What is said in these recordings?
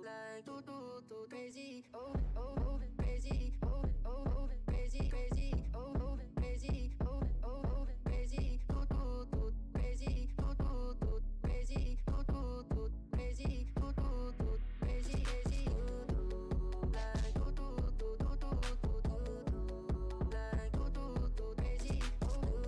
like do crazy, oh oh oh crazy, oh oh oh crazy crazy, oh oh crazy, oh oh oh crazy, do crazy, do crazy, do crazy, do crazy crazy, do like do like do crazy, oh do like do crazy, oh.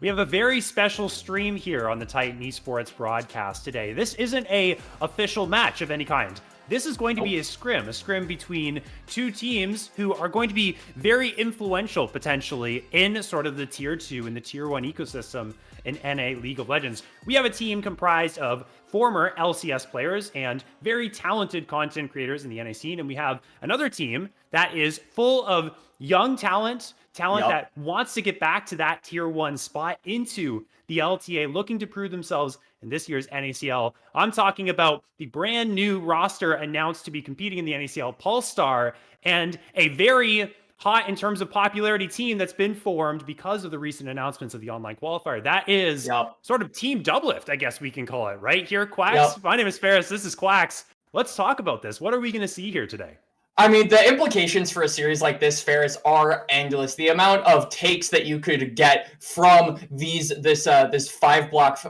We have a very special stream here on the Titan Esports broadcast today. This isn't a official match of any kind. This is going to be a scrim between two teams who are going to be very influential potentially in sort of the tier 2 and the tier 1 ecosystem in NA League of Legends. We have a team comprised of former LCS players and very talented content creators in the NA scene, and we have another team that is full of young talent that wants to get back to that tier 1 spot into the LTA, looking to prove themselves in this year's NACL. I'm talking about the brand new roster announced to be competing in the NACL, Pulsar, and a very hot in terms of popularity team that's been formed because of the recent announcements of the online qualifier. That is sort of Team Doublelift, I guess we can call it, right here, Quacks? My name is Ferris, this is Quacks. Let's talk about this. What are we going to see here today? I mean, the implications for a series like this, Ferris, are endless. The amount of takes that you could get from this 5-block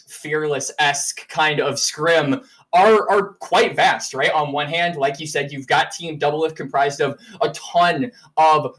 Fearless-esque kind of scrim are quite vast, right? On one hand, like you said, you've got Team Doublelift comprised of a ton of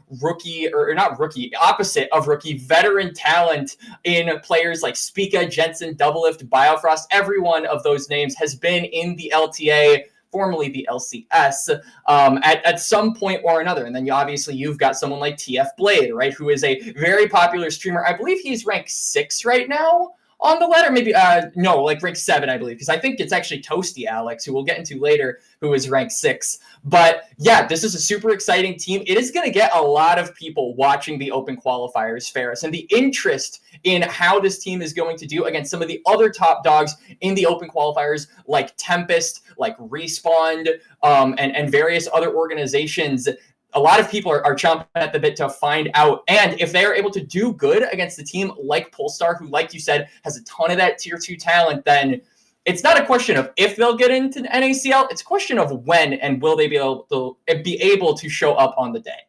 opposite of rookie, veteran talent in players like Spica, Jensen, Doublelift, Biofrost. Every one of those names has been in the LTA, formerly the LCS, at some point or another. And then you've got someone like TF Blade, right, who is a very popular streamer. I believe he's ranked 6 right now on the ladder, maybe, ranked 7, I believe, because I think it's actually Toasty Alex, who we'll get into later, who is ranked 6. But yeah, this is a super exciting team. It is going to get a lot of people watching the open qualifiers, Ferris, and the interest in how this team is going to do against some of the other top dogs in the open qualifiers, like Tempest, like Respawn, and various other organizations. A lot of people are chomping at the bit to find out. And if they are able to do good against a team like Polestar, who, like you said, has a ton of that tier 2 talent, then it's not a question of if they'll get into the NACL. It's a question of when and will they be able to show up on the day.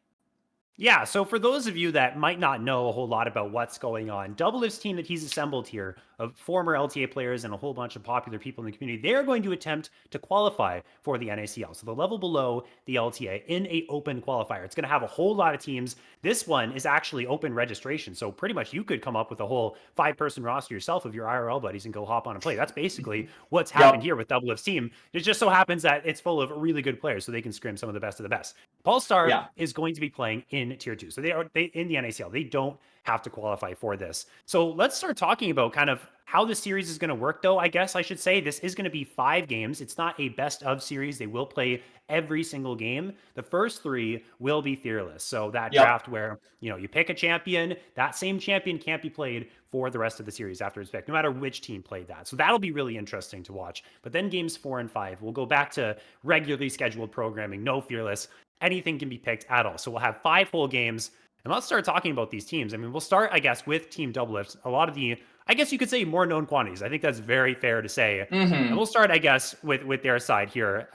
Yeah, so for those of you that might not know a whole lot about what's going on, Doublelift's team that he's assembled here of former LTA players and a whole bunch of popular people in the community, they are going to attempt to qualify for the NACL. So the level below the LTA in a open qualifier. It's going to have a whole lot of teams. This one is actually open registration. So pretty much you could come up with a whole 5-person roster yourself of your IRL buddies and go hop on and play. That's basically what's happened here with Doublelift's team. It just so happens that it's full of really good players, so they can scrim some of the best. Polestar is going to be playing in tier 2. So they in the NACL. They don't have to qualify for this. So let's start talking about kind of how the series is going to work, though. I guess I should say this is going to be 5 games. It's not a best of series. They will play every single game. The first 3 will be fearless. So that draft where, you pick a champion, that same champion can't be played for the rest of the series after its pick, no matter which team played that. So that'll be really interesting to watch. But then games 4 and 5, we'll go back to regularly scheduled programming, no fearless. Anything can be picked at all. So we'll have 5 whole games. And let's start talking about these teams. I mean, we'll start, I guess, with Team Doublelift. A lot of the, I guess you could say, more known quantities. I think that's very fair to say. And we'll start, I guess, with their side here.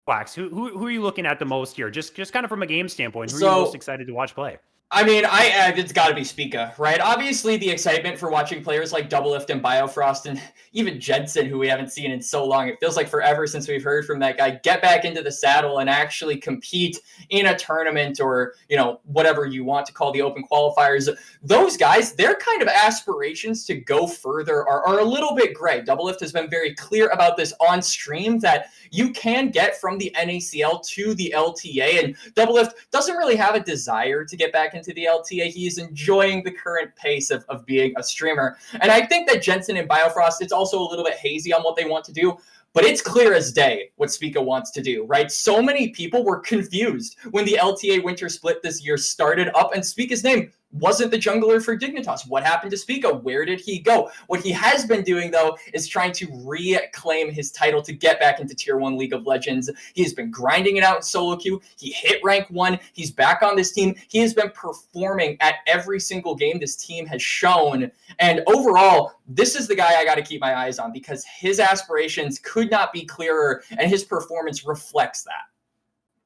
Quacks, who are you looking at the most here? Just kind of from a game standpoint, who are you most excited to watch play? I mean, it's got to be Spica, right? Obviously, the excitement for watching players like Doublelift and Biofrost and even Jensen, who we haven't seen in so long. It feels like forever since we've heard from that guy. Get back into the saddle and actually compete in a tournament or, whatever you want to call the open qualifiers. Those guys, their kind of aspirations to go further are a little bit gray. Doublelift has been very clear about this on stream that you can get from the NACL to the LTA, and Doublelift doesn't really have a desire to get back into the LTA. He's enjoying the current pace of being a streamer. And I think that Jensen and Biofrost, it's also a little bit hazy on what they want to do, but it's clear as day what Spica wants to do, right? So many people were confused when the LTA winter split this year started up and Spica's name wasn't the jungler for Dignitas. What happened to Spica? Where did he go? What he has been doing, though, is trying to reclaim his title to get back into Tier 1 League of Legends. He has been grinding it out in solo queue. He hit rank 1. He's back on this team. He has been performing at every single game this team has shown. And overall, this is the guy I got to keep my eyes on because his aspirations could not be clearer, and his performance reflects that.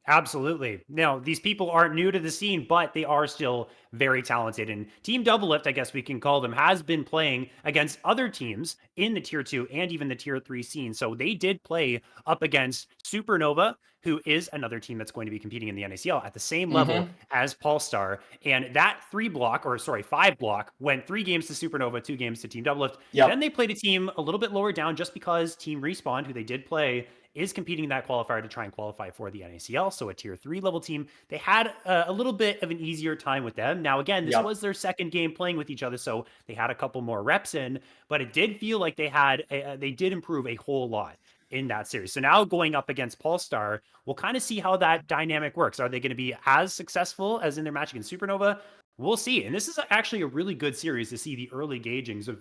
Absolutely. Now, these people aren't new to the scene, but they are still very talented. And Team Doublelift, I guess we can call them, has been playing against other teams in the tier 2 and even the tier 3 scene. So they did play up against Supernova, who is another team that's going to be competing in the NACL at the same level as Polestar. And that 5 block went 3 games to Supernova, 2 games to Team Doublelift. Yep. Then they played a team a little bit lower down just because Team Respawn, who they did play, is competing in that qualifier to try and qualify for the NACL. So a tier 3 level team. They had a little bit of an easier time with them. Now, again, this was their second game playing with each other, so they had a couple more reps in, but it did feel like they did improve a whole lot in that series. So now going up against Polestar, we'll kind of see how that dynamic works. Are they going to be as successful as in their match against Supernova? We'll see. And this is actually a really good series to see the early gaugings of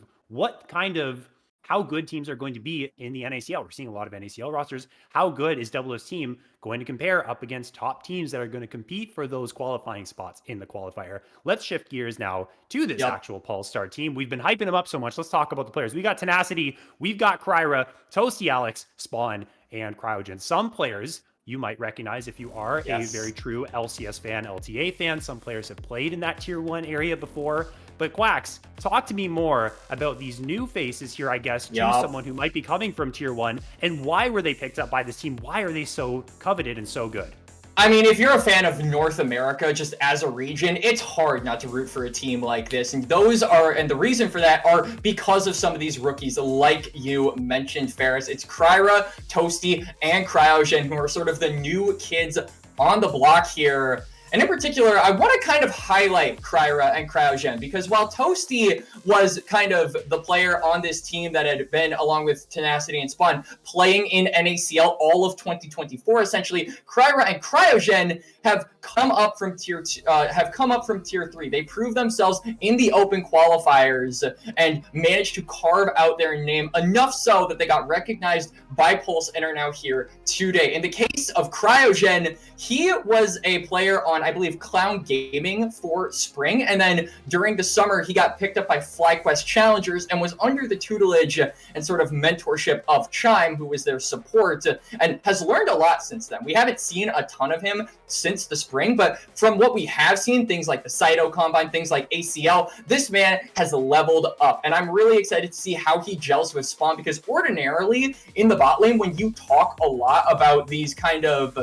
how good teams are going to be in the NACL. We're seeing a lot of NACL rosters. How good is Doublelift's team going to compare up against top teams that are going to compete for those qualifying spots in the qualifier? Let's shift gears now to this actual Polestar team. We've been hyping them up so much. Let's talk about the players. We got Tenacity, we've got Kryra, Toasty Alex, Spawn, and Cryogen. Some players you might recognize if you are a very true LCS fan, LTA fan. Some players have played in that tier 1 area before. But Quacks, talk to me more about these new faces here, I guess, to someone who might be coming from tier 1, and why were they picked up by this team? Why are they so coveted and so good? I mean, if you're a fan of North America, just as a region, it's hard not to root for a team like this. And the reason for that are because of some of these rookies, like you mentioned, Ferris. It's Kryra, Toasty, and Cryogen, who are sort of the new kids on the block here. And in particular, I want to kind of highlight Kryra and Cryogen, because while Toasty was kind of the player on this team that had been, along with Tenacity and Spawn, playing in NACL all of 2024, essentially, Kryra and Cryogen have come up from tier 3. They proved themselves in the open qualifiers and managed to carve out their name enough so that they got recognized by Pulse and are now here today. In the case of Cryogen, he was a player on, I believe, Clown Gaming for spring, and then during the summer he got picked up by FlyQuest Challengers and was under the tutelage and sort of mentorship of Chime, who was their support, and has learned a lot since then. We haven't seen a ton of him since the spring, but from what we have seen, things like the Cyto Combine, things like ACL, this man has leveled up, and I'm really excited to see how he gels with Spawn, because ordinarily in the bot lane, when you talk a lot about these kind of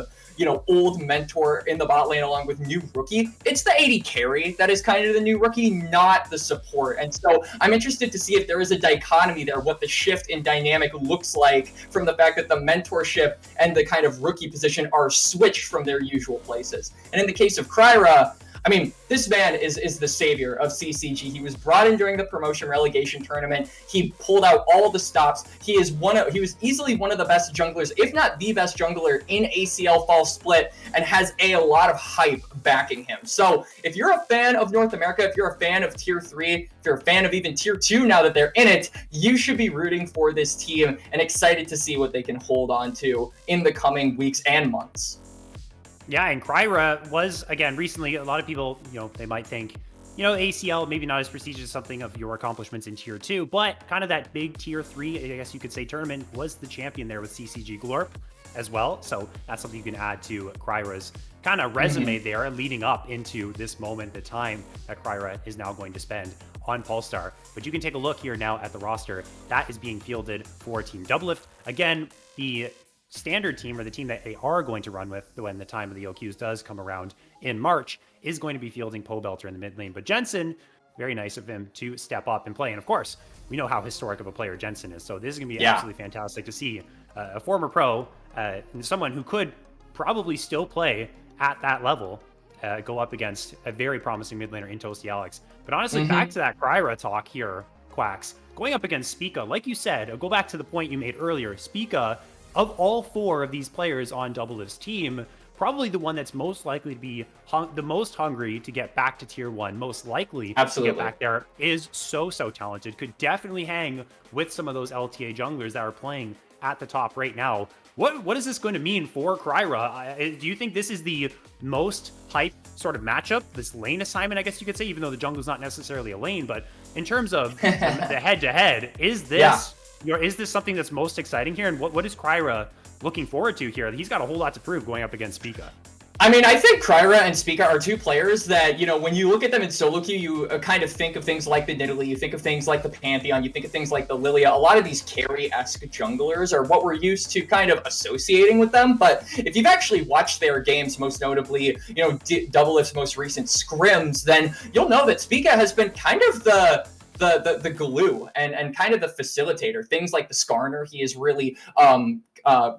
old mentor in the bot lane along with new rookie, it's the AD carry that is kind of the new rookie, not the support. And so I'm interested to see if there is a dichotomy there, what the shift in dynamic looks like from the fact that the mentorship and the kind of rookie position are switched from their usual places. And in the case of Kryra, I mean, this man is the savior of CCG. He was brought in during the promotion relegation tournament. He pulled out all the stops. He was easily one of the best junglers, if not the best jungler in ACL Fall Split, and has a lot of hype backing him. So if you're a fan of North America, if you're a fan of tier 3, if you're a fan of even tier 2 now that they're in it, you should be rooting for this team and excited to see what they can hold on to in the coming weeks and months. Yeah, and Kryra was, again, recently, a lot of people, they might think, ACL, maybe not as prestigious as something of your accomplishments in tier 2, but kind of that big tier 3, I guess you could say, tournament, was the champion there with CCG Glorp as well. So that's something you can add to Kryra's kind of resume there, leading up into this moment, the time that Kryra is now going to spend on Polestar. But you can take a look here now at the roster that is being fielded for Team Doublelift. Again, the standard team, or the team that they are going to run with when the time of the OQs does come around in March, is going to be fielding Pobelter in the mid lane. But Jensen, very nice of him to step up and play. And of course, we know how historic of a player Jensen is. So this is going to be absolutely fantastic to see a former pro, and someone who could probably still play at that level, go up against a very promising mid laner in Toasty Alex. But honestly, back to that Kryra talk here, Quacks. Going up against Spica, like you said, I'll go back to the point you made earlier. Spica, of all 4 of these players on Doublelift's team, probably the one that's most likely to be the most hungry to get back to tier 1, most likely to get back there, is so talented, could definitely hang with some of those LTA junglers that are playing at the top right now. What is this going to mean for Kryra? Do you think this is the most hype sort of matchup, this lane assignment, I guess you could say, even though the jungle's not necessarily a lane, but in terms of the head-to-head, is this... Is this something that's most exciting here? And what is Kryra looking forward to here? He's got a whole lot to prove going up against Spica. I mean, I think Kryra and Spica are two players that, you know, when you look at them in solo queue, you kind of think of things like the Nidalee, you think of things like the Pantheon, you think of things like the Lilia. A lot of these carry-esque junglers are what we're used to kind of associating with them. But if you've actually watched their games, most notably, you know, Doublelift's most recent scrims, then you'll know that Spica has been kind of the glue and kind of the facilitator. Things like the Skarner, he is really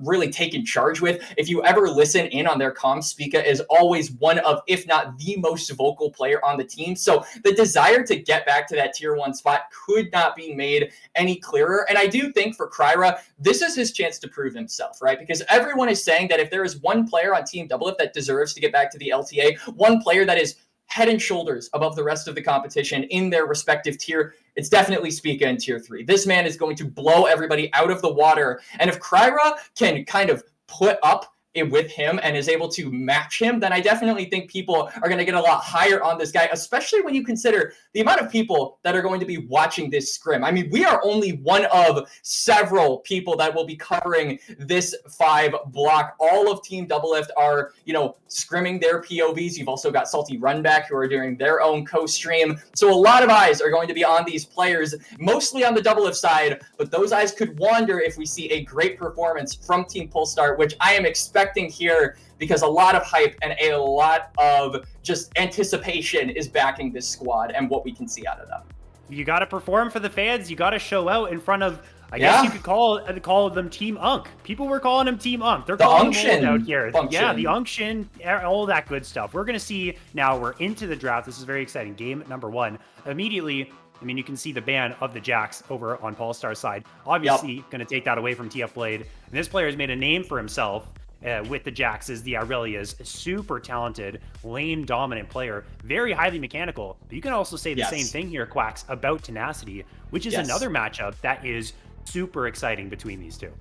really taken charge with. If you ever listen in on their comms, Spica is always one of, if not the most vocal player on the team. So the desire to get back to that tier 1 spot could not be made any clearer. And I do think for Kryra, this is his chance to prove himself, right? Because everyone is saying that if there is one player on Team Doublelift that deserves to get back to the LTA, one player that is head and shoulders above the rest of the competition in their respective tier, it's definitely Spica in tier 3. This man is going to blow everybody out of the water. And if Kryra can kind of put up with him and is able to match him, then I definitely think people are going to get a lot higher on this guy, especially when you consider the amount of people that are going to be watching this scrim. I mean, we are only one of several people that will be covering this 5 block. All of Team Doublelift are, you know, scrimming their POVs. You've also got Salty Runback who are doing their own co-stream. So a lot of eyes are going to be on these players, mostly on the Doublelift side, but those eyes could wander if we see a great performance from Team Polestar, which I am expecting here, because a lot of hype and a lot of just anticipation is backing this squad and what we can see out of them. You got to perform for the fans. You got to show out in front of, I guess you could call them Team Unk. People were calling them Team Unk. They're calling them out here. Function. Yeah, the Unction, all that good stuff. We're going to see now. We're into the draft. This is very exciting. Game number 1. Immediately, I mean, you can see the ban of the Jax over on Polestar's side. Obviously, going to take that away from TF Blade. And this player has made a name for himself with the Jaxes, the Aurelias. Super talented, lane dominant player, very highly mechanical. But you can also say the same thing here, Quacks, about Tenacity, which is another matchup that is super exciting between these two.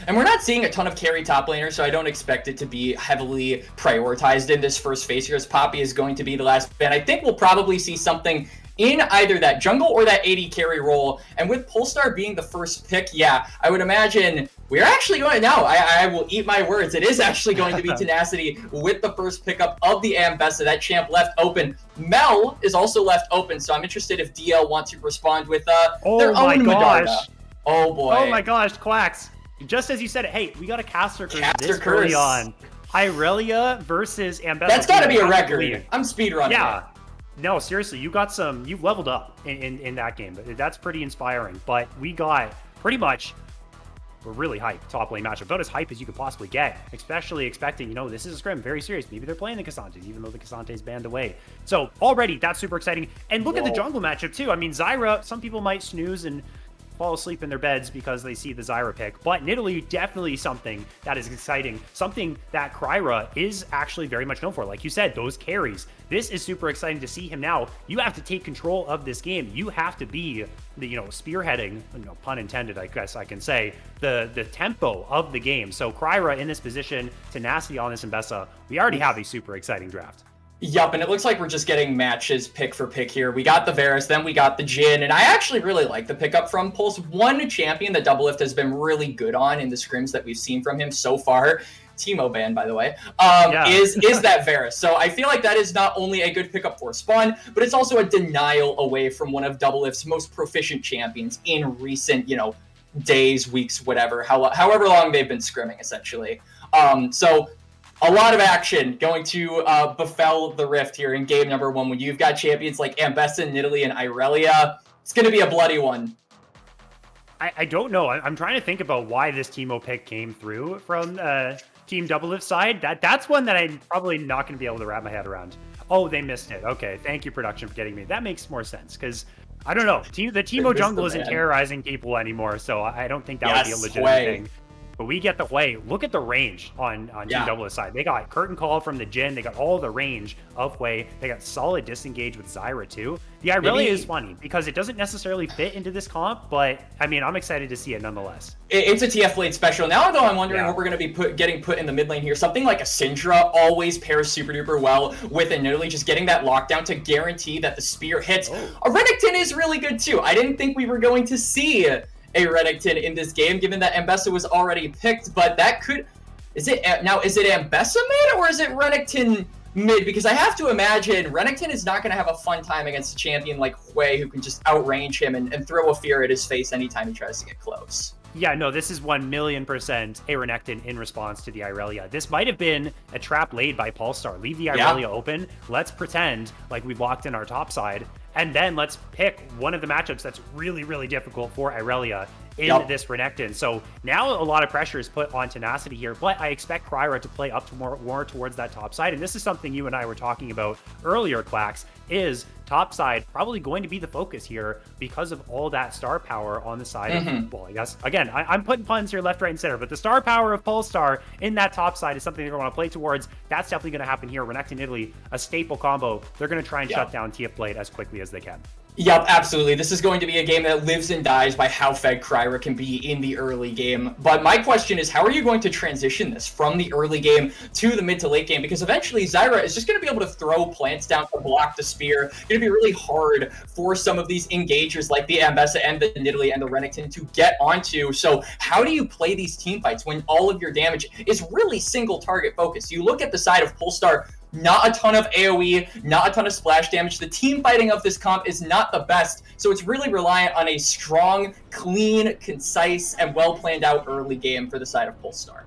And we're not seeing a ton of carry top laners, so I don't expect it to be heavily prioritized in this first phase here, as Poppy is going to be the last ban. I think we'll probably see something in either that jungle or that AD carry role. And with Polestar being the first pick, yeah, I would imagine we're actually going, now I will eat my words, it is actually going to be Tenacity with the first pickup of the Ambessa. That champ left open. Mel is also left open, so I'm interested if DL wants to respond with their own Medarda. Oh boy. Oh my gosh, Quacks. Just as you said it, hey, we got a caster curse this early on. Irelia versus Ambessa. That's got to be a record. I'm speedrunning. Yeah. No, seriously, you've leveled up in that game. That's pretty inspiring. But we got pretty much a really hype top lane matchup. About as hype as you could possibly get, especially expecting, you know, this is a scrim, very serious. Maybe they're playing the Cassante, even though the Cassante's banned away. So already, that's super exciting. And look at the jungle matchup, too. I mean, Zyra, some people might snooze and fall asleep in their beds because they see the Zyra pick, but Nidalee definitely something that is exciting, something that Kryra is actually very much known for. Like you said, those carries. This is super exciting to see him now. You have to take control of this game. You have to be the, you know, spearheading, you know, pun intended, I guess I can say, the tempo of the game. So Kryra in this position, Tenacity on this Ambessa, we already have a super exciting draft. Yup, and it looks like we're just getting matches pick for pick here. We got the Varus, then we got the Jhin, and I actually really like the pickup from Pulse. One champion that Doublelift has been really good on in the scrims that we've seen from him so far, Teemo ban, by the way, is that Varus. So I feel like that is not only a good pickup for Spawn, but it's also a denial away from one of Doublelift's most proficient champions in recent, you know, days, weeks, whatever, however long they've been scrimming, essentially. So a lot of action going to befell the Rift here in game number 1 when you've got champions like Ambessa, Nidalee, and Irelia. It's going to be a bloody one. I don't know. I'm trying to think about why this Teemo pick came through from Team Doublelift side. That's one that I'm probably not going to be able to wrap my head around. Oh, they missed it. Okay, thank you, production, for getting me. That makes more sense, because I don't know. The Teemo jungle isn't terrorizing people anymore, so I don't think that would be a legitimate thing. But we get the way. Look at the range on Team Doublelift side. They got Curtain Call from the Jhin. They got all the range of Hwei. They got solid disengage with Zyra too. The Irelia is funny because it doesn't necessarily fit into this comp, but I mean, I'm excited to see it nonetheless. It's a TF Blade special. Now, though, I'm wondering what we're going to be getting put in the mid lane here. Something like a Syndra always pairs super duper well with a Nidalee, just getting that lockdown to guarantee that the spear hits. A Renekton is really good too. I didn't think we were going to see a Renekton in this game, given that Ambessa was already picked, but that could Is it Ambessa mid or is it Renekton mid? Because I have to imagine Renekton is not going to have a fun time against a champion like Hui, who can just outrange him and throw a fear at his face anytime he tries to get close. Yeah, no, this is 1,000,000% a Renekton in response to the Irelia. This might have been a trap laid by Polestar. Leave the Irelia open. Let's pretend like we've locked in our top side. And then let's pick one of the matchups that's really, really difficult for Irelia in this Renekton. So now a lot of pressure is put on Tenacity here, but I expect Kryra to play up to more towards that top side. And this is something you and I were talking about earlier, Quacks, is top side probably going to be the focus here because of all that star power on the side of, well, I guess, again, I'm putting puns here left, right, and center, but the star power of Polestar in that top side is something they're going to play towards. That's definitely going to happen here. Renekton Italy, a staple combo. They're going to try and shut down TF Blade as quickly as they can. Yep, absolutely. This is going to be a game that lives and dies by how fed Kryra can be in the early game. But my question is, how are you going to transition this from the early game to the mid to late game? Because eventually Zyra is just going to be able to throw plants down to block the spear. It's going to be really hard for some of these engagers like the Ambessa and the Nidalee and the Renekton to get onto. So how do you play these team fights when all of your damage is really single target focused? You look at the side of Polestar, not a ton of AoE, not a ton of splash damage. The team fighting of this comp is not the best, so it's really reliant on a strong, clean, concise, and well-planned out early game for the side of Polestar.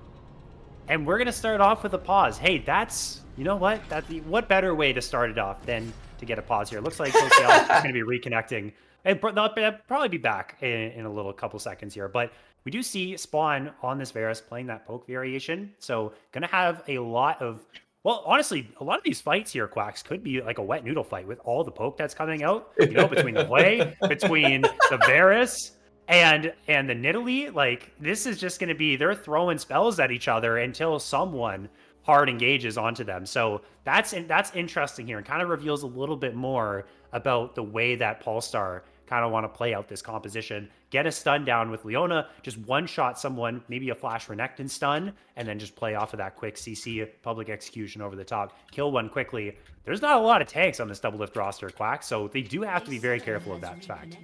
And we're going to start off with a pause. Hey, that's, you know what? What better way to start it off than to get a pause here? It looks like OCL is going to be reconnecting. And they'll probably be back in a little couple seconds here, but we do see Spawn on this Varus playing that poke variation, so going to have a lot of... Well, honestly, a lot of these fights here, Quacks, could be like a wet noodle fight with all the poke that's coming out, you know, between the Hui, between the Varus, and the Nidalee. Like, this is just going to be, they're throwing spells at each other until someone hard engages onto them. So that's interesting here and kind of reveals a little bit more about the way that Polestar kind of want to play out this composition. Get a stun down with Leona, just one-shot someone, maybe a flash Renekton stun, and then just play off of that quick CC public execution over the top. Kill one quickly. There's not a lot of tanks on this Doublelift roster, Quack, so they do have to be very careful of that fact.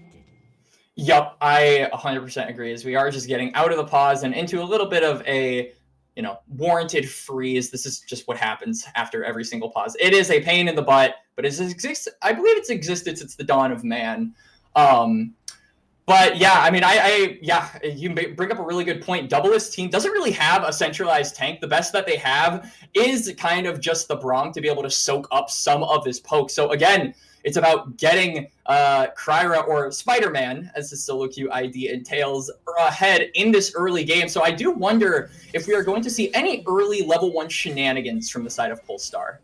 Yep, I 100% agree, as we are just getting out of the pause and into a little bit of a, you know, warranted freeze. This is just what happens after every single pause. It is a pain in the butt, but it exists. I believe it's existed since the dawn of man. But yeah, I mean, you bring up a really good point. Doublelift's team doesn't really have a centralized tank. The best that they have is kind of just the Braum to be able to soak up some of this poke. So again, it's about getting Kryra, or Spider-Man, as the solo queue ID entails, ahead in this early game. So I do wonder if we are going to see any early level 1 shenanigans from the side of Polestar.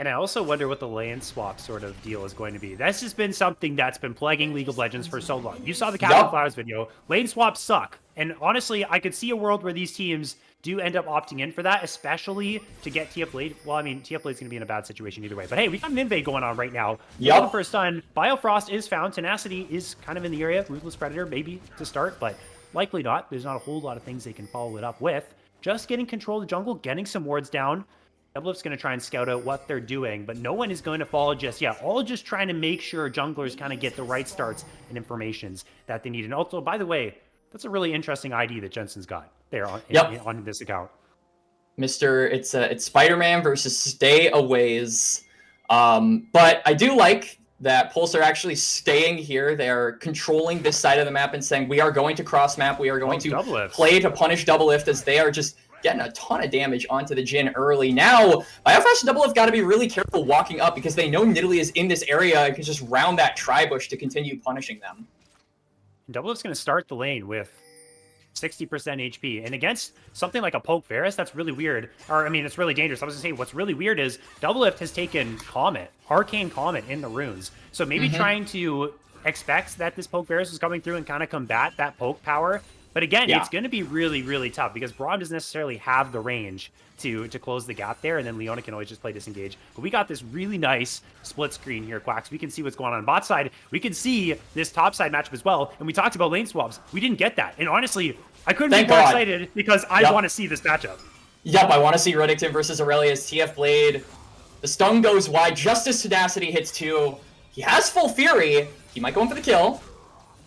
And I also wonder what the lane swap sort of deal is going to be. That's just been something that's been plaguing League of Legends for so long. You saw the Captain Flowers video. Lane swaps suck. And honestly, I could see a world where these teams do end up opting in for that, especially to get TF Blade. Well, I mean, TF Blade's going to be in a bad situation either way. But hey, we got an invade going on right now. The first stun. Biofrost is found. Tenacity is kind of in the area. Ruthless Predator maybe to start, but likely not. There's not a whole lot of things they can follow it up with. Just getting control of the jungle, getting some wards down. Doublelift's going to try and scout out what they're doing, but no one is going to follow just yet. All just trying to make sure junglers kind of get the right starts and informations that they need. And also, by the way, that's a really interesting ID that Jensen's got there on this account. It's Spider-Man versus Stay Aways. But I do like that Pulse are actually staying here. They are controlling this side of the map and saying, we are going to cross map. We are going to play to punish Doublelift, as they are just getting a ton of damage onto the Jhin early. Now, Biofrost and Doublelift got to be really careful walking up, because they know Nidalee is in this area and can just round that tri-bush to continue punishing them. Doublelift's going to start the lane with 60% HP. And against something like a Poke Varus, that's really weird. Or, I mean, it's really dangerous. I was going to say, what's really weird is Doublelift has taken Comet, Arcane Comet in the runes. So maybe trying to expect that this Poke Varus is coming through and kind of combat that Poke power. But again, it's going to be really, really tough, because Braum doesn't necessarily have the range to close the gap there, and then Leona can always just play disengage. But we got this really nice split screen here, Quacks. We can see what's going on bot side. We can see this top side matchup as well, and we talked about lane swaps. We didn't get that, and honestly, I couldn't be more excited, because I want to see this matchup. Yep, I want to see Renekton versus Aurelia's TF Blade. The stun goes wide just as Tenacity hits 2. He has full Fury. He might go in for the kill.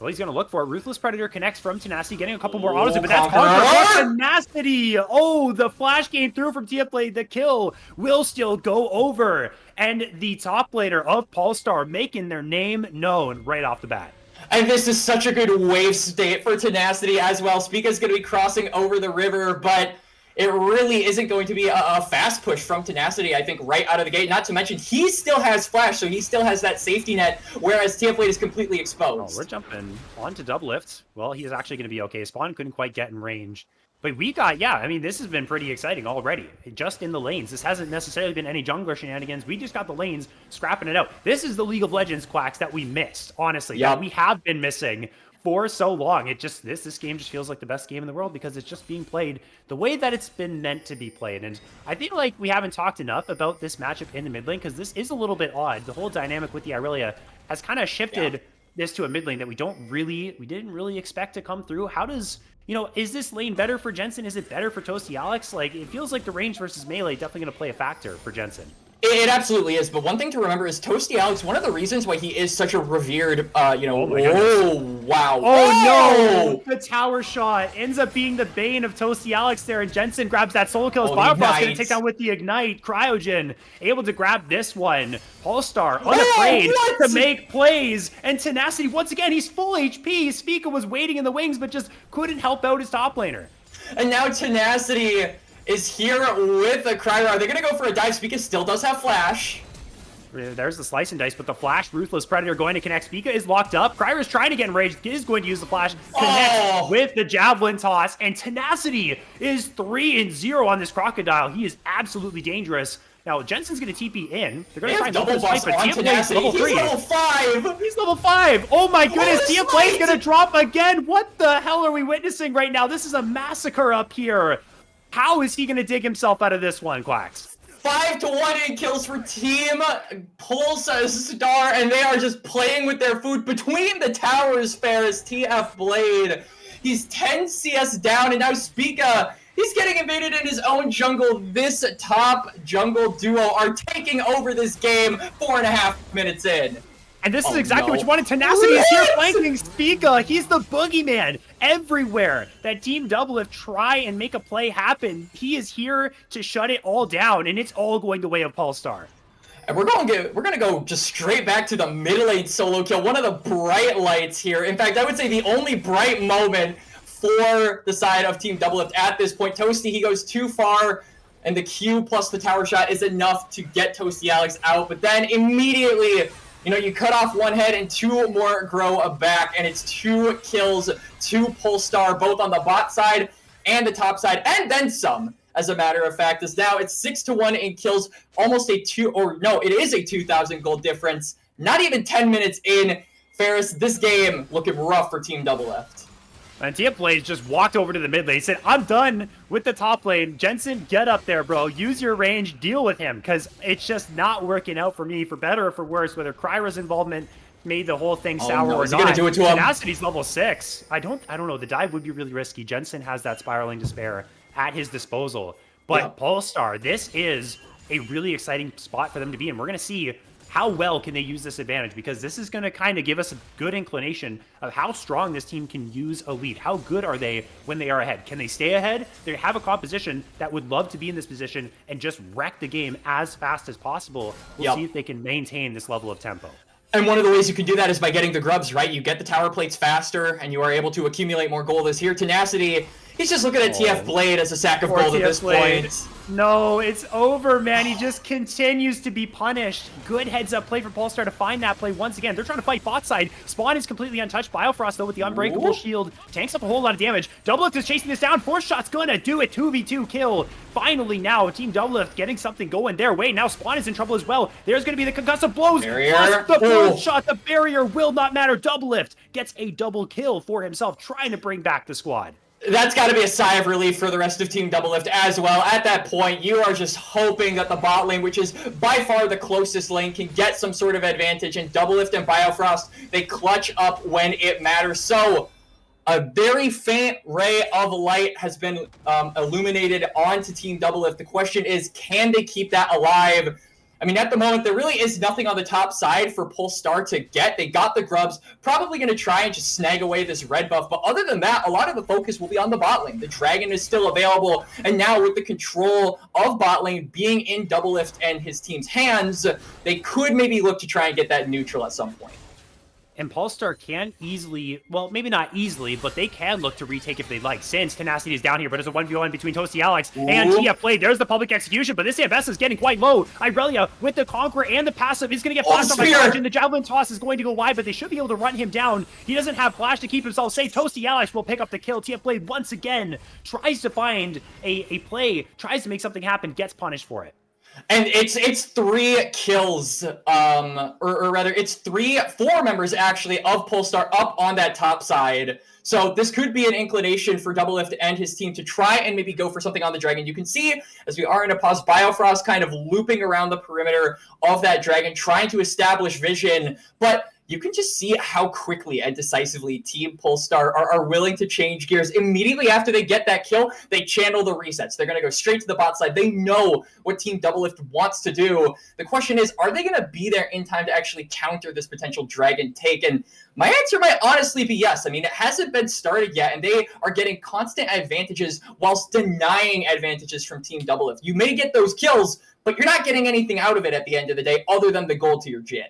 Well, he's going to look for it. Ruthless Predator connects from Tenacity, getting a couple more autos, but Conqueror. that's Conqueror. Tenacity! Oh, the flash came through from TF Blade. The kill will still go over. And the top laner of Polestar making their name known right off the bat. And this is such a good wave state for Tenacity as well. Spica's going to be crossing over the river, but it really isn't going to be a fast push from Tenacity, I think, right out of the gate. Not to mention, he still has Flash, so he still has that safety net, whereas TF Blade is completely exposed. Oh, we're jumping on to Doublelift. Well, he is actually going to be okay. Spawn couldn't quite get in range. But we got, yeah, I mean, this has been pretty exciting already. Just in the lanes. This hasn't necessarily been any jungler shenanigans. We just got the lanes scrapping it out. This is the League of Legends, Quacks, that we missed, honestly. Yep. That we have been missing for so long. It just, this game just feels like the best game in the world because it's just being played the way that it's been meant to be played. And I feel like we haven't talked enough about this matchup in the mid lane because this is a little bit odd. The whole dynamic with the Irelia has kind of shifted this to a mid lane that we didn't really expect to come through. How does, you know, is this lane better for Jensen? Is it better for Toasty Alex? Like, it feels like the range versus melee definitely going to play a factor for Jensen. It absolutely is, but one thing to remember is Toasty Alex, one of the reasons why he is such a revered, Oh, wow. Oh, no! The tower shot ends up being the bane of Toasty Alex there, and Jensen grabs that solo kill. Biofrost going to take down with the Ignite. Cryogen able to grab this one. Polestar unafraid to make plays, and Tenacity, once again, he's full HP. Spica was waiting in the wings, but just couldn't help out his top laner. And now Tenacity is here with a Cryer. Are they going to go for a dive? Spica still does have Flash. There's the slice and dice, but the Flash, Ruthless Predator going to connect. Spica is locked up. Cryer is trying to get enraged, is going to use the Flash. Connects with the Javelin toss, and Tenacity is 3-0 on this Crocodile. He is absolutely dangerous. Now, Jensen's going to TP in. They're going to try and double fight, but TF Blade's level 3. He's level 5! He's level 5! Oh my goodness, TF Blade's going to drop again! What the hell are we witnessing right now? This is a massacre up here. How is he going to dig himself out of this one, Quacks? 5-1 in kills for Team Polestar, and they are just playing with their food between the towers, Ferris. TF Blade, he's 10 CS down, and now Spica, he's getting invaded in his own jungle. This top jungle duo are taking over this game 4.5 minutes in. And this is exactly what you wanted. Tenacity is here flanking Spica. He's the boogeyman everywhere that Team Doublelift try and make a play happen. He is here to shut it all down, and it's all going the way of Polestar. And we're gonna go just straight back to the mid lane solo kill. One of the bright lights here. In fact, I would say the only bright moment for the side of Team Doublelift at this point. Toasty, he goes too far, and the Q plus the tower shot is enough to get Toasty Alex out. But then immediately, you cut off one head and 2 more grow back, and it's 2 kills to Polestar, both on the bot side and the top side, and then some. As a matter of fact, as now it's 6-1 in kills, almost it is a 2,000 gold difference. Not even 10 minutes in, Ferris. This game looking rough for Team Doublelift. And TF Blade just walked over to the mid lane. He said, I'm done with the top lane. Jensen, get up there, bro. Use your range. Deal with him, because it's just not working out for me, for better or for worse, whether Cryra's involvement made the whole thing sour or not. Gonna do it to him? Tenacity's level 6. I don't know. The dive would be really risky. Jensen has that Spiraling Despair at his disposal. But Polestar, this is a really exciting spot for them to be in. We're going to see how well can they use this advantage, because this is going to kind of give us a good inclination of how strong this team can use a lead. How good are they when they are ahead? Can they stay ahead? They have a composition that would love to be in this position and just wreck the game as fast as possible. We'll see if they can maintain this level of tempo. And one of the ways you can do that is by getting the grubs, right? You get the tower plates faster, and you are able to accumulate more gold. As here, Tenacity, he's just looking at TF Blade as a sack of gold at this point. No, it's over, man. He just continues to be punished. Good heads-up play for Polestar to find that play once again. They're trying to fight bot side. Spawn is completely untouched. Biofrost, though, with the Unbreakable Shield, tanks up a whole lot of damage. Doublelift is chasing this down. Force Shot's gonna do it. 2v2 kill. Finally now, Team Doublelift getting something going their way. Now Spawn is in trouble as well. There's gonna be the concussive blows. Barrier. The Force Shot, the barrier will not matter. Doublelift gets a double kill for himself, trying to bring back the squad. That's got to be a sigh of relief for the rest of Team Doublelift as well. At that point, you are just hoping that the bot lane, which is by far the closest lane, can get some sort of advantage. And Doublelift and Biofrost, they clutch up when it matters. So, a very faint ray of light has been illuminated onto Team Doublelift. The question is, can they keep that alive? I mean, at the moment, there really is nothing on the top side for Polestar to get. They got the grubs, probably going to try and just snag away this red buff. But other than that, a lot of the focus will be on the bot lane. The Dragon is still available. And now with the control of bot lane being in Doublelift and his team's hands, they could maybe look to try and get that neutral at some point. And Polestar can easily, well, maybe not easily, but they can look to retake if they'd like, since Tenacity is down here, but there's a 1v1 between Toasty Alex and TF Blade. There's the public execution, but this AMS is getting quite low. Irelia with the Conqueror and the passive is going to get flashed on by Crouch, and the Javelin Toss is going to go wide, but they should be able to run him down. He doesn't have Flash to keep himself safe. Toasty Alex will pick up the kill. TF Blade once again tries to find a play, tries to make something happen, gets punished for it. And it's 3 kills, or rather, it's 4 members actually of Polestar up on that top side. So this could be an inclination for Doublelift and his team to try and maybe go for something on the Dragon. You can see, as we are in a pause, Biofrost kind of looping around the perimeter of that Dragon, trying to establish vision, but you can just see how quickly and decisively Team Polestar are willing to change gears. Immediately after they get that kill, they channel the resets. They're going to go straight to the bot side. They know what Team Doublelift wants to do. The question is, are they going to be there in time to actually counter this potential Dragon take? And my answer might honestly be yes. I mean, it hasn't been started yet, and they are getting constant advantages whilst denying advantages from Team Doublelift. You may get those kills, but you're not getting anything out of it at the end of the day other than the gold to your Jhin.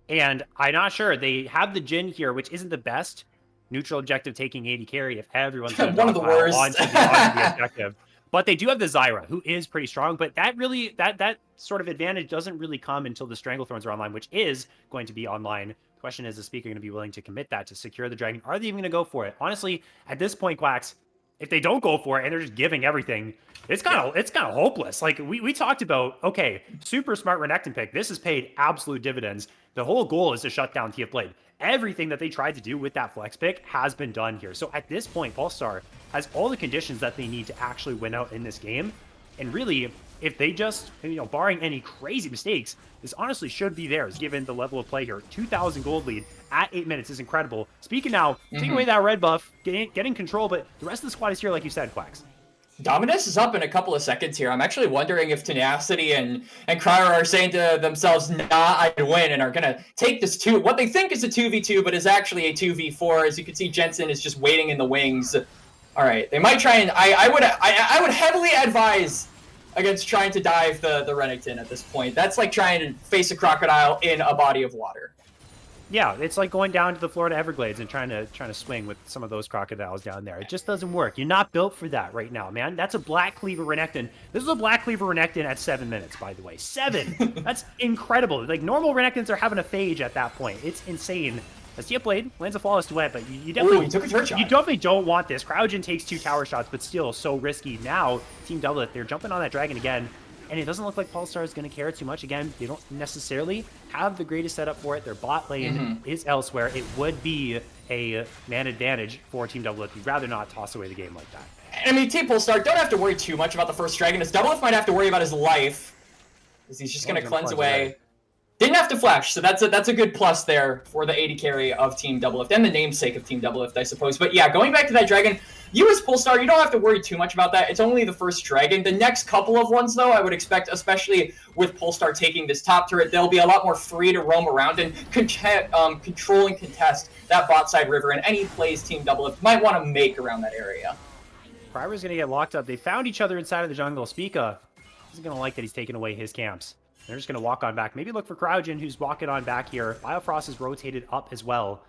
And I'm not sure. They have the Jhin here, which isn't the best neutral objective taking 80 carry if everyone's going to one of the worst onto the objective. But they do have the Zyra, who is pretty strong. But that really, that sort of advantage doesn't really come until the Stranglethorns are online, which is going to be online. The question is Speaker going to be willing to commit that to secure the Dragon? Are they even going to go for it? Honestly, at this point, Quacks, if they don't go for it and they're just giving everything, it's kind of hopeless. Like we talked about, okay, super smart Renekton pick. This has paid absolute dividends. The whole goal is to shut down TF Blade. Everything that they tried to do with that flex pick has been done here. So at this point, Polestar has all the conditions that they need to actually win out in this game. And really, if they just, barring any crazy mistakes, this honestly should be theirs, given the level of play here. 2,000 gold lead at 8 minutes is incredible. Speaking now, taking away that red buff, getting control, but the rest of the squad is here, like you said, Quacks. Dominus is up in a couple of seconds here. I'm actually wondering if Tenacity and Cryer are saying to themselves, nah, I can win, and are going to take this what they think is a 2v2, but is actually a 2v4. As you can see, Jensen is just waiting in the wings. All right, they might try and... I would heavily advise against trying to dive the Renekton at this point. That's like trying to face a crocodile in a body of water. Yeah, it's like going down to the Florida Everglades and trying to swing with some of those crocodiles down there. It just doesn't work. You're not built for that right now, man. That's a Black Cleaver Renekton. This is a Black Cleaver Renekton at 7 minutes, by the way. 7! That's incredible. Like, normal Renektons are having a phage at that point. It's insane. As TF Blade lands a flawless duet, but you definitely, took a turret shot. You definitely don't want this. Crouchin takes 2 tower shots, but still so risky. Now, Team Doublelift, they're jumping on that Dragon again. And it doesn't look like Polestar is going to care too much. Again, they don't necessarily have the greatest setup for it. Their bot lane is elsewhere. It would be a man advantage for Team Doublelift. You'd rather not toss away the game like that. I mean, Team Polestar don't have to worry too much about the first Dragon. As Doublelift might have to worry about his life, as he's just going to cleanse away. Didn't have to flash, so that's a good plus there for the 80 carry of Team Doublelift, and the namesake of Team Doublelift, I suppose. But yeah, going back to that Dragon, you as Polestar, you don't have to worry too much about that. It's only the first Dragon. The next couple of ones, though, I would expect, especially with Polestar taking this top turret, they'll be a lot more free to roam around and control and contest that bot side river and any plays Team Doublelift might want to make around that area. Prior's going to get locked up. They found each other inside of the jungle. Spica isn't going to like that he's taking away his camps. They're just going to walk on back. Maybe look for Crouchin, who's walking on back here. Biofrost is rotated up as well.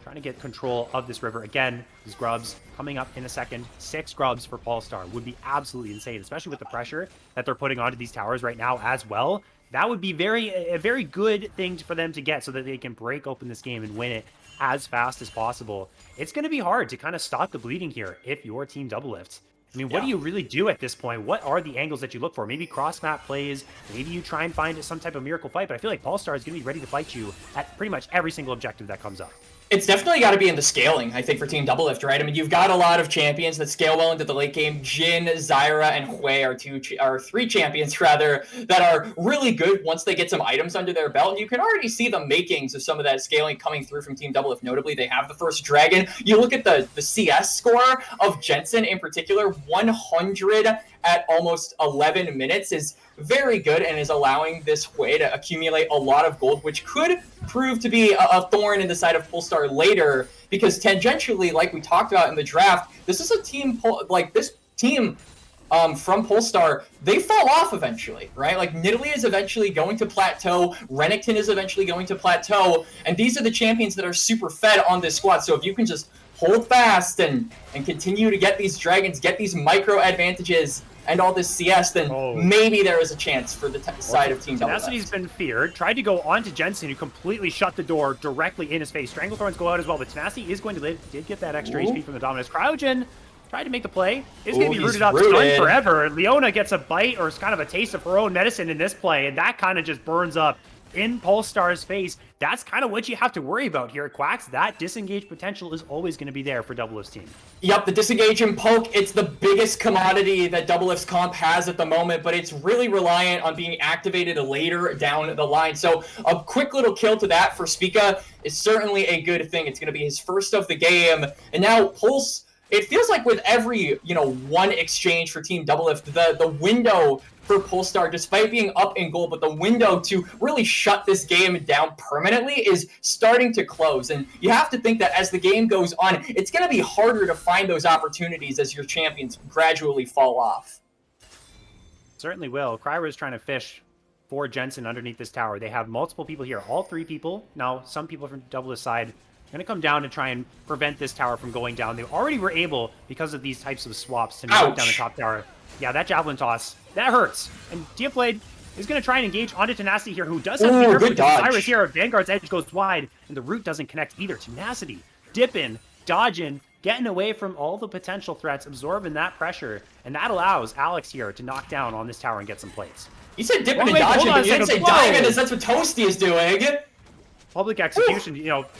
Trying to get control of this river. Again, these grubs coming up in a second. 6 grubs for Polestar would be absolutely insane, especially with the pressure that they're putting onto these towers right now as well. That would be a very good thing for them to get so that they can break open this game and win it as fast as possible. It's going to be hard to kind of stop the bleeding here if you're Team Doublelift. I mean, what do you really do at this point? What are the angles that you look for? Maybe cross-map plays. Maybe you try and find some type of miracle fight. But I feel like Polestar is going to be ready to fight you at pretty much every single objective that comes up. It's definitely got to be in the scaling, I think, for Team Doublelift, right? I mean, you've got a lot of champions that scale well into the late game. Jhin, Zyra, and Hui are 3 champions, rather, that are really good once they get some items under their belt. And you can already see the makings of some of that scaling coming through from Team Doublelift. Notably, they have the first Dragon. You look at the CS score of Jensen in particular, 100 at almost 11 minutes is very good and is allowing this way to accumulate a lot of gold, which could prove to be a thorn in the side of Polestar later, because tangentially, like we talked about in the draft, this is a team, this team from Polestar, they fall off eventually, right? Like Nidalee is eventually going to plateau, Renekton is eventually going to plateau, and these are the champions that are super fed on this squad. So if you can just hold fast and continue to get these dragons, get these micro advantages and all this CS, then maybe there is a chance for the side of Team Doublelift. Tenacity's been feared. Tried to go on to Jensen, who completely shut the door directly in his face. Stranglethorns go out as well, but Tenacity is going to live. Did get that extra HP from the Dominus. Cryogen tried to make the play. Is going to be rooted up, stunned forever. Leona gets a bite or kind of a taste of her own medicine in this play, and that kind of just burns up in Polestar's face. That's kind of what you have to worry about here at Quacks. That disengage potential is always going to be there for Doublelift's team. Yep, the disengage and poke, it's the biggest commodity that Doublelift's comp has at the moment, but it's really reliant on being activated later down the line. So a quick little kill to that for Spica is certainly a good thing. It's going to be his first of the game. And now Pulse, it feels like with every, one exchange for Team Doublelift, the window for Polestar, despite being up in goal, but the window to really shut this game down permanently is starting to close. And you have to think that as the game goes on, it's going to be harder to find those opportunities as your champions gradually fall off. Certainly will. Kryra is trying to fish for Jensen underneath this tower. They have multiple people here, all 3 people. Now, some people from Doublelift's side going to come down to try and prevent this tower from going down. They already were able, because of these types of swaps, to knock down the top tower. Yeah, that javelin toss, that hurts. And Blade is going to try and engage onto Tenacity here, who does have to be careful because Cyrus here, Vanguard's edge goes wide, and the root doesn't connect either. Tenacity, dipping, dodging, getting away from all the potential threats, absorbing that pressure, and that allows Alex here to knock down on this tower and get some plates. You said dipping and dodging, but you didn't say diving, as that's what Toasty is doing. Public execution,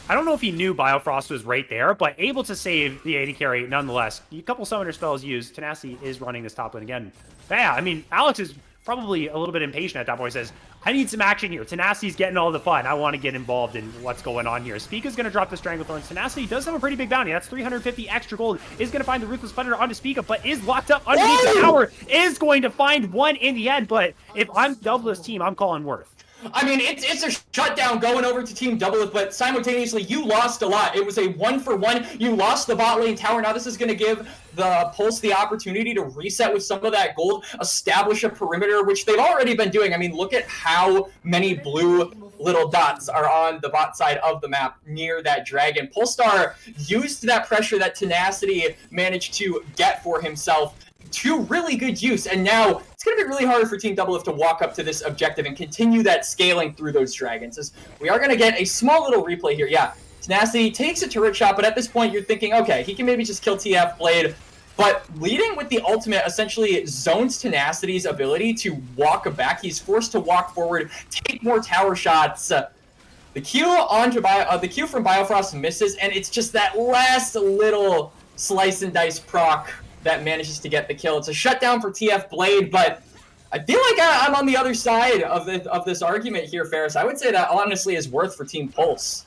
I don't know if he knew Biofrost was right there, but able to save the AD carry nonetheless. A couple summoner spells used. Tenacity is running this top lane again. But yeah, I mean, Alex is probably a little bit impatient at that point. He says, I need some action here. Tenacity's getting all the fun. I want to get involved in what's going on here. Spica's going to drop the Stranglethorns. Tenacity does have a pretty big bounty. That's 350 extra gold. Is going to find the Ruthless Predator onto Spica, but is locked up underneath the tower. Is going to find one in the end, but if I'm Doublelift's team, I'm calling Worth. I mean, it's a shutdown going over to Team Doublelift, but simultaneously, you lost a lot. It was a 1-for-1. You lost the bot lane tower. Now this is going to give the Pulse the opportunity to reset with some of that gold, establish a perimeter, which they've already been doing. I mean, look at how many blue little dots are on the bot side of the map near that dragon. Polestar used that pressure that Tenacity managed to get for himself to really good use, and now it's going to be really hard for Team Doublelift to walk up to this objective and continue that scaling through those dragons. As we are going to get a small little replay here. Yeah, Tenacity takes a turret shot, but at this point you're thinking, okay, he can maybe just kill TF Blade, but leading with the ultimate essentially zones Tenacity's ability to walk back. He's forced to walk forward, take more tower shots. The Q onto the Q from Biofrost misses, and it's just that last little slice and dice proc that manages to get the kill. It's a shutdown for TF Blade, but I feel like I'm on the other side of this argument here, Ferris. I would say that honestly is Worth for Team Pulse.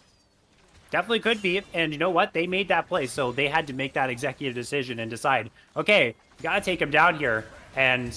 Definitely could be, and you know what? They made that play, so they had to make that executive decision and decide, okay, gotta take him down here, and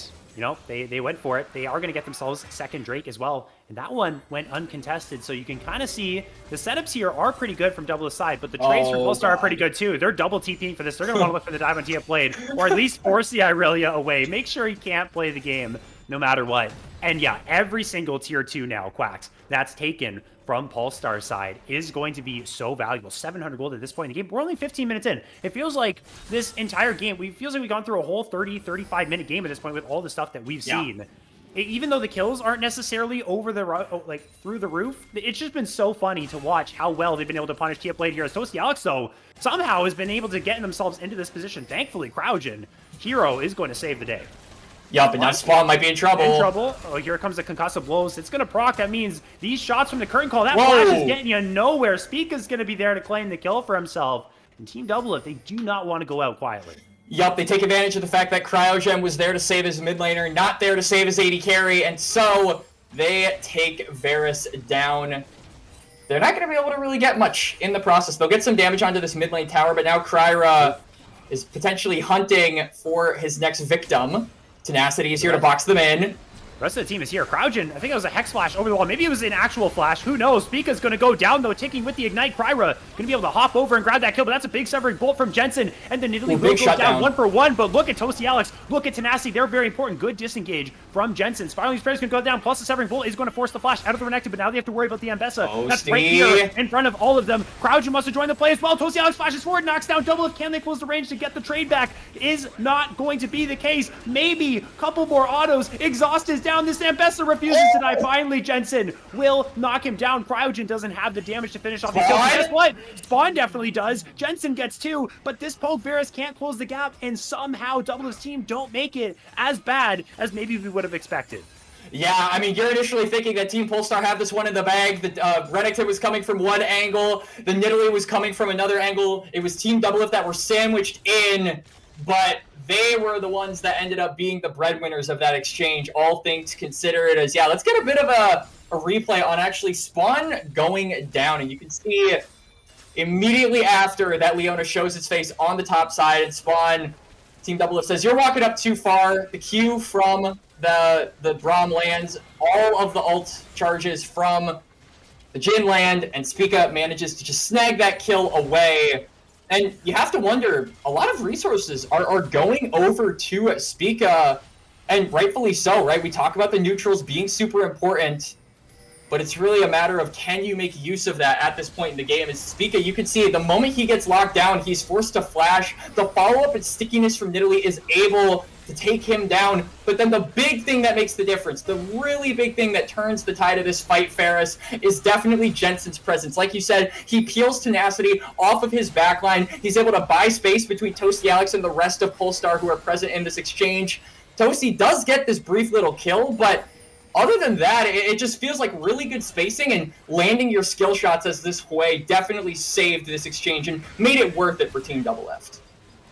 they went for it. They are going to get themselves second Drake as well, and that one went uncontested, so you can kind of see the setups here are pretty good from Doublelift's side, but the trades for Polestar are pretty good too. They're double TPing for this. They're going to want to look for the dive on TF Blade, or at least force the Irelia away. Make sure he can't play the game no matter what. And yeah, every single tier 2 now, Quacks, that's taken from Polestar's side is going to be so valuable. 700 gold at this point in the game. We're only 15 minutes in. It feels like this entire game, feels like we've gone through a whole 30, 35-minute game at this point with all the stuff that we've seen. Even though the kills aren't necessarily through the roof, it's just been so funny to watch how well they've been able to punish TF Blade here. As Toasty Alex, though, somehow has been able to get themselves into this position. Thankfully, Cryogen, Hero, is going to save the day. Yup, and now Spawn might be in trouble. Oh, here comes the concussive blows. It's going to proc. That means these shots from the curtain call, that flash is getting you nowhere. Spica's going to be there to claim the kill for himself. And Team Doublelift, they do not want to go out quietly. Yup, they take advantage of the fact that Cryogen was there to save his mid laner, not there to save his AD carry, and so they take Varus down. They're not going to be able to really get much in the process. They'll get some damage onto this mid lane tower, but now Kryra is potentially hunting for his next victim. Tenacity is here to box them in. The rest of the team is here. Crouchin, I think it was a Hex Flash over the wall. Maybe it was an actual flash. Who knows? Pika's going to go down, though, ticking with the Ignite. Kryra going to be able to hop over and grab that kill, but that's a big severing bolt from Jensen. And then Nidalee will go down 1-for-1, but look at Toasty Alex. Look at Tenacity. They're very important. Good disengage from Jensen. Spiraling Spray is going to go down, plus the severing bolt is going to force the flash out of the Renekton, but now they have to worry about the Ambessa. That's right here in front of all of them. Crouchin must have joined the play as well. Toasty Alex flashes forward, knocks down Doublelift. Can they close the range to get the trade back? Is not going to be the case. Maybe a couple more autos. Exhaust is down. This Ambessa refuses to die. Finally, Jensen will knock him down. Cryogen doesn't have the damage to finish off his kill. Guess what? Spawn definitely does. Jensen gets 2, but this poke Varus can't close the gap, and somehow Doublelift's team don't make it as bad as maybe we would have expected. Yeah, I mean, you're initially thinking that Team Polestar had this one in the bag. The Renekton was coming from one angle. The Nidalee was coming from another angle. It was Team Doublelift that were sandwiched in, but they were the ones that ended up being the breadwinners of that exchange, all things considered. As yeah, let's get a bit of a replay on actually Spawn going down. And you can see immediately after that Leona shows its face on the top side, and Spawn, Team Doublelift says, "You're walking up too far." The Q from the Braum lands, all of the ult charges from the Jhin land, and Spica manages to just snag that kill away. And you have to wonder, a lot of resources are going over to Spica, and rightfully so, right? We talk about the neutrals being super important, but it's really a matter of can you make use of that at this point in the game. As Spica, you can see the moment he gets locked down, he's forced to flash. The follow-up and stickiness from Nidalee is able to take him down. But then the big thing that makes the difference, the really big thing that turns the tide of this fight, Ferris, is definitely Jensen's presence. Like you said, he peels Tenacity off of his backline. He's able to buy space between Toasty Alex and the rest of Polestar who are present in this exchange. Toasty does get this brief little kill, but other than that, it just feels like really good spacing, and landing your skill shots as this way definitely saved this exchange and made it worth it for Team Doublelift.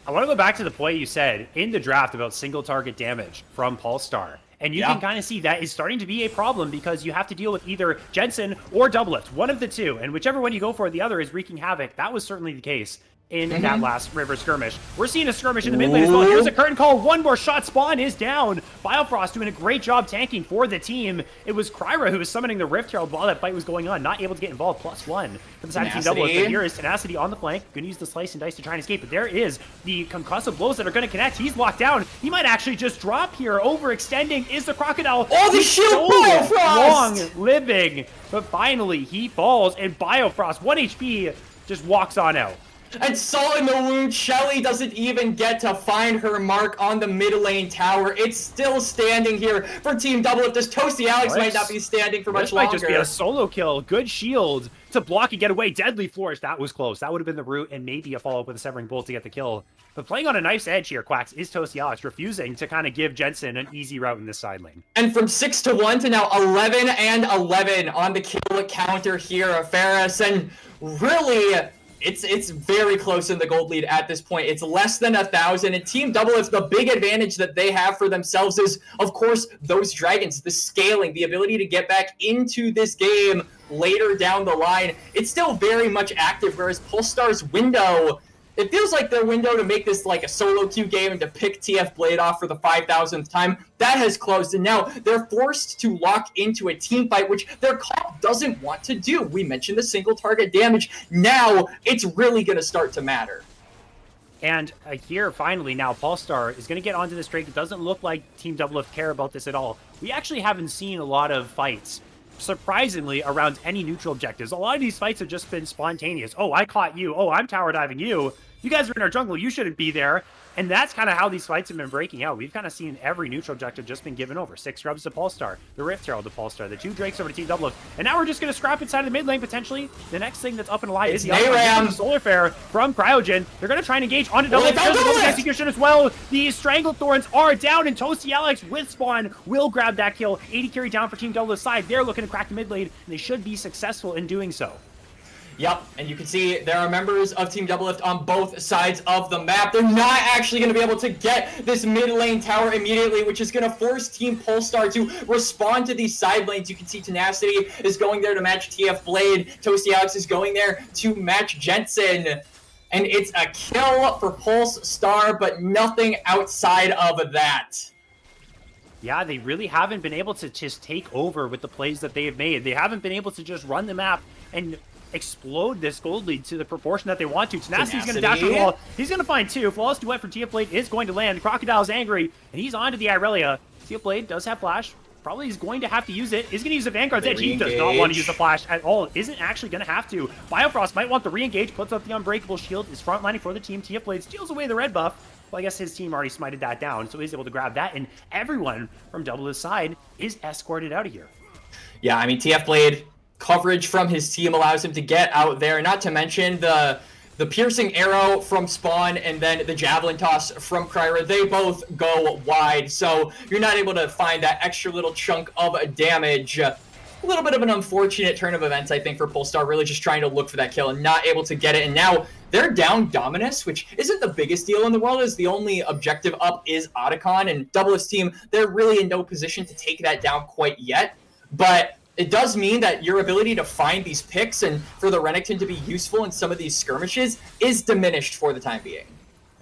I want to go back to the play you said in the draft about single target damage from Polestar. And you can kind of see that is starting to be a problem because you have to deal with either Jensen or Doublelift, one of the two. And whichever one you go for, the other is wreaking havoc. That was certainly the case in that last river skirmish. We're seeing a skirmish in the mid lane as well. Here's a curtain call. One more shot. Spawn is down. Biofrost doing a great job tanking for the team. It was Kryra who was summoning the Rift Herald while that fight was going on, not able to get involved. +1 for the side of Team Doublelift. But here is Tenacity on the flank. Going to use the slice and dice to try and escape. But there is the concussive blows that are going to connect. He's locked down. He might actually just drop here. Overextending is the Crocodile. Oh, the shield Biofrost! Long living. But finally, he falls. And Biofrost, 1 HP, just walks on out. And salt in the wound, Shelly doesn't even get to find her mark on the mid lane tower. It's still standing here for Team Doublelift. This Toasty Alex might not be standing for much longer. This might just be a solo kill. Good shield to block and get away. Deadly Flourish, that was close. That would have been the route, and maybe a follow-up with a Severing Bolt to get the kill. But playing on a knife's edge here, Quacks, is Toasty Alex, refusing to kind of give Jensen an easy route in this side lane. And from 6-1 to now 11-11 on the kill counter here, Ferris, and really, it's very close in the gold lead at this point. It's less than 1,000, and Team Doublelift, the big advantage that they have for themselves is, of course, those dragons, the scaling, the ability to get back into this game later down the line. It's still very much active, whereas Polestar's window, it feels like their window to make this like a solo queue game and to pick TF Blade off for the 5,000th time, that has closed, and now they're forced to lock into a team fight, which their comp doesn't want to do. We mentioned the single target damage. Now it's really going to start to matter. And here, finally, now Polestar is going to get onto this trade. It doesn't look like Team Doublelift care about this at all. We actually haven't seen a lot of fights, surprisingly, around any neutral objectives. A lot of these fights have just been spontaneous. Oh, I caught you. Oh, I'm tower diving you. You guys are in our jungle. You shouldn't be there. And that's kind of how these fights have been breaking out. We've kind of seen every neutral objective just been given over. 6 Scrubs to Polestar, the Rift Herald to Polestar, the 2 Drakes over to Team Doublelift. And now we're just going to scrap inside of the mid lane, potentially. The next thing that's up and alive is the Solar Flare from Cryogen. They're going to try and engage onto Doublelift. There's a double execution as well. The Strangled Thorns are down, and Toasty Alex with Spawn will grab that kill. 80 carry down for Team Doublelift's side. They're looking to crack the mid lane, and they should be successful in doing so. Yep, and you can see there are members of Team Doublelift on both sides of the map. They're not actually going to be able to get this mid lane tower immediately, which is going to force Team Polestar to respond to these side lanes. You can see Tenacity is going there to match TF Blade. Toasty Alex is going there to match Jensen. And it's a kill for Polestar, but nothing outside of that. Yeah, they really haven't been able to just take over with the plays that they have made. They haven't been able to just run the map and explode this gold lead to the proportion that they want to. Tenacity's going to dash on the wall. He's going to find two. Flawless duet from TF Blade is going to land. Crocodile's angry, and he's onto the Irelia. TF Blade does have flash. Probably is going to have to use it. Is going to use the Vanguard's edge. He does not want to use the flash at all. Isn't actually going to have to. Biofrost might want the re-engage. Puts up the Unbreakable Shield. Is frontlining for the team. TF Blade steals away the red buff. Well, I guess his team already smited that down, so he's able to grab that, and everyone from Doublelift's side is escorted out of here. Yeah, I mean, TF Blade coverage from his team allows him to get out there, not to mention the piercing arrow from Spawn and then the javelin toss from Kryra. They both go wide, so you're not able to find that extra little chunk of damage. A little bit of an unfortunate turn of events, I think, for Polestar, really just trying to look for that kill and not able to get it. And now they're down Dominus, which isn't the biggest deal in the world, as the only objective up is Otacon. And Doublelift's team, they're really in no position to take that down quite yet. But it does mean that your ability to find these picks and for the Renekton to be useful in some of these skirmishes is diminished for the time being.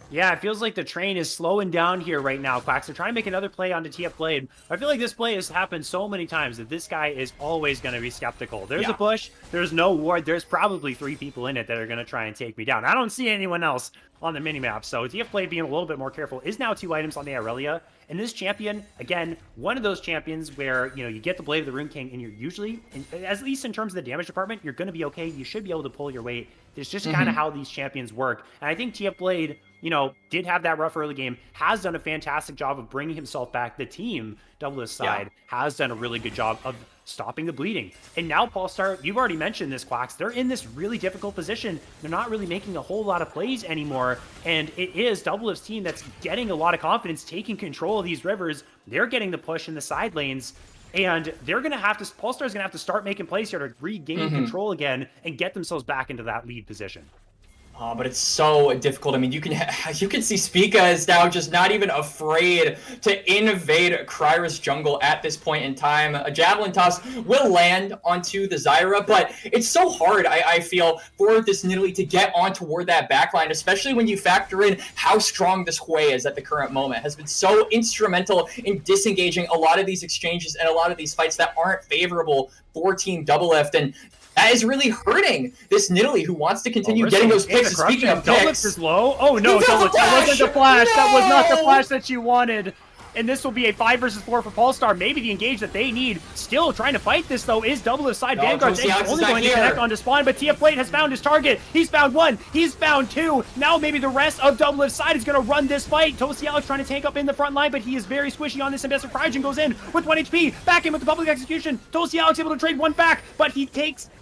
Yeah, it feels like the train is slowing down here right now, Quacks. They're trying to make another play onto TF Blade. I feel like this play has happened so many times that this guy is always going to be skeptical. There's a push. There's no ward. There's probably 3 people in it that are going to try and take me down. I don't see anyone else on the minimap, so TF Blade being a little bit more careful is now 2 items on the Irelia. And this champion, again, one of those champions where, you know, you get the Blade of the Rune King and you're usually, at least in terms of the damage department, you're going to be okay. You should be able to pull your weight. It's just kind of how these champions work. And I think TF Blade, you know, did have that rough early game, has done a fantastic job of bringing himself back. The team, Doublelift's side, has done a really good job of stopping the bleeding. And now Polestar, you've already mentioned this, Quacks, they're in this really difficult position. They're not really making a whole lot of plays anymore. And it is Doublelift's team that's getting a lot of confidence, taking control of these rivers. They're getting the push in the side lanes. And they're going to have to, Polestar's going to have to start making plays here to regain control again and get themselves back into that lead position. But it's so difficult. I mean, you can see Spica is now just not even afraid to invade Kryra's jungle at this point in time. A javelin toss will land onto the Zyra, but it's so hard, I feel, for this Nidalee to get on toward that backline, especially when you factor in how strong this Hui is at the current moment. Has been so instrumental in disengaging a lot of these exchanges and a lot of these fights that aren't favorable for Team Doublelift. And that is really hurting this Nidalee, who wants to continue getting those picks. Speaking of picks, Doublelift is low. Oh no, Doublelift, that wasn't the flash. No! That was not the flash that you wanted. And this will be a 5 versus 4 for Polestar. Maybe the engage that they need. Still trying to fight this, though, is Doublelift's side. Vanguard's only going to connect onto Spawn, but TF Blade has found his target. He's found 1. He's found 2. Now maybe the rest of Doublelift's side is going to run this fight. Toasty Alex trying to tank up in the front line, but he is very squishy on this. And Investor Cryogen goes in with 1 HP. Back in with the public execution. Toasty Alex able to trade 1 back, but he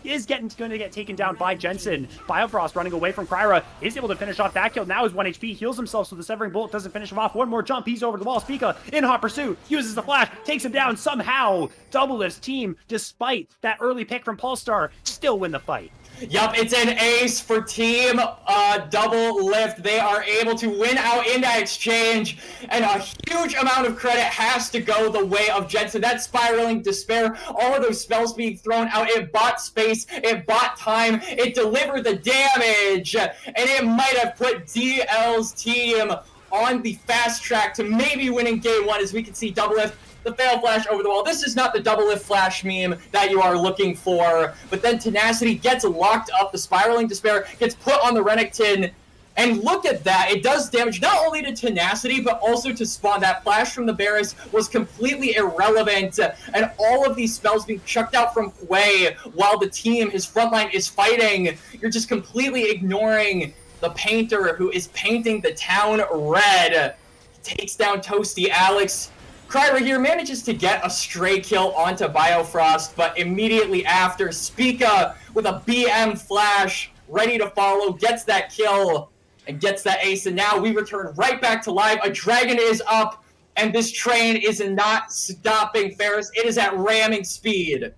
is going to get taken down by Jensen. Biofrost running away from Kryra is able to finish off that kill. Now is 1 HP. Heals himself so the Severing Bolt doesn't finish him off. One more jump. He's over the wall. Spica in hot pursuit. Uses the flash, takes him down somehow. Doublelift's team, despite that early pick from Polestar, still win the fight. Yup, it's an ace for Team Doublelift. They are able to win out in that exchange, and a huge amount of credit has to go the way of Jensen. That Spiraling Despair, all of those spells being thrown out, it bought space, it bought time, it delivered the damage, and it might have put DL's team on the fast track to maybe winning game 1, as we can see Doublelift, the fail flash over the wall. This is not the Doublelift flash meme that you are looking for, but then Tenacity gets locked up, the Spiraling Despair gets put on the Renekton, and look at that, it does damage not only to Tenacity, but also to Spawn. That flash from the Varus was completely irrelevant, and all of these spells being chucked out from Hui while the team, his frontline, is fighting. You're just completely ignoring the painter who is painting the town red. Takes down Toasty Alex. Kryra here manages to get a stray kill onto Biofrost, but immediately after, Spica with a BM flash ready to follow, gets that kill and gets that ace, and now we return right back to live. A dragon is up, and this train is not stopping, Ferris. It is at ramming speed.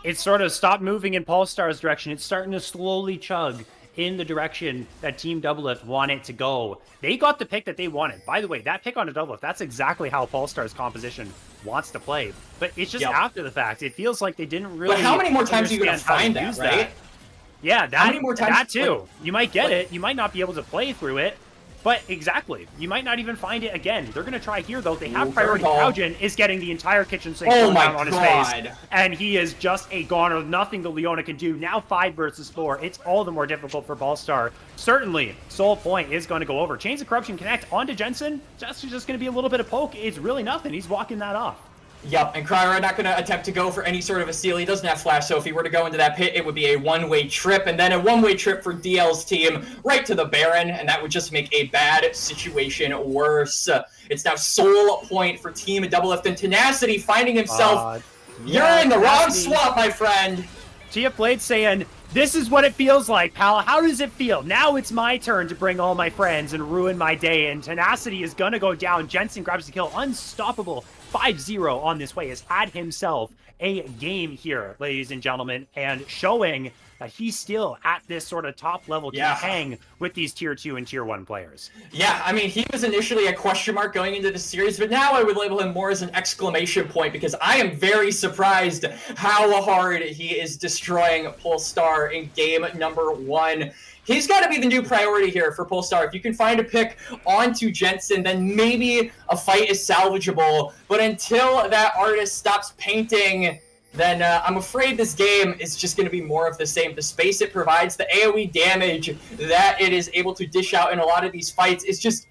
It's sort of stopped moving in Polestar's direction. It's starting to slowly chug in the direction that Team Doublelift want it to go. They got the pick that they wanted. By the way, that pick on a Doublelift, that's exactly how Polestar's composition wants to play. But it's just after the fact. It feels like they didn't really. But how many more times are you going to find that, right? Yeah, how many more times, that too. You might get it. You might not be able to play through it. But exactly, you might not even find it again. They're going to try here, though. They have Ooh, priority. curveball. Crouchin is getting the entire kitchen sink Oh thrown my down on his God. face. And he is just a goner. Nothing that Leona can do. Now 5 versus 4. It's all the more difficult for Ballstar. Certainly, Soul Point is going to go over. Chains of Corruption connect onto Jensen. Just going to be a little bit of poke. It's really nothing. He's walking that off. Yep, and Kryra not going to attempt to go for any sort of a steal. He doesn't have flash, so if he were to go into that pit, it would be a one-way trip, and then a one-way trip for DL's team right to the Baron, and that would just make a bad situation worse. It's now Soul Point for Team Doublelift, and Tenacity finding himself. You're in the wrong swap, my friend. TF Blade saying, this is what it feels like, pal. How does it feel? Now it's my turn to bring all my friends and ruin my day, and Tenacity is going to go down. Jensen grabs the kill. Unstoppable. 5-0 on this way. Has had himself a game here, ladies and gentlemen, and showing that he's still at this sort of top level to hang with these tier 2 and tier 1 players. Yeah, I mean, he was initially a question mark going into the series, but now I would label him more as an exclamation point because I am very surprised how hard he is destroying Polestar in game number 1. He's got to be the new priority here for Polestar. If you can find a pick onto Jensen, then maybe a fight is salvageable. But until that artist stops painting, then I'm afraid this game is just going to be more of the same. The space it provides, the AoE damage that it is able to dish out in a lot of these fights is just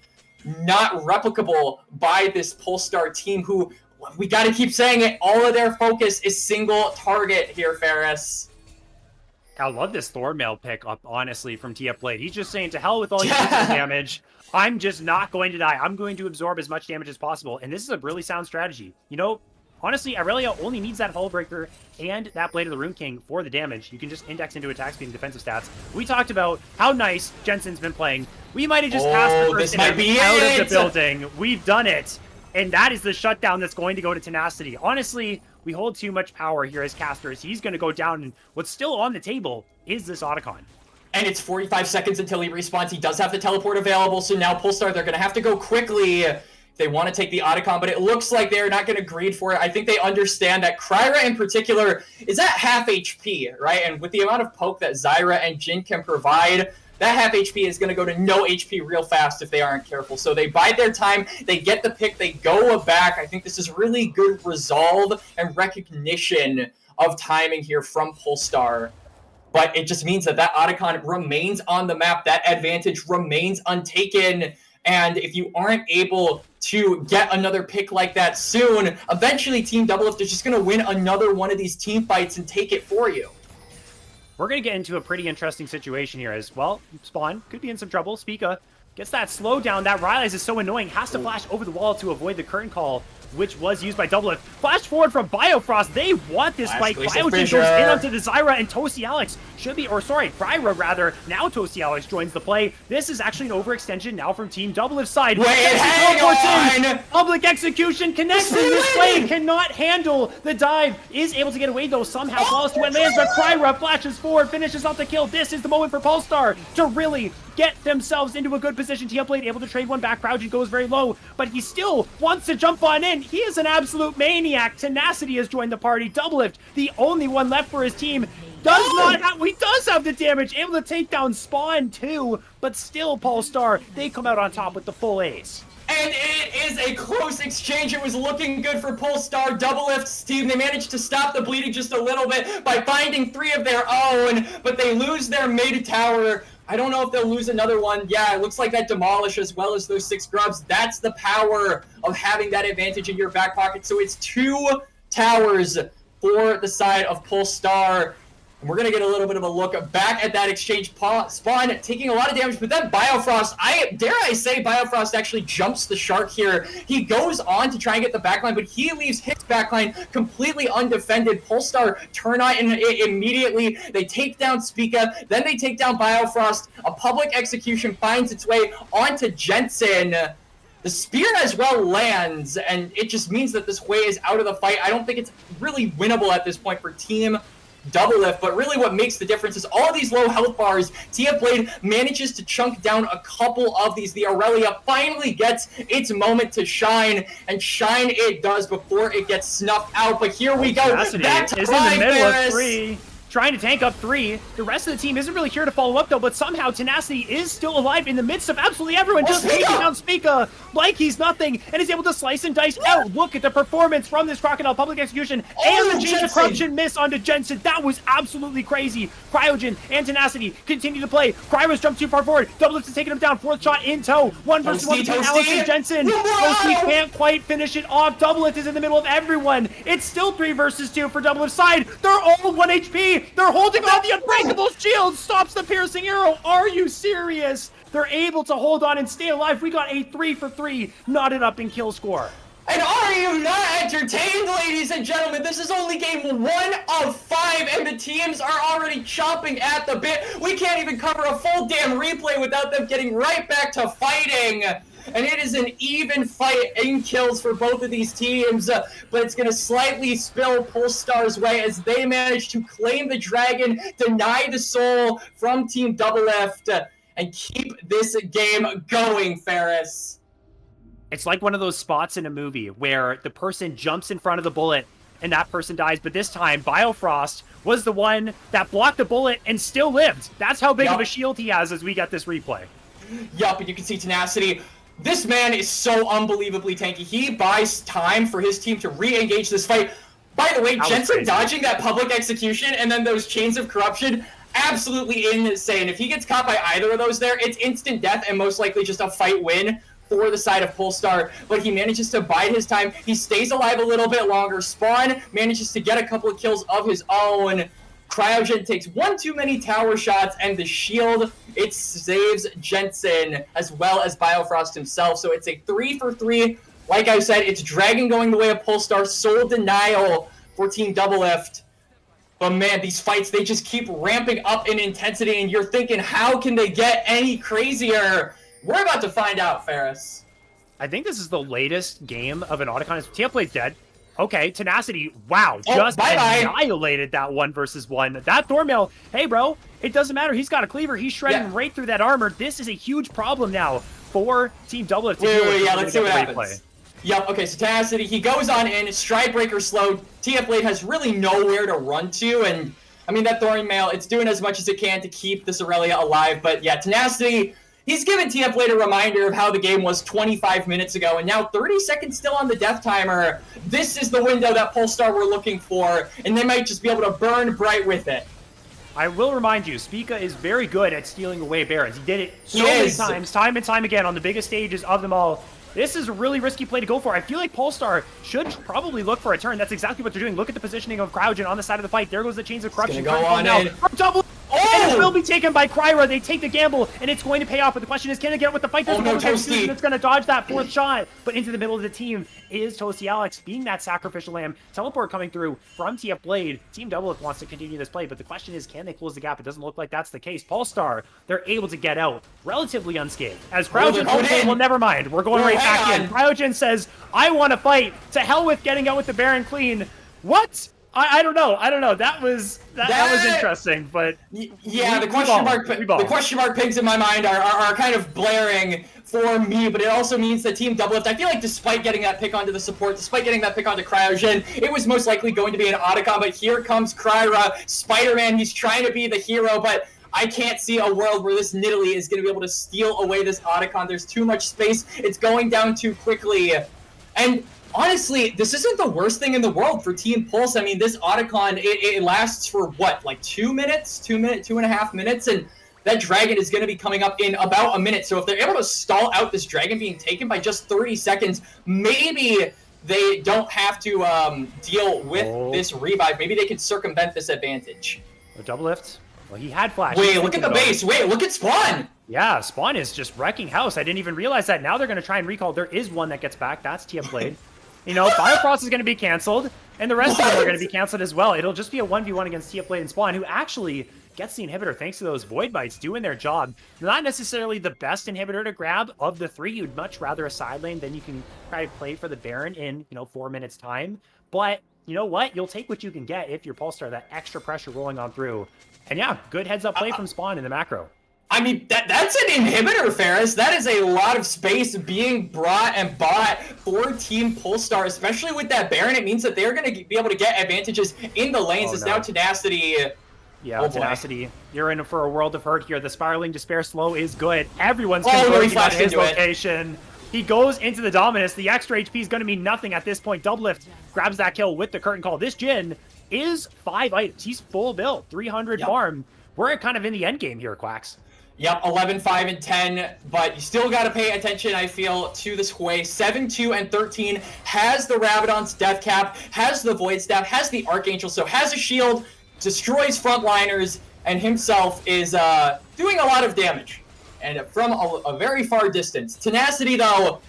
not replicable by this Polestar team who, we got to keep saying it, all of their focus is single target here, Ferris. I love this Thornmail pick up, honestly, from TF Blade. He's just saying, to hell with all your damage. I'm just not going to die. I'm going to absorb as much damage as possible. And this is a really sound strategy. You know, honestly, Irelia only needs that Hull Breaker and that Blade of the Rune King for the damage. You can just index into attack speed and defensive stats. We talked about how nice Jensen's been playing. We might have just passed the first inning out of the building. We've done it. And that is the shutdown that's going to go to Tenacity. Honestly, we hold too much power here as casters. He's going to go down, and what's still on the table is this Otacon. And it's 45 seconds until he respawns. He does have the teleport available, so now Polestar, they're going to have to go quickly if they want to take the Otacon, but it looks like they're not going to greed for it. I think they understand that Kryra in particular is at half HP, right? And with the amount of poke that Zyra and Jin can provide, that half HP is going to go to no HP real fast if they aren't careful. So they bide their time, they get the pick, they go back. I think this is really good resolve and recognition of timing here from Polestar. But it just means that that Otacon remains on the map, that advantage remains untaken. And if you aren't able to get another pick like that soon, eventually Team Doublelift is just going to win another one of these team fights and take it for you. We're going to get into a pretty interesting situation here as well. Spawn could be in some trouble. Spica gets that slowdown. That Riley's is so annoying. Has to flash over the wall to avoid the curtain call, which was used by Doublelift. Flash forward from Biofrost. They want this fight. Biojin goes in onto the Zyra, and Toasty Alex should be, or sorry, Kryra rather. Now Toasty Alex joins the play. This is actually an overextension now from Team Doublelift's side. Wait, hang on! Public execution connects in this play. Cannot handle the dive. Is able to get away though somehow. Falls to lands, but Kryra flashes forward, finishes off the kill. This is the moment for Polestar to really get themselves into a good position. TF Blade able to trade one back. Crouching goes very low, but he still wants to jump on in. He is an absolute maniac. Tenacity has joined the party. Doublelift, the only one left for his team, he does have the damage. Able to take down Spawn too, but still Polestar, they come out on top with the full ace. And it is a close exchange. It was looking good for Polestar. Doublelift's team, they managed to stop the bleeding just a little bit by finding 3 of their own, but they lose their mid tower. I don't know if they'll lose another one. Yeah, it looks like that Demolish as well as those 6 grubs. That's the power of having that advantage in your back pocket. So it's 2 towers for the side of Polestar. And we're going to get a little bit of a look back at that exchange. Spawn taking a lot of damage, but then Biofrost, dare I say Biofrost actually jumps the shark here. He goes on to try and get the backline, but he leaves his backline completely undefended. Polestar turn on immediately. They take down Spica, then they take down Biofrost. A public execution finds its way onto Jensen. The spear as well lands, and it just means that this Hui is out of the fight. I don't think it's really winnable at this point for Team Doublelift, but really what makes the difference is all of these low health bars. TF Blade manages to chunk down a couple of these. The Aurelia finally gets its moment to shine, and shine it does before it gets snuffed out. But here we go. Back to is in the middle of 3. trying to tank up 3. The rest of the team isn't really here to follow up, though, but somehow Tenacity is still alive in the midst of absolutely everyone, just taking down Spica like he's nothing, and is able to slice and dice out. Look at the performance from this Crocodile public execution, and the Chains of Corruption miss onto Jensen. That was absolutely crazy. Cryogen and Tenacity continue to play. Cryo's jumped too far forward. Doublelift is taking him down. 4th shot in tow. 1 versus 1 between Alex and Jensen. Toasty can't quite finish it off. Doublelift is in the middle of everyone. It's still 3 versus 2 for Doublelift's side. They're all 1 HP. They're holding on. The Unbreakable Shield stops the piercing arrow. Are you serious? They're able to hold on and stay alive. We got a 3 for 3 knotted up in kill score. And are you not entertained, ladies and gentlemen? This is only game 1 of 5, and the teams are already chomping at the bit. We can't even cover a full damn replay without them getting right back to fighting. And it is an even fight in kills for both of these teams, but it's going to slightly spill Polestar's way as they manage to claim the dragon, deny the soul from Team Doublelift, and keep this game going, Ferris. It's like one of those spots in a movie where the person jumps in front of the bullet and that person dies, but this time Biofrost was the one that blocked the bullet and still lived. That's how big of a shield he has as we get this replay. Yup, and you can see Tenacity. This man is so unbelievably tanky. He buys time for his team to re-engage this fight. By the way, Jensen dodging that public execution and then those Chains of Corruption, absolutely insane. If he gets caught by either of those there, it's instant death and most likely just a fight win for the side of Polestar, but he manages to bide his time. He stays alive a little bit longer. Spawn manages to get a couple of kills of his own. Cryogen takes 1 too many tower shots, and the shield, it saves Jensen as well as Biofrost himself. So it's a 3 for 3. Like I said, it's Dragon going the way of Polestar, soul denial for Team Doublelift. But man, these fights, they just keep ramping up in intensity, and you're thinking, how can they get any crazier? We're about to find out, Ferris. I think this is the latest game of an Otacon. TFPlay's dead. Okay, Tenacity, wow, just annihilated that 1 versus 1. That Thornmail, hey bro, it doesn't matter. He's got a cleaver. He's shredding right through that armor. This is a huge problem now for Team Doublelift. Let's see what happens. Yep, okay, so Tenacity, he goes on in, Stride Breaker slowed. TF has really nowhere to run to, and I mean, that Thornmail, it's doing as much as it can to keep this Aurelia alive, but yeah, Tenacity, he's given TF a reminder of how the game was 25 minutes ago, and now 30 seconds still on the death timer. This is the window that Polestar were looking for, and they might just be able to burn bright with it. I will remind you, Spica is very good at stealing away Barons. He did it so many times, time and time again, on the biggest stages of them all. This is a really risky play to go for. I feel like Polestar should probably look for a turn. That's exactly what they're doing. Look at the positioning of Cryogen on the side of the fight. There goes the Chains of Corruption. Go on in. And it will be taken by Kryra. They take the gamble, and it's going to pay off. But the question is, can they get with the fight? There's no Toasty that's going to dodge that 4th shot. But into the middle of the team is Toasty Alex, being that sacrificial lamb. Teleport coming through from TF Blade. Team Doublelift wants to continue this play, but the question is, can they close the gap? It doesn't look like that's the case. Polestar, they're able to get out relatively unscathed. As Cryogen, well, never mind. We're going right back in. Cryogen says, I want to fight. To hell with getting out with the Baron clean. What? I don't know. That was interesting, but yeah, the question mark pigs in my mind are kind of blaring for me, but it also means that Team Doublelift, I feel like despite getting that pick onto the support, despite getting that pick onto Cryogen, it was most likely going to be an Otacon, but here comes Kryra, Spider-Man, he's trying to be the hero, but I can't see a world where this Nidalee is going to be able to steal away this Otacon. There's too much space. It's going down too quickly. And honestly, this isn't the worst thing in the world for Team Pulse. I mean, this Otacon, it lasts for what, like 2 minutes? 2.5 minutes? And that dragon is going to be coming up in about a minute. So if they're able to stall out this dragon being taken by just 30 seconds, maybe they don't have to deal with this revive. Maybe they can circumvent this advantage. Doublelift. Well, he had flash. Wait, look at the base. Wait, look at Spawn. Yeah, Spawn is just wrecking house. I didn't even realize that. Now they're going to try and recall. There is one that gets back. That's TF Blade. You know, Biofrost is going to be canceled, and the rest of them are going to be canceled as well. It'll just be a 1v1 against TF Blade and Spawn, who actually gets the inhibitor thanks to those Void Bites doing their job. Not necessarily the best inhibitor to grab of the 3. You'd much rather a side lane than you can try to play for the Baron in, 4 minutes time. But you know what? You'll take what you can get if you're Polestar, that extra pressure rolling on through. And yeah, good heads-up play from Spawn in the macro. I mean, that's an inhibitor, Ferris. That is a lot of space being brought and bought for Team Polestar, especially with that Baron. It means that they're going to be able to get advantages in the lanes. Now Tenacity, Yeah, Oh, boy. Tenacity, you're in for a world of hurt here. The Spiraling Despair slow is good. Everyone's Oh, no, he converging on flashed his into it. location. He goes into the Dominus. The extra HP is going to mean nothing at this point. Doublelift grabs that kill with the curtain call. This Jhin is 5 items. He's full build, 300 farm. We're kind of in the end game here, Quacks. Yep, 11, 5, and 10, but you still got to pay attention, I feel, to this Hui. 7, 2, and 13 has the Rabadon's Death Cap, has the Void Staff, has the Archangel, so has a shield, destroys frontliners, and himself is doing a lot of damage. And from a very far distance. Tenacity, though,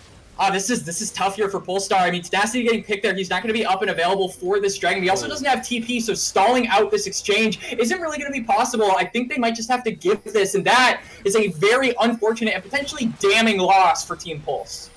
this is tough here for Polestar. I mean, Tenacity getting picked there. He's not going to be up and available for this Dragon. He also doesn't have TP, so stalling out this exchange isn't really going to be possible. I think they might just have to give this, and that is a very unfortunate and potentially damning loss for Team Pulse.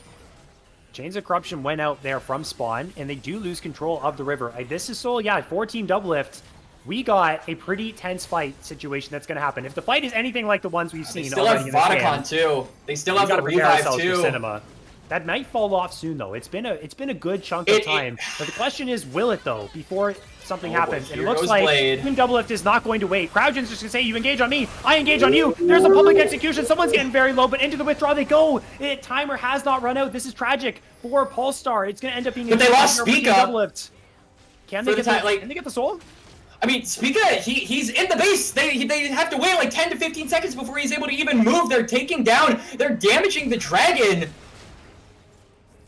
Chains of Corruption went out there from spawn, and they do lose control of the river. This is so, yeah, for Team Doublelift, we got a pretty tense fight situation that's going to happen. If the fight is anything like the ones we've seen They still have Vodacon, too. They still have the revive, too. Cinema. That might fall off soon, though. It's been a good chunk of time. But the question is, will it, though, before something happens? Boy, and it looks like Blade. Team Doublelift is not going to wait. Crowdgen's just going to say, you engage on me, I engage on you. There's a public execution. Someone's getting very low, but into the withdraw they go. Timer has not run out. This is tragic for Polestar. It's going to end up being But they lost Spica. Can they get the soul? I mean, Spica, he's in the base. They have to wait like 10 to 15 seconds before he's able to even move. They're taking down. They're damaging the dragon.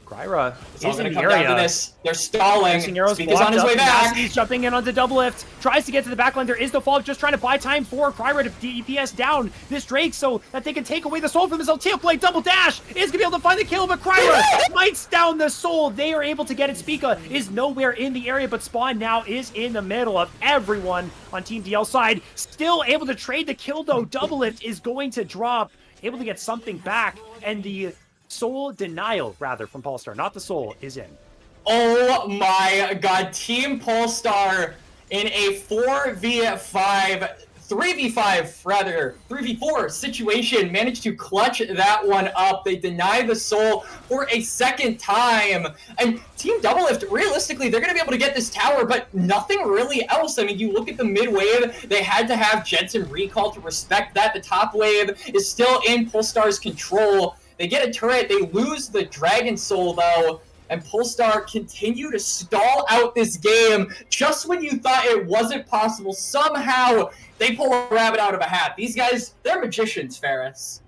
Gryra is in the area. They're stalling. Spica's on his way back. He's jumping in onto Doublelift. Tries to get to the backline. There is the fall. Just trying to buy time for Gryra to DPS down this Drake so that they can take away the soul from his Altea play. Double dash is going to be able to find the kill, but Gryra mites down the soul. They are able to get it. Spica is nowhere in the area, but Spawn now is in the middle of everyone on Team DL side. Still able to trade the kill, though. Doublelift is going to drop. Able to get something back, and the soul denial, rather, from Polestar, not the soul, is in. Oh my god, Team Polestar in a 3v4 situation managed to clutch that one up. They deny the soul for a second time. And Team Doublelift, realistically, they're going to be able to get this tower, but nothing really else. I mean, you look at the mid wave, they had to have Jensen recall to respect that. The top wave is still in Polestar's control. They get a turret, they lose the Dragon Soul, though, and Polestar continue to stall out this game just when you thought it wasn't possible. Somehow, they pull a rabbit out of a hat. These guys, they're magicians, Ferris.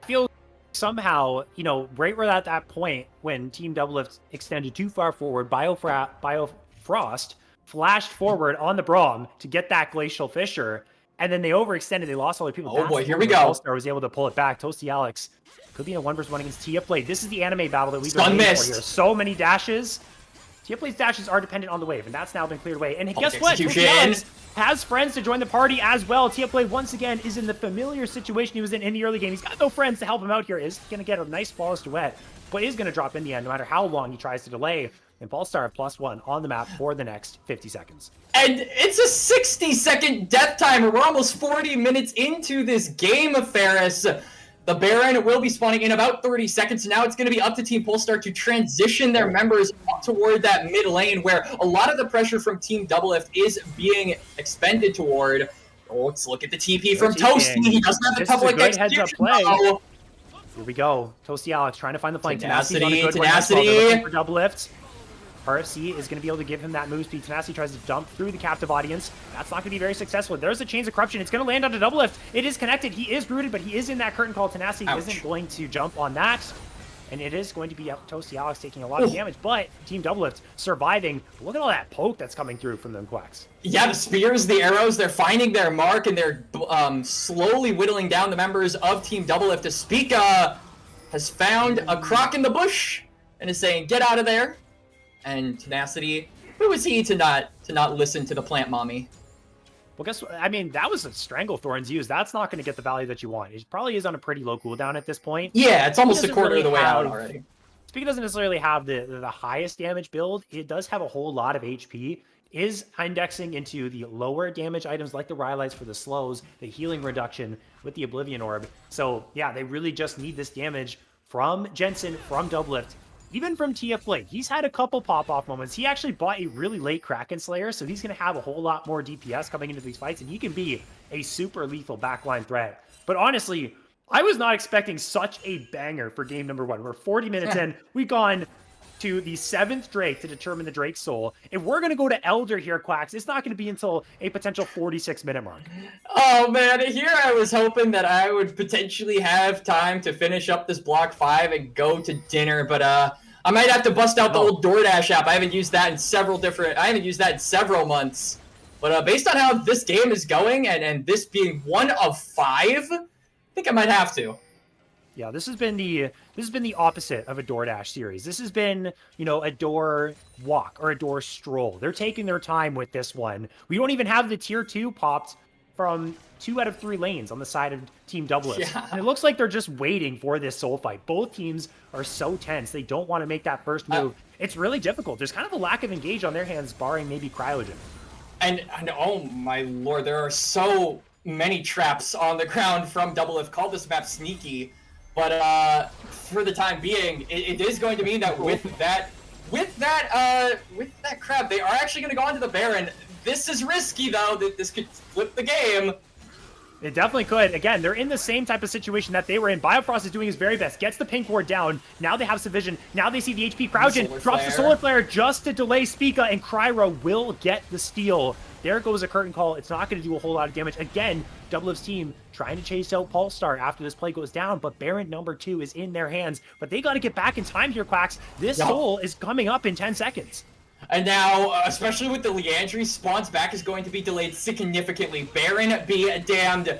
I feel somehow, you know, right where at that point when Team Doublelift extended too far forward, Biofrost flashed forward on the Braum to get that Glacial Fissure, and then they overextended, they lost all their people. Oh boy, here we go. Polestar was able to pull it back. Toasty Alex could be in a 1v1 against TFBlade. This is the anime battle that we've been waiting for here. So many dashes. TFBlade's dashes are dependent on the wave, and that's now been cleared away. And guess what? Toasty Alex has friends to join the party as well. TFBlade, once again, is in the familiar situation he was in the early game. He's got no friends to help him out here. Is going to get a nice flawless duet, but is going to drop in the end no matter how long he tries to delay. And Polestar +1 on the map for the next 50 seconds. And it's a 60-second death timer. We're almost 40 minutes into this game of Ferris. The Baron will be spawning in about 30 seconds. Now it's going to be up to Team Polestar to transition their members up toward that mid lane where a lot of the pressure from Team Doublelift is being expended toward. Oh, let's look at the TP from Toasty. He doesn't have the public execution. Here we go. Toasty Alex trying to find the flank. Tenacity. For Doublelift. RFC is going to be able to give him that move speed. Tenacity tries to dump through the captive audience. That's not going to be very successful. There's a Chains of Corruption. It's going to land onto Doublelift. It is connected. He is rooted, but he is in that curtain call. Tenacity isn't going to jump on that. And it is going to be Toasty Alex taking a lot of damage, but Team Doublelift surviving. Look at all that poke that's coming through from them Quacks. Yeah, the spears, the arrows, they're finding their mark, and they're slowly whittling down the members of Team Doublelift. Spica has found a croc in the bush and is saying, get out of there. And Tenacity, who is he to not listen to the plant mommy? Well, guess what? I mean, that was a Stranglethorn's use. That's not going to get the value that you want. It probably is on a pretty low cooldown at this point. Yeah, it's almost a quarter of the way out already. Spica doesn't necessarily have the highest damage build. It does have a whole lot of HP. Is indexing into the lower damage items like the Rhylights for the slows, the healing reduction with the Oblivion Orb. So, yeah, they really just need this damage from Jensen, from Doublelift, even from TF Blade, he's had a couple pop-off moments. He actually bought a really late Kraken Slayer, so he's going to have a whole lot more DPS coming into these fights, and he can be a super lethal backline threat. But honestly, I was not expecting such a banger for game number 1. We're 40 minutes in. We've gone to the 7th Drake to determine the Drake's soul. If we're going to go to Elder here, Quacks, it's not going to be until a potential 46-minute mark. Oh, man. Here I was hoping that I would potentially have time to finish up this Block 5 and go to dinner, but I might have to bust out the old DoorDash app. I haven't used that in several months. But based on how this game is going and this being 1 of 5, I think I might have to. Yeah, this has been the opposite of a DoorDash series. This has been, you know, a door walk or a door stroll. They're taking their time with this one. We don't even have the tier 2 popped from 2 out of 3 lanes on the side of Team Doublelift. Yeah. And it looks like they're just waiting for this soul fight. Both teams are so tense. They don't want to make that first move. It's really difficult. There's kind of a lack of engage on their hands, barring maybe Cryogen. And oh my lord, there are so many traps on the ground from Doublelift. Call this map sneaky. But for the time being, it is going to mean that with that crab, they are actually going to go onto the Baron. This is risky though. This could flip the game. It definitely could. Again, they're in the same type of situation that they were in. Biofrost is doing his very best. Gets the pink ward down. Now they have some vision. Now they see the HP. Cryogen drops the Solar Flare just to delay Spica, and Cryo will get the steal. There goes a curtain call. It's not going to do a whole lot of damage. Again, Doublelift's team trying to chase out Polestar after this play goes down, but Baron number 2 is in their hands. But they got to get back in time here, Quacks. This soul is coming up in 10 seconds. And now, especially with the Leandry, Spawn's back is going to be delayed significantly. Baron be damned.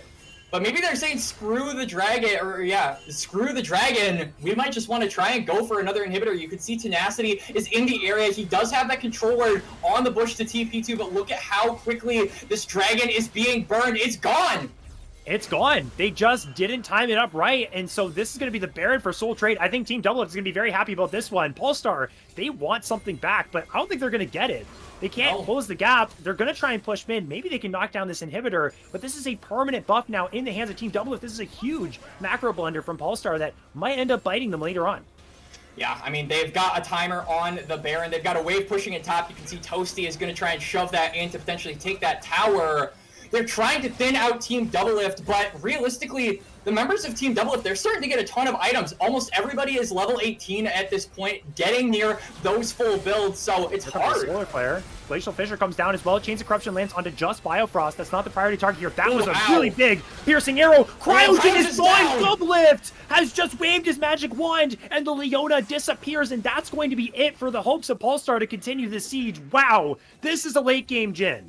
But maybe they're saying screw the dragon, or screw the dragon. We might just want to try and go for another inhibitor. You can see Tenacity is in the area. He does have that control word on the bush to TP2, but look at how quickly this dragon is being burned. It's gone. It's gone. They just didn't time it up right, and so this is going to be the Baron for Soul Trade. I think Team Doublelift is going to be very happy about this one. Polestar, they want something back, but I don't think they're going to get it. They can't close the gap. They're going to try and push mid. Maybe they can knock down this inhibitor, but this is a permanent buff now in the hands of Team Doublelift. This is a huge macro blunder from Polestar that might end up biting them later on. Yeah, I mean, they've got a timer on the Baron. They've got a wave pushing at top. You can see Toasty is going to try and shove that in to potentially take that tower. They're trying to thin out Team Doublelift, but realistically, the members of Team Doublelift, they're starting to get a ton of items. Almost everybody is level 18 at this point, getting near those full builds, so it's hard. Solar Flare. Glacial Fissure comes down as well. Chains of Corruption lands onto just Biofrost. That's not the priority target here. That was a really big piercing arrow. Cryogen is going. Doublelift has just waved his magic wand, and the Leona disappears, and that's going to be it for the hopes of Polestar to continue the siege. Wow, this is a late game Jhin.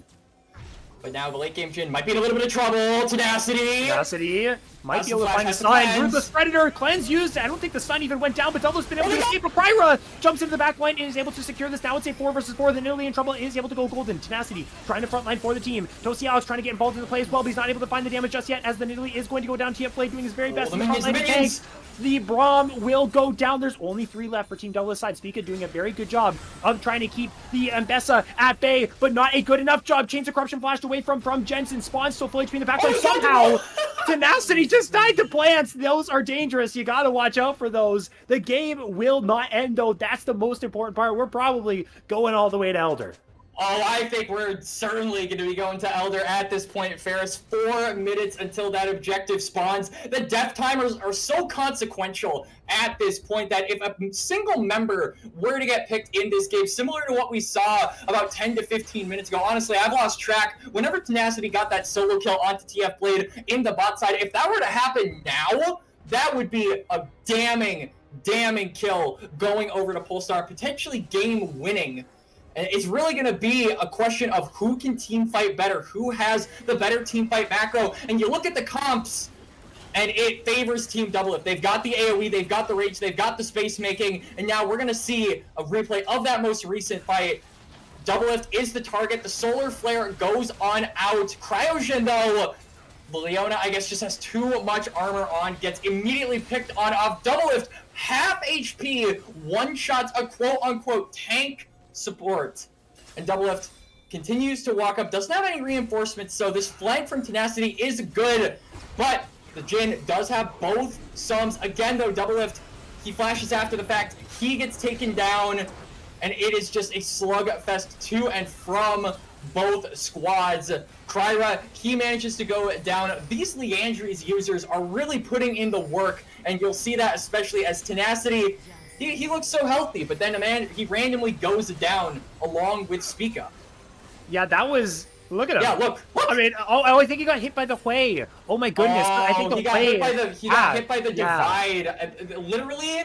But now the late game Jhin might be in a little bit of trouble. Tenacity might be able to find the stun. Ruthless Predator, cleanse used. I don't think the stun even went down, but Doublelift's been able to escape. Pyra jumps into the back line and is able to secure this. Now it's a 4 versus 4. Then Italy in trouble is able to go golden. Tenacity trying to frontline for the team. Toasty Alex trying to get involved in the play as well, but he's not able to find the damage just yet, as the Italy is going to go down. TF Play doing his very best. The Braum will go down. There's only 3 left for Team Doublelift side. Spica doing a very good job of trying to keep the Mbessa at bay, but not a good enough job. Chains of Corruption flashed away from Jensen. Spawn still full HP in the backline. Somehow, Tenacity just died to plants. Those are dangerous. You gotta watch out for those. The game will not end, though. That's the most important part. We're probably going all the way to Elder. Oh, I think we're certainly going to be going to Elder at this point, Ferris. 4 minutes until that objective spawns. The death timers are so consequential at this point that if a single member were to get picked in this game, similar to what we saw about 10 to 15 minutes ago, honestly, I've lost track. Whenever Tenacity got that solo kill onto TF Blade in the bot side, if that were to happen now, that would be a damning kill going over to Polestar, potentially game winning. And it's really going to be a question of who can team fight better, who has the better team fight macro. And you look at the comps, and it favors Team Doublelift. They've got the AoE, they've got the rage, they've got the space making, and now we're going to see a replay of that most recent fight. Doublelift is the target. The Solar Flare goes on out. Cryogen, though, Leona, I guess, just has too much armor on, gets immediately picked on off. Doublelift, half HP, one-shots a quote-unquote tank support, and Doublelift continues to walk up, doesn't have any reinforcements, so this flank from Tenacity is good, but the Jhin does have both sums. Again, though, Doublelift He flashes after the fact. He gets taken down, and it is just a slugfest to and from both squads. Kryra, he manages to go down. These Leandries users are really putting in the work, and you'll see that especially as Tenacity, he looks so healthy, but then he randomly goes down along with Spica. Yeah, that was... Look at him. Yeah, look. I mean, I think he got hit by the Hwei. Oh my goodness. I think the he got hit by the divide. Literally,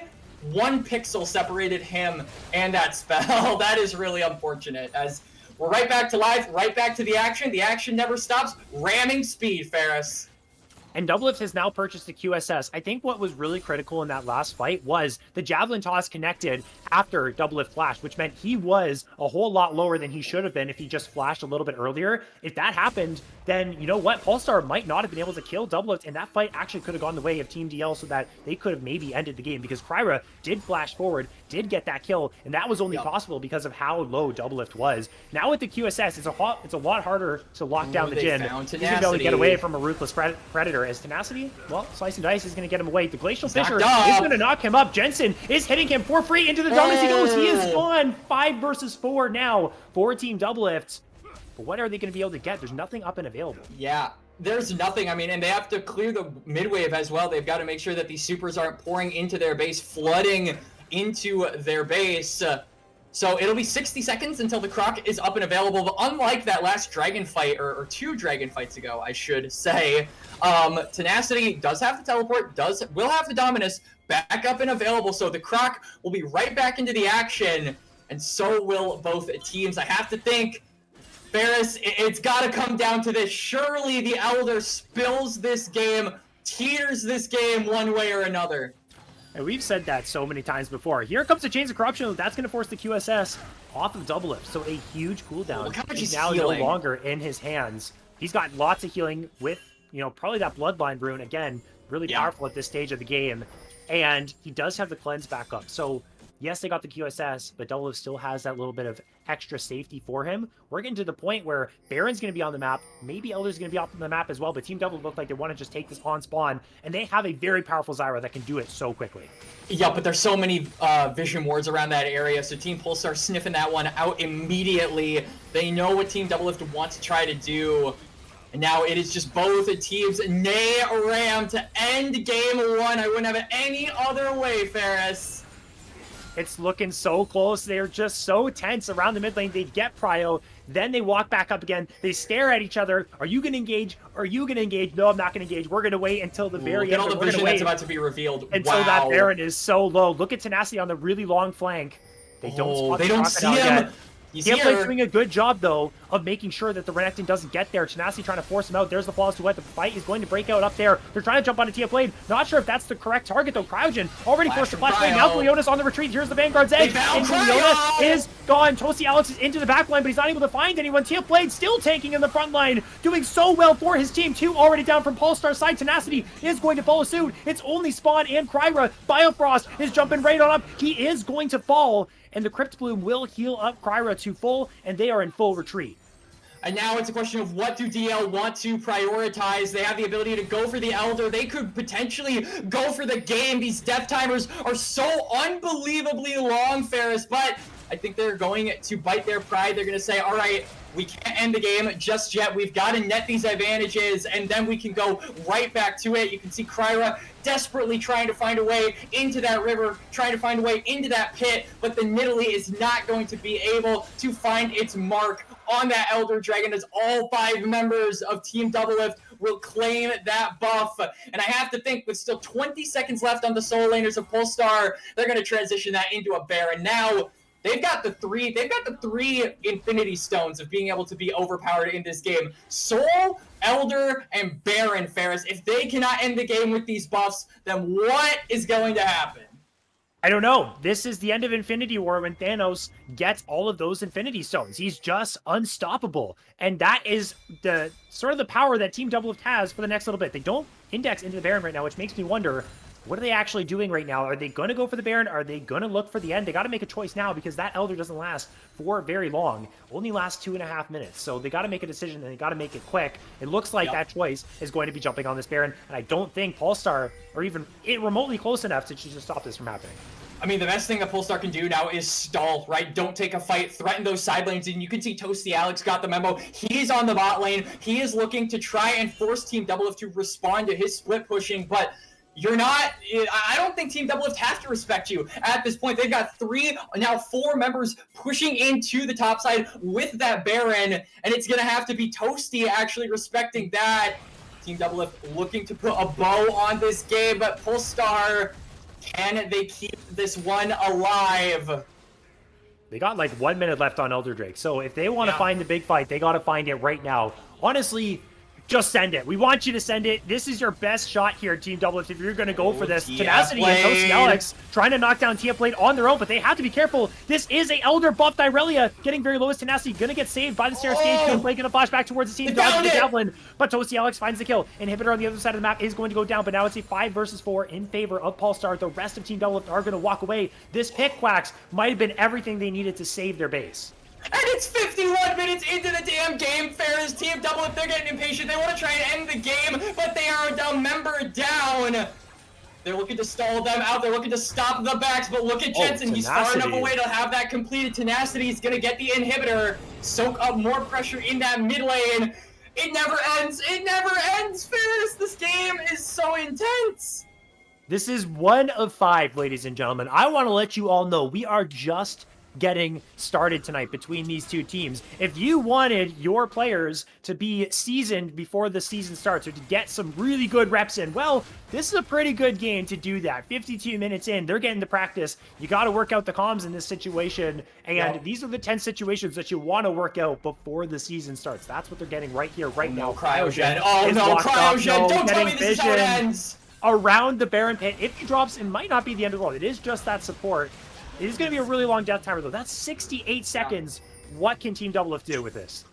1 pixel separated him and that spell. That is really unfortunate, as we're right back to live, right back to the action. The action never stops. Ramming speed, Ferris. And Doublelift has now purchased the QSS. I think what was really critical in that last fight was the Javelin Toss connected after Doublelift flashed, which meant he was a whole lot lower than he should have been if he just flashed a little bit earlier. If that happened, then you know what? Polestar might not have been able to kill Doublelift, and that fight actually could have gone the way of Team DL so that they could have maybe ended the game, because Kryra did flash forward, did get that kill, and that was only possible because of how low Doublelift was. Now with the QSS, it's a lot harder to lock down the Jin. He's going to be able to get away from a Ruthless Predator. As Tenacity, well, Slice and Dice is going to get him away. The Glacial Fissure is going to knock him up. Jensen is hitting him for free into the Dominus. He goes. He is gone. 5 versus 4 now for Team Doublelift. But what are they going to be able to get? There's nothing up and available. Yeah, there's nothing. I mean, and they have to clear the mid-wave as well. They've got to make sure that these supers aren't pouring into their base, flooding into their base. So it'll be 60 seconds until the Croc is up and available. But unlike that last Dragon fight, or 2 Dragon fights ago, I should say, Tenacity does have the teleport, will have the Dominus back up and available. So the Croc will be right back into the action, and so will both teams. I have to think, Ferris, it's got to come down to this. Surely the Elder spills this game, teeters this game one way or another. And we've said that so many times before. Here comes the Chains of Corruption. That's going to force the QSS off of Doublelift. So a huge cooldown. He's now no longer in his hands. He's got lots of healing with, you know, probably that Bloodline rune. Again, really powerful at this stage of the game. And he does have the cleanse back up. So yes, they got the QSS, but Doublelift still has that little bit of extra safety for him. We're getting to the point where Baron's going to be on the map. Maybe Elder's going to be on the map as well, but Team Doublelift look like they want to just take this on spawn, and they have a very powerful Zyra that can do it so quickly. Yeah, but there's so many vision wards around that area, so Team Polestar sniffing that one out immediately. They know what Team Doublelift wants to try to do. And now it is just both teams nay ram to end game 1. I wouldn't have it any other way, Ferris. It's looking so close. They're just so tense around the mid lane. They get prio, then they walk back up again. They stare at each other. Are you going to engage? Are you going to engage? No, I'm not going to engage. We're going to wait until the very end. Look at all the vision that's about to be revealed. Until that Baron is so low. Look at Tenacity on the really long flank. They don't see him. Yet. Gameplay's doing a good job, though, of making sure that the Renekton doesn't get there. Tenacity trying to force him out. There's the flawless duet. The fight is going to break out up there. They're trying to jump onto TF Blade. Not sure if that's the correct target, though. Cryogen already forced the flashbang. Now Leonis on the retreat. Here's the Vanguard's edge. And Leonis is gone. Toasty Alex is into the back line, but he's not able to find anyone. TF Blade still tanking in the front line, doing so well for his team. 2 already down from Polestar's side. Tenacity is going to follow suit. It's only Spawn and Kryra. Biofrost is jumping right on up. He is going to fall, and the Crypt Bloom will heal up Kryra to full, and they are in full retreat. And now it's a question of what do DL want to prioritize. They have the ability to go for the Elder. They could potentially go for the game. These death timers are so unbelievably long, Ferris, but I think they're going to bite their pride. They're going to say, all right, we can't end the game just yet. We've got to net these advantages, and then we can go right back to it. You can see Kryra desperately trying to find a way into that river, trying to find a way into that pit, but the Nidalee is not going to be able to find its mark on that Elder Dragon, as all 5 members of Team Doublelift will claim that buff. And I have to think, with still 20 seconds left on the solo laners of Polestar, they're going to transition that into a Baron. Now, they've got the three Infinity Stones of being able to be overpowered in this game. Soul, Elder, and Baron, Ferris. If they cannot end the game with these buffs, then what is going to happen? I don't know. This is the end of Infinity War when Thanos gets all of those Infinity Stones. He's just unstoppable. And that is the sort of the power that Team Doublelift has for the next little bit. They don't index into the Baron right now, which makes me wonder, What are they actually doing right now? Are they going to go for the Baron? Are they going to look for the end? They got to make a choice now because that Elder doesn't last for very long. Only lasts 2.5 minutes. So they got to make a decision and they got to make it quick. It looks like that choice is going to be jumping on this Baron. And I don't think Polestar are even remotely close enough to just stop this from happening. I mean, the best thing that Polestar can do now is stall, right? Don't take a fight, threaten those side lanes, and you can see Toasty Alex got the memo. He's on the bot lane. He is looking to try and force Team Doublelift to respond to his split pushing, but you're not, I don't think Team Doublelift has to respect you at this point. They've got 3, now 4 members pushing into the top side with that Baron, and it's going to have to be Toasty actually respecting that. Team Doublelift looking to put a bow on this game, but Polestar, can they keep this one alive? They got like 1 minute left on Elder Drake. So if they want to find the big fight, they got to find it right now. Honestly, just send it. We want you to send it. This is your best shot here, Team Doublelift, if you're going to go for this. Tenacity and Toasty Alex trying to knock down TF Blade on their own, but they have to be careful. This is a Elder buffed Irelia getting very low as Tenacity. Going to get saved by the Stair Stage. TF Blade going to flash back towards the scene. Dodge the Javelin, but Toasty Alex finds the kill. Inhibitor on the other side of the map is going to go down, but now it's a 5 versus 4 in favor of Polestar. The rest of Team Doublelift are going to walk away. This pick Quacks might have been everything they needed to save their base. And it's 51 minutes into the damn game. Ferris, Team Doublelift, they're getting impatient. They want to try and end the game, but they are a member down. They're looking to stall them out. They're looking to stop the backs, but look at Jensen. He's far enough away to have that completed. Tenacity. He's going to get the inhibitor, soak up more pressure in that mid lane. It never ends. It never ends, Ferris. This game is so intense. This is 1 of 5, ladies and gentlemen. I want to let you all know we are just getting started tonight between these two teams. If you wanted your players to be seasoned before the season starts or to get some really good reps in, well, this is a pretty good game to do that. 52 minutes in, they're getting to practice. You got to work out the comms in this situation, and these are the 10 situations that you want to work out before the season starts. That's what they're getting right here, right now. Cryogen. Oh no, Cryogen. Don't tell me this is how it ends. Around the Baron pit. If he drops, it might not be the end of the world. It is just that support. It is going to be a really long death timer, though. That's 68 seconds. What can Team Doublelift do with this?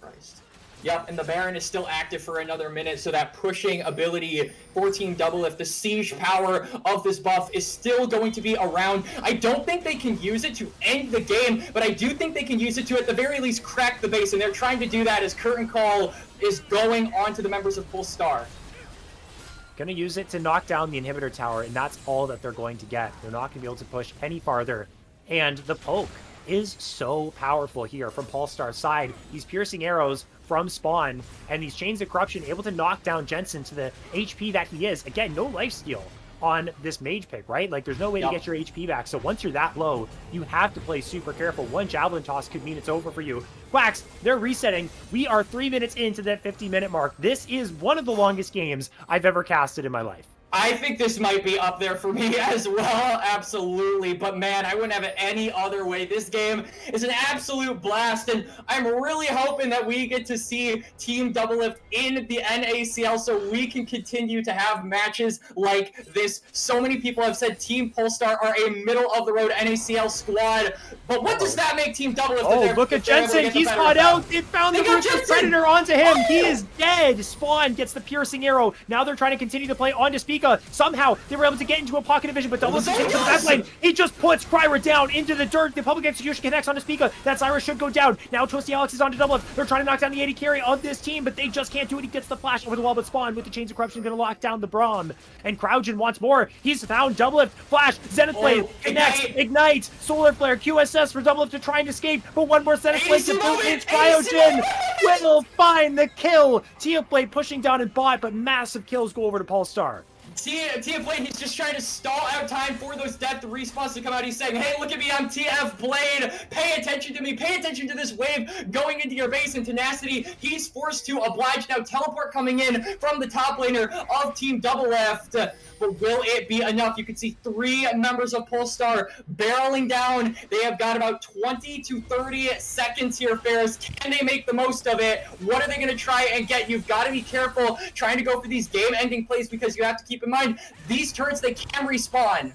Yep, and the Baron is still active for another minute, so that pushing ability for Team Doublelift, the siege power of this buff is still going to be around. I don't think they can use it to end the game, but I do think they can use it to, at the very least, crack the base, and they're trying to do that as Curtain Call is going on to the members of Polestar. Going to use it to knock down the inhibitor tower, and that's all that they're going to get. They're not going to be able to push any farther. And the poke is so powerful here from Polestar's side. These piercing arrows from spawn and these chains of corruption able to knock down Jensen to the HP that he is. Again, no lifesteal on this mage pick, right? Like, there's no way to get your HP back. So once you're that low, you have to play super careful. One javelin toss could mean it's over for you. Quacks, they're resetting. We are 3 minutes into that 50-minute mark. This is one of the longest games I've ever casted in my life. I think this might be up there for me as well, absolutely. But man, I wouldn't have it any other way. This game is an absolute blast, and I'm really hoping that we get to see Team Doublelift in the NACL so we can continue to have matches like this. So many people have said Team Polestar are a middle-of-the-road NACL squad, but what does that make Team Doublelift? Oh, look at Jensen. He's caught out. It found the Ruthless Predator onto him. He is dead. Spawn gets the piercing arrow. Now they're trying to continue to play onto Spica. Somehow, they were able to get into a pocket of vision, but Doublelift is into the back lane. He just puts Kryra down into the dirt. The public execution connects onto Spica. That Cyrus should go down. Now Toasty Alex is onto Doublelift. They're trying to knock down the 80 carry of this team, but they just can't do it. He gets the flash over the wall, but Spawn with the Chains of Corruption going to lock down the Braum. And Cryogen wants more. He's found Doublelift. Flash, Zenith Blade, connects, Ignite, Solar Flare, QSS for Doublelift to try and escape, but one more Zenith Blade to boot. It's Cryogen will find the kill. TF Blade pushing down and bot, but massive kills go over to Polestar. TF Blade, he's just trying to stall out time for those death respawns to come out. He's saying, hey, look at me, I'm TF Blade. Pay attention to me. Pay attention to this wave going into your base. And Tenacity, he's forced to oblige. Now teleport coming in from the top laner of Team Doublelift. But will it be enough? You can see 3 members of Polestar barreling down. They have got about 20 to 30 seconds here, Ferris. Can they make the most of it? What are they going to try and get? You've got to be careful trying to go for these game-ending plays because you have to keep in mind, these turrets, they can respawn.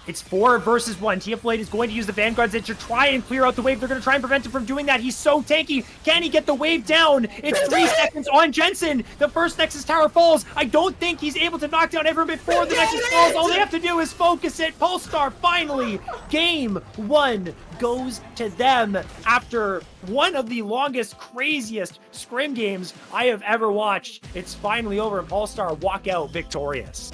It's 4 versus 1. TF Blade is going to use the Vanguard's Edge to try and clear out the wave. They're going to try and prevent him from doing that. He's so tanky. Can he get the wave down? It's 3 seconds on Jensen. The first Nexus Tower falls. I don't think he's able to knock down everyone before the Nexus falls. All they have to do is focus it. Polestar finally, game 1 goes to them after one of the longest, craziest Scrim games I have ever watched. It's finally over and Polestar walk out victorious.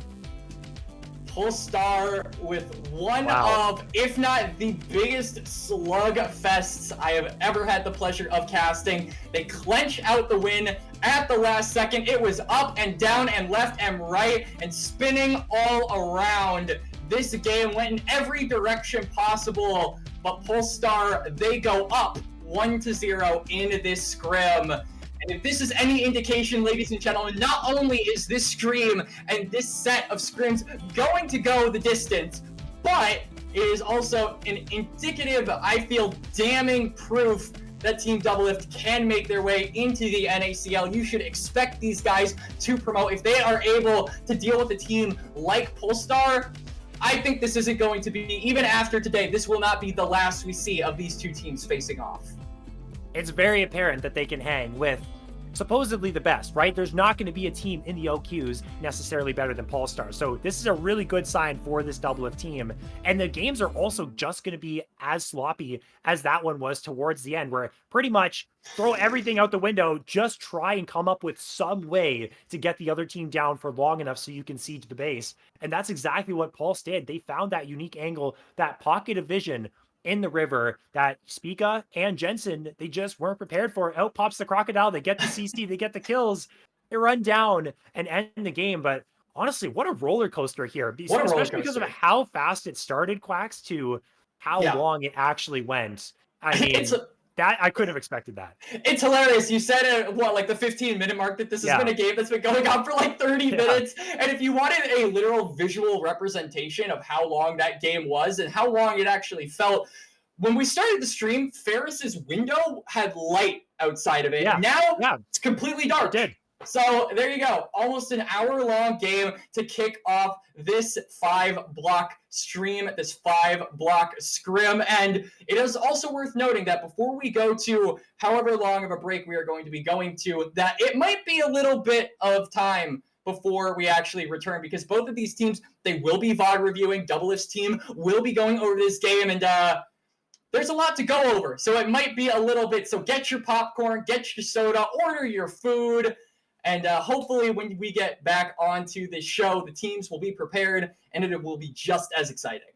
Polestar with one of, if not the biggest slug fests I have ever had the pleasure of casting. They clench out the win at the last second. It was up and down and left and right and spinning all around. This game went in every direction possible, but Polestar, they go up 1-0 in this scrim. And if this is any indication, ladies and gentlemen, not only is this stream and this set of scrims going to go the distance, but it is also an indicative, I feel, damning proof that Team Doublelift can make their way into the NACL. You should expect these guys to promote. If they are able to deal with a team like Polestar, I think this isn't going to be, even after today, this will not be the last we see of these two teams facing off. It's very apparent that they can hang with supposedly the best, right? There's not going to be a team in the OQs necessarily better than Polestar. So this is a really good sign for this Doublelift team. And the games are also just going to be as sloppy as that one was towards the end, where pretty much throw everything out the window, just try and come up with some way to get the other team down for long enough so you can siege the base. And that's exactly what Pulse did. They found that unique angle, that pocket of vision in the river that Spica and Jensen, they just weren't prepared for. Out pops the Crocodile. They get the CC, they get the kills. They run down and end the game. But honestly, what a roller coaster here. Especially because of how fast it started, Quacks, to how long it actually went. I mean, that I couldn't have expected that. It's hilarious. You said at like the 15-minute mark that this has been a game that's been going on for like 30 minutes. And if you wanted a literal visual representation of how long that game was and how long it actually felt, when we started the stream, Ferris's window had light outside of it. Now it's completely dark. It did. So there you go. Almost an hour-long game to kick off this 5-block stream, this 5-block scrim. And it is also worth noting that before we go to however long of a break we are going to be going to, that it might be a little bit of time before we actually return, because both of these teams, they will be VOD reviewing. Doublelift's team will be going over this game, and there's a lot to go over. So it might be a little bit. So get your popcorn, get your soda, order your food. And hopefully when we get back onto the show, the teams will be prepared and it will be just as exciting.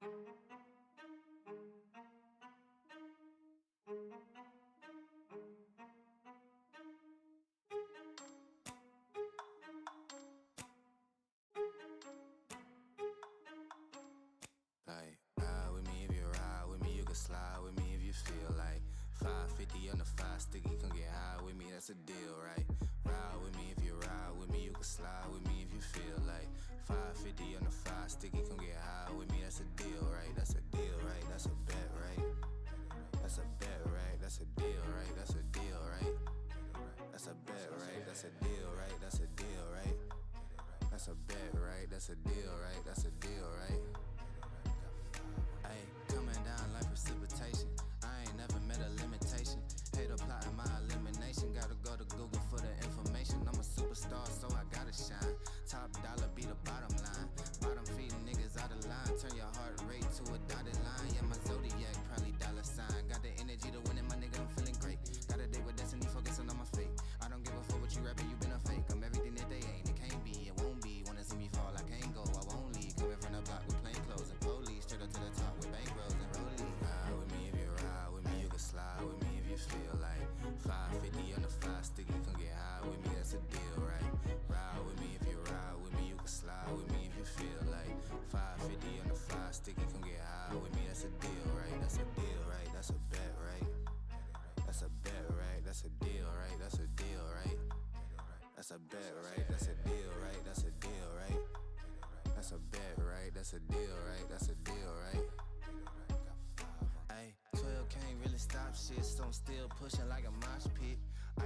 Like, ride with me if you ride with me, you can slide with me if you feel like 550 on the 5 sticky, come get high with me, that's a deal, right? Ride with me if you ride with me, you can slide with me if you feel like 550 on the 5 sticky, come get high with me, that's a deal, right? That's a deal, right? That's a bet, right? That's a bet, right? That's a deal, right? That's a deal, right? That's a bet, right? That's a deal, right? That's a deal, right? That's a bet, right? That's a deal, right? That's a deal, right? Ayy, coming down like precipitation. I ain't never met a limitation. Hate applying my elimination. Gotta go to Google for the information. I'm a superstar, so I gotta shine. Top dollar be the bottom line. Bottom feeding niggas out of line. Turn your heart rate to a dotted line. Yeah, my zodiac probably dollar sign. Got the energy to win it, my nigga, I'm feeling great. Got a date with destiny, focusing on my fate. I don't give a fuck what you rapping, you been a fake. I'm everything that they ain't, it can't be, it won't be. Wanna see me fall, I can't go, I won't leave. Coming from the block with plain clothes and police. Straight up to the top with bankrolls and rollies. Ride with me if you ride with me, you can slide with me if you feel like 550 on the 5 sticky, come get high with me, that's a deal, right? Ride with me if you ride with me, you can slide with me if you feel like 550 on the 5 sticky, come get high with me, that's a deal, right? That's a deal, right? That's a bet, right? That's a bet, right? That's a deal, right? That's a deal, right? That's a bet, right? That's a deal, right? That's a deal, right? That's a bet, right? That's a deal, right? That's a deal, right? Ayy, 12 can't really stop shit, so I'm still pushing like a mosh pit.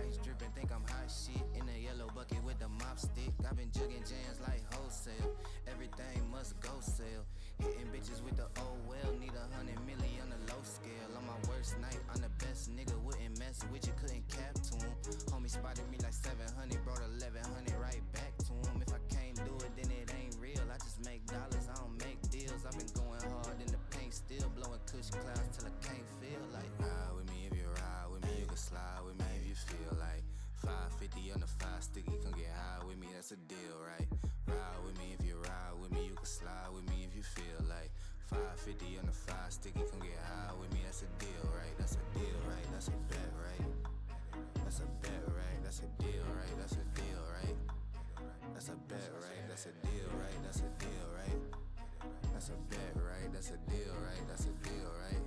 Ice dripping, think I'm hot shit. In the yellow bucket with the mop stick. I've been jugging jams like wholesale. Everything must go sell. Hitting bitches with the old well. Need 100 million on the low scale. On my worst night, I'm the best nigga. Wouldn't mess with you, couldn't cap to him. Homie spotted me like 700, brought 1100 right back to him. If I can't do it, then it ain't real. I just make dollars, I don't make deals. I've been going hard in the paint, still blowing kush clouds till I can't feel like. Ride with me if you ride with me, you can slide with me if you feel like 550 on the 5 sticky, come get high with me, that's a deal, right? Ride with me if you ride with me, you can slide with me if you feel like 550 on the 5 sticky, come get high with me, that's a deal, right? That's a deal, right? That's a bet, right? That's a bet, right? That's a deal, right? That's a deal, right? That's a bet, right? That's a deal, right? That's a deal, right? That's a bet, right? That's a deal, right? That's a deal, right?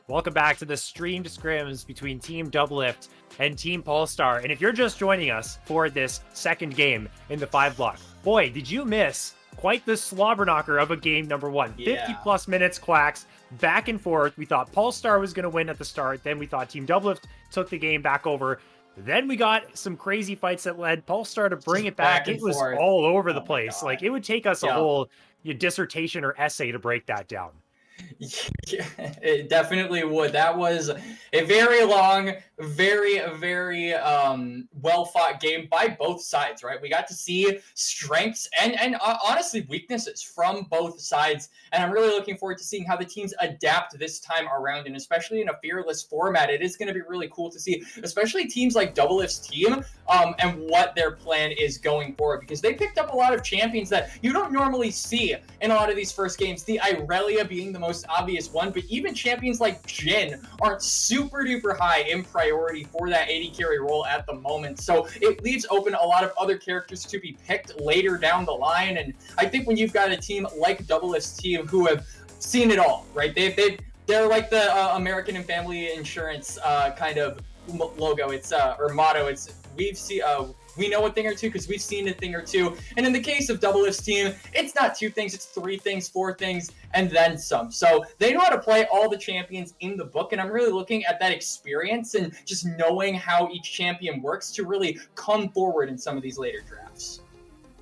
Welcome back to the streamed scrims between Team Doublelift and Team Polestar. And if you're just joining us for this second game in the 5 block, boy, did you miss quite the slobber knocker of a game number 1. 50 plus minutes quacks, back and forth. We thought Polestar was going to win at the start. Then we thought Team Doublelift took the game back over. Then we got some crazy fights that led Polestar to bring it back. It was all over the place. Like, it would take us a whole dissertation or essay to break that down. Yeah, it definitely would. That was a very long, very well fought game by both sides, right? We got to see strengths and honestly weaknesses from both sides, and I'm really looking forward to seeing how the teams adapt this time around, and especially in a fearless format. It is going to be really cool to see, especially teams like Doublelift's team, and what their plan is going forward, because they picked up a lot of champions that you don't normally see in a lot of these first games. The Irelia being the most obvious one, but even champions like Jin aren't super duper high in priority for that AD carry role at the moment. So it leaves open a lot of other characters to be picked later down the line. And I think when you've got a team like Doublelift's team who have seen it all, right? They're like the American and Family Insurance kind of logo. It's or motto. It's we know a thing or two because we've seen a thing or two. And in the case of Doublelift's team, it's not 2 things, it's 3 things, 4 things, and then some. So they know how to play all the champions in the book, and I'm really looking at that experience and just knowing how each champion works to really come forward in some of these later drafts.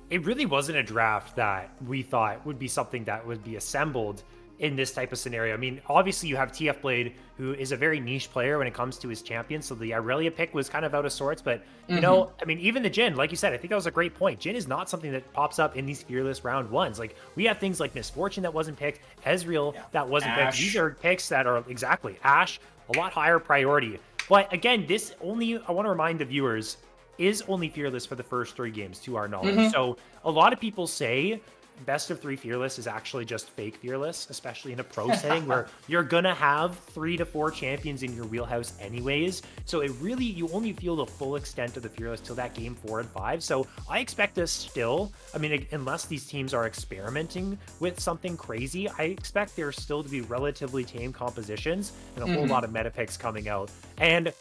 It really wasn't a draft that we thought would be something that would be assembled in this type of scenario. I mean, obviously you have TF Blade, who is a very niche player when it comes to his champions, so the Irelia pick was kind of out of sorts, but you know, I mean, even the Jin, like you said, I think that was a great point. Jin is not something that pops up in these fearless round 1s. Like, we have things like Misfortune that wasn't picked, Ezreal that wasn't picked. These are picks that are exactly Ashe, a lot higher priority. But again, this only, I want to remind the viewers, is only fearless for the first 3 games to our knowledge. So a lot of people say best of 3 fearless is actually just fake fearless, especially in a pro setting where you're gonna have 3 to 4 champions in your wheelhouse anyways. So it really, you only feel the full extent of the fearless till that game 4 and 5. So I expect this still, I mean, unless these teams are experimenting with something crazy, I expect there still to be relatively tame compositions and a whole lot of meta picks coming out. And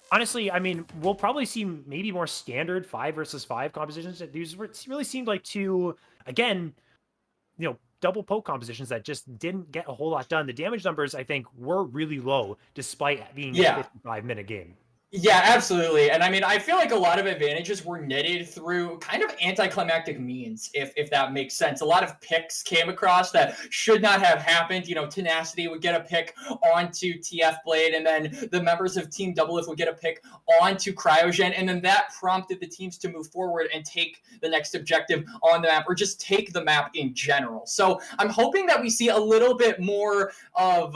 honestly, I mean, we'll probably see maybe more standard 5 versus 5 compositions. These really seemed like 2, again, you know, double poke compositions that just didn't get a whole lot done. The damage numbers, I think, were really low despite being a 55-minute game. Yeah, absolutely. And I mean, I feel like a lot of advantages were netted through kind of anticlimactic means, if that makes sense. A lot of picks came across that should not have happened. You know, Tenacity would get a pick onto TF Blade, and then the members of Team Doublelift would get a pick onto Cryogen, and then that prompted the teams to move forward and take the next objective on the map, or just take the map in general. So I'm hoping that we see a little bit more of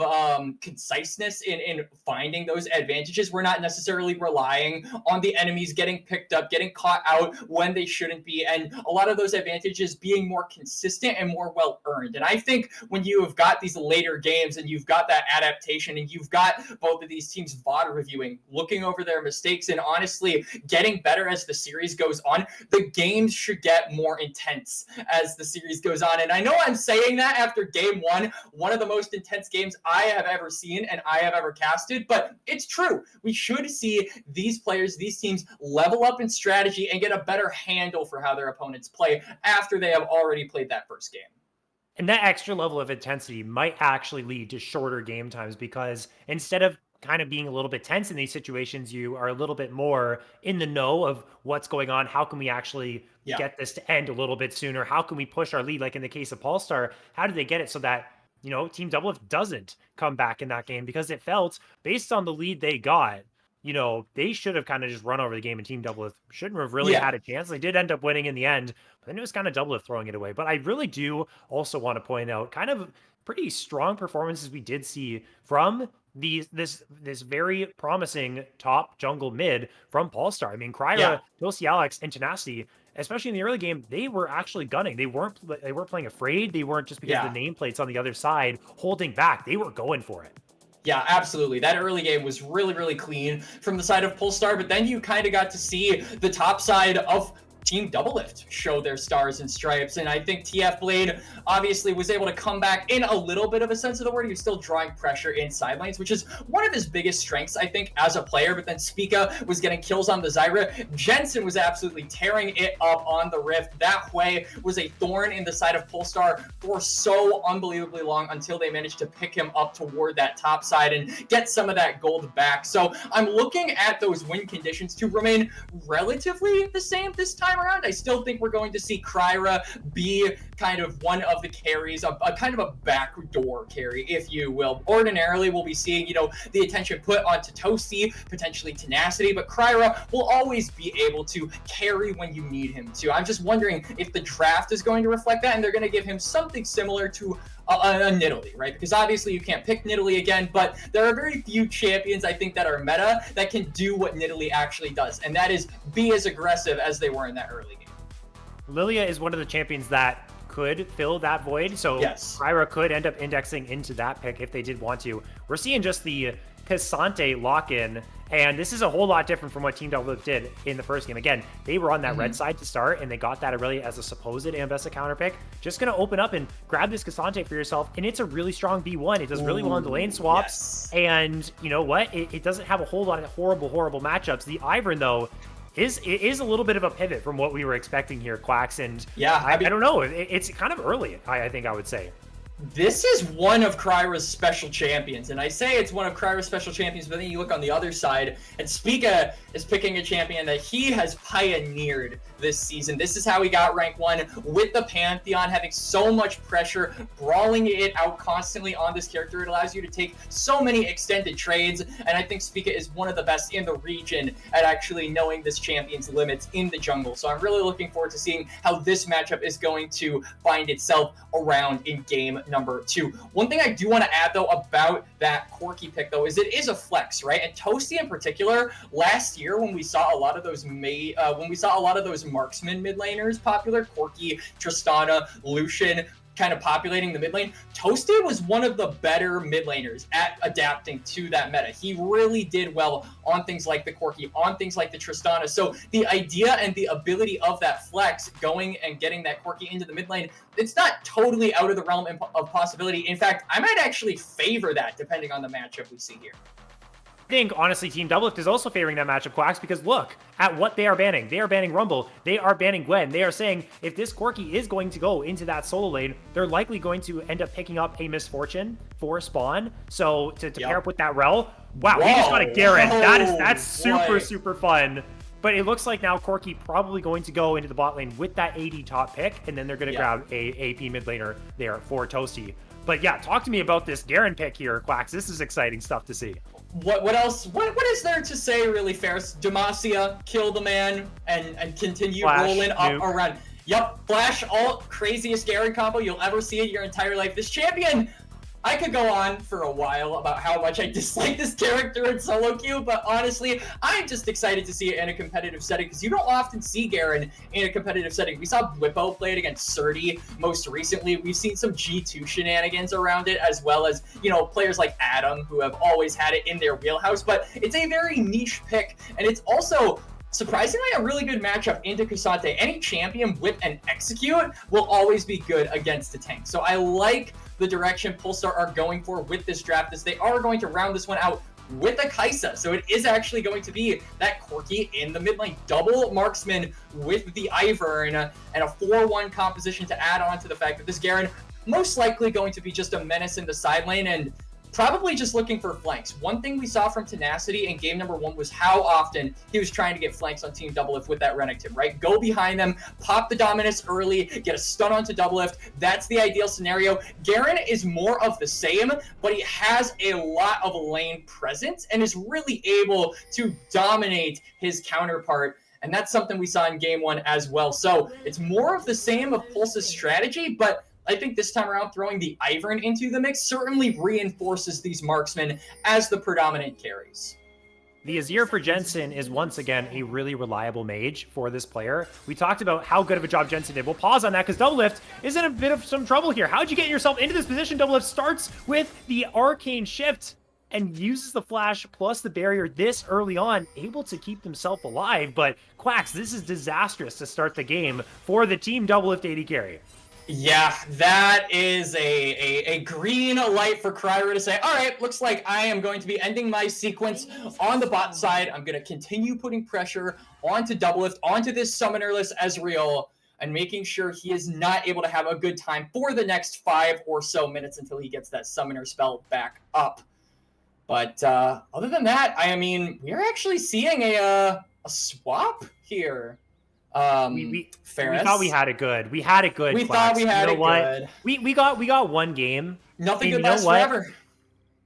conciseness in finding those advantages. We're not necessarily relying on the enemies getting picked up, getting caught out when they shouldn't be, and a lot of those advantages being more consistent and more well earned. And I think when you have got these later games and you've got that adaptation and you've got both of these teams VOD reviewing, looking over their mistakes, and honestly getting better as the series goes on, the games should get more intense as the series goes on. And I know I'm saying that after game 1, one of the most intense games I have ever seen and I have ever casted, but it's true. We should see these players, these teams level up in strategy and get a better handle for how their opponents play after they have already played that first game. And that extra level of intensity might actually lead to shorter game times, because instead of kind of being a little bit tense in these situations, you are a little bit more in the know of what's going on. How can we actually get this to end a little bit sooner? How can we push our lead? Like in the case of Polestar, how did they get it so that, you know, Team Doublelift doesn't come back in that game? Because it felt, based on the lead they got, you know, they should have kind of just run over the game, and Team Doublelift shouldn't have really had a chance. They did end up winning in the end, but then it was kind of Doublelift throwing it away. But I really do also want to point out kind of pretty strong performances we did see from this very promising top jungle mid from Polestar. I mean, Kryra, Dulcie Alex, and Tenacity, especially in the early game, they were actually gunning. They weren't playing afraid. They weren't just because the nameplates on the other side holding back. They were going for it. Yeah, absolutely. That early game was really, really clean from the side of Polestar, but then you kind of got to see the top side of Team Doublelift show their stars and stripes. And I think TF Blade obviously was able to come back in a little bit of a sense of the word. He was still drawing pressure in side lanes, which is one of his biggest strengths, I think, as a player. But then Spica was getting kills on the Zyra. Jensen was absolutely tearing it up on the Rift. That way was a thorn in the side of Polestar for so unbelievably long until they managed to pick him up toward that top side and get some of that gold back. So I'm looking at those win conditions to remain relatively the same this time around. I still think we're going to see Kryra be kind of one of the carries, a kind of a backdoor carry, if you will. Ordinarily, we'll be seeing, the attention put onto Toasty, potentially Tenacity, but Kryra will always be able to carry when you need him to. I'm just wondering if the draft is going to reflect that, and they're going to give him something similar to a Nidalee, right? Because obviously you can't pick Nidalee again, but there are very few champions, I think, that are meta that can do what Nidalee actually does, and that is be as aggressive as they were in that early game. Lilia is one of the champions that could fill that void, so yes. Kryra could end up indexing into that pick if they did want to. We're seeing just the Cassante lock-in, and this is a whole lot different from what Team Doublelift did in the first game. Again, they were on that red side to start, and they got that really as a supposed Ambessa counter pick. Just going to open up and grab this Cassante for yourself, and it's a really strong B1. It does really well in the lane swaps, and you know what? It doesn't have a whole lot of horrible matchups. The Ivern, though, is a little bit of a pivot from what we were expecting here, Quacks, and yeah, I don't know. It's kind of early, I think I would say. This is one of Kryra's special champions, and I say it's one of Kryra's special champions, but then you look on the other side, and Spica is picking a champion that he has pioneered this season. This is how he got rank 1 with the Pantheon, having so much pressure, brawling it out constantly on this character. It allows you to take so many extended trades, and I think Spica is one of the best in the region at actually knowing this champion's limits in the jungle. So I'm really looking forward to seeing how this matchup is going to find itself around in game number 2. One thing I do want to add, though, about that Corki pick, though, is it is a flex, right? And Toasty in particular, last year when we saw a lot of those marksman mid laners popular, Corki, Tristana, Lucian, kind of populating the mid lane, Toasty was one of the better mid laners at adapting to that meta. He really did well on things like the Corki, on things like the Tristana. So the idea and the ability of that flex going and getting that Corki into the mid lane, it's not totally out of the realm of possibility. In fact, I might actually favor that depending on the matchup we see here. I think, honestly, Team Doublelift is also favoring that matchup, Quacks, because look at what they are banning. They are banning Rumble. They are banning Gwen. They are saying if this Corki is going to go into that solo lane, they're likely going to end up picking up a Misfortune for spawn. So to pair up with that Rel, wow, we just got a Garen. That's super fun. But it looks like now Corki probably going to go into the bot lane with that AD top pick, and then they're going to grab a AP mid laner there for Toasty. But yeah, talk to me about this Garen pick here, Quacks. This is exciting stuff to see. What else? What is there to say, really, Ferris? Demacia, kill the man, and continue rolling up around. Yep, Flash, all craziest Garen combo you'll ever see in your entire life. This champion, I could go on for a while about how much I dislike this character in solo queue, but honestly, I'm just excited to see it in a competitive setting because you don't often see Garen in a competitive setting. We saw Blippo play it against Surdy most recently. We've seen some G2 shenanigans around it, as well as, players like Adam who have always had it in their wheelhouse, but it's a very niche pick, and it's also surprisingly a really good matchup into Cassante. Any champion with an execute will always be good against a tank. So I like the direction Polestar are going for with this draft, is they are going to round this one out with a Kaisa. So it is actually going to be that Corki in the mid lane, double marksman with the Ivern, and a 4-1 composition to add on to the fact that this Garen most likely going to be just a menace in the side lane and probably just looking for flanks. One thing we saw from Tenacity in game number 1 was how often he was trying to get flanks on Team Doublelift with that Renekton, right? Go behind them, pop the Dominus early, get a stun onto Doublelift. That's the ideal scenario. Garen is more of the same, but he has a lot of lane presence and is really able to dominate his counterpart. And that's something we saw in game 1 as well. So it's more of the same of Pulse's strategy, but I think this time around throwing the Ivern into the mix certainly reinforces these marksmen as the predominant carries. The Azir for Jensen is once again a really reliable mage for this player. We talked about how good of a job Jensen did. We'll pause on that because Doublelift is in a bit of some trouble here. How'd you get yourself into this position? Doublelift starts with the Arcane Shift. and uses the flash plus the barrier this early on, able to keep himself alive. But Quacks, this is disastrous to start the game for the team Doublelift AD carry. Yeah, that is a green light for Cryer to say, all right, looks like I am going to be ending my sequence on the bot side. I'm going to continue putting pressure onto Doublelift, onto this summonerless Ezreal, and making sure he is not able to have a good time for the next 5 or so minutes until he gets that summoner spell back up. But other than that, I mean, we're actually seeing a swap here. We Ferris. thought we had it good. We had it good. We Quacks. thought we had it good. We got one game. Nothing and good lasts forever.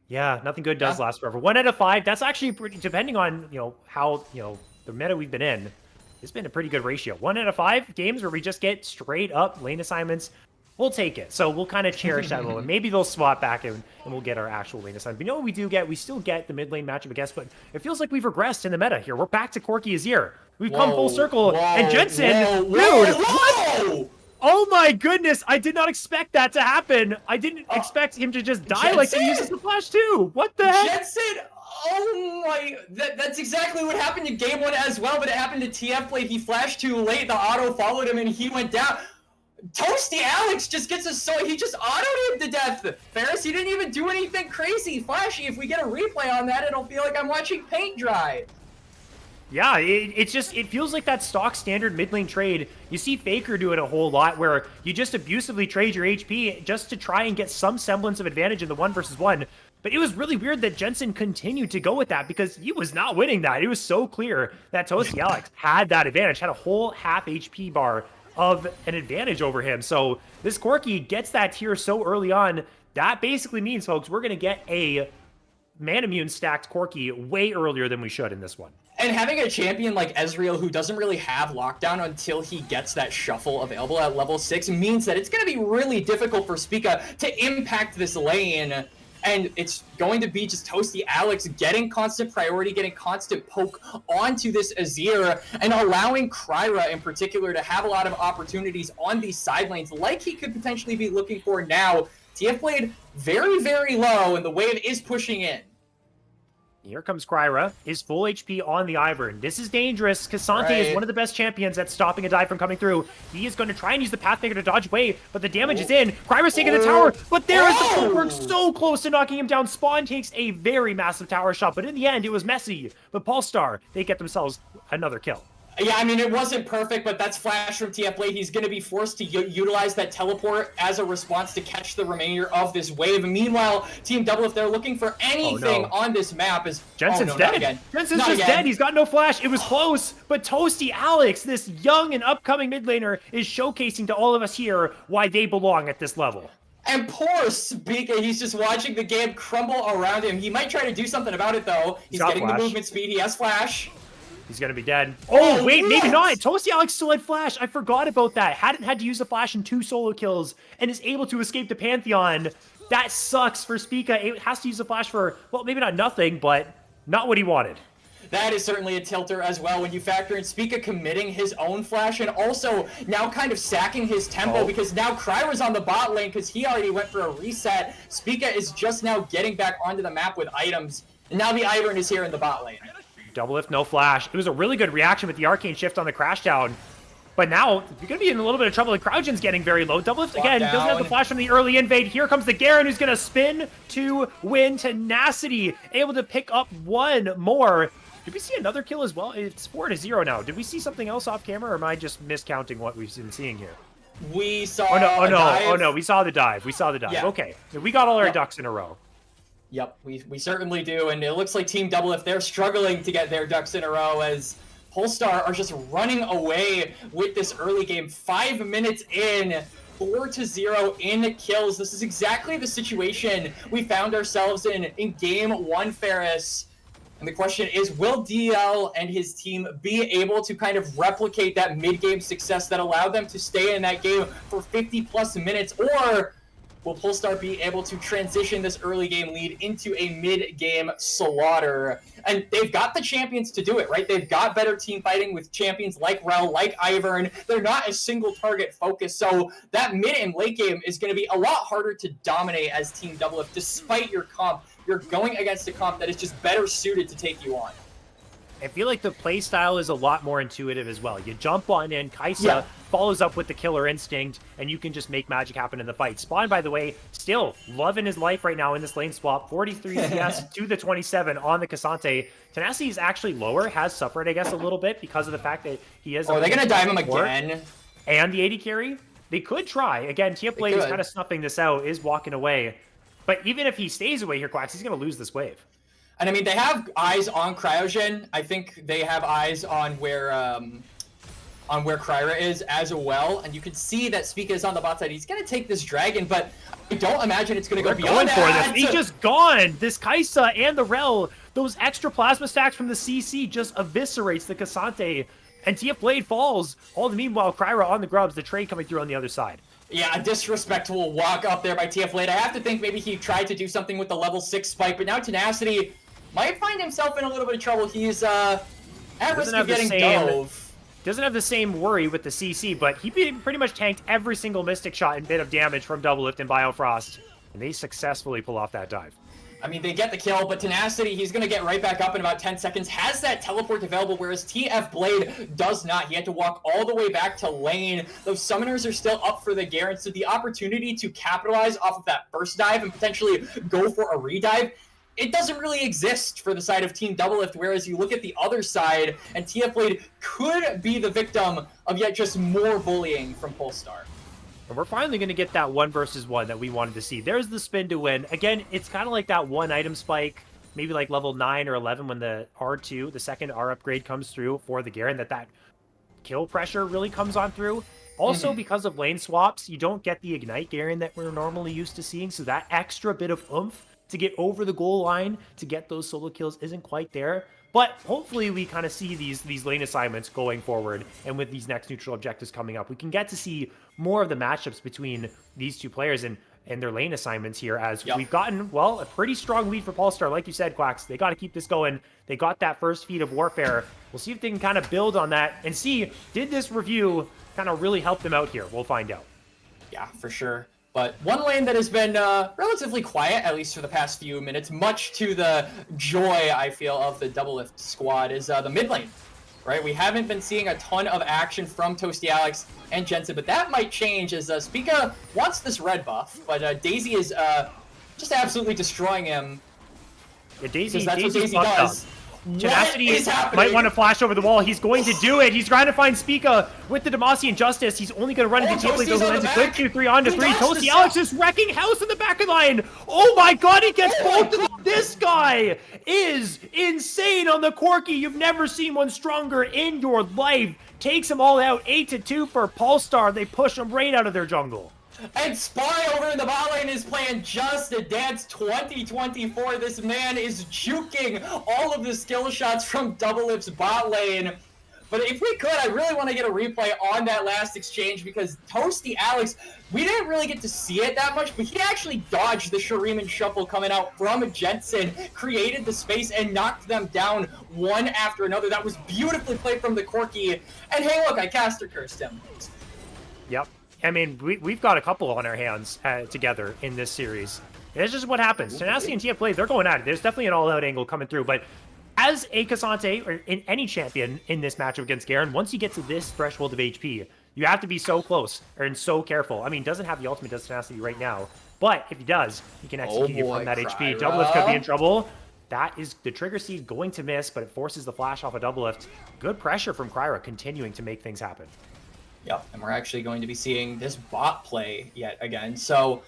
Yeah, nothing good does last forever. 1 out of 5. That's actually pretty, depending on how the meta we've been in. It's been a pretty good ratio. 1 out of 5 games where we just get straight up lane assignments. We'll take it. So we'll kind of cherish that moment. Maybe they'll swap back and we'll get our actual lane assignment. But you know what we do get? We still get the mid lane matchup against, but it feels like we've regressed in the meta here. We're back to Corki Azir. We've come full circle. And Jensen, dude, what? Oh my goodness, I did not expect that to happen. I didn't expect him to just die like he uses the flash too. What the heck? Jensen, oh my, that's exactly what happened in game 1 as well, but it happened to TF Blade. He flashed too late, the auto followed him and he went down. Toasty Alex just gets he just autoed him to death. Ferris, he didn't even do anything crazy, flashy. If we get a replay on that, it'll feel like I'm watching paint dry. Yeah, it feels like that stock standard mid lane trade. You see Faker do it a whole lot where you just abusively trade your HP just to try and get some semblance of advantage in the 1v1. But it was really weird that Jensen continued to go with that because he was not winning that. It was so clear that Toasty Alex had that advantage, had a whole half HP bar of an advantage over him. So this Corki gets that tier so early on. That basically means, folks, we're going to get a Man Immune stacked Corki way earlier than we should in this one. And having a champion like Ezreal who doesn't really have lockdown until he gets that shuffle available at level 6 means that it's going to be really difficult for Spica to impact this lane. And it's going to be just Toasty Alex getting constant priority, getting constant poke onto this Azir, and allowing Kryra in particular to have a lot of opportunities on these side lanes like he could potentially be looking for now. TF Blade very, very low, and the wave is pushing in. Here comes Kryra, is full HP on the Ivern. This is dangerous. Cassante is one of the best champions at stopping a dive from coming through. He is going to try and use the Pathmaker to dodge away, but the damage is in. Kryra's taking the tower, but there is the Fulberg so close to knocking him down. Spawn takes a very massive tower shot, but in the end, it was messy. But Polestar, they get themselves another kill. Yeah, I mean, it wasn't perfect, but that's flash from TF Blade. He's going to be forced to utilize that teleport as a response to catch the remainder of this wave. Meanwhile, Team Doublelift, they're looking for anything on this map. Jensen's dead. Jensen's just dead. He's got no flash. It was close, but Toasty Alex, this young and upcoming mid laner, is showcasing to all of us here why they belong at this level. And poor Spica, he's just watching the game crumble around him. He might try to do something about it, though. He's getting the movement speed. He has flash. He's going to be dead. Oh, wait, maybe not. Toasty Alex still had flash. I forgot about that. Hadn't had to use a flash in 2 solo kills and is able to escape the Pantheon. That sucks for Spica. It has to use a flash for, well, maybe not nothing, but not what he wanted. That is certainly a tilter as well when you factor in Spica committing his own flash and also now kind of sacking his tempo because now Kryra's on the bot lane because he already went for a reset. Spica is just now getting back onto the map with items. And now the Ivern is here in the bot lane. Doublelift, no flash. It was a really good reaction with the Arcane Shift on the crash down. But now, you're going to be in a little bit of trouble. The Crouchen's getting very low. Doublelift, again, doesn't have the flash from the early invade. Here comes the Garen, who's going to spin to win. Tenacity, able to pick up one more. Did we see another kill as well? It's 4-0 now. Did we see something else off camera, or am I just miscounting what we've been seeing here? We saw Oh, no. We saw the dive. Yeah. Okay. We got all our ducks in a row. Yep, we certainly do, and it looks like Team Doublelift, they're struggling to get their ducks in a row as Polestar are just running away with this early game. 5 minutes in, 4-0 in kills. This is exactly the situation we found ourselves in game 1, Ferris. And the question is, will DL and his team be able to kind of replicate that mid-game success that allowed them to stay in that game for 50-plus minutes, or will Polestar be able to transition this early game lead into a mid-game slaughter? And they've got the champions to do it, right? They've got better team fighting with champions like Rel, like Ivern. They're not as single target focused, so that mid and late game is going to be a lot harder to dominate as Team Doublelift, despite your comp. You're going against a comp that is just better suited to take you on. I feel like the play style is a lot more intuitive as well. You jump on in, Kaisa follows up with the killer instinct, and you can just make magic happen in the fight. Spawn, by the way, still loving his life right now in this lane swap. 43 CS to the 27 on the Cassante. Tenacity is actually lower, has suffered, I guess, a little bit because of the fact that he is... Oh, are they going to dive him again? And the 80 carry? They could try. Again, TF Blade is kind of snuffing this out, is walking away. But even if he stays away here, Quacks, he's going to lose this wave. And I mean, they have eyes on Cryogen. I think they have eyes on where Kryra is as well. And you can see that Spica is on the bot side. He's going to take this dragon, but I don't imagine it's going to go beyond that. He's just gone. This Kaisa and the Rel, those extra plasma stacks from the CC just eviscerates the Cassante. And TF Blade falls. All the meanwhile, Kryra on the grubs, the trade coming through on the other side. Yeah, a disrespectful walk up there by TF Blade. I have to think maybe he tried to do something with the level 6 spike, but now Tenacity might find himself in a little bit of trouble. He's at risk of getting dove. Doesn't have the same worry with the CC, but he pretty much tanked every single Mystic shot and bit of damage from Doublelift and Biofrost, and they successfully pull off that dive. I mean, they get the kill, but Tenacity, he's going to get right back up in about 10 seconds, has that teleport available, whereas TF Blade does not. He had to walk all the way back to lane. Those summoners are still up for the Garen, so the opportunity to capitalize off of that first dive and potentially go for a redive, it doesn't really exist for the side of Team Doublelift, whereas you look at the other side, and TF Blade could be the victim of yet just more bullying from Polestar. And we're finally going to get that 1 versus 1 that we wanted to see. There's the spin to win. Again, it's kind of like that one item spike, maybe like level 9 or 11 when the R2, the second R upgrade comes through for the Garen, that kill pressure really comes on through. Also, because of lane swaps, you don't get the Ignite Garen that we're normally used to seeing, so that extra bit of oomph to get over the goal line, to get those solo kills isn't quite there. But hopefully we kind of see these lane assignments going forward, and with these next neutral objectives coming up, we can get to see more of the matchups between these two players and their lane assignments here, as we've gotten, well, a pretty strong lead for Polestar. Like you said, Quacks, they got to keep this going. They got that first feat of Warfare. We'll see if they can kind of build on that and see, did this review kind of really help them out here? We'll find out. Yeah, for sure. But one lane that has been relatively quiet, at least for the past few minutes, much to the joy, I feel, of the Doublelift squad, is the mid lane, right? We haven't been seeing a ton of action from Toasty Alex and Jensen, but that might change as Spica wants this red buff, but Daisy is just absolutely destroying him. Yeah, Daisy, that's what Daisy does. Tenacity might want to flash over the wall. He's going to do it. He's trying to find Spica with the Demacian Justice. He's only going to run into Toasty. Those lands a good 2-3 on to 3. Toasty Alex is wrecking house in the back of the line. Oh my god, he gets both of them. This guy is insane on the Corki. You've never seen one stronger in your life. Takes them all out. 8-2 for Polestar. They push them right out of their jungle. And Spy over in the bot lane is playing Just a Dance 2024. This man is juking all of the skill shots from Doublelift's bot lane. But if we could, I really want to get a replay on that last exchange, because Toasty Alex, we didn't really get to see it that much, but he actually dodged the Shuriman Shuffle coming out from Jensen, created the space, and knocked them down one after another. That was beautifully played from the Corki. And hey, look, I caster cursed him. Yep. I mean, we've got a couple on our hands together in this series. It's just what happens. Tenacity and TF Blade, they're going at it. There's definitely an all-out angle coming through, but as a Cassante, or in any champion in this matchup against Garen, once you get to this threshold of HP, you have to be so close and so careful. I mean, doesn't have the ultimate, does Tenacity right now, but if he does, he can execute from that HP. Doublelift could be in trouble. That is the trigger seed going to miss, but it forces the flash off of Doublelift. Good pressure from Kryra, continuing to make things happen. Yep, and we're actually going to be seeing this bot play yet again. So,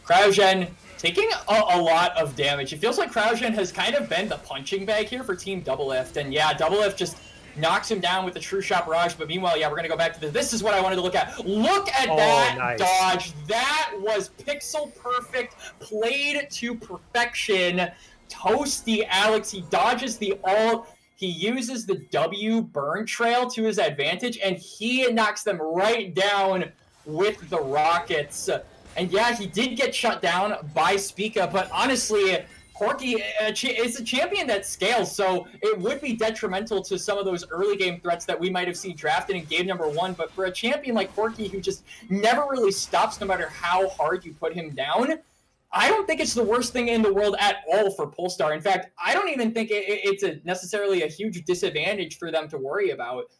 Cryogen taking a lot of damage. It feels like Cryogen has kind of been the punching bag here for Team Doublelift. And yeah, Doublelift just knocks him down with the True Shot Barrage. But meanwhile, yeah, we're going to go back to this. This is what I wanted to look at. Look at that dodge. That was pixel perfect, played to perfection. Toasty Alex, he dodges the ult. He uses the W burn trail to his advantage, and he knocks them right down with the rockets. And yeah, he did get shut down by Spica, but honestly, Corki is a champion that scales, so it would be detrimental to some of those early game threats that we might have seen drafted in game number 1. But for a champion like Corki, who just never really stops no matter how hard you put him down, I don't think it's the worst thing in the world at all for Polestar. In fact, I don't even think it's necessarily a huge disadvantage for them to worry about.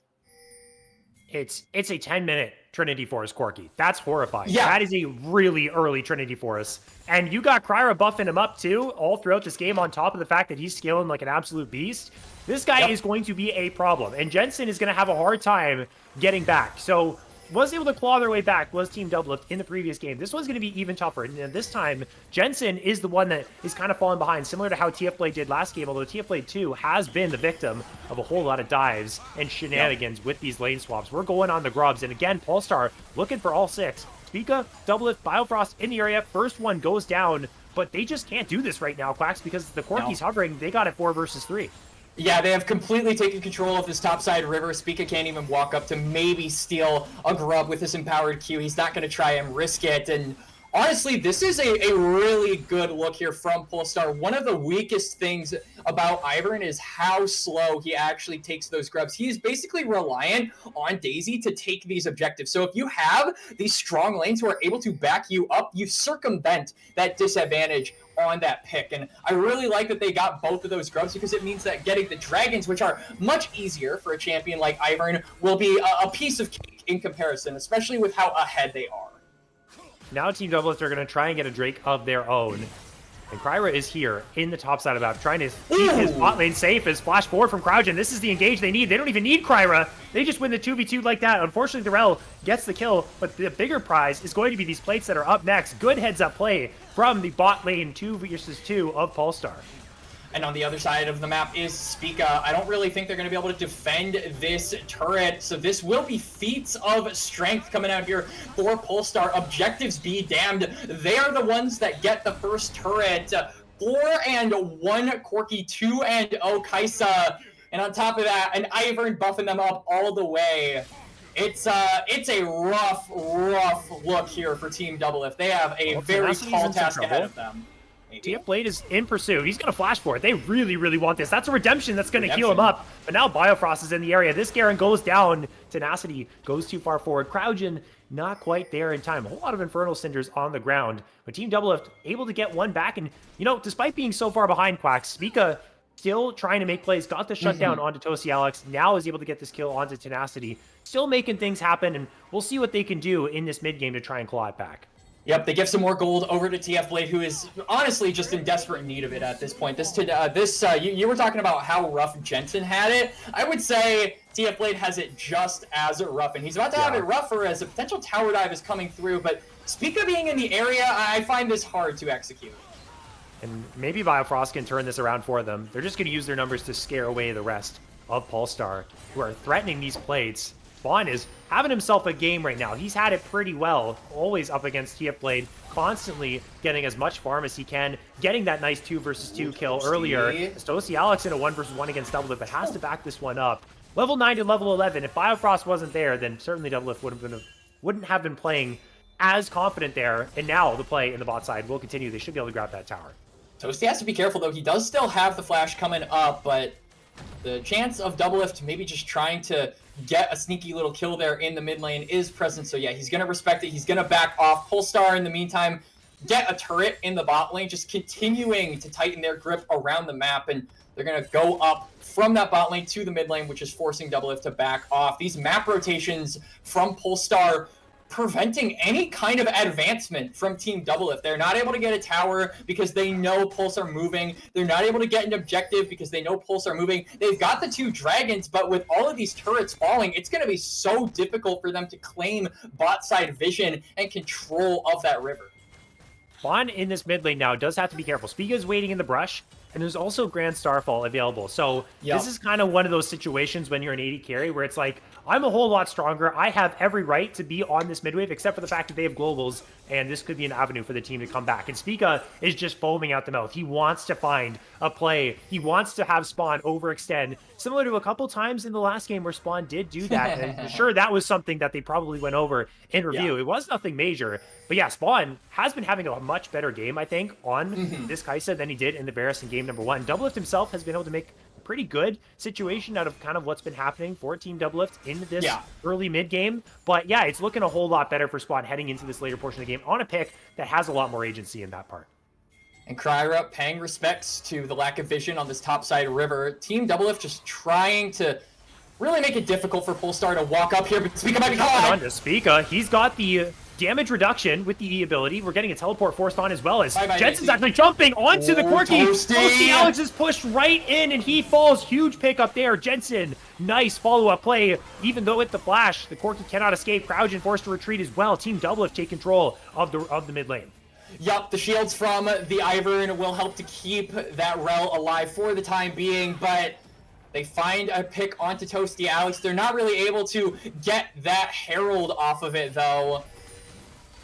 It's a 10-minute Trinity Force Corki. That's horrifying. Yeah. That is a really early Trinity Force. And you got Kryra buffing him up too, all throughout this game, on top of the fact that he's scaling like an absolute beast. This guy is going to be a problem. And Jensen is going to have a hard time getting back. So was able to claw their way back, was Team Doublelift in the previous game. This one's going to be even tougher. And this time, Jensen is the one that is kind of falling behind, similar to how TF Blade did last game, although TF Blade 2 has been the victim of a whole lot of dives and shenanigans with these lane swaps. We're going on the grubs. And again, Polestar looking for all 6. Spica, Doublelift, Biofrost in the area. First one goes down, but they just can't do this right now, Quacks, because the Corki's hovering. They got it 4 versus 3. Yeah, they have completely taken control of this topside river. Spica can't even walk up to maybe steal a grub with his empowered Q. He's not going to try and risk it. And honestly, this is a really good look here from Polestar. One of the weakest things about Ivern is how slow he actually takes those grubs. He is basically reliant on Daisy to take these objectives. So if you have these strong lanes who are able to back you up, you circumvent that disadvantage on that pick. And I really like that they got both of those grubs, because it means that getting the dragons, which are much easier for a champion like Ivern, will be a piece of cake in comparison, especially with how ahead they are. Now Team Doublelift are going to try and get a Drake of their own. And Kryra is here in the top side of the map, trying to keep his bot lane safe as flash forward from Crouchen. This is the engage they need. They don't even need Kryra. They just win the 2v2 like that. Unfortunately, Darrell gets the kill, but the bigger prize is going to be these plates that are up next. Good heads-up play from the bot lane 2 versus 2 of Polestar. And on the other side of the map is Spica. I don't really think they're going to be able to defend this turret, so this will be feats of strength coming out here for Polestar. Objectives be damned. They are the ones that get the first turret. 4-1 Corki, 2-0 Kaisa. And on top of that, an Ivern buffing them up all the way. It's a rough look here for Team Doublelift. They have a very tall task ahead of them. TF Blade is in pursuit. He's going to flash for it. They really want this. That's a redemption that's going to heal him up. But now Biofrost is in the area. This Garen goes down. Tenacity goes too far forward. Crouchen not quite there in time. A whole lot of Infernal Cinders on the ground. But Team Doublelift able to get one back. And, you know, despite being so far behind, Quacks, Spica still trying to make plays. Got the shutdown onto Tosi Alex. Now is able to get this kill onto Tenacity. Still making things happen. And we'll see what they can do in this mid game to try and claw it back. Yep, they give some more gold over to TF Blade, who is honestly just in desperate need of it at this point. You were talking about how rough Jensen had it. I would say TF Blade has it just as rough, and he's about to have it rougher as a potential tower dive is coming through. But Spica being in the area, I find this hard to execute. And maybe Biofrost can turn this around for them. They're just going to use their numbers to scare away the rest of Polestar, who are threatening these plates. Spawn is having himself a game right now. He's had it pretty well, always up against TF Blade, constantly getting as much farm as he can, getting that nice 2 versus 2 kill earlier. Stosi Alex in a 1 versus 1 against Doublelift, but has to back this one up. Level 9 to level 11. If Biofrost wasn't there, then certainly Doublelift wouldn't have been playing as confident there. And now the play in the bot side will continue. They should be able to grab that tower. Toasty has to be careful, though. He does still have the flash coming up, but the chance of Doublelift maybe just trying to get a sneaky little kill there in the mid lane is present. So yeah, he's going to respect it. He's going to back off. Polestar, in the meantime, get a turret in the bot lane, just continuing to tighten their grip around the map. And they're going to go up from that bot lane to the mid lane, which is forcing Doublelift to back off. These map rotations from Polestar preventing any kind of advancement from Team Doublelift. They're not able to get a tower because they know Pulse are moving. They're not able to get an objective because they know Pulse are moving. They've got the 2 dragons, but with all of these turrets falling, it's going to be so difficult for them to claim bot side vision and control of that river. Spawn in this mid lane now does have to be careful. Spiga's waiting in the brush. And there's also Grand Starfall available. So Yep. this is kind of one of those situations when you're an 80 carry where it's like, I'm a whole lot stronger. I have every right to be on this midwave, except for the fact that they have globals, and this could be an avenue for the team to come back. And Spica is just foaming out the mouth. He wants to find a play. He wants to have Spawn overextend, similar to a couple times in the last game where Spawn did do that. And sure, that was something that they probably went over in review. It was nothing major. But yeah, Spawn has been having a much better game, I think, on this Kaisa than he did in the Varus in game number 1. Doublelift himself has been able to make a pretty good situation out of kind of what's been happening for Team Doublelift in this early mid game. But yeah, it's looking a whole lot better for Spawn heading into this later portion of the game on a pick that has a lot more agency in that part. And Kryra paying respects to the lack of vision on this topside river. Team Doublelift just trying to really make it difficult for Polestar to walk up here, but Spica might be caught. On to Spica. He's got the damage reduction with the E ability. We're getting a teleport forced on as well as Jensen's actually jumping onto the Corky. Toasty Alex is pushed right in and he falls. Huge pick up there. Jensen, nice follow-up play. Even though with the flash, the Corky cannot escape. Crouch and forced to retreat as well. Team Doublelift take control of the mid lane. Yup, the shields from the Ivern will help to keep that Rel alive for the time being, but they find a pick onto Toasty Alex. They're not really able to get that Herald off of it, though.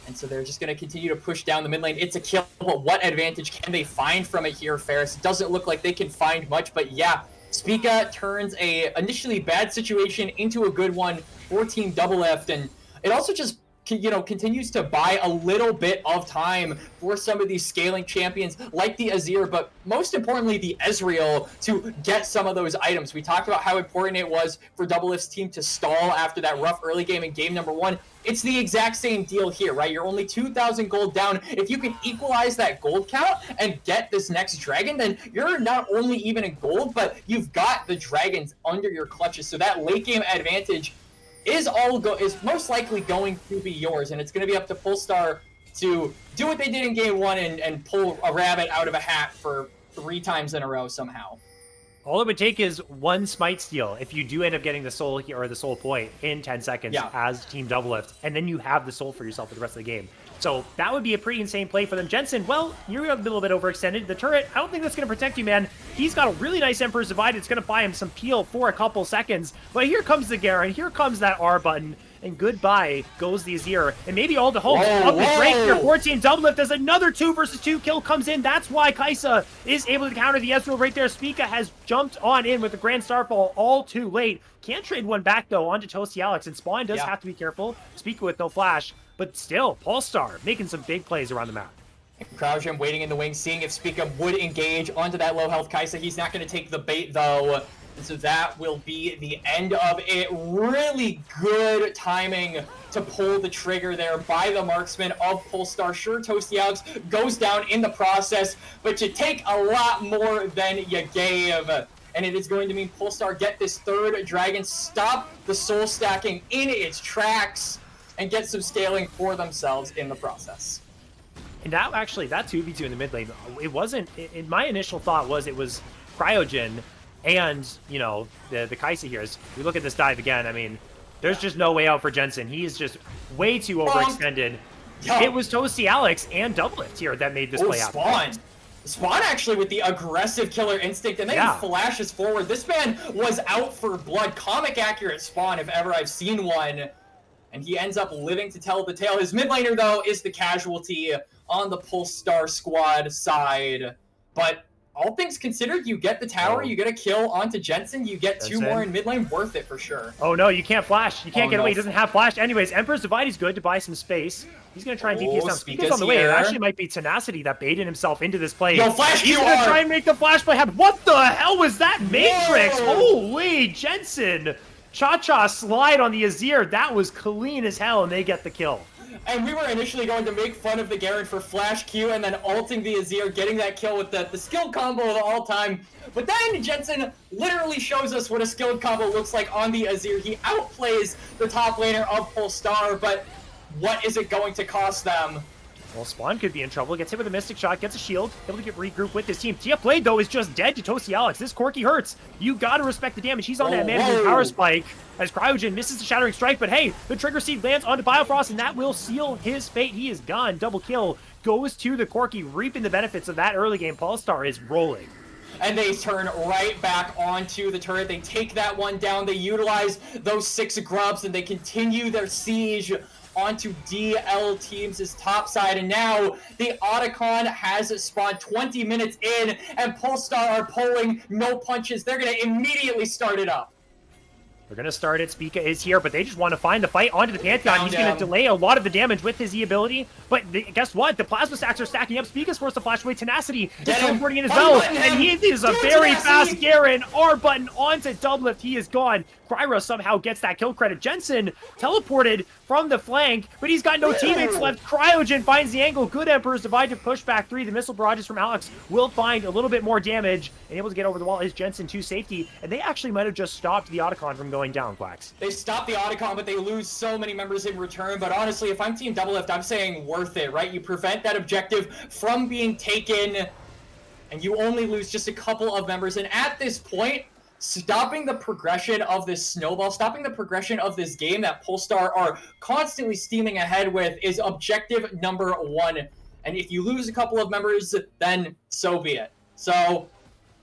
And so they're just going to continue to push down the mid lane. It's a kill, but what advantage can they find from it here, Ferris? It doesn't look like they can find much, but yeah, Spica turns a initially bad situation into a good one for Team Doublelift, and it also just continues to buy a little bit of time for some of these scaling champions like the Azir, but most importantly, the Ezreal to get some of those items. We talked about how important it was for Doublelift's team to stall after that rough early game in game number 1. It's the exact same deal here, right? You're only 2,000 gold down. If you can equalize that gold count and get this next dragon, then you're not only even in gold, but you've got the dragons under your clutches. So that late game advantage is most likely going to be yours, and it's going to be up to Polestar to do what they did in game 1 and pull a rabbit out of a hat for 3 times in a row somehow. All it would take is one smite steal if you do end up getting the soul here or the soul point in 10 seconds as Team Doublelift, and then you have the soul for yourself for the rest of the game. So that would be a pretty insane play for them. Jensen, well, you're a little bit overextended. The turret, I don't think that's going to protect you, man. He's got a really nice Emperor's Divide. It's going to buy him some peel for a couple seconds. But here comes the Garen. Here comes that R button. And goodbye goes the Azir. And maybe all the hopes of the Drake here. 14 Doublelift as another 2 versus 2 kill comes in. That's why Kaisa is able to counter the Ezreal right there. Spica has jumped on in with the Grand Starfall all too late. Can't trade one back, though, onto Toasty Alex. And Spawn does have to be careful. Spica with no flash. But still, Polestar making some big plays around the map. Kraujum waiting in the wings, seeing if Spica would engage onto that low health Kaisa. He's not going to take the bait, though. And so that will be the end of it. Really good timing to pull the trigger there by the marksman of Polestar. Sure, Toasty Alex goes down in the process, but you take a lot more than you gave. And it is going to mean Polestar get this 3rd dragon, stop the soul stacking in its tracks, and get some scaling for themselves in the process. And that 2v2 in the mid lane, it wasn't, my initial thought was it was Cryogen and, the Kaisa here. As we look at this dive again, I mean, there's just no way out for Jensen. He is just way too overextended. It was Toasty Alex and Doublelift here that made this play happen. Spawn actually with the aggressive killer instinct, and then he flashes forward. This man was out for blood. Comic accurate Spawn, if ever I've seen one. And he ends up living to tell the tale. His mid laner, though, is the casualty on the Polestar squad side. But all things considered, you get the tower, you get a kill onto Jensen, you get 2 more in mid lane, worth it for sure. Oh no, you can't flash. You can't get away. He doesn't have flash. Anyways, Emperor's Divide is good to buy some space. He's going to try and DPS down. Spica's on the way. It actually might be Tenacity that baited himself into this play. Yo, flash He's going to try and make the flash play happen. What the hell was that Matrix? Holy, Jensen. Cha-cha slide on the Azir. That was clean as hell, and they get the kill. And we were initially going to make fun of the Garen for flash Q and then ulting the Azir, getting that kill with the skill combo of all time. But then Jensen literally shows us what a skilled combo looks like on the Azir. He outplays the top laner of Polestar, but what is it going to cost them? Well, Spawn could be in trouble. Gets hit with a Mystic Shot, gets a shield, able to get regrouped with his team. TF Blade, though, is just dead to Toasty Alex. This Corky hurts. You gotta respect the damage. He's on that man power spike as Cryogen misses the Shattering Strike, but hey, the Trigger Seed lands onto Biofrost, and that will seal his fate. He is gone. Double kill goes to the Corky, reaping the benefits of that early game. Polestar is rolling. and they turn right back onto the turret. They take that one down. They utilize those 6 grubs, and they continue their siege onto DL Teams' top side. And now the Otacon has spawned 20 minutes in, and Polestar are pulling no punches. They're going to immediately start it up. They're going to start it. Spica is here, but they just want to find the fight onto the Pantheon. He's going to delay a lot of the damage with his E ability. But guess what? The Plasma Stacks are stacking up. Spica's forced to flash away. Tenacity is teleporting in as well. And he is a very fast Garen. R button onto Doublelift. He is gone. Kryra somehow gets that kill credit. Jensen teleported from the flank, but he's got no teammates left. Cryogen finds the angle. Good Emperor's Divide to push back 3. The missile barrages from Alex will find a little bit more damage, and able to get over the wall is Jensen to safety. And they actually might have just stopped the Otacon from going down, Quacks. They stop the Otacon, but they lose so many members in return. But honestly, if I'm Team Doublelift, I'm saying worth it, right? You prevent that objective from being taken, and you only lose just a couple of members. And at this point, stopping the progression of this snowball, stopping the progression of this game that Polestar are constantly steaming ahead with is objective number 1. And if you lose a couple of members, then so be it. So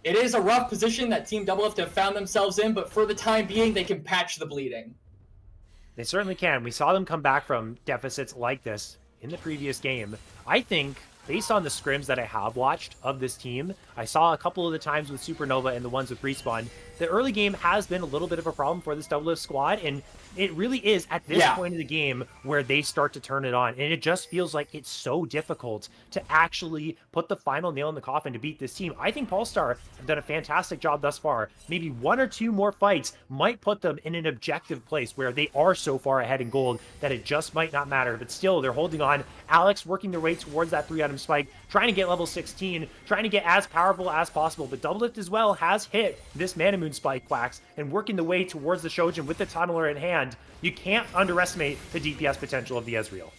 it is a rough position that Team Doublelift have found themselves in, but for the time being, they can patch the bleeding. They certainly can. We saw them come back from deficits like this in the previous game. I think, based on the scrims that I have watched of this team, I saw a couple of the times with Supernova and the ones with Respawn, the early game has been a little bit of a problem for this Doublelift squad, and it really is at this point of the game where they start to turn it on, and it just feels like it's so difficult to actually put the final nail in the coffin to beat this team. I think Polestar have done a fantastic job thus far. Maybe 1 or 2 more fights might put them in an objective place where they are so far ahead in gold that it just might not matter, but still, they're holding on. Alex working their way towards that 3-item spike, trying to get level 16, trying to get as powerful as possible, but Doublelift as well has hit this Mana Moon spike, Quacks, and working the way towards the Shojin with the Tunneler in hand. You can't underestimate the DPS potential of the Ezreal.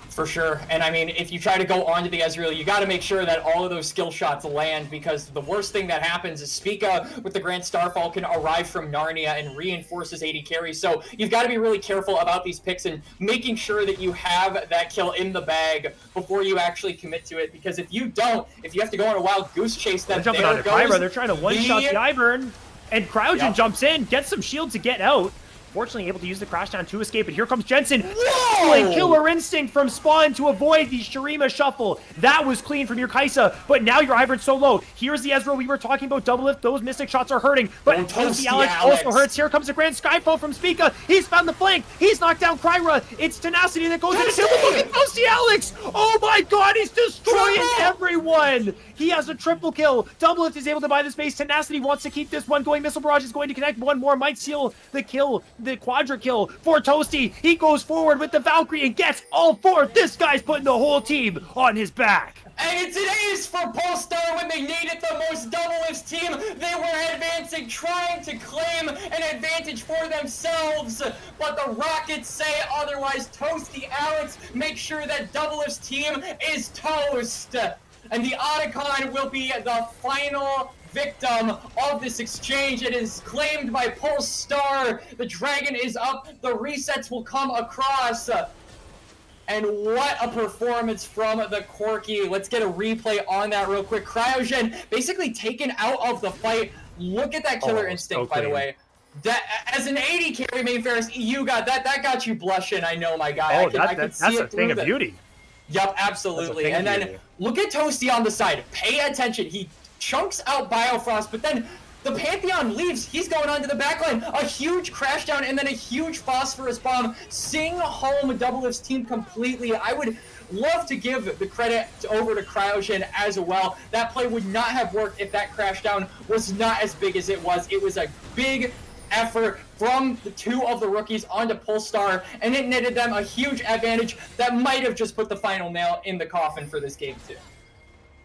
For sure. And I mean, if you try to go onto the Ezreal, you got to make sure that all of those skill shots land, because the worst thing that happens is Spica with the Grand Starfall can arrive from Narnia and reinforces AD carry. So you've got to be really careful about these picks and making sure that you have that kill in the bag before you actually commit to it. Because if you don't, if you have to go on a wild goose chase, then they're jumping onto Kyra. They're trying to one-shot the Ivern, and Cryogen jumps in, gets some shield to get out. Fortunately, able to use the Crashdown to escape, but here comes Jensen. Whoa! Killer Instinct from Spawn to avoid the Shurima shuffle. That was clean from your Kaisa, but now your Ivern's so low. Here's the Ezreal we were talking about, Doublelift. Those Mystic shots are hurting, but Toasty Alex also hurts. Here comes the Grand Skyfall from Spica. He's found the flank. He's knocked down Kryra. It's Tenacity that goes into him. Look at Toasty Alex. Oh my god, he's destroying everyone. He has a triple kill. Doublelift is able to buy the space. Tenacity wants to keep this one going. Missile Barrage is going to connect. One more might seal the kill. The quadra kill for Toasty. He goes forward with the Valkyrie and gets all 4. This guy's putting the whole team on his back. And it's an ace for Polestar when they needed the most. Doublelift's team, they were advancing, trying to claim an advantage for themselves, but the Rockets say otherwise. Toasty Alex makes sure that Doublelift's team is toast. And the Otacon will be the final victim of this exchange. It is claimed by Polestar. The dragon is up. The resets will come across. And what a performance from the Corki. Let's get a replay on that real quick. Cryogen basically taken out of the fight. Look at that killer instinct, by the way. That, as an 80 carry main Ferris, you got that. That got you blushing, I know, my guy. Oh, that's a thing of beauty. Yep, absolutely. And then look at Toasty on the side. Pay attention. He chunks out Biofrost, but then the Pantheon leaves. He's going onto the backline. A huge crash down and then a huge phosphorus bomb. Sing home Doublelift's team completely. I would love to give the credit over to Cryogen as well. That play would not have worked if that crash down was not as big as it was. It was a big effort from the 2 of the rookies onto Polestar, and it netted them a huge advantage that might have just put the final nail in the coffin for this game too.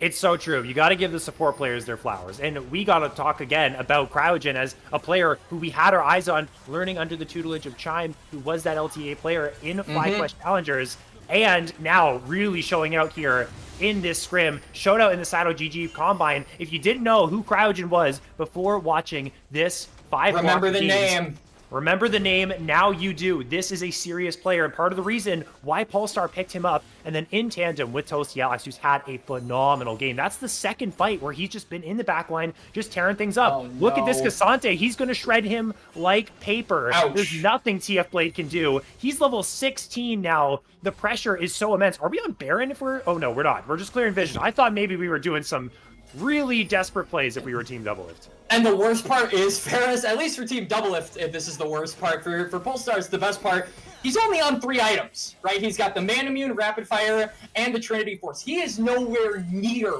It's so true. You got to give the support players their flowers. And we got to talk again about Cryogen as a player who we had our eyes on, learning under the tutelage of Chime, who was that LTA player in 5 Flash Challengers, and now really showing out here in this scrim, showed out in the Sato GG Combine. If you didn't know who Cryogen was before watching this 5 remember the name. Remember the name, now you do. This is a serious player, and part of the reason why Polestar picked him up, and then in tandem with Toasty Alex, who's had a phenomenal game. That's the second fight where he's just been in the back line, just tearing things up. Oh, Look at this no. Cassante. He's going to shred him like paper. Ouch. There's nothing TF Blade can do. He's level 16 now. The pressure is so immense. Are we on Baron if we're... Oh, no, we're not. We're just clearing vision. I thought maybe we were doing some really desperate plays if we were Team Doublelift. And the worst part is fairness, at least for Team Doublelift, if this is the worst part. For Polestar, it's the best part. He's only on 3 items, right? He's got the Man Immune, Rapid Fire, and the Trinity Force. He is nowhere near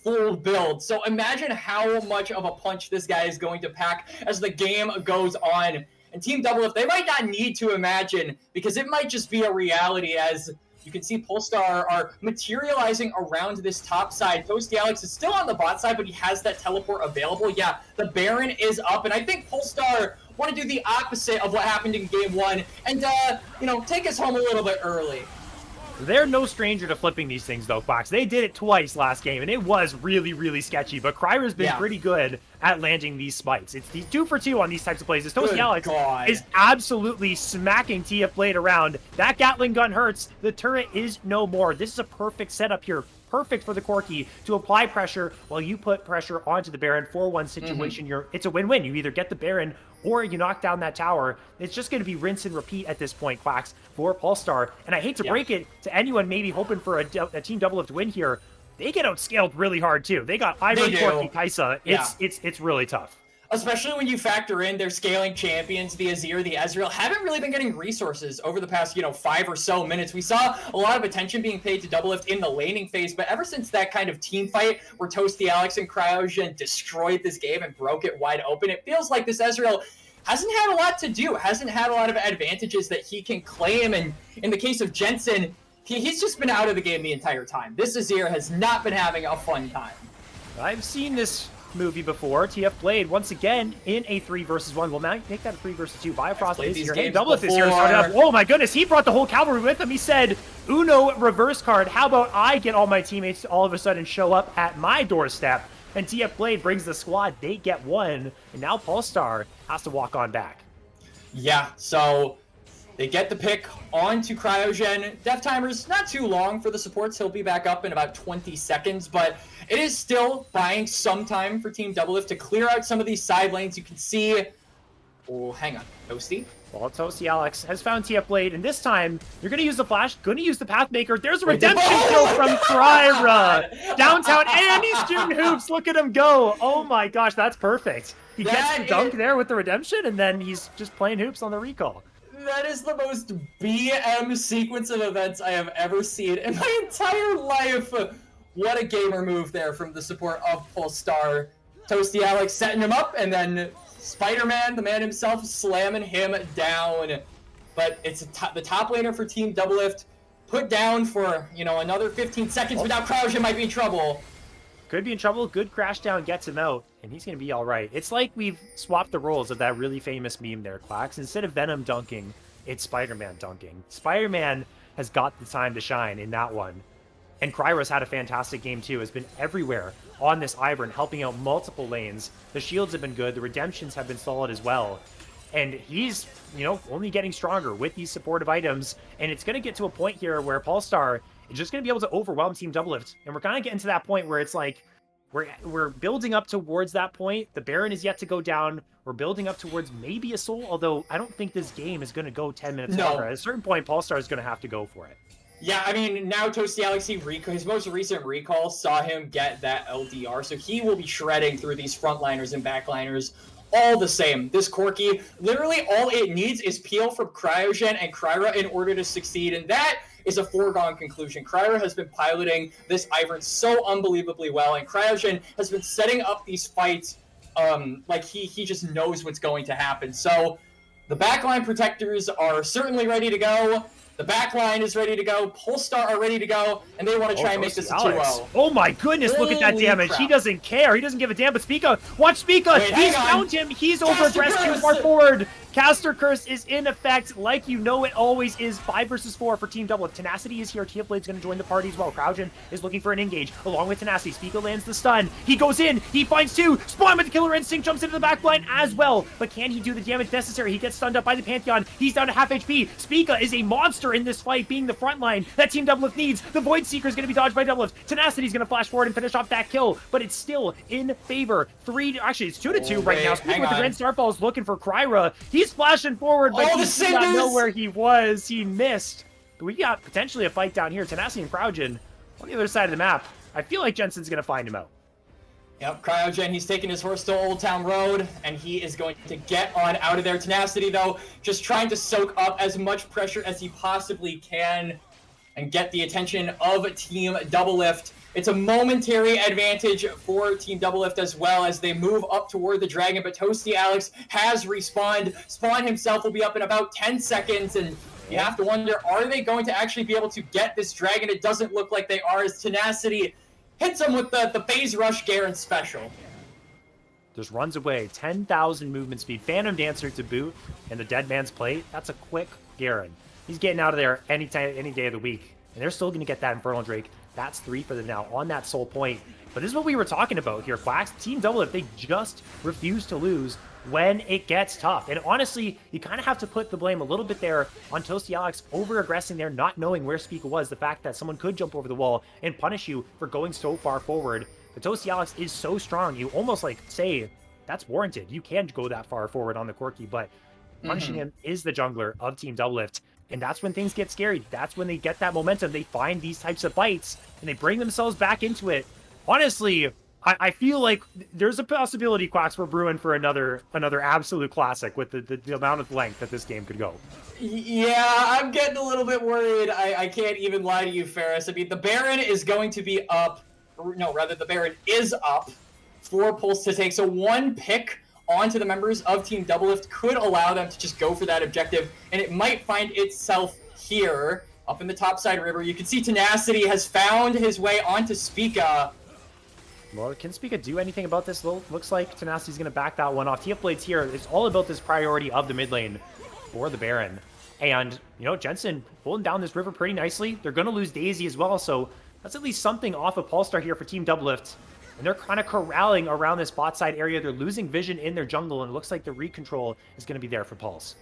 full build. So imagine how much of a punch this guy is going to pack as the game goes on. And Team Doublelift, they might not need to imagine, because it might just be a reality, as you can see Polestar are materializing around this top side. Toasty Alex is still on the bot side, but he has that teleport available. Yeah, the Baron is up, and I think Polestar want to do the opposite of what happened in game 1 and, take us home a little bit early. They're no stranger to flipping these things, though, Fox. They did it twice last game, and it was really, really sketchy. But Kryra's been pretty good at landing these spites. It's these 2 for 2 on these types of plays. This Toasty Alex is absolutely smacking TF Blade around. That Gatling gun hurts. The turret is no more. This is a perfect setup here. Perfect for the Corki to apply pressure while you put pressure onto the Baron. 4-1 situation. It's a win-win. You either get the Baron or you knock down that tower. It's just going to be rinse and repeat at this point, Quacks, for Polestar. And I hate to break it to anyone maybe hoping for a Team Doublelift win here. They get outscaled really hard, too. They got Ivan, Corki, Kaisa. It's really tough. Especially when you factor in their scaling champions, the Azir, the Ezreal, haven't really been getting resources over the past, 5 or so minutes. We saw a lot of attention being paid to Doublelift in the laning phase, but ever since that kind of team fight where Toasty Alex and Cryogen destroyed this game and broke it wide open, it feels like this Ezreal hasn't had a lot to do, hasn't had a lot of advantages that he can claim, and in the case of Jensen, he's just been out of the game the entire time. This Azir has not been having a fun time. I've seen this movie before. TF Blade once again in a 3 versus 1. We'll now make that a 3 versus 2. Biofrost is here. Hey, Doublelift is here. Oh my goodness, he brought the whole cavalry with him. He said, Uno reverse card. How about I get all my teammates to all of a sudden show up at my doorstep? And TF Blade brings the squad. They get 1. And now Polestar has to walk on back. Yeah, so they get the pick onto Cryogen. Death timer's not too long for the supports. He'll be back up in about 20 seconds, but it is still buying some time for Team Doublelift to clear out some of these side lanes. You can see... Oh, hang on. Toasty? Well, Toasty Alex has found TF Blade, and this time, you're going to use the flash, going to use the Pathmaker. There's a redemption kill from Kryra. Downtown, and he's shooting hoops. Look at him go. Oh my gosh, that's perfect. He gets the dunk there with the redemption, and then he's just playing hoops on the recall. That is the most BM sequence of events I have ever seen in my entire life. What a gamer move there from the support of Polestar. Toasty Alex setting him up, and then Spider-Man, the man himself, slamming him down. But it's the top laner for Team Doublelift. Put down for, another 15 seconds without Cryogen might be in trouble. Could be in trouble. Good crash down gets him out, and he's going to be all right. It's like we've swapped the roles of that really famous meme there, Quacks. Instead of Venom dunking, it's Spider-Man dunking. Spider-Man has got the time to shine in that one. And Kryra's had a fantastic game, too. Has been everywhere on this Ivern, helping out multiple lanes. The shields have been good. The redemptions have been solid as well. And he's, only getting stronger with these supportive items. And it's going to get to a point here where Polestar is just going to be able to overwhelm Team Doublelift. And we're kind of getting to that point where it's like, we're building up towards that point. The Baron is yet to go down. We're building up towards maybe a soul, although I don't think this game is going to go 10 minutes longer. At a certain point, Polestar is going to have to go for it. Yeah, I mean, now Toasty Alex, his most recent recall saw him get that LDR, so he will be shredding through these frontliners and backliners all the same. This Corki, literally all it needs is peel from Cryogen and Kryra in order to succeed, and that is a foregone conclusion. Kryra has been piloting this Ivern so unbelievably well, and Cryogen has been setting up these fights like he just knows what's going to happen. So the backline protectors are certainly ready to go. The backline is ready to go. Polestar are ready to go, and they want to try and make this a 2-0. Oh my goodness, look at that damage. Crap. He doesn't care. He doesn't give a damn, but Spica, watch Spica. He's found him. He's over-aggressed too far forward. Caster Curse is in effect, like you know it always is. 5 versus 4 for Team Doublelift. Tenacity is here. TFBlade's going to join the party as well. Kraujin is looking for an engage along with Tenacity. Spica lands the stun. He goes in. He finds 2. Spawn with the Killer Instinct jumps into the backline as well. But can he do the damage necessary? He gets stunned up by the Pantheon. He's down to half HP. Spica is a monster in this fight, being the front line that Team Doublelift needs. The Void Seeker is going to be dodged by Doublelift. Tenacity is going to flash forward and finish off that kill, but it's still in favor. Actually, it's 2-2 right now. Spica with the Grand Starfall is looking for Kryra. He's flashing forward, but he did not know where he was. He missed. But we got potentially a fight down here. Tenacity and Kraujin on the other side of the map. I feel like Jensen's going to find him out. Yep, Cryogen, he's taking his horse to Old Town Road, and he is going to get on out of there. Tenacity, though, just trying to soak up as much pressure as he possibly can and get the attention of Team Doublelift. It's a momentary advantage for Team Doublelift as well as they move up toward the dragon, but Toasty Alex has respawned. Spawn himself will be up in about 10 seconds, and you have to wonder, are they going to actually be able to get this dragon? It doesn't look like they are, as Tenacity hits him with the phase rush Garen special. Just runs away. 10,000 movement speed. Phantom Dancer to boot, and the Dead Man's Plate. That's a quick Garen. He's getting out of there any day of the week, and they're still going to get that Infernal Drake. That's 3 for them now on that Soul Point. But this is what we were talking about here, Quacks. Team Doublelift, they just refuse to lose when it gets tough. And honestly, you kind of have to put the blame a little bit there on Toasty Alex over-aggressing there, not knowing where Spica was. The fact that someone could jump over the wall and punish you for going so far forward. But Toasty Alex is so strong, you almost like say, that's warranted. You can go that far forward on the Corki, but punishing him is the jungler of Team Doublelift. And that's when things get scary. That's when they get that momentum. They find these types of fights, and they bring themselves back into it. Honestly, I feel like there's a possibility, Quacks, we're brewing for another absolute classic with the amount of length that this game could go. Yeah, I'm getting a little bit worried. I can't even lie to you, Ferris. I mean, the Baron is going to be up. No, rather, the Baron is up for Pulse to take. So one pick onto the members of Team Doublelift could allow them to just go for that objective, and it might find itself here up in the topside river. You can see Tenacity has found his way onto Spica. Well, can Spica do anything about this? Looks like Tenacity's going to back that one off. TFBlade's here. It's all about this priority of the mid lane for the Baron. And, you know, Jensen holding down this river pretty nicely. They're going to lose Daisy as well, so that's at least something off of Polestar here for Team Doublelift. And they're kind of corralling around this bot side area. They're losing vision in their jungle, and it looks like the recontrol is going to be there for Pulse.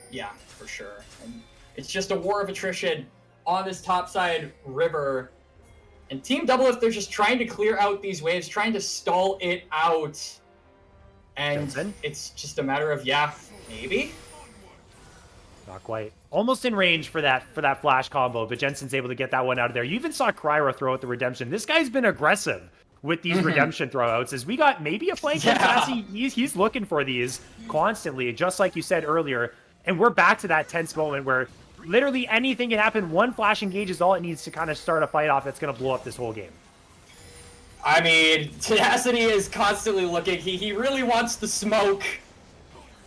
Yeah, for sure. And it's just a war of attrition on this topside river. And Team Doublelift, they're just trying to clear out these waves, trying to stall it out. And Jensen? It's just a matter of, yeah, maybe? Not quite. Almost in range for that flash combo, but Jensen's able to get that one out of there. You even saw Kryra throw out the redemption. This guy's been aggressive with these redemption throwouts. As we got maybe a flank Sassy, he's looking for these constantly, just like you said earlier. And we're back to that tense moment where literally anything can happen. One flash engage is all it needs to kind of start a fight off that's going to blow up this whole game. I mean, Tenacity is constantly looking. He really wants the smoke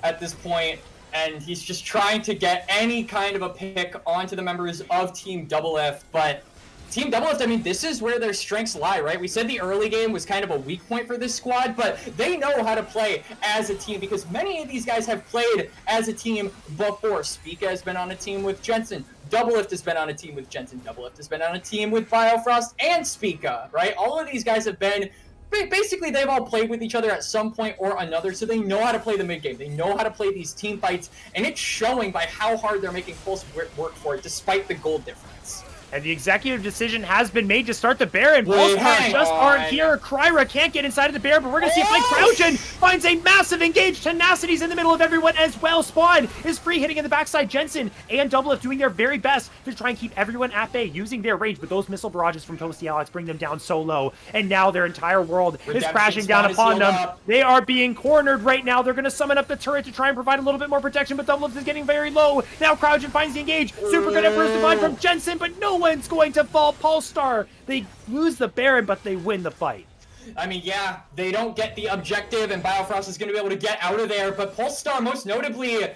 at this point, and he's just trying to get any kind of a pick onto the members of Team Doublelift. But Team Doublelift, I mean, this is where their strengths lie, right? We said the early game was kind of a weak point for this squad, but they know how to play as a team because many of these guys have played as a team before. Spica has been on a team with Jensen. Doublelift has been on a team with Jensen. Doublelift has been on a team with Biofrost and Spica, right? All of these guys have been, basically they've all played with each other at some point or another, so they know how to play the mid game. They know how to play these team fights, and it's showing by how hard they're making Pulse work for it, despite the gold difference. And the executive decision has been made to start the Baron. Polestar just aren't here. Kryra can't get inside of the Baron, but we're going to see Blake Kraujin finds a massive engage. Tenacity's in the middle of everyone as well. Spawn is free hitting in the backside. Jensen and Doublelift doing their very best to try and keep everyone at bay using their range, but those missile barrages from Toasty Alex bring them down so low, and now their entire world is crashing down upon them. They are being cornered right now. They're going to summon up the turret to try and provide a little bit more protection, but Doublelift is getting very low. Now Kraujin finds the engage. Super good at first divine from Jensen, but no one's going to fall. Polestar, they lose the Baron, but they win the fight. I mean, yeah, they don't get the objective, and Biofrost is going to be able to get out of there, but Polestar, most notably,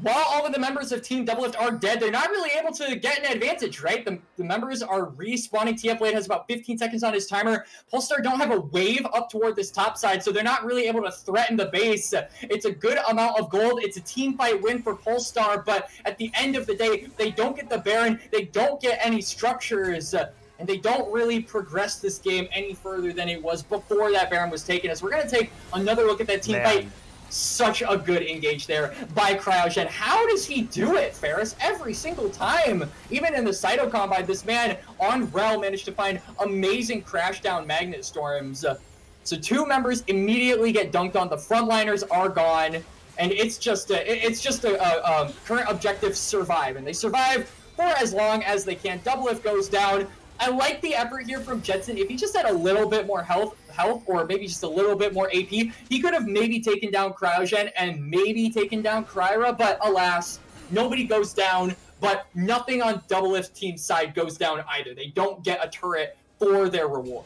while all of the members of Team Doublelift are dead, they're not really able to get an advantage, right? The members are respawning. TF Blade has about 15 seconds on his timer. Polestar don't have a wave up toward this top side, so they're not really able to threaten the base. It's a good amount of gold. It's a team fight win for Polestar, but at the end of the day, they don't get the Baron. They don't get any structures. And they don't really progress this game any further than it was before that Baron was taken. As we're going to take another look at that team fight. Such a good engage there by Cryogen. How does he do it, Ferris? Every single time. Even in the Cyto Combine, this man on Rel managed to find amazing crash down Magnet Storms. So 2 members immediately get dunked on. The frontliners are gone. And it's just a current objective survive. And they survive for as long as they can. Doublelift goes down. I like the effort here from Jetson. If he just had a little bit more health, or maybe just a little bit more AP, he could have maybe taken down Cryogen and maybe taken down Kryra, but alas, nobody goes down, but nothing on Doublelift team's side goes down either. They don't get a turret for their reward.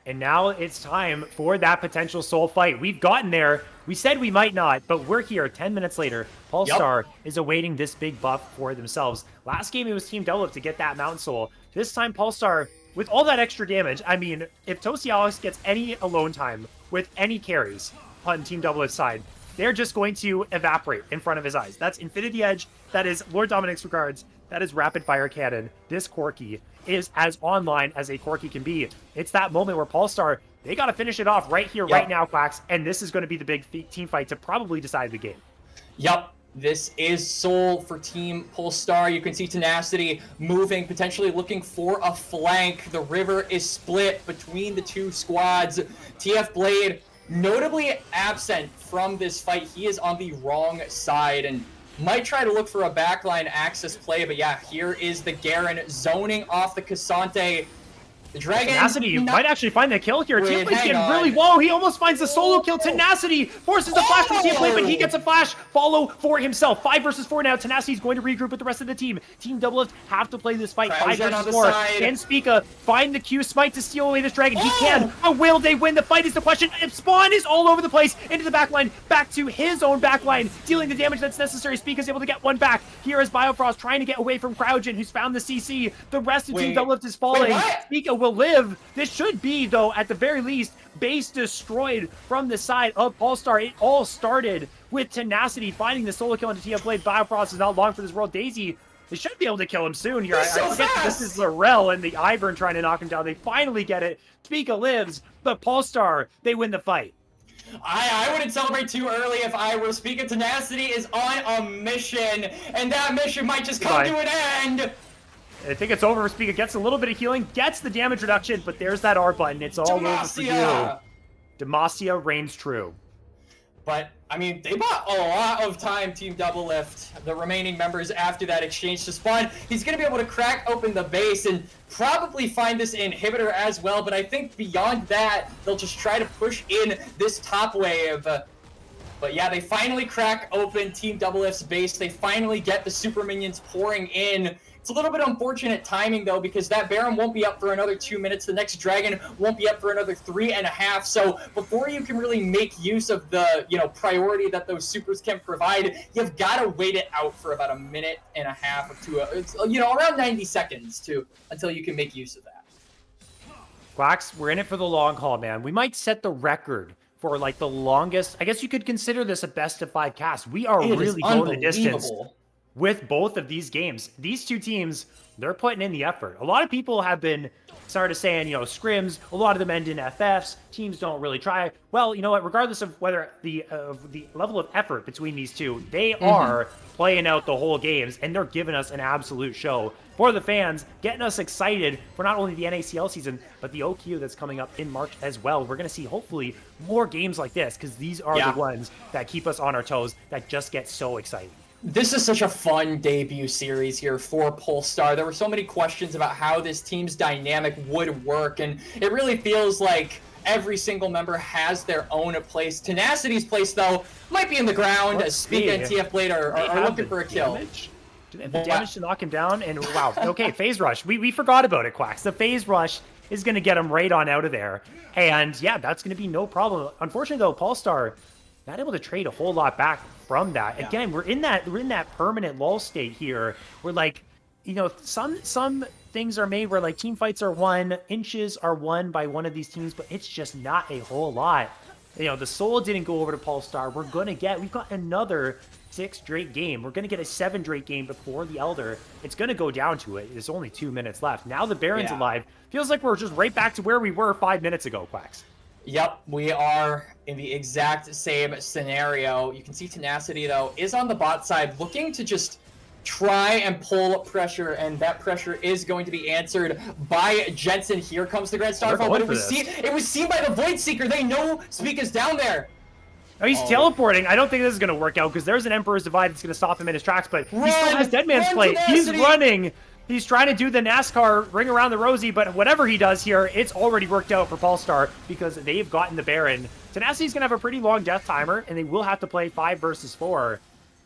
And now it's time for that potential soul fight. We've gotten there. We said we might not, but we're here 10 minutes later. Polestar is awaiting this big buff for themselves. Last game, it was Team Doublelift to get that Mountain Soul. This time, Polestar, with all that extra damage, I mean, if Tosialis gets any alone time with any carries on Team Doublelift's side, they're just going to evaporate in front of his eyes. That's Infinity Edge. That is Lord Dominic's Regards. That is Rapid Fire Cannon. This Corki is as online as a Corki can be. It's that moment where Polestar, they got to finish it off right here, right now, Quacks, and this is going to be the big team fight to probably decide the game. Yep. This is Soul for Team Polestar. You can see Tenacity moving, potentially looking for a flank. The river is split between the 2 squads. TF Blade, notably absent from this fight. He is on the wrong side and might try to look for a backline access play. But yeah, here is the Garen zoning off the Cassante. The Dragon... Tenacity might actually find the kill here. TF Blade's getting really... Whoa, he almost finds the solo kill. Tenacity forces the flash from TF Blade, but he gets a flash follow for himself. 5 versus 4 now. Tenacity's going to regroup with the rest of the team. Team Doublelift have to play this fight. 5 versus 4. Can Spica find the Q smite to steal away this dragon? He can. Or will they win? The fight is the question. And Spawn is all over the place. Into the backline. Back to his own backline. Dealing the damage that's necessary. Spica's able to get one back. Here is Biofrost trying to get away from Cryogen, who's found the CC. The rest of Team Doublelift is falling. Spica will live. This should be, though, at the very least, base destroyed from the side of Polestar. It all started with Tenacity finding the solo kill into TF Blade. Biofrost is not long for this world. Daisy, they should be able to kill him soon here. I forget this is Lorel and the Ivern trying to knock him down. They finally get it. Spica lives, but Polestar, they win the fight. I wouldn't celebrate too early if I were Spica. Tenacity is on a mission, and that mission might just come to an end. I think it's over. Spica gets a little bit of healing, gets the damage reduction, but there's that R button. It's all over for you. Demacia reigns true. But, I mean, they bought a lot of time, Team Doublelift, the remaining members after that exchange to Spawn. He's going to be able to crack open the base and probably find this inhibitor as well. But I think beyond that, they'll just try to push in this top wave. But yeah, they finally crack open Team Doublelift's base. They finally get the super minions pouring in. It's a little bit unfortunate timing, though, because that Baron won't be up for another 2 minutes. The next Dragon won't be up for another 3.5. So before you can really make use of the, priority that those supers can provide, you've got to wait it out for about 1.5 minutes to, around 90 seconds until you can make use of that. Quacks, we're in it for the long haul, man. We might set the record for the longest. I guess you could consider this a best of 5 cast. We are really going the distance with both of these games. These 2 teams, they're putting in the effort. A lot of people have been started saying, scrims, a lot of them end in FFs, teams don't really try. Well, you know what, regardless of whether the level of effort between these 2, they are playing out the whole games, and they're giving us an absolute show for the fans, getting us excited for not only the NACL season, but the OQ that's coming up in March as well. We're going to see, hopefully, more games like this, because these are the ones that keep us on our toes, that just get so exciting. This is such a fun debut series here for Polestar. There were so many questions about how this team's dynamic would work, and it really feels like every single member has their own place. Tenacity's place, though, might be in the ground, as Spica and TF Blade are looking for a kill. Do they have the damage to knock him down? And wow, okay, Phase Rush. We forgot about it, Quacks. The Phase Rush is going to get him right on out of there. And yeah, that's going to be no problem. Unfortunately, though, Polestar, not able to trade a whole lot back from that. Yeah. Again, we're in that permanent lull state here. We're like, some things are made where like team fights are won, inches are won by one of these teams, but it's just not a whole lot. The Soul didn't go over to Polestar. We've got another 6 straight game. We're gonna get a 7 straight game before the Elder. It's gonna go down to it. There's only 2 minutes left. Now the Baron's alive. Feels like we're just right back to where we were 5 minutes ago, Quacks. Yep, we are in the exact same scenario. You can see Tenacity, though, is on the bot side looking to just try and pull pressure, and that pressure is going to be answered by Jensen. Here comes the Grand Starfall, but it was seen by the Void Seeker. They know Spica's down there. Oh, he's teleporting. I don't think this is going to work out because there's an Emperor's Divide that's going to stop him in his tracks, but he still has Dead Man's Plate. He's running. He's trying to do the NASCAR ring around the rosy, but whatever he does here, it's already worked out for Polestar because they've gotten the Baron. Tenacity's going to have a pretty long death timer, and they will have to play 5 versus 4.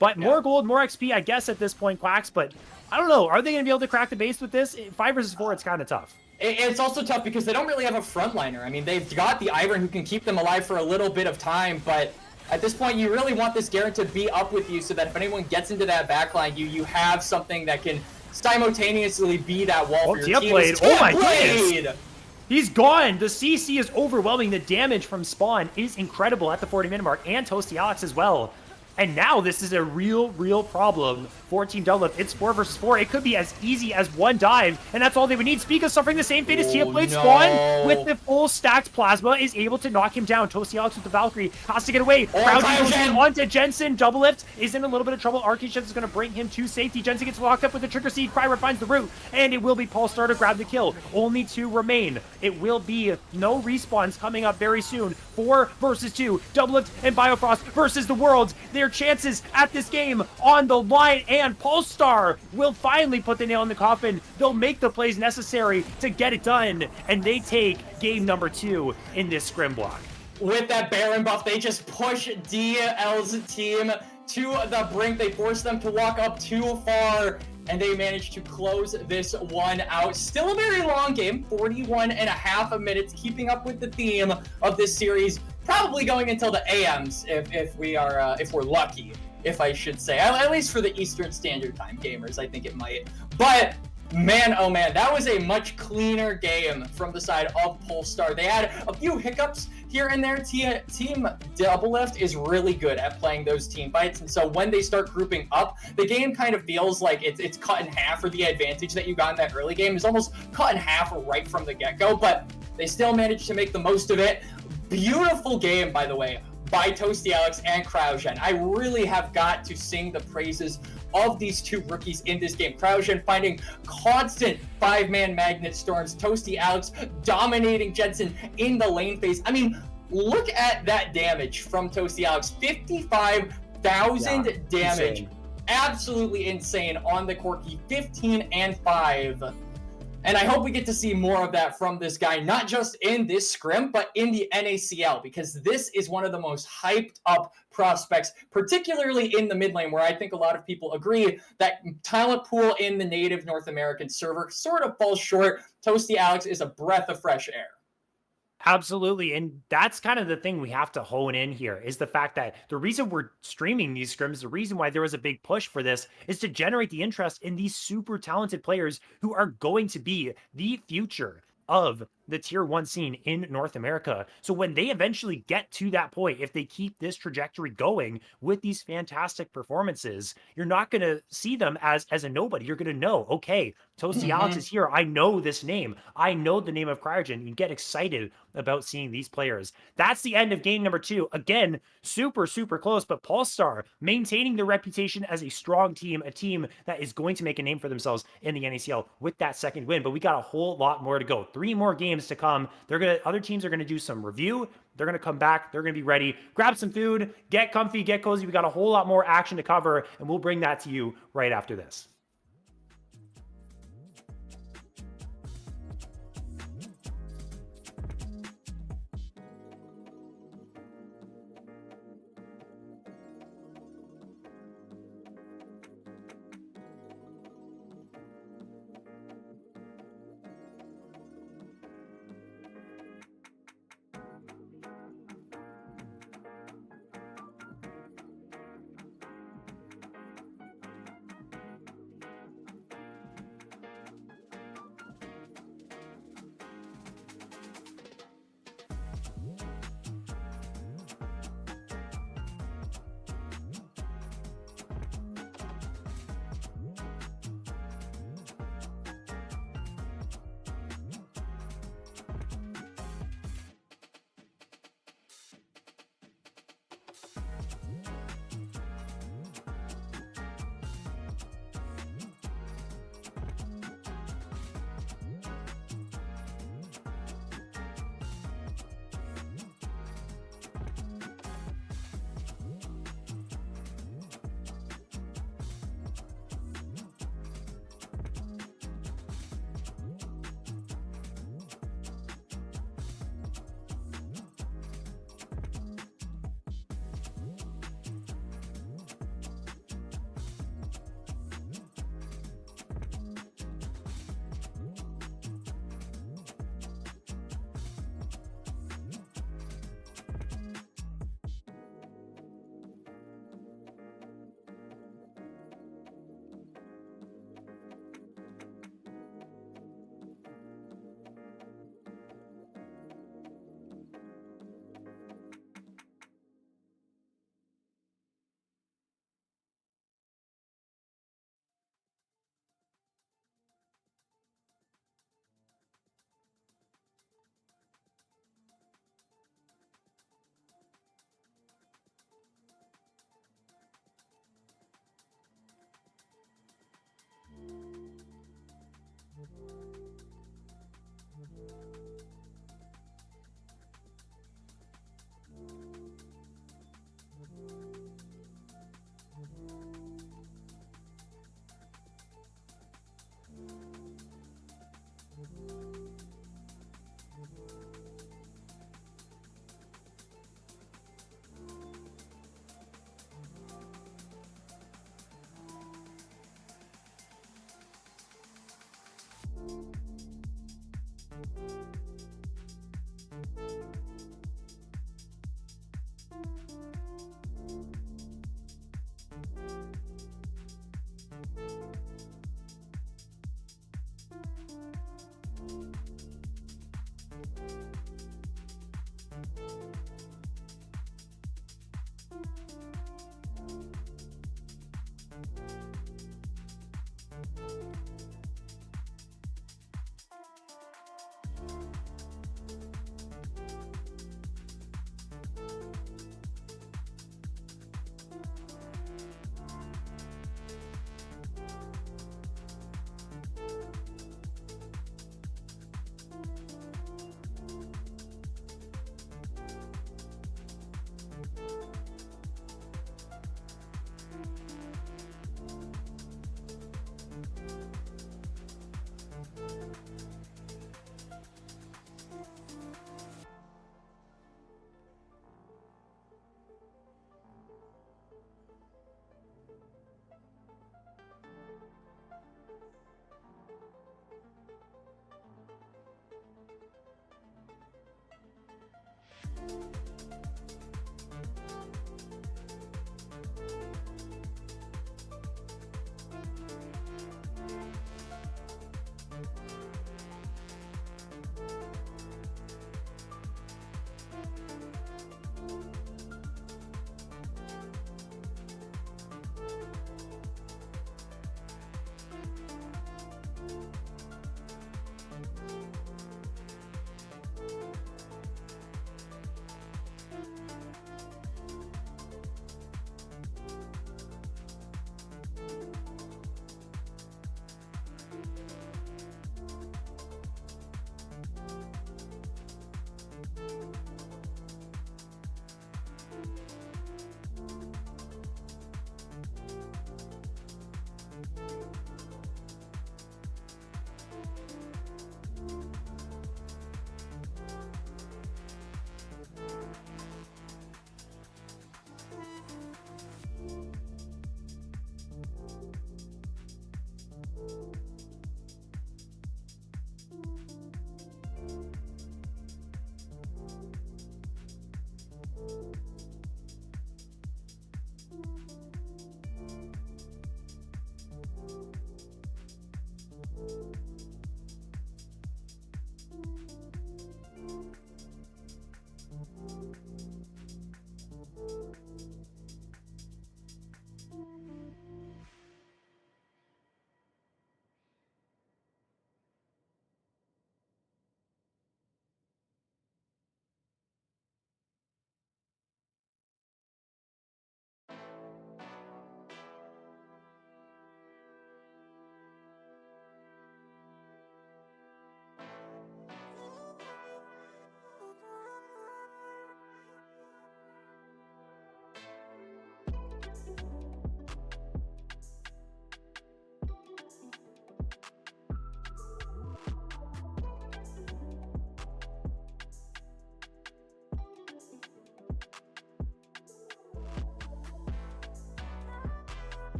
But more gold, more XP, I guess, at this point, Quacks. But I don't know. Are they going to be able to crack the base with this? 5 versus 4, it's kind of tough. It's also tough because they don't really have a frontliner. I mean, they've got the Iron who can keep them alive for a little bit of time, but at this point, you really want this Garen to be up with you so that if anyone gets into that backline, you have something that can simultaneously be that wall for your team. Blade. Oh my goodness. He's gone. The CC is overwhelming. The damage from Spawn is incredible at the 40-minute mark, and Toasty Alex as well. And now this is a real problem for Team Doublelift. It's 4 versus 4. It could be as easy as 1 dive, and that's all they would need. Spica suffering the same fate as Tia Blade. Spawn with the full stacked plasma is able to knock him down. Toasty Alex with the Valkyrie has to get away. Crowdy goes in onto Jensen. Doublelift is in a little bit of trouble. Arcade Shift is going to bring him to safety. Jensen gets locked up with the Trigger Seed. Kryra finds the root, and it will be Polestar to grab the kill. Only 2 remain. It will be no respawns coming up very soon. 4 versus 2. Doublelift and Biofrost versus the Worlds. Their chances at this game on the line, and Polestar will finally put the nail in the coffin. They'll make the plays necessary to get it done, and they take game number 2 in this scrim block. With that Baron buff, they just push DL's team to the brink. They force them to walk up too far, and they manage to close this one out. Still a very long game, 41 and a half minutes, keeping up with the theme of this series. Probably going until the AMs if we're lucky, if I should say. At least for the Eastern Standard Time gamers, I think it might. But man, oh man, that was a much cleaner game from the side of Polestar. They had a few hiccups here and there. Team Doublelift is really good at playing those team fights, and so when they start grouping up, the game kind of feels like it's cut in half, or the advantage that you got in that early game is almost cut in half right from the get-go, but they still managed to make the most of it. Beautiful game, by the way, by Toasty Alex and Crowgen. I really have got to sing the praises of these 2 rookies in this game. Crowgen finding constant 5-man magnet storms. Toasty Alex dominating Jensen in the lane phase. I mean, look at that damage from Toasty Alex. 55,000 damage. Insane. Absolutely insane on the Corki. 15 and 5. And I hope we get to see more of that from this guy, not just in this scrim, but in the NACL, because this is one of the most hyped up prospects, particularly in the mid lane, where I think a lot of people agree that talent pool in the native North American server sort of falls short. Toasty Alex is a breath of fresh air. Absolutely. And that's kind of the thing we have to hone in here, is the fact that the reason we're streaming these scrims, the reason why there was a big push for this, is to generate the interest in these super talented players who are going to be the future of the tier 1 scene in North America. So when they eventually get to that point, if they keep this trajectory going with these fantastic performances, you're not going to see them as a nobody. You're going to know, okay, Toasty Alex is here. I know this name. I know the name of Cryogen. You get excited about seeing these players. That's the end of game number 2. Again, super close, but Polestar maintaining their reputation as a strong team, a team that is going to make a name for themselves in the NACL with that second win. But we got a whole lot more to go. 3 more games to come. Other teams are going to do some review. They're going to come back. They're going to be ready. Grab some food, get comfy, get cozy. We got a whole lot more action to cover, and we'll bring that to you right after this.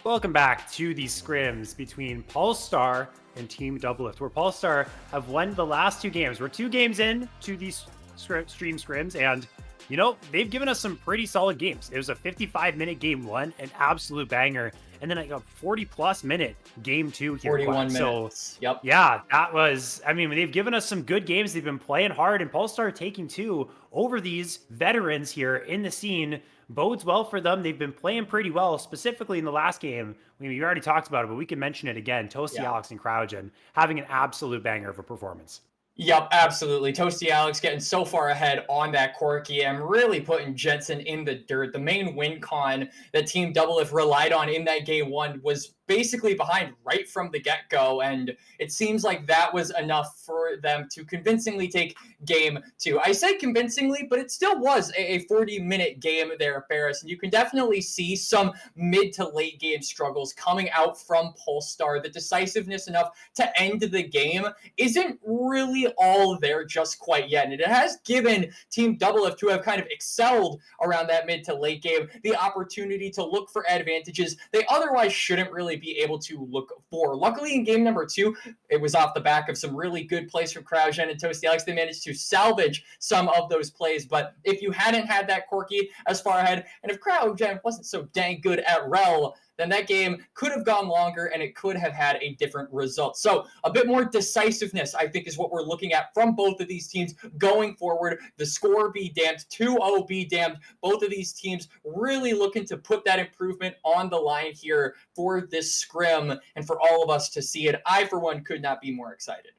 Welcome back to the scrims between Polestar and Team Doublelift, where Polestar have won the last 2 games. We're 2 games in to these stream scrims, and you know, they've given us some pretty solid games. It was a 55-minute game 1, an absolute banger, and then like a 40-plus minute game 2 here. 41 minutes. So, yep. Yeah, that was, I mean, they've given us some good games. They've been playing hard, and Polestar taking 2 over these veterans here in the scene bodes well for them. They've been playing pretty well, specifically in the last game. I mean, we already talked about it, but we can mention it again. Toasty Alex and Crowdgen having an absolute banger of a performance. Yep, absolutely. Toasty Alex getting so far ahead on that Corki and really putting Jensen in the dirt. The main win con that Team Doublelift relied on in that game 1 was basically behind right from the get-go, and it seems like that was enough for them to convincingly take game 2. I say convincingly, but it still was a 40-minute game there, Ferris, and you can definitely see some mid to late game struggles coming out from Polestar. The decisiveness enough to end the game isn't really all there just quite yet, and it has given Team Doublelift, who have kind of excelled around that mid to late game, the opportunity to look for advantages they otherwise shouldn't really be able to look for. Luckily, in game number 2, it was off the back of some really good plays from Crowdgen and Toasty Alex. They managed to salvage some of those plays, but if you hadn't had that Corki as far ahead, and if Crowdgen wasn't so dang good at Rel, then that game could have gone longer and it could have had a different result. So a bit more decisiveness, I think, is what we're looking at from both of these teams going forward. The score be damned, 2-0 be damned. Both of these teams really looking to put that improvement on the line here for this scrim and for all of us to see it. I, for one, could not be more excited.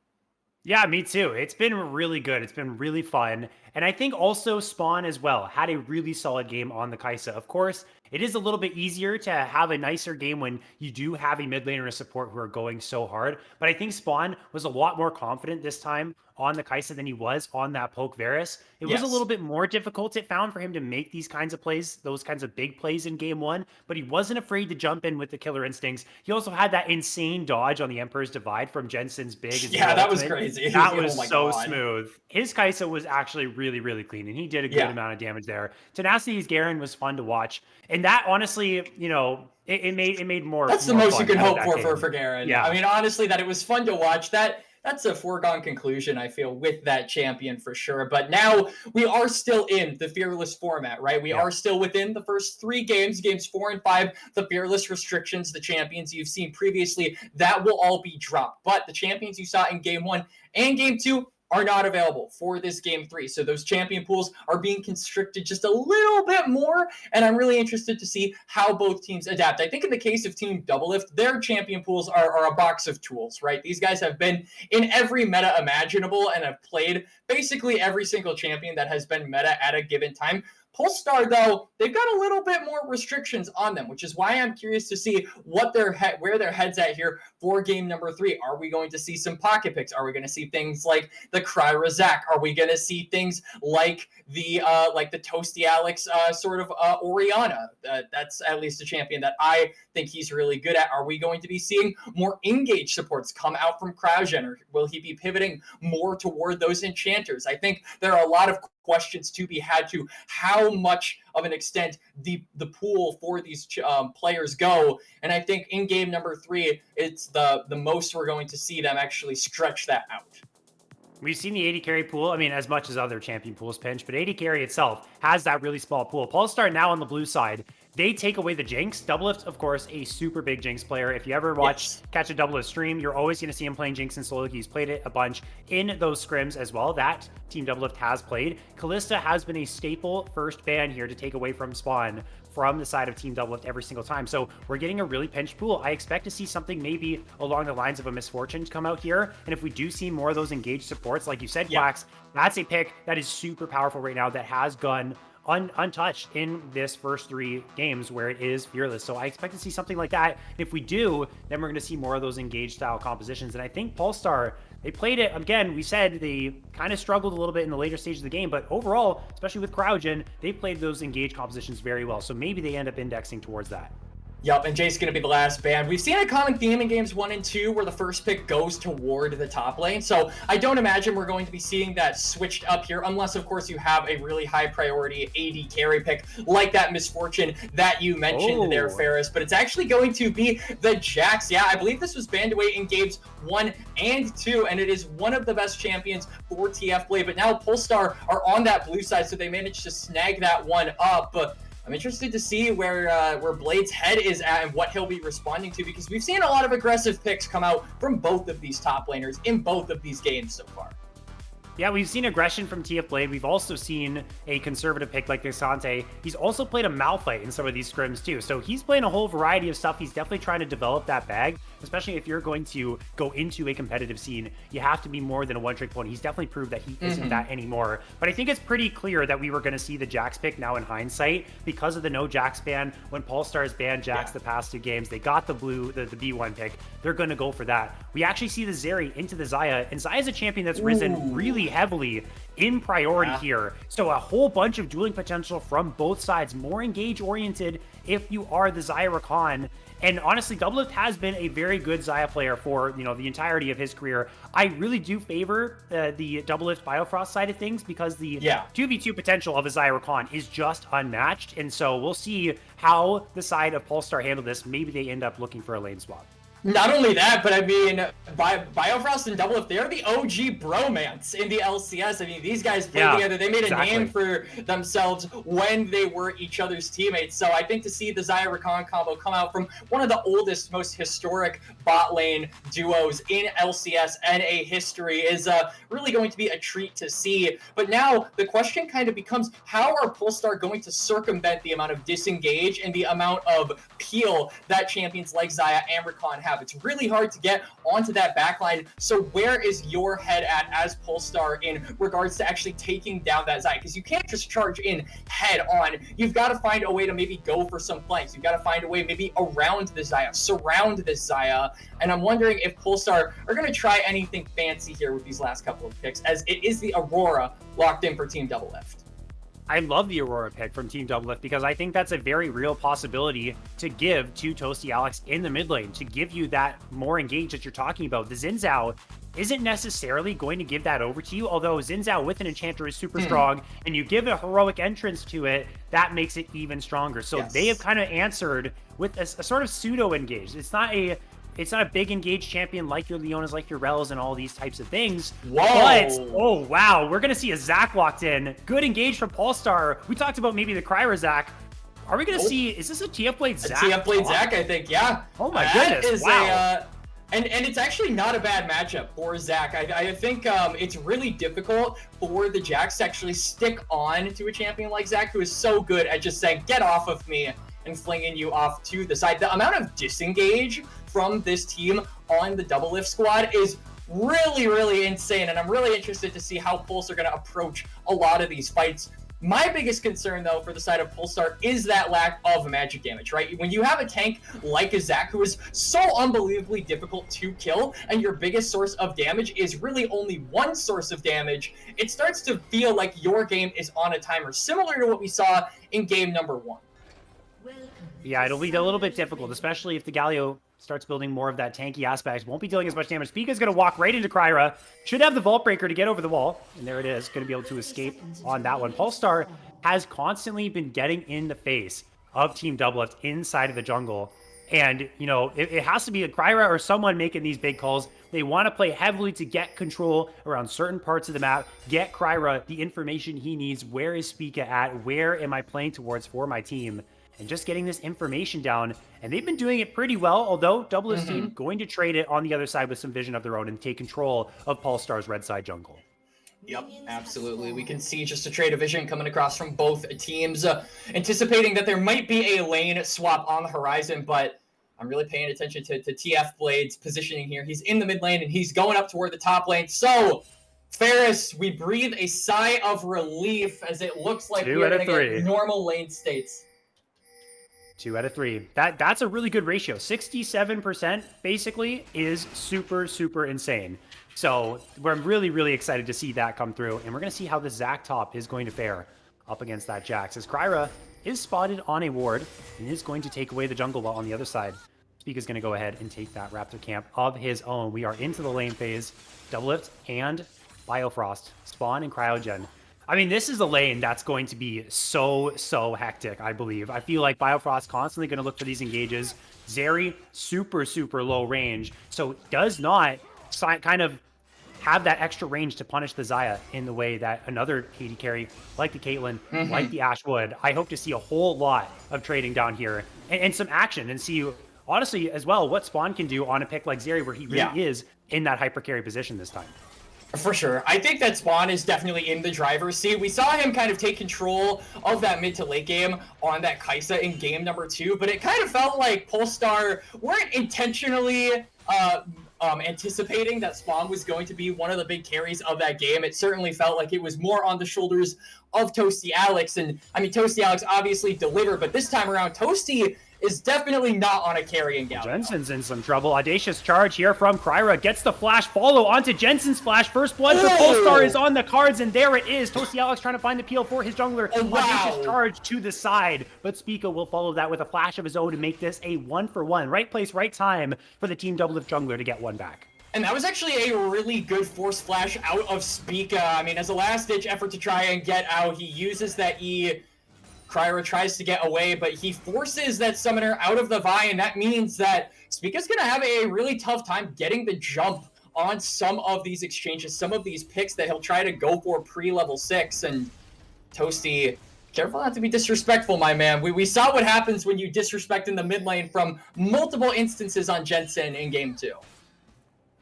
Yeah, me too. It's been really good. It's been really fun. And I think also Spawn as well had a really solid game on the Kaisa. Of course, it is a little bit easier to have a nicer game when you do have a mid laner and a support who are going so hard. But I think Spawn was a lot more confident this time on the Kaisa than he was on that Poke Varus. It was a little bit more difficult, it found, for him to make these kinds of plays, those kinds of big plays in game 1, but he wasn't afraid to jump in with the killer instincts. He also had that insane dodge on the Emperor's Divide from Jensen's big. Yeah, that was crazy. That was so smooth. His Kaisa was actually really, really clean, and he did a good amount of damage there. Tenacity's Garen was fun to watch, and that honestly, you know, it made more. That's more the most fun you can hope game. for Garen. Yeah, I mean, honestly, that it was fun to watch. That's a foregone conclusion, I feel, with that champion for sure. But now we are still in the Fearless format, right? We are still within the first 3 games, games 4 and 5, the Fearless restrictions, the champions you've seen previously, that will all be dropped. But the champions you saw in game 1 and game 2 are not available for this game 3. So those champion pools are being constricted just a little bit more, and I'm really interested to see how both teams adapt. I think in the case of Team Doublelift, their champion pools are a box of tools, right? These guys have been in every meta imaginable and have played basically every single champion that has been meta at a given time. Polestar, though, they've got a little bit more restrictions on them, which is why I'm curious to see what where their head's at here for game number 3. Are we going to see some pocket picks? Are we going to see things like the Cry Razak? Are we going to see things like the Toasty Alex sort of Oriana? That's at least a champion that I think he's really good at. Are we going to be seeing more engage supports come out from Crowdgen, or will he be pivoting more toward those enchanters? I think there are a lot of questions to be had to how much of an extent the pool for these players go, and I think in game number 3 it's the most we're going to see them actually stretch that out. We've seen the AD carry pool, I mean, as much as other champion pools pinch, but AD carry itself has that really small pool. Polestar now on the blue side, they take away the Jinx. Doublelift, of course, a super big Jinx player. If you ever catch a Doublelift stream, you're always going to see him playing Jinx and solo. He's played it a bunch in those scrims as well. That Team Doublelift has played. Kalista has been a staple first ban here to take away from Spawn from the side of Team Doublelift every single time. So we're getting a really pinched pool. I expect to see something maybe along the lines of a Misfortune come out here. And if we do see more of those engaged supports, like you said, Quacks, that's a pick that is super powerful right now that has gone untouched in this first 3 games where it is Fearless. So I expect to see something like that. If we do, then we're going to see more of those engaged style compositions. And I think Polestar, they played it, again, we said they kind of struggled a little bit in the later stages of the game, but overall, especially with Crowdgen, they played those engaged compositions very well. So maybe they end up indexing towards that. Yup, and Jace's going to be the last ban. We've seen a common theme in games 1 and 2 where the first pick goes toward the top lane, so I don't imagine we're going to be seeing that switched up here, unless, of course, you have a really high priority AD carry pick like that Misfortune that you mentioned there, Ferris, but it's actually going to be the Jax. Yeah, I believe this was banned away in games 1 and 2, and it is one of the best champions for TF Blade, but now Polestar are on that blue side, so they managed to snag that one up. I'm interested to see where Blade's head is at and what he'll be responding to, because we've seen a lot of aggressive picks come out from both of these top laners in both of these games so far. Yeah, we've seen aggression from TF Blade. We've also seen a conservative pick like Desante. He's also played a Malphite in some of these scrims too. So he's playing a whole variety of stuff. He's definitely trying to develop that bag, especially if you're going to go into a competitive scene. You have to be more than a one-trick pony. He's definitely proved that he isn't that anymore. But I think it's pretty clear that we were going to see the Jax pick now in hindsight because of the no Jax ban. When Polestar's banned Jax the past 2 games, they got the B1 pick. They're going to go for that. We actually see the Zeri into the Xayah, and Xayah's a champion that's risen really heavily in priority here. So a whole bunch of dueling potential from both sides, more engage oriented if you are the Xayah Rakan. And honestly, Doublelift has been a very good Xayah player for, the entirety of his career. I really do favor the Doublelift Biofrost side of things because the 2v2 potential of a Xayah Rakan is just unmatched. And so we'll see how the side of Polestar handle this. Maybe they end up looking for a lane swap. Not only that, but I mean, Biofrost and Doublelift, they're the OG bromance in the LCS. I mean, these guys played together. They made a name for themselves when they were each other's teammates. So I think to see the Xayah Rakan combo come out from one of the oldest, most historic bot lane duos in LCS and a history is really going to be a treat to see. But now the question kind of becomes, how are Polestar going to circumvent the amount of disengage and the amount of peel that champions like Xayah and Rakan have? It's really hard to get onto that backline. So where is your head at as Polestar in regards to actually taking down that Xayah? Because you can't just charge in head on. You've got to find a way to maybe go for some flanks. You've got to find a way maybe around the Xayah, surround this Xayah. And I'm wondering if Polestar are going to try anything fancy here with these last couple of picks, as it is the Aurora locked in for Team Doublelift. I love the Aurora pick from Team Doublelift because I think that's a very real possibility to give to Toasty Alex in the mid lane, to give you that more engage that you're talking about. The Xin Zhao isn't necessarily going to give that over to you, although Xin Zhao with an Enchanter is super strong, and you give a heroic entrance to it, that makes it even stronger. So they have kind of answered with a sort of pseudo engage. It's not a big engaged champion like your Leonas, like your Rels, and all these types of things. But, oh, wow, we're going to see a Zac locked in. Good engage from Polestar. We talked about maybe the Kryra Zac. Are we going to see, is this a TF Blade Zac? A TF Blade Zac, I think, yeah. Oh my goodness, wow. And it's actually not a bad matchup for Zac. I think it's really difficult for the Jax to actually stick on to a champion like Zac, who is so good at just saying, get off of me, and flinging you off to the side. The amount of disengage from this team on the Doublelift squad is really, really insane, and I'm really interested to see how Pulse are going to approach a lot of these fights. My biggest concern, though, for the side of Polestar is that lack of magic damage, right? When you have a tank like a Zac who is so unbelievably difficult to kill, and your biggest source of damage is really only one source of damage, it starts to feel like your game is on a timer, similar to what we saw in game number 1. Yeah, it'll be a little bit difficult, especially if the Galio starts building more of that tanky aspect. Won't be dealing as much damage. Pika's going to walk right into Kryra. Should have the Vault Breaker to get over the wall. And there it is. Going to be able to escape on that one. Polestar has constantly been getting in the face of Team Doublelift inside of the jungle. And, it has to be a Kryra or someone making these big calls. They want to play heavily to get control around certain parts of the map, get Kryra the information he needs. Where is Spica at? Where am I playing towards for my team? And just getting this information down. And they've been doing it pretty well, although Doublelift's team going to trade it on the other side with some vision of their own and take control of Polestar's red side jungle. Yep, absolutely. We can see just a trade of vision coming across from both teams, anticipating that there might be a lane swap on the horizon, but I'm really paying attention to TF Blade's positioning here. He's in the mid lane, and he's going up toward the top lane. So, Ferris, we breathe a sigh of relief as it looks like we're going to get normal lane states. 2 out of 3. That's a really good ratio. 67% basically is super, super insane. So we're really, really excited to see that come through. And we're going to see how the Zac top is going to fare up against that Jax. As Kryra is spotted on a ward and is going to take away the jungle while on the other side. Spica's going to go ahead and take that Raptor camp of his own. We are into the lane phase. Doublelift and Biofrost, Spawn and Cryogen. I mean, this is a lane that's going to be so hectic, I believe. I feel like Biofrost constantly going to look for these engages. Zeri, super low range, so does not kind of have that extra range to punish the Xayah in the way that another KD carry, like the Caitlyn, like the Ashe would. I hope to see a whole lot of trading down here and some action, and see, honestly, as well, what Spawn can do on a pick like Zeri, where he really is in that hyper carry position this time. For sure. I think that Spawn is definitely in the driver's seat. We saw him kind of take control of that mid to late game on that Kai'Sa in game number 2, but it kind of felt like Polestar weren't intentionally anticipating that Spawn was going to be one of the big carries of that game. It certainly felt like it was more on the shoulders of Toasty Alex. And I mean, Toasty Alex obviously delivered, but this time around, Toasty is definitely not on a carrying galley. Jensen's in some trouble. Audacious charge here from Kryra. Gets the flash follow onto Jensen's flash. First blood for Polestar is on the cards, and there it is. Toasty Alex trying to find the peel for his jungler. Audacious charge to the side, but Spica will follow that with a flash of his own to make this a 1-for-1. Right place, right time for the Team Doublelift jungler to get one back. And that was actually a really good force flash out of Spica. I mean, as a last-ditch effort to try and get out, he uses that E. Kryra tries to get away, but he forces that summoner out of the Vi, and that means that Spica's going to have a really tough time getting the jump on some of these exchanges, some of these picks that he'll try to go for pre-level 6. And Toasty, careful not to be disrespectful, my man. We saw what happens when you disrespect in the mid lane from multiple instances on Jensen in game 2.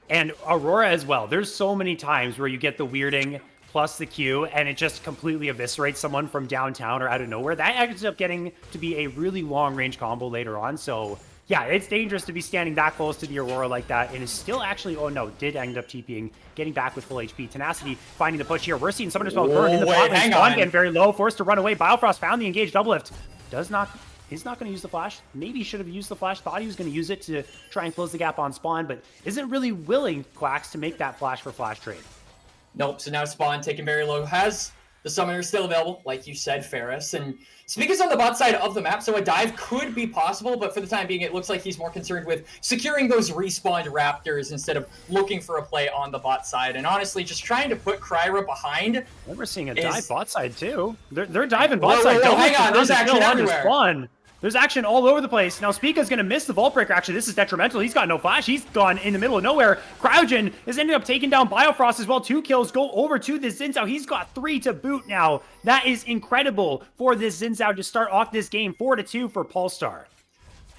And Aurora as well. There's so many times where you get the weirding plus the Q, and it just completely eviscerates someone from downtown or out of nowhere. That ends up getting to be a really long-range combo later on. So, yeah, it's dangerous to be standing that close to the Aurora like that. And is still actually, oh no, did end up TPing, getting back with full HP. Tenacity finding the push here. We're seeing Summoner's Spell burn in the bot lane. Spawn getting very low, forced to run away. Biofrost found the engaged Doublelift. He's not going to use the flash. Maybe he should have used the flash. Thought he was going to use it to try and close the gap on Spawn, but isn't really willing, Quacks, to make that flash for flash trade. Nope, so now Spawn taken very low. Has the summoner still available, like you said, Ferris. And Spica's on the bot side of the map, so a dive could be possible, but for the time being, it looks like he's more concerned with securing those respawned Raptors instead of looking for a play on the bot side. And honestly, just trying to put Kryra behind. We're seeing a dive bot side, too. They're diving bot side. Hang on, there's action everywhere. Spawn. There's action all over the place. Now, Spica's going to miss the Vault Breaker. Actually, this is detrimental. He's got no flash. He's gone in the middle of nowhere. Cryogen is ending up taking down Biofrost as well. 2 kills go over to this Xin Zhao. He's got 3 to boot now. That is incredible for this Xin Zhao to start off this game. 4-2 for Polestar.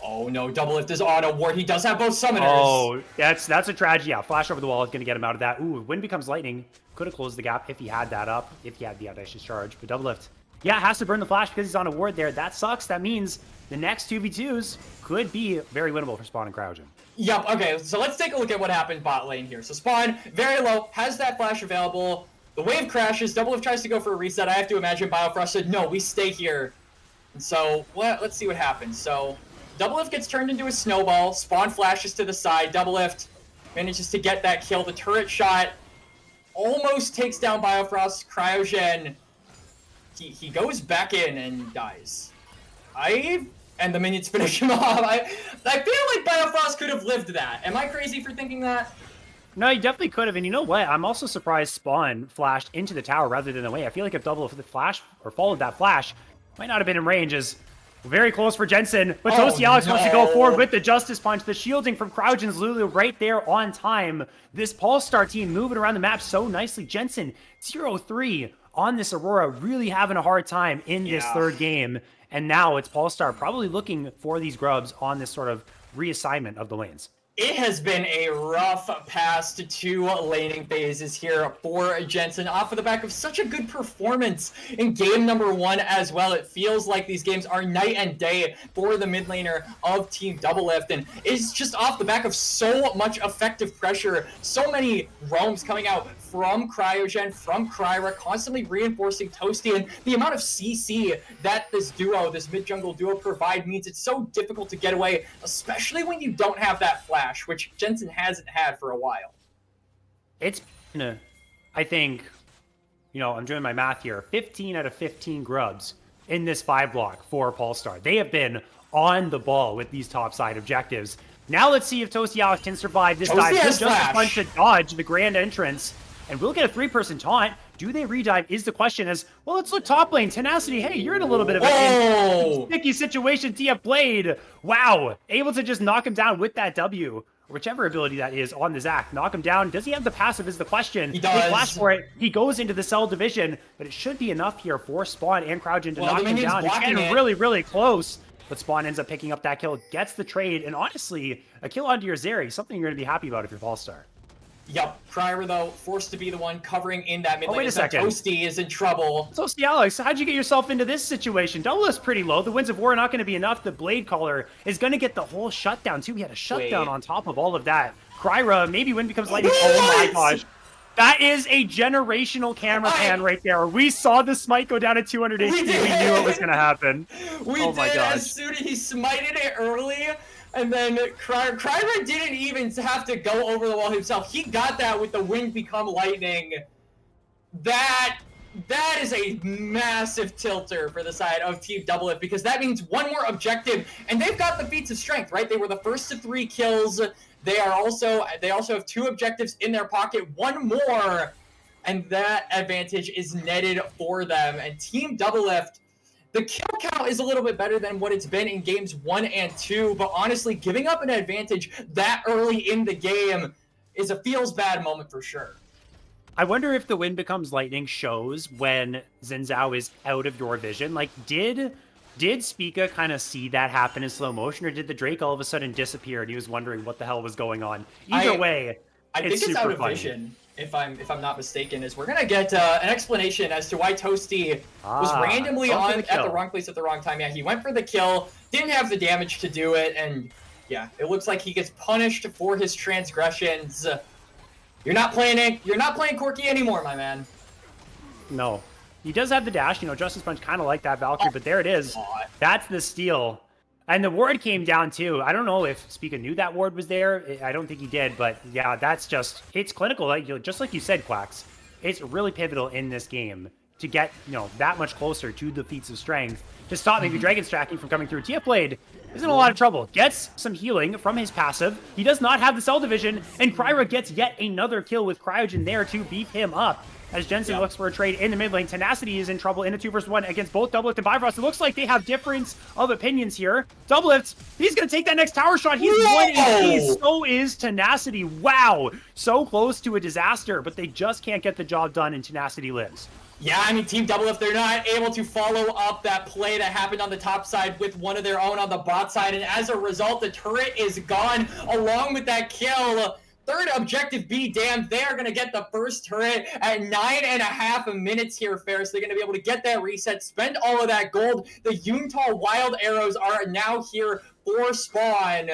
Oh, no. Doublelift is on a ward. He does have both summoners. Oh, that's a tragedy. Yeah, flash over the wall is going to get him out of that. Ooh, Wind becomes lightning. Could have closed the gap if he had that up, if he had the audacious charge. But Doublelift, yeah, has to burn the flash because he's on a ward there. That sucks. That means the next 2v2s could be very winnable for Spawn and Cryogen. Yep, okay, so let's take a look at what happened bot lane here. So Spawn, very low, has that flash available. The wave crashes, Doublelift tries to go for a reset. I have to imagine Biofrost said, no, we stay here. And so, let's see what happens. So, Doublelift gets turned into a snowball. Spawn flashes to the side. Doublelift manages to get that kill. The turret shot almost takes down Biofrost. Cryogen, he goes back in and dies. And the minions finish him off. I feel like Biofrost could have lived that. Am I crazy for thinking that? No, he definitely could have. And you know what? I'm also surprised Spawn flashed into the tower rather than away. I feel like if Double the flash or followed that flash, might not have been in range. As very close for Jensen. But Toasty Alex wants to go forward with the Justice Punch. The shielding from Cryogen's Lulu right there on time. This Polestar team moving around the map so nicely. Jensen, 0-3 on this Aurora, really having a hard time in this third game. And now it's Polestar probably looking for these grubs on this sort of reassignment of the lanes. It has been a rough past 2 laning phases here for Jensen off of the back of such a good performance in game number 1 as well. It feels like these games are night and day for the mid laner of Team Doublelift, and it's just off the back of so much effective pressure, so many roams coming out from Cryogen, from Kryra, constantly reinforcing Toasty, and the amount of CC that this mid-jungle duo provide means it's so difficult to get away, especially when you don't have that flash, which Jensen hasn't had for a while. It's been, I think, I'm doing my math here, 15 out of 15 grubs in this 5 block for Polestar. They have been on the ball with these top side objectives. Now let's see if Toasty Alex can survive this dive. Just a bunch to dodge the grand entrance. And we'll get a 3-person taunt. Do they redive is the question. As well, let's look top lane. Tenacity, hey, you're in a little bit of a sticky situation. TF Blade, wow, able to just knock him down with that W. Whichever ability that is on the Zac. Knock him down. Does he have the passive is the question. He does. They flash for it. He goes into the cell division, but it should be enough here for Spawn and Crouchin to knock him down. It's getting really, really close. But Spawn ends up picking up that kill, gets the trade, and honestly, a kill onto your Zeri, something you're going to be happy about if you're Polestar. Yep, Cryer, though, forced to be the one covering in that mid lane. Wait a second. Toasty is in trouble. Toasty Alex, how'd you get yourself into this situation? Doublelift's pretty low. The Winds of War are not going to be enough. The Blade Caller is going to get the whole shutdown, too. He had a shutdown on top of all of that. Kryra, maybe Wind becomes lightning. Oh my gosh. That is a generational camera pan right there. We saw the smite go down to 200 HP. We knew it was going to happen. We did as soon as he smited it early. And then Kryra didn't even have to go over the wall himself. He got that with the Wind become lightning. That is a massive tilter for the side of Team Doublelift, because that means one more objective, and they've got the feats of strength, right? They were the first to 3 kills. They also have 2 objectives in their pocket, one more, and that advantage is netted for them. And Team Doublelift, the kill count is a little bit better than what it's been in games 1 and 2, but honestly, giving up an advantage that early in the game is a feels bad moment for sure. I wonder if the Wind becomes lightning shows when Xin Zhao is out of your vision. Like, did Spica kind of see that happen in slow motion, or did the Drake all of a sudden disappear and he was wondering what the hell was going on? Either way, I think it's out of vision, if I'm not mistaken. Is we're gonna get an explanation as to why Toasty was randomly at the wrong place at the wrong time. Yeah, he went for the kill, didn't have the damage to do it, and yeah, it looks like he gets punished for his transgressions. You're not playing Corki anymore, my man. No. He does have the dash. You know, Justice Punch kind of like that Valkyrie, but there it is. That's the steal. And the ward came down, too. I don't know if Spica knew that ward was there. I don't think he did, but yeah, that's just... It's clinical. Like, just like you said, Quacks. It's really pivotal in this game to get, you know, that much closer to the feats of strength to stop maybe Dragon's tracking from coming through. TF Blade is in a lot of trouble. Gets some healing from his passive. He does not have the cell division, and Kryra gets yet another kill with Cryogen there to beef him up. As Jensen looks for a trade in the mid lane. Tenacity is in trouble in a 2-versus-1 against both Doublelift and Bifrost. It looks like they have difference of opinions here. Doublelift, he's going to take that next tower shot. He's 1 HP. So is Tenacity. Wow. So close to a disaster, but they just can't get the job done, and Tenacity lives. Yeah, I mean, Team Doublelift, they're not able to follow up that play that happened on the top side with one of their own on the bot side, and as a result, the turret is gone along with that kill. Third objective be damned. They are going to get the first turret at 9.5 minutes here, Ferris. They're going to be able to get that reset, spend all of that gold. The Yuntal Wild Arrows are now here for Spawn,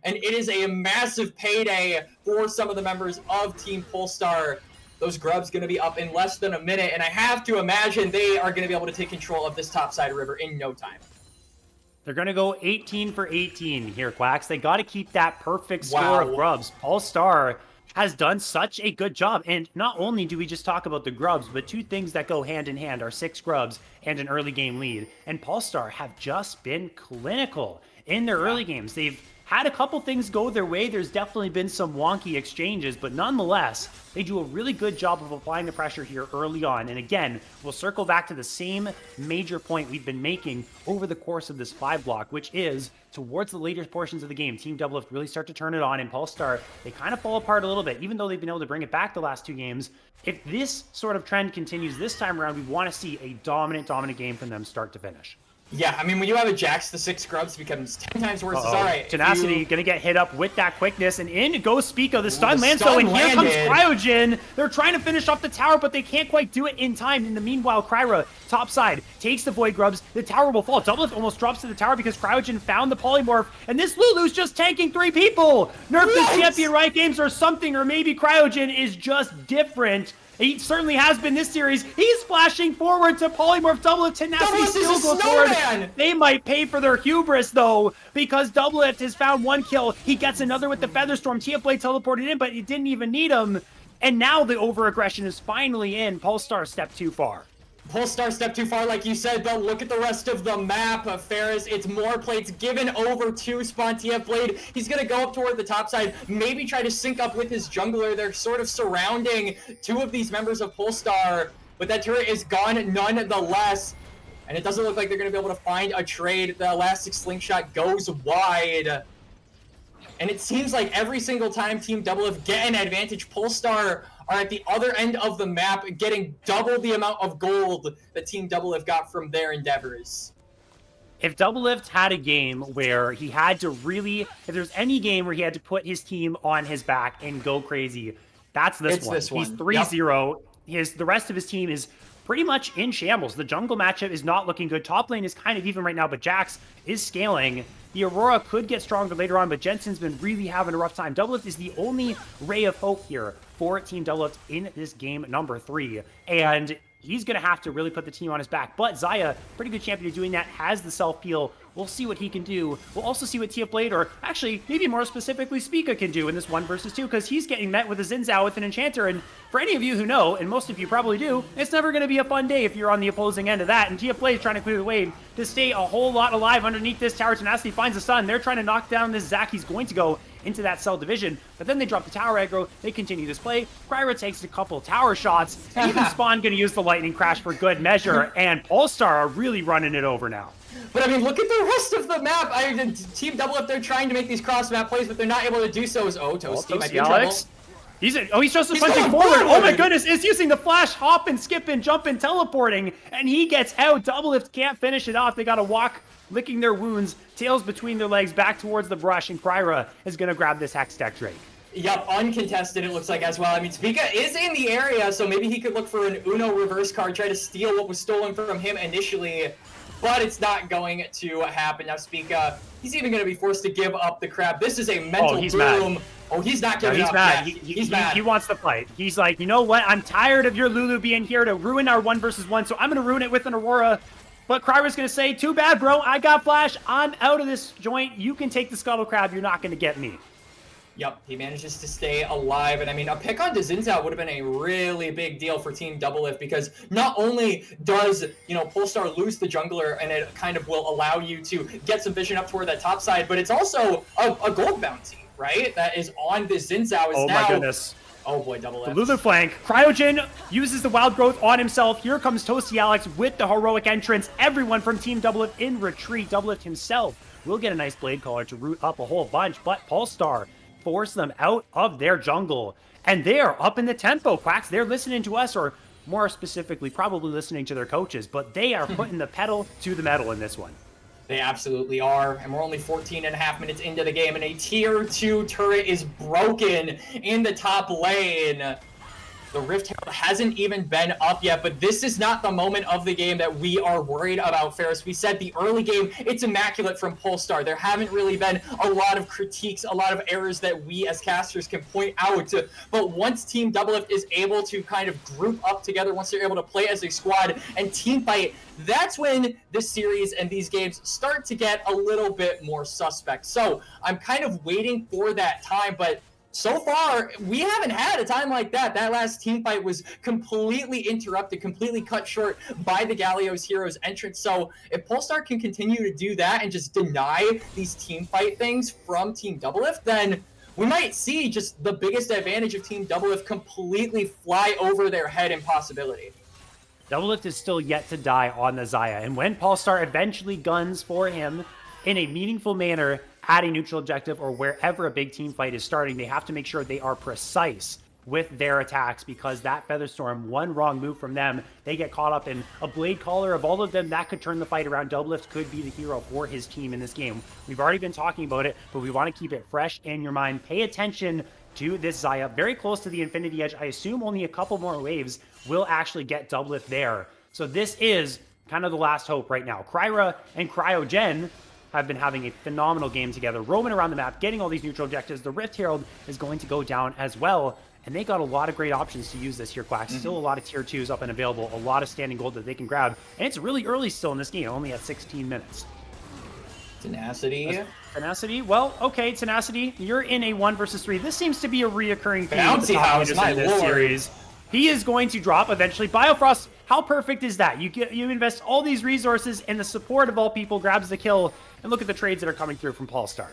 and it is a massive payday for some of the members of Team Polestar. Those grubs going to be up in less than a minute, and I have to imagine they are going to be able to take control of this top side river in no time. They're going to go 18 for 18 here, Quacks. They got to keep that perfect score of grubs. Polestar has done such a good job. And not only do we just talk about the grubs, but 2 things that go hand in hand are 6 grubs and an early game lead. And Polestar have just been clinical in their early games. They've had a couple things go their way. There's definitely been some wonky exchanges, but nonetheless, they do a really good job of applying the pressure here early on. And again, we'll circle back to the same major point we've been making over the course of this 5 block, which is towards the later portions of the game, Team Doublelift really start to turn it on, and Polestar, they kind of fall apart a little bit, even though they've been able to bring it back the last 2 games. If this sort of trend continues this time around, we want to see a dominant game from them start to finish. Yeah, I mean, when you have a Jax, the 6 grubs becomes 10 times worse. It's all right. Tenacity gonna get hit up with that quickness, and in goes Spica. The stun lands though, and here comes Cryogen. They're trying to finish off the tower, but they can't quite do it in time. In the meanwhile, Kryra, top side, takes the Void Grubs. The tower will fall. Doublelift almost drops to the tower because Cryogen found the polymorph, and this Lulu's just tanking 3 people. Nerf this champion, Riot Games, or something, or maybe Cryogen is just different. He certainly has been this series. He's flashing forward to polymorph. Doublelift. Tenacity still goes forward. They might pay for their hubris, though, because Doublelift has found 1 kill. He gets another with the Featherstorm. TF Blade teleported in, but it didn't even need him. And now the over-aggression is finally in. Polestar stepped too far. Polestar stepped too far, like you said, but look at the rest of the map. Ferris, it's more plates given over to Spontiev Blade. He's going to go up toward the top side, maybe try to sync up with his jungler. They're sort of surrounding two of these members of Polestar, but that turret is gone nonetheless. And it doesn't look like they're going to be able to find a trade. The elastic slingshot goes wide. And it seems like every single time Team Doublelift get an advantage, Polestar are at the other end of the map getting double the amount of gold that Team Doublelift got from their endeavors. If Doublelift had a game where he had to really, if there's any game where he had to put his team on his back and go crazy, that's this one. He's 3-0. The rest of his team is pretty much in shambles. The jungle matchup is not looking good. Top lane is kind of even right now, but Jax is scaling. The Aurora could get stronger later on, but Jensen's been really having a rough time. Doublelift is the only ray of hope here for Team Doublelift in this game number 3. And he's going to have to really put the team on his back. But Xayah, pretty good champion doing that, has the self-peel. We'll see what he can do. We'll also see what TF Blade, or actually, maybe more specifically, Spica can do in this 1 versus 2, because he's getting met with a Xin Zhao with an Enchanter. And for any of you who know, and most of you probably do, it's never going to be a fun day if you're on the opposing end of that. And TF Blade is trying to clear the way to stay a whole lot alive underneath this tower. Tenacity finds the sun. They're trying to knock down this Zac. He's going to go into that cell division, but then they drop the tower aggro. They continue this play. Kryra takes a couple tower shots, and even Spawn going to use the lightning crash for good measure, and Polestar are really running it over now. But I mean, look at the rest of the map. Team Doublelift, they're trying to make these cross-map plays, but they're not able to do so. Toasty might be in trouble. He's just punching forward. Oh my goodness, is using the flash, hopping, skipping, jumping, teleporting, and he gets out. Doublelift can't finish it off. They got to walk, licking their wounds, tails between their legs, back towards the brush, and Kryra is going to grab this Hextech Drake. Yep, uncontested it looks like as well. I mean, Spica is in the area, so maybe he could look for an Uno reverse card, try to steal what was stolen from him initially, but it's not going to happen. Now Spica, he's even going to be forced to give up the crab. This is a mental boom. Mad. Oh, he's not giving up. Mad. He's mad. He wants to fight. He's like, you know what? I'm tired of your Lulu being here to ruin our 1 versus 1, so I'm going to ruin it with an Aurora. But Kryra's going to say, too bad, bro. I got flash. I'm out of this joint. You can take the Scuttle Crab. You're not going to get me. Yep, he manages to stay alive. And I mean, a pick on Xin Zhao would have been a really big deal for Team Doublelift, because not only does, Polestar lose the jungler, and it kind of will allow you to get some vision up toward that top side, but it's also a gold bounty, right? That is on this Xin Zhao. Oh my goodness. Oh boy, Doublelift. The Lulu flank. Cryogen uses the wild growth on himself. Here comes Toasty Alex with the heroic entrance. Everyone from Team Doublelift in retreat. Doublelift himself will get a nice blade caller to root up a whole bunch, but Polestar force them out of their jungle. And they are up in the tempo, Quacks. They're listening to us, or more specifically, probably listening to their coaches, but they are putting the pedal to the metal in this one. They absolutely are, and we're only 14.5 minutes into the game, and a tier 2 turret is broken in the top lane. The Rift Herald hasn't even been up yet, but this is not the moment of the game that we are worried about, Ferris. We said the early game, it's immaculate from Polestar. There haven't really been a lot of critiques, a lot of errors that we as casters can point out. But once Team Doublelift is able to kind of group up together, once they're able to play as a squad and team fight, that's when this series and these games start to get a little bit more suspect. So I'm kind of waiting for that time, but so far, we haven't had a time like that. That last team fight was completely interrupted, completely cut short by the Galio's Heroes entrance. So if Polestar can continue to do that and just deny these team fight things from Team Doublelift, then we might see just the biggest advantage of Team Doublelift completely fly over their head in possibility. Doublelift is still yet to die on the Xayah, and when Polestar eventually guns for him in a meaningful manner at a neutral objective or wherever a big team fight is starting, they have to make sure they are precise with their attacks, because that Featherstorm, one wrong move from them, they get caught up in a blade caller of all of them. That could turn the fight around. Doublelift could be the hero for his team in this game. We've already been talking about it, but we want to keep it fresh in your mind. Pay attention to this Xayah, very close to the Infinity Edge. I assume only a couple more waves will actually get Doublelift there. So this is kind of the last hope right now. Kryra and Cryogen have been having a phenomenal game together, roaming around the map, getting all these neutral objectives. The Rift Herald is going to go down as well, and they got a lot of great options to use this here, Quack. Still a lot of tier 2s up and available, a lot of standing gold that they can grab, and it's really early still in this game, only at 16 minutes. Tenacity. Tenacity? Well, okay, Tenacity, you're in a 1 versus 3. This seems to be a reoccurring theme Bouncy House, my in this lord. series. He is going to drop eventually. Biofrost, how perfect is that? You invest all these resources, and the support of all people grabs the kill. And look at the trades that are coming through from Polestar.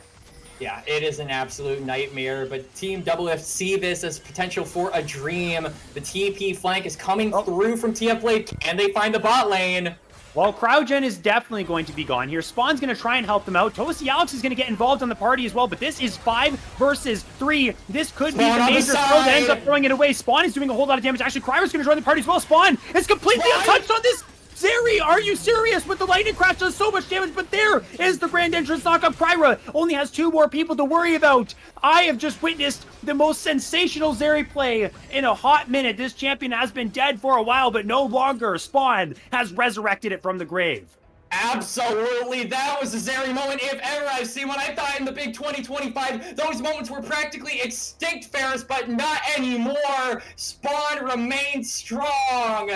Yeah, it is an absolute nightmare, but Team Doublelift see this as potential for a dream. The TP flank is coming through from TF Blade. Can they find the bot lane? Well, Cryogen is definitely going to be gone here. Spawn's going to try and help them out. Toasty Alex is going to get involved on the party as well, but this is 5 versus 3. This could be the major throw that ends up throwing it away. Spawn is doing a whole lot of damage. Actually, Cryo's going to join the party as well. Spawn is completely untouched on this. Zeri, are you serious? With the lightning crash does so much damage, but there is the grand entrance knockup. Kryra only has 2 more people to worry about. I have just witnessed the most sensational Zeri play in a hot minute. This champion has been dead for a while, but no longer. Spawn has resurrected it from the grave. Absolutely, that was a Zeri moment if ever I've seen one. I thought in the big 2025, those moments were practically extinct, Ferris, but not anymore. Spawn remains strong.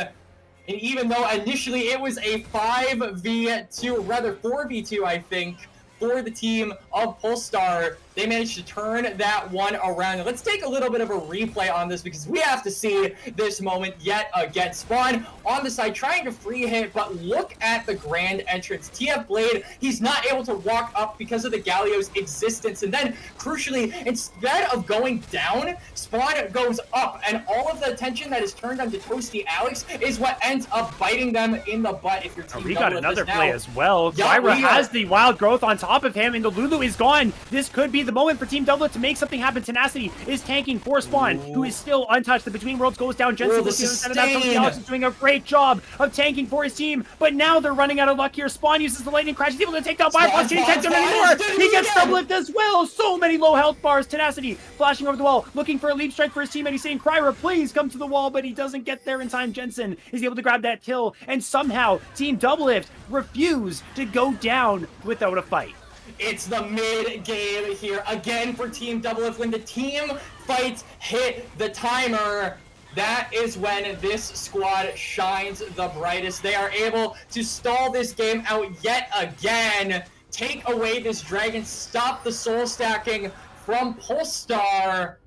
And even though initially it was a 5v2, rather 4v2, I think, for the team of Polestar, they managed to turn that one around. Let's take a little bit of a replay on this because we have to see this moment yet again. Spawn on the side trying to free hit, but look at the grand entrance. TF Blade, he's not able to walk up because of the Galio's existence. And then, crucially, instead of going down, Spawn goes up. And all of the attention that is turned onto Toasty Alex is what ends up biting them in the butt if your team We got another now. play as well. Kyra has the wild growth on top of him, and the Lulu is gone. This could be the moment for Team Doublelift to make something happen. Tenacity is tanking for Spawn, who is still untouched. The Between Worlds goes down. Jensen goes down. Alex is doing a great job of tanking for his team, but now they're running out of luck here. Spawn uses the lightning crash. He's able to take down Biofrost. Can he take them anymore? He gets Doublelift as well. So many low health bars. Tenacity flashing over the wall, looking for a leap strike for his team, and he's saying, Kryra, please come to the wall, but he doesn't get there in time. Jensen is able to grab that kill, and somehow Team Doublelift refuse to go down without a fight. It's the mid-game here again for Team Doublelift. When the team fights hit the timer, that is when this squad shines the brightest. They are able to stall this game out yet again, take away this dragon, stop the soul stacking from Polestar,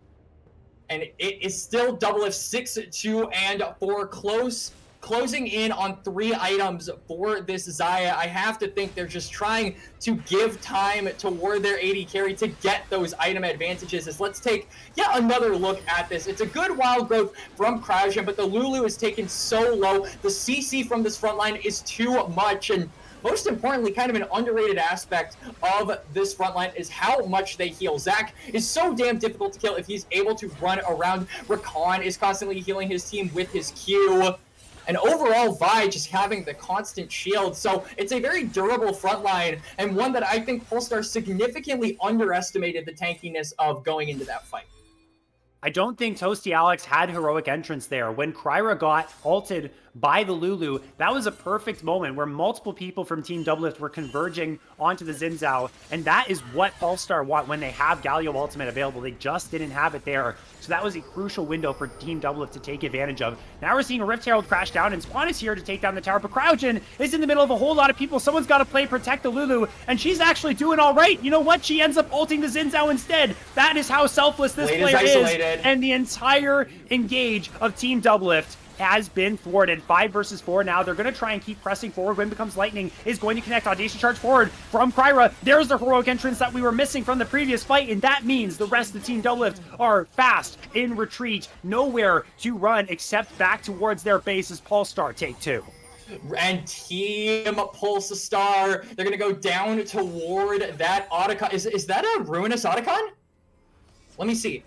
and it is still Doublelift 6-2-4 closing in on 3 items for this Xayah. I have to think they're just trying to give time toward their AD carry to get those item advantages. As let's take yet another look at this. It's a good wild growth from Cryogen, but the Lulu is taken so low. The CC from this front line is too much, and most importantly, kind of an underrated aspect of this front line is how much they heal. Zach is so damn difficult to kill if he's able to run around. Rakan is constantly healing his team with his Q. And overall, Vi just having the constant shield. So it's a very durable front line, and one that I think Polestar significantly underestimated the tankiness of going into that fight. I don't think Toasty Alex had heroic entrance there. When Kryra got ulted by the Lulu, that was a perfect moment where multiple people from Team Doublelift were converging onto the Xin Zhao, and that is what Polestar want when they have Galio Ultimate available. They just didn't have it there, so that was a crucial window for Team Doublelift to take advantage of. Now we're seeing a Rift Herald crash down, and Spawn is here to take down the tower, but Cryogen is in the middle of a whole lot of people. Someone's got to play protect the Lulu, and she's actually doing all right. You know what? She ends up ulting the Xin Zhao instead. That is how selfless this player is, and the entire engage of Team Doublelift has been thwarted. 5 versus 4 now. They're going to try and keep pressing forward. Wind becomes lightning is going to connect. Audacious charge forward from Kryra. There's the heroic entrance that we were missing from the previous fight, and that means the rest of Team Doublelift are fast in retreat. Nowhere to run except back towards their base as Polestar take 2. And Team Polestar, they're going to go down toward that Otacon. Is that a ruinous Otacon? Let me see.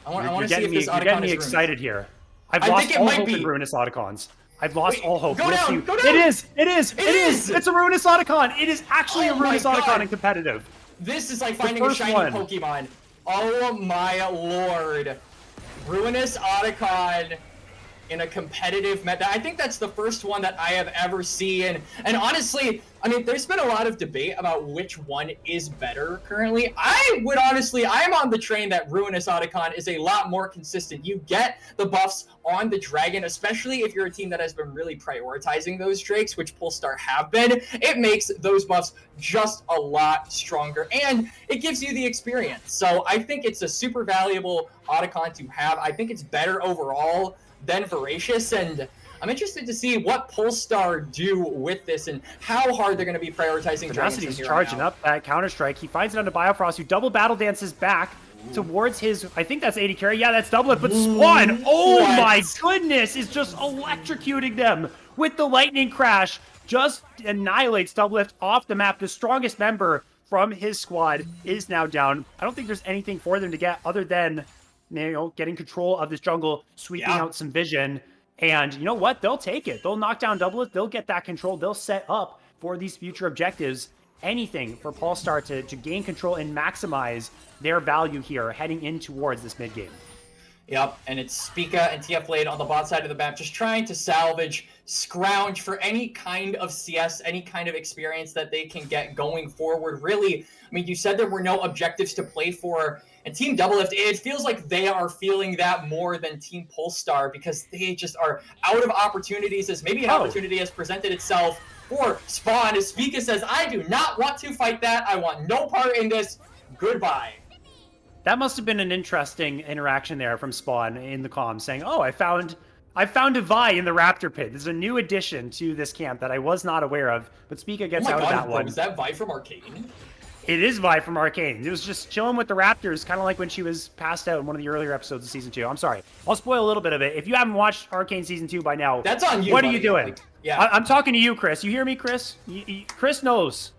I want to see if this Otacon is You're getting me excited here. I've lost all hope in Ruinous Otacons. I've lost all hope. Go down, go down. It is! It's a Ruinous Otacon! It is actually a Ruinous Otacon in competitive. This is like finding a shiny Pokemon. Oh my lord. Ruinous Otacon in a competitive meta. I think that's the first one that I have ever seen. And honestly, I mean, there's been a lot of debate about which one is better currently. I'm on the train that Ruinous Otacon is a lot more consistent. You get the buffs on the dragon, especially if you're a team that has been really prioritizing those drakes, which Polestar have been. It makes those buffs just a lot stronger, and it gives you the experience. So I think it's a super valuable Otacon to have. I think it's better overall than Voracious, and I'm interested to see what Polestar do with this and how hard they're going to be prioritizing Dragons Tenacity's here charging on out. up that Counter-Strike. He finds it onto Biofrost, who double battle dances back towards his, I think that's 80 carry. Yeah, that's Doublelift, but Spawn, oh What? my goodness, is just electrocuting them with the Lightning Crash. Just annihilates Doublelift off the map. The strongest member from his squad is now down. I don't think there's anything for them to get other than, you know, getting control of this jungle, sweeping out some vision. And you know what? They'll take it. They'll knock down Doublelift. They'll get that control. They'll set up for these future objectives. Anything for Polestar to gain control and maximize their value here heading in towards this mid game. Yep, and it's Spica and TF Blade on the bot side of the map, just trying to salvage, scrounge for any kind of CS, any kind of experience that they can get going forward. Really, I mean, you said there were no objectives to play for, and Team Doublelift, it feels like they are feeling that more than Team Polestar, because they just are out of opportunities, as maybe an opportunity has presented itself for Spawn, as Spica says, I do not want to fight that, I want no part in this, goodbye. That must have been an interesting interaction there from Spawn in the comms saying, oh, I found a Vi in the Raptor Pit. This is a new addition to this camp that I was not aware of, but Spica gets out of that one. Was that Vi from Arcane? It is Vi from Arcane. It was just chilling with the Raptors, kind of like when she was passed out in one of the earlier episodes of Season 2. I'm sorry. I'll spoil a little bit of it. If you haven't watched Arcane Season 2 by now, that's on you, what buddy. Are you doing? Like, yeah. I'm talking to you, Chris. You hear me, Chris? Chris knows.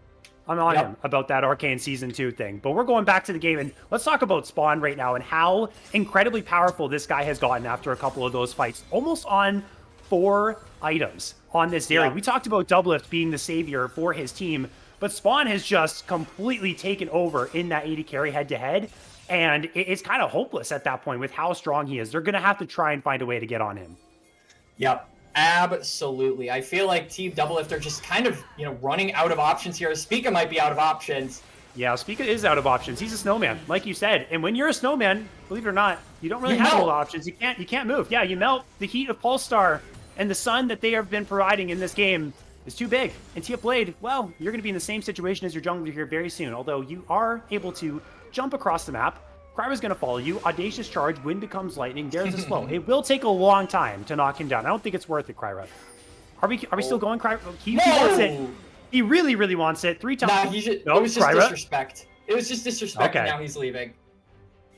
I'm on him about that Arcane Season 2 thing. But we're going back to the game, and let's talk about Spawn right now and how incredibly powerful this guy has gotten after a couple of those fights. Almost on 4 items on this Zeri. We talked about Doublelift being the savior for his team, but Spawn has just completely taken over in that 80 carry head-to-head, and it's kind of hopeless at that point with how strong he is. They're going to have to try and find a way to get on him. Yep. Absolutely. I feel like Team Doublelift are just kind of, you know, running out of options here. Spica might be out of options. Yeah, Spica is out of options. He's a snowman, like you said. And when you're a snowman, believe it or not, you don't really have a lot of options. You can't move. Yeah, you melt. The heat of Polestar and the sun that they have been providing in this game is too big. And TF Blade, well, you're going to be in the same situation as your jungler here very soon. Although you are able to jump across the map. Kryra's going to follow you. Audacious charge. Wind becomes lightning. There's a slow. It will take a long time to knock him down. I don't think it's worth it, Kryra. Are we still going, Kryra? He wants it. He really, really wants it. 3 times. Nah, it was just disrespect. It was just disrespect, and now he's leaving.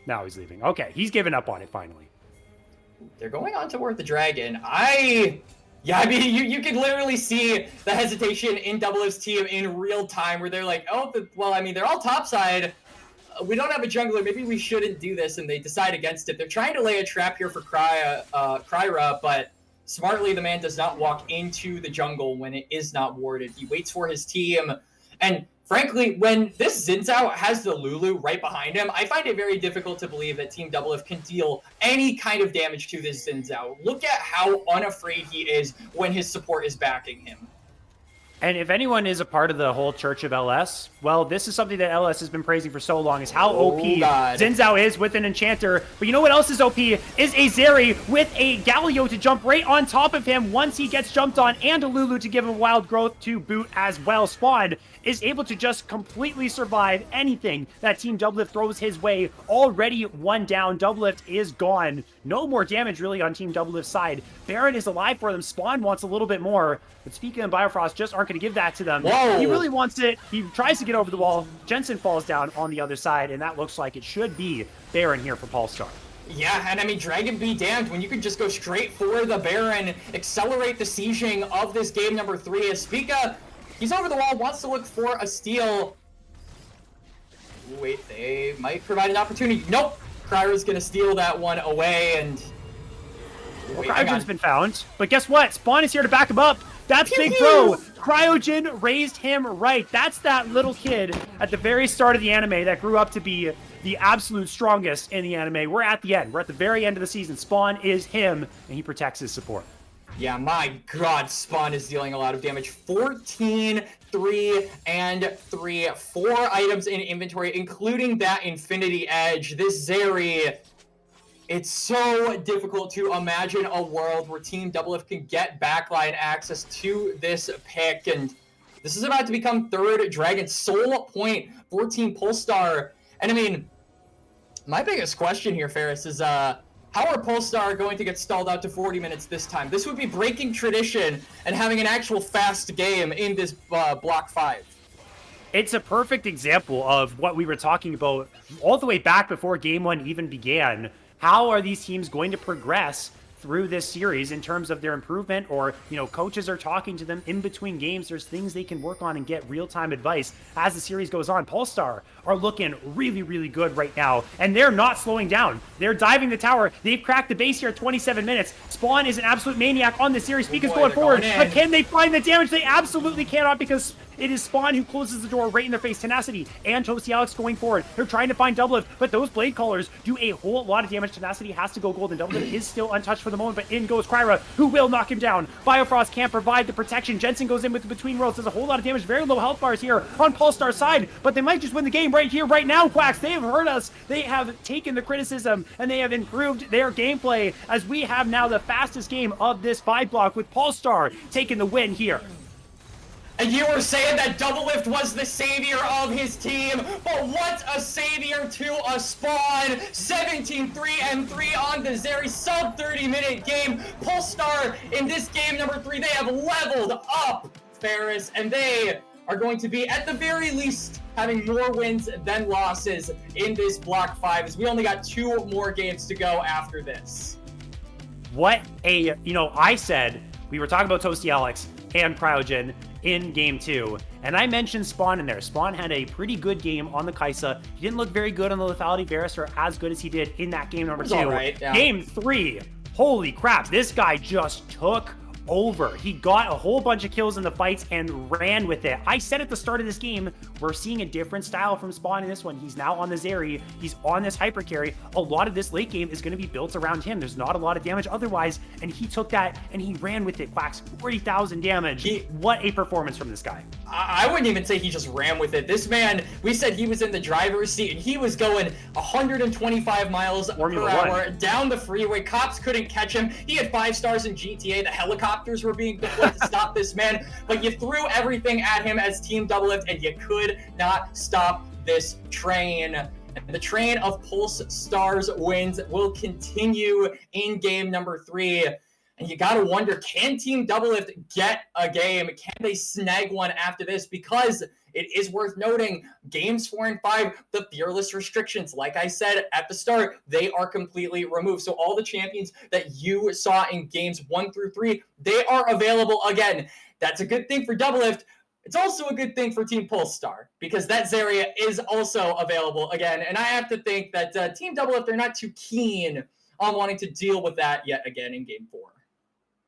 Now he's leaving. Okay, he's given up on it finally. They're going on toward the dragon. Yeah, I mean, you can literally see the hesitation in Doublelift's team in real time, where they're like, oh, well, I mean, they're all topside. We don't have a jungler, maybe we shouldn't do this, and they decide against it. They're trying to lay a trap here for Kryra, but smartly the man does not walk into the jungle when it is not warded. He waits for his team, and frankly, when this Xin Zhao has the Lulu right behind him, I find it very difficult to believe that Team Doublelift can deal any kind of damage to this Xin Zhao. Look at how unafraid he is when his support is backing him. And if anyone is a part of the whole Church of LS, well, this is something that LS has been praising for so long, is how OP Xin Zhao is with an Enchanter. But you know what else is OP? Is a Zeri with a Galio to jump right on top of him once he gets jumped on, and a Lulu to give him wild growth to boot as well. Spawn is able to just completely survive anything that Team Doublelift throws his way. Already 1 down. Doublelift is gone. No more damage really on Team Doublelift's side. Baron is alive for them. Spawn wants a little bit more, but Spica and Biofrost just aren't going to give that to them. Whoa. He really wants it. He tries to get over the wall. Jensen falls down on the other side, and that looks like it should be Baron here for Polestar. Yeah, and I mean, Dragon be damned when you can just go straight for the Baron, accelerate the sieging of this game number 3. As Spica, he's over the wall, wants to look for a steal. Wait, they might provide an opportunity. Nope, Kryra's going to steal that one away, and... Cryogen's been found, but guess what? Spawn is here to back him up. That's Big Bro. Cryogen raised him right. That's that little kid at the very start of the anime that grew up to be the absolute strongest in the anime. We're at the end. We're at the very end of the season. Spawn is him, and he protects his support. Yeah, my God, Spawn is dealing a lot of damage. 14, 3, and 3. 4 items in inventory, including that Infinity Edge. This Zeri... It's so difficult to imagine a world where Team Doublelift can get backline access to this pick, and this is about to become 3rd Dragon sole point for Team Polestar. And I mean, my biggest question here, Ferris, is How are Polestar going to get stalled out to 40 minutes this time? This would be breaking tradition and having an actual fast game in this Block 5. It's a perfect example of what we were talking about all the way back before Game 1 even began. How are these teams going to progress through this series in terms of their improvement, or coaches are talking to them in between games. There's things they can work on and get real-time advice as the series goes on. Polestar are looking really, really good right now, and they're not slowing down. They're diving the tower. They've cracked the base here at 27 minutes. Spawn is an absolute maniac on the series. Speak is going forward, but can they find the damage? They absolutely cannot, because it is Spawn who closes the door right in their face. Tenacity and Toasty Alex going forward. They're trying to find Doublelift, but those Blade Callers do a whole lot of damage. Tenacity has to go gold, and Doublelift is still untouched for the moment, but in goes Kryra, who will knock him down. Biofrost can't provide the protection. Jensen goes in with the Between Worlds. Does a whole lot of damage. Very low health bars here on Polestar's side, but they might just win the game right here, right now, Quacks. They have heard us. They have taken the criticism, and they have improved their gameplay, as we have now the fastest game of this 5 block, with Polestar taking the win here. And you were saying that Doublelift was the savior of his team, but what a savior to a Spawn. 17-3-3 on the Zeri, sub 30-minute game. Polestar in this game number 3, they have leveled up Ferris, and they are going to be, at the very least, having more wins than losses in this Block 5, as we only got 2 more games to go after this. What a, I said we were talking about Toasty Alex and Cryogen in game 2, and I mentioned Spawn in there. Spawn had a pretty good game on the Kaisa. He didn't look very good on the Lethality Varus, or as good as he did in that game number 2. Right, yeah. Game 3, holy crap, this guy just took over. He got a whole bunch of kills in the fights and ran with it. I said at the start of this game, we're seeing a different style from Spawn in this one. He's now on the Zeri. He's on this hyper carry. A lot of this late game is going to be built around him. There's not a lot of damage otherwise, and he took that and he ran with it. Quacks, 40,000 damage. What a performance from this guy. I wouldn't even say he just ran with it. This man, we said he was in the driver's seat, and he was going 125 miles per hour down the freeway. Cops couldn't catch him. He had 5 stars in GTA. The helicopters were being deployed to stop this man, but you threw everything at him as Team Doublelift, and you could not stop this train. And the train of Polestar's wins will continue in game number 3. And you gotta wonder, can Team Doublelift get a game? Can they snag one after this? Because it is worth noting, games 4 and 5, the fearless restrictions, like I said at the start, they are completely removed. So all the champions that you saw in games 1 through 3, they are available again. That's a good thing for Doublelift. It's also a good thing for Team Polestar, because that Zarya is also available again. And I have to think that Team Doublelift, they're not too keen on wanting to deal with that yet again in game 4.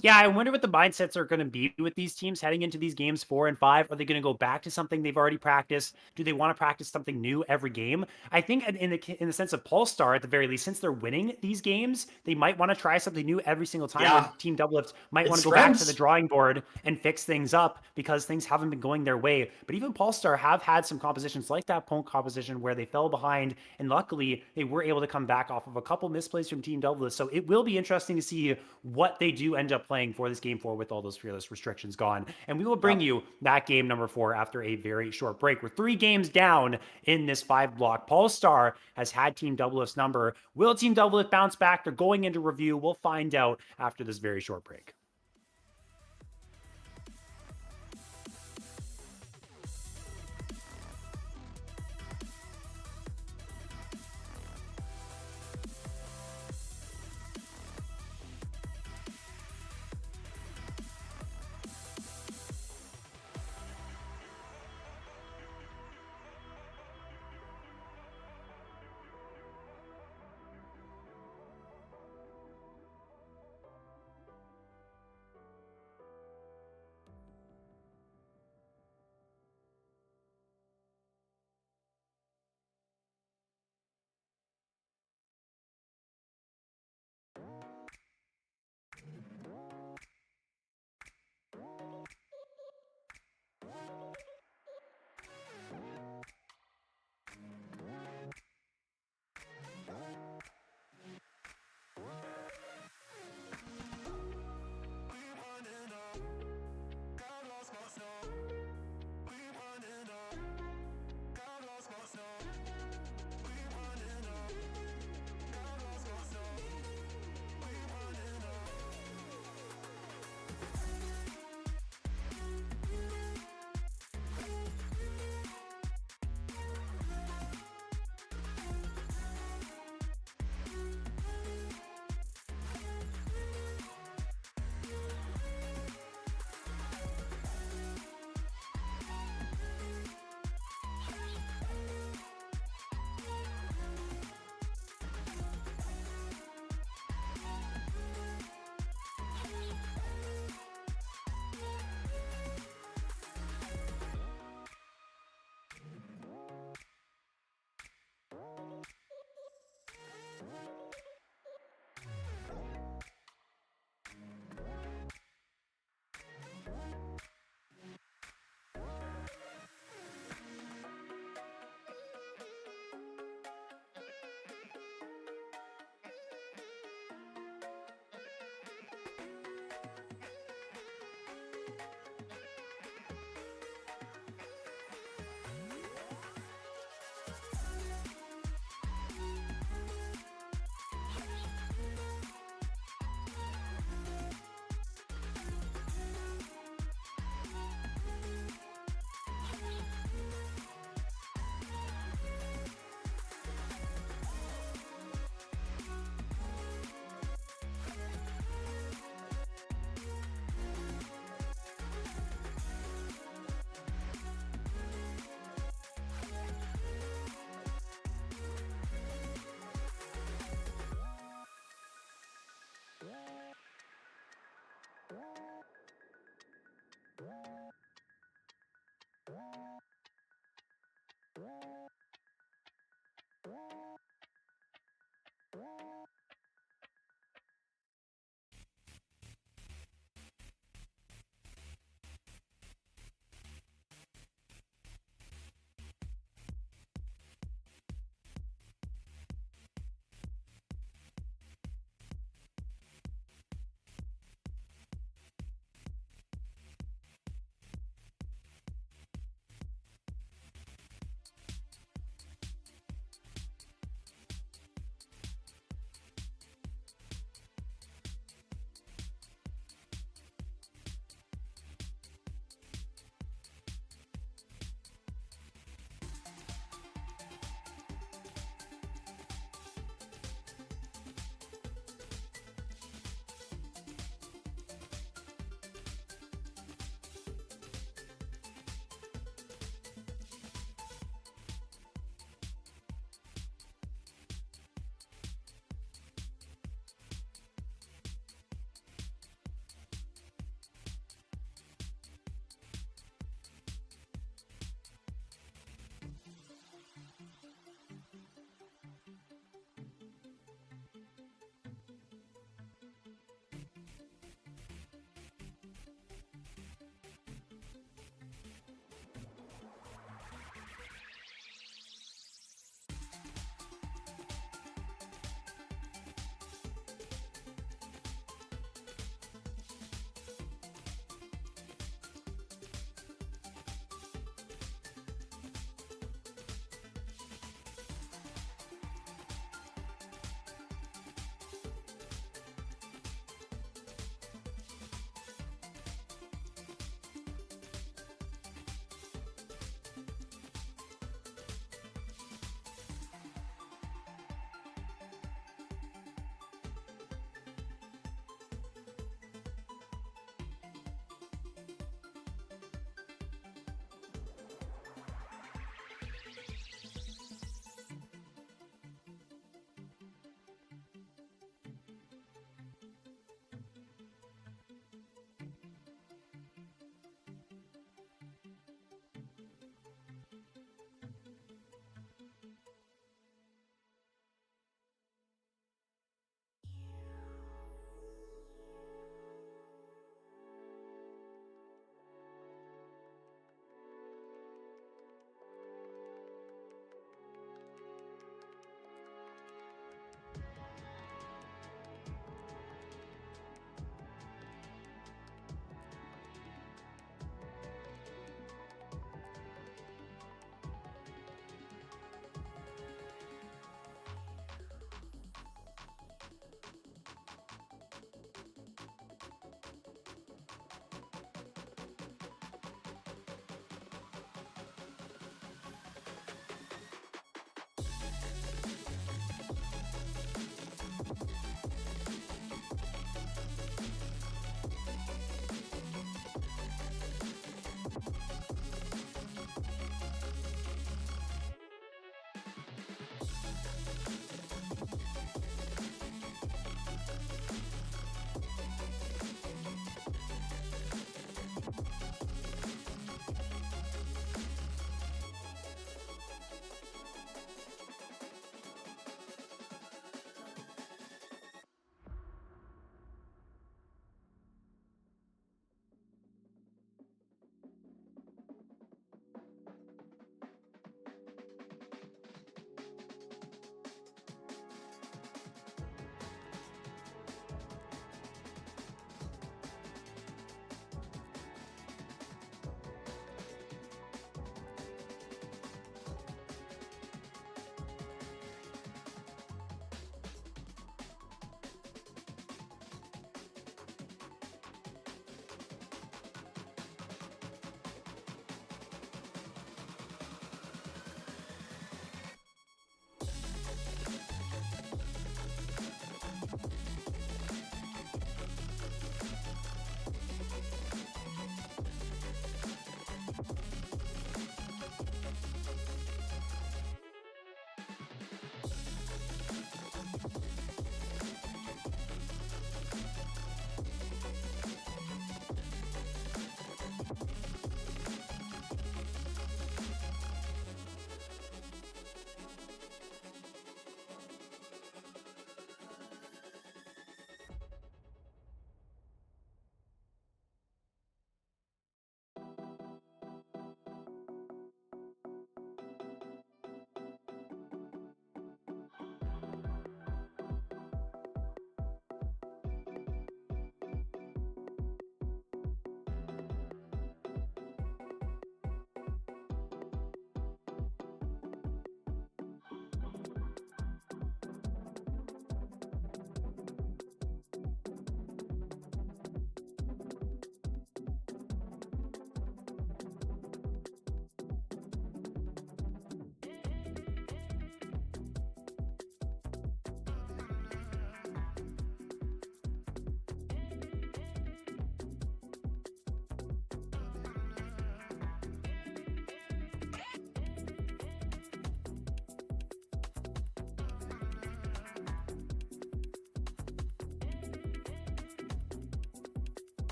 Yeah, I wonder what the mindsets are going to be with these teams heading into these games 4 and 5. Are they going to go back to something they've already practiced? Do they want to practice something new every game? I think in the sense of Polestar, at the very least, since they're winning these games, they might want to try something new every single time. Yeah. Team Doublelift might want to go back to the drawing board and fix things up, because things haven't been going their way. But even Polestar have had some compositions like that Punk composition where they fell behind, and luckily they were able to come back off of a couple misplays from Team Doublelift. So it will be interesting to see what they do end up playing for this game 4 with all those fearless restrictions gone. And we will bring you that game number 4 after a very short break. We're 3 games down in this 5 block. Polestar has had Team Doublelift's number. Will Team Doublelift bounce back? They're going into review. We'll find out after this very short break.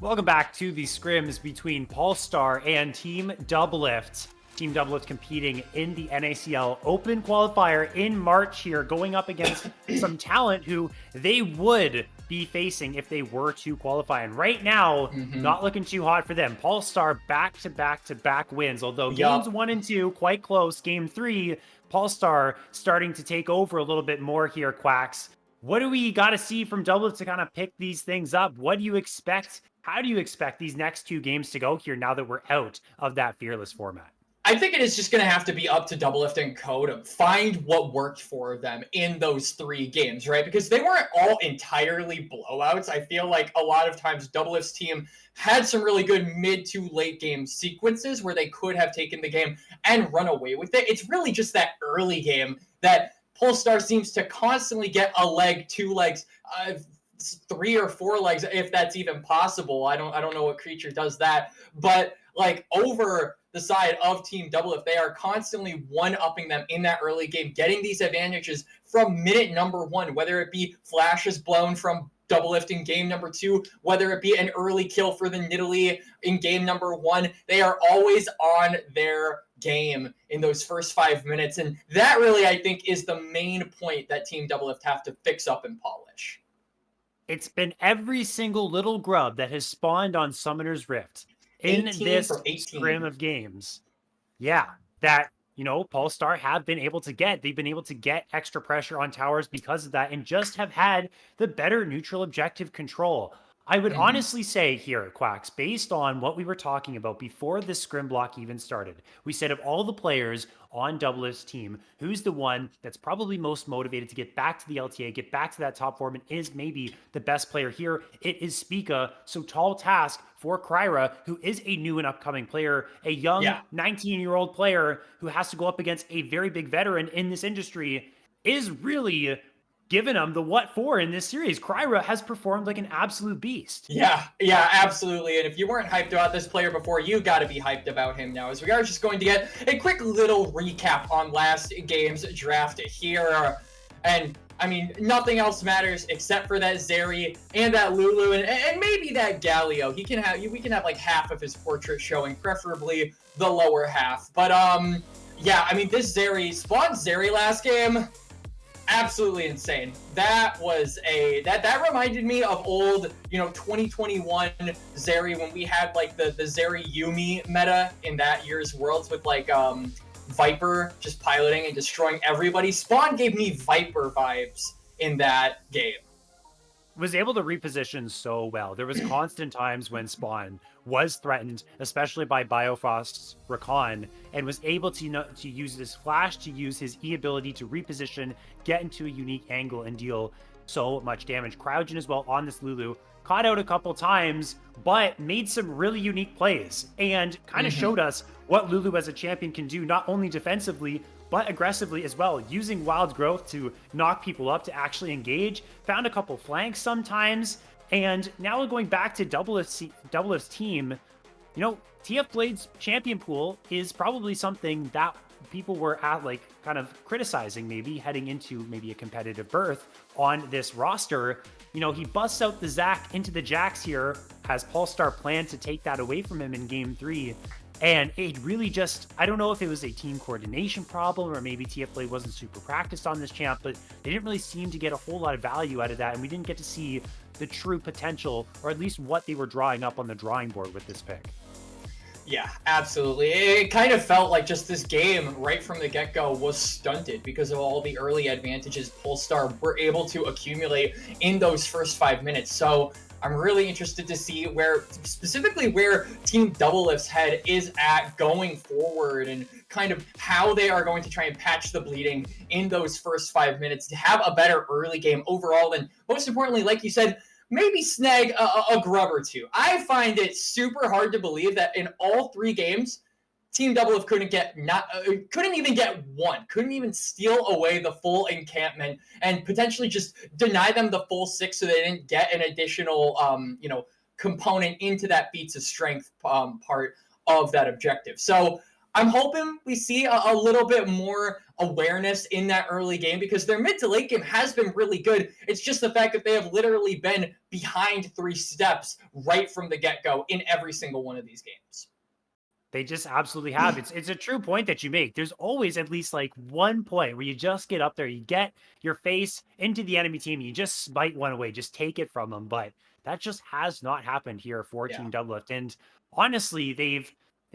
Welcome back to the scrims between Polestar and Team Doublelift. Team Doublelift competing in the NACL Open qualifier in March here, going up against some talent who they would be facing if they were to qualify. And right now, not looking too hot for them. Polestar back-to-back wins, although games 1 and 2 quite close. Game 3, Polestar starting to take over a little bit more here, Quacks. What do we got to see from Doublelift to kind of pick these things up? What do you expect? How do you expect these next 2 games to go here now that we're out of that Fearless format? I think it is just going to have to be up to Doublelift and Co to find what worked for them in those 3 games, right? Because they weren't all entirely blowouts. I feel like a lot of times Doublelift's team had some really good mid to late game sequences where they could have taken the game and run away with it. It's really just that early game that Polestar seems to constantly get a leg, 2 legs, 3 or 4 legs, if that's even possible. I don't know what creature does that, but like over the side of Team Doublelift, they are constantly one-upping them in that early game, getting these advantages from minute number 1, whether it be flashes blown from Doublelift in game number 2, whether it be an early kill for the Nidalee in game number 1. They are always on their game in those first 5 minutes, and that really, I think, is the main point that Team Doublelift have to fix up and polish. It's been every single little grub that has spawned on Summoner's Rift in this scrim of games. Yeah, that, Polestar have been able to get. They've been able to get extra pressure on towers because of that and just have had the better neutral objective control. I would honestly say here, Quacks, based on what we were talking about before this scrim block even started, we said of all the players on Doublelift's team, who's the one that's probably most motivated to get back to the LTA, get back to that top form, and is maybe the best player here? It is Spica. So tall task for Kryra, who is a new and upcoming player, a young 19-year-old player who has to go up against a very big veteran in this industry, is really giving them the what for in this series. Kryra has performed like an absolute beast. Yeah, absolutely. And if you weren't hyped about this player before, you got to be hyped about him now, as we are just going to get a quick little recap on last game's draft here. And I mean, nothing else matters except for that Zeri and that Lulu and maybe that Galio. We can have like half of his portrait showing, preferably the lower half. But yeah, I mean, this Zeri spawned Zeri last game. Absolutely insane. That was that reminded me of old, 2021 Zeri, when we had like the Zeri Yumi meta in that year's Worlds with like Viper just piloting and destroying everybody. Spawn gave me Viper vibes in that game. Was able to reposition so well. There was constant times when Spawn was threatened, especially by Biofrost's Rakan, and was able to use his flash, to use his E ability to reposition, get into a unique angle, and deal so much damage. Cryogen as well on this Lulu, caught out a couple times, but made some really unique plays, and kind of showed us what Lulu as a champion can do, not only defensively, but aggressively as well, using Wild Growth to knock people up, to actually engage, found a couple flanks sometimes, and now going back to Doublelift's team, TF Blade's champion pool is probably something that people were kind of criticizing maybe heading into maybe a competitive berth on this roster. He busts out the Zac into the Jax here, has Polestar planned to take that away from him in game 3. And it really just, I don't know if it was a team coordination problem or maybe TF Blade wasn't super practiced on this champ, but they didn't really seem to get a whole lot of value out of that. And we didn't get to see the true potential, or at least what they were drawing up on the drawing board with this pick. Yeah, absolutely. It kind of felt like just this game right from the get-go was stunted because of all the early advantages Polestar were able to accumulate in those first 5 minutes. So I'm really interested to see specifically where Team Doublelift's head is at going forward, and kind of how they are going to try and patch the bleeding in those first 5 minutes to have a better early game overall, and most importantly, like you said, maybe snag a grub or 2. I find it super hard to believe that in all 3 games, Team Doublelift couldn't even get one, couldn't even steal away the full encampment and potentially just deny them the full 6 so they didn't get an additional, component into that feats of strength part of that objective. So I'm hoping we see a little bit more awareness in that early game because their mid to late game has been really good. It's just the fact that they have literally been behind 3 steps right from the get-go in every single one of these games. They just absolutely have. It's a true point that you make. There's always at least like one point where you just get up there, you get your face into the enemy team, and you just smite one away, just take it from them. But that just has not happened here for Team Doublelift. And honestly, they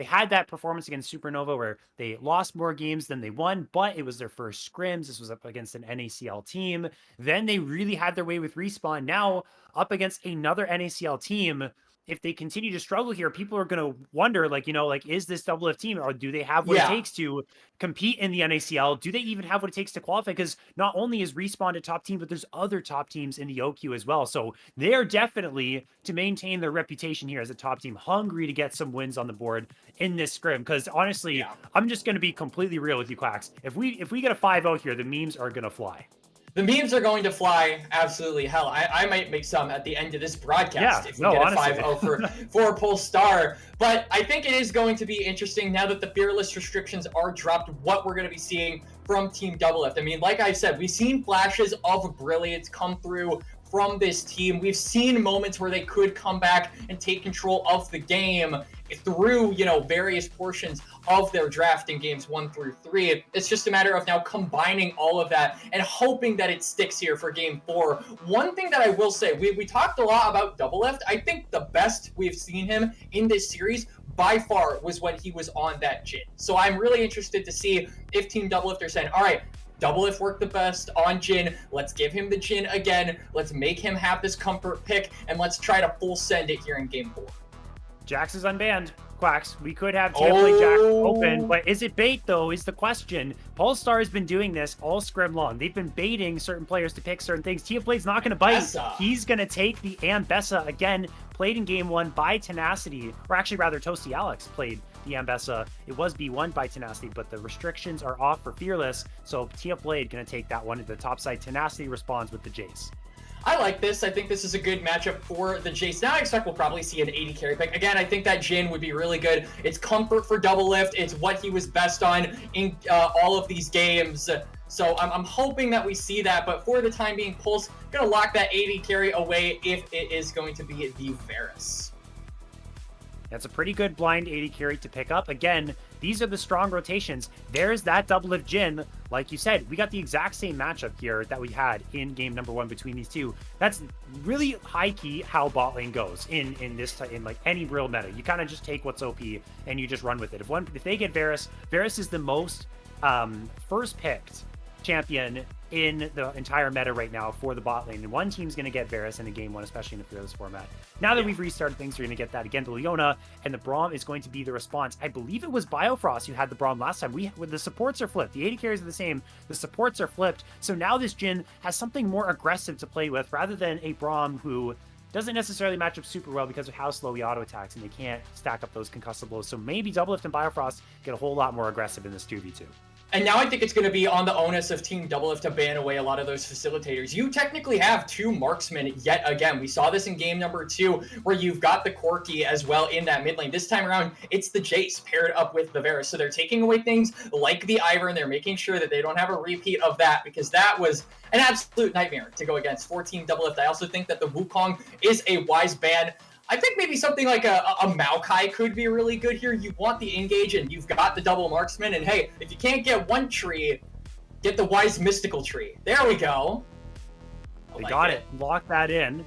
had that performance against Supernova where they lost more games than they won, but it was their first scrims. This was up against an NACL team. Then they really had their way with Respawn. Now up against another NACL team. If they continue to struggle here, people are going to wonder, like, is this Doublelift team, or do they have what it takes to compete in the NACL? Do they even have what it takes to qualify? Because not only is Respawn a top team, but there's other top teams in the OQ as well. So they're definitely, to maintain their reputation here as a top team, hungry to get some wins on the board in this scrim. Because honestly, I'm just going to be completely real with you, Quacks. If we get a 5-0 here, the memes are going to fly. The memes are going to fly, absolutely. Hell, I might make some at the end of this broadcast if we get a 5-0 for Polestar. But I think it is going to be interesting now that the fearless restrictions are dropped, what we're going to be seeing from Team Doublelift. I mean, like I said, we've seen flashes of brilliance come through from this team. We've seen moments where they could come back and take control of the game through, various portions of their draft in games 1 through 3. It's just a matter of now combining all of that and hoping that it sticks here for game 4. One thing that I will say, we talked a lot about Doublelift. I think the best we've seen him in this series by far was when he was on that Jhin. So I'm really interested to see if Team Doublelift are saying, all right, Doublelift worked the best on Jhin. Let's give him the Jhin again. Let's make him have this comfort pick, and let's try to full send it here in game 4. Jax is unbanned. Quacks, we could have play Jax open, but is it bait though is the question. Polestar has been doing this all scrim long. They've been baiting certain players to pick certain things. Blade's not going to bite. He's going to take the Ambessa again, played in game 1 by Tenacity, or actually rather Toasty Alex played the Ambessa. It was B1 by Tenacity, but the restrictions are off for Fearless, so Blade going to take that one to the top side. Tenacity responds with the Jace. I like this. I think this is a good matchup for the Jace. Now I expect we'll probably see an 80 carry pick. Again, I think that Jhin would be really good. It's comfort for Doublelift. It's what he was best on in all of these games. So I'm hoping that we see that. But for the time being, Pulse going to lock that 80 carry away if it is going to be the Varus. That's a pretty good blind 80 carry to pick up. Again, these are the strong rotations. There's that Doublelift Jhin. Like you said, we got the exact same matchup here that we had in game number 1 between these two. That's really high key how bot lane goes in like any real meta. You kind of just take what's OP and you just run with it. If they get Varus is the most first picked champion in the entire meta right now for the bot lane, and one team's going to get Varus in a game 1, especially in the Fearless format. Now that we've restarted things, we're going to get that again to Leona, and the Braum is going to be the response. I believe it was Biofrost who had the Braum last time. The supports are flipped. The 80 carries are the same. The supports are flipped. So now this Jhin has something more aggressive to play with rather than a Braum who doesn't necessarily match up super well because of how slow he auto attacks, and they can't stack up those concussive blows. So maybe Doublelift and Biofrost get a whole lot more aggressive in this 2v2. And now I think it's going to be on the onus of Team Doublelift to ban away a lot of those facilitators. You technically have 2 marksmen yet again. We saw this in game number 2 where you've got the Corki as well in that mid lane. This time around, it's the Jace paired up with the Varus. So they're taking away things like the Ivern. They're making sure that they don't have a repeat of that because that was an absolute nightmare to go against for Team Doublelift. I also think that the Wukong is a wise ban. I think maybe something like a Maokai could be really good here. You want the engage and you've got the double marksman. And hey, if you can't get one tree, get the wise mystical tree. There we go. They got it. Lock that in.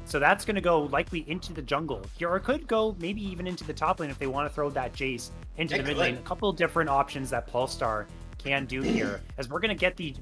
So that's going to go likely into the jungle here, or could go maybe even into the top lane if they want to throw that Jace into the mid lane. A couple of different options that Polestar can do here, as we're going to get the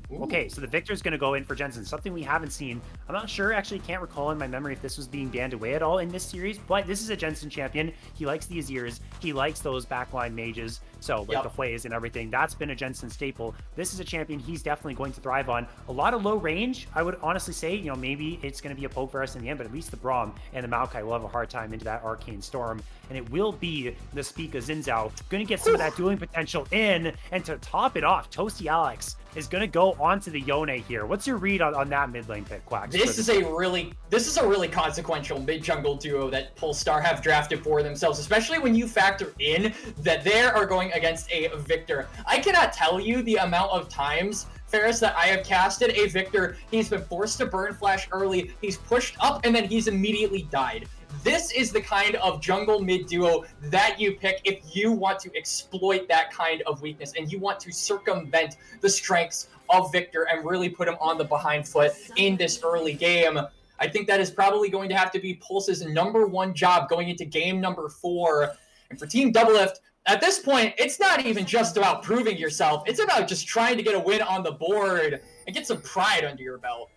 so the Victor's going to go in for Jensen, something we haven't seen. I'm not sure, actually can't recall in my memory if this was being banned away at all in this series, but this is a Jensen champion. He likes the Azirs, he likes those backline mages, so like the Hueys and everything. That's been a Jensen staple. This is a champion he's definitely going to thrive on. A lot of low range, I would honestly say, maybe it's going to be a poke Varus in the end, but at least the Braum and the Maokai will have a hard time into that Arcane Storm, and it will be the Spica Zinzao going to get some of that dueling potential in, and to top it off, Toasty Alex is going to go onto the Yone here. What's your read on that mid lane pick, Quacks? This is a really consequential mid jungle duo that Polestar have drafted for themselves, especially when you factor in that they are going going against a Victor. I cannot tell you the amount of times, Ferris, that I have casted a Victor. He's been forced to burn flash early. He's pushed up and then he's immediately died. This is the kind of jungle mid duo that you pick if you want to exploit that kind of weakness and you want to circumvent the strengths of Victor and really put him on the behind foot in this early game. I think that is probably going to have to be Pulse's #1 job going into game number 4. And for Team Doublelift, at this point, it's not even just about proving yourself. It's about just trying to get a win on the board and get some pride under your belt.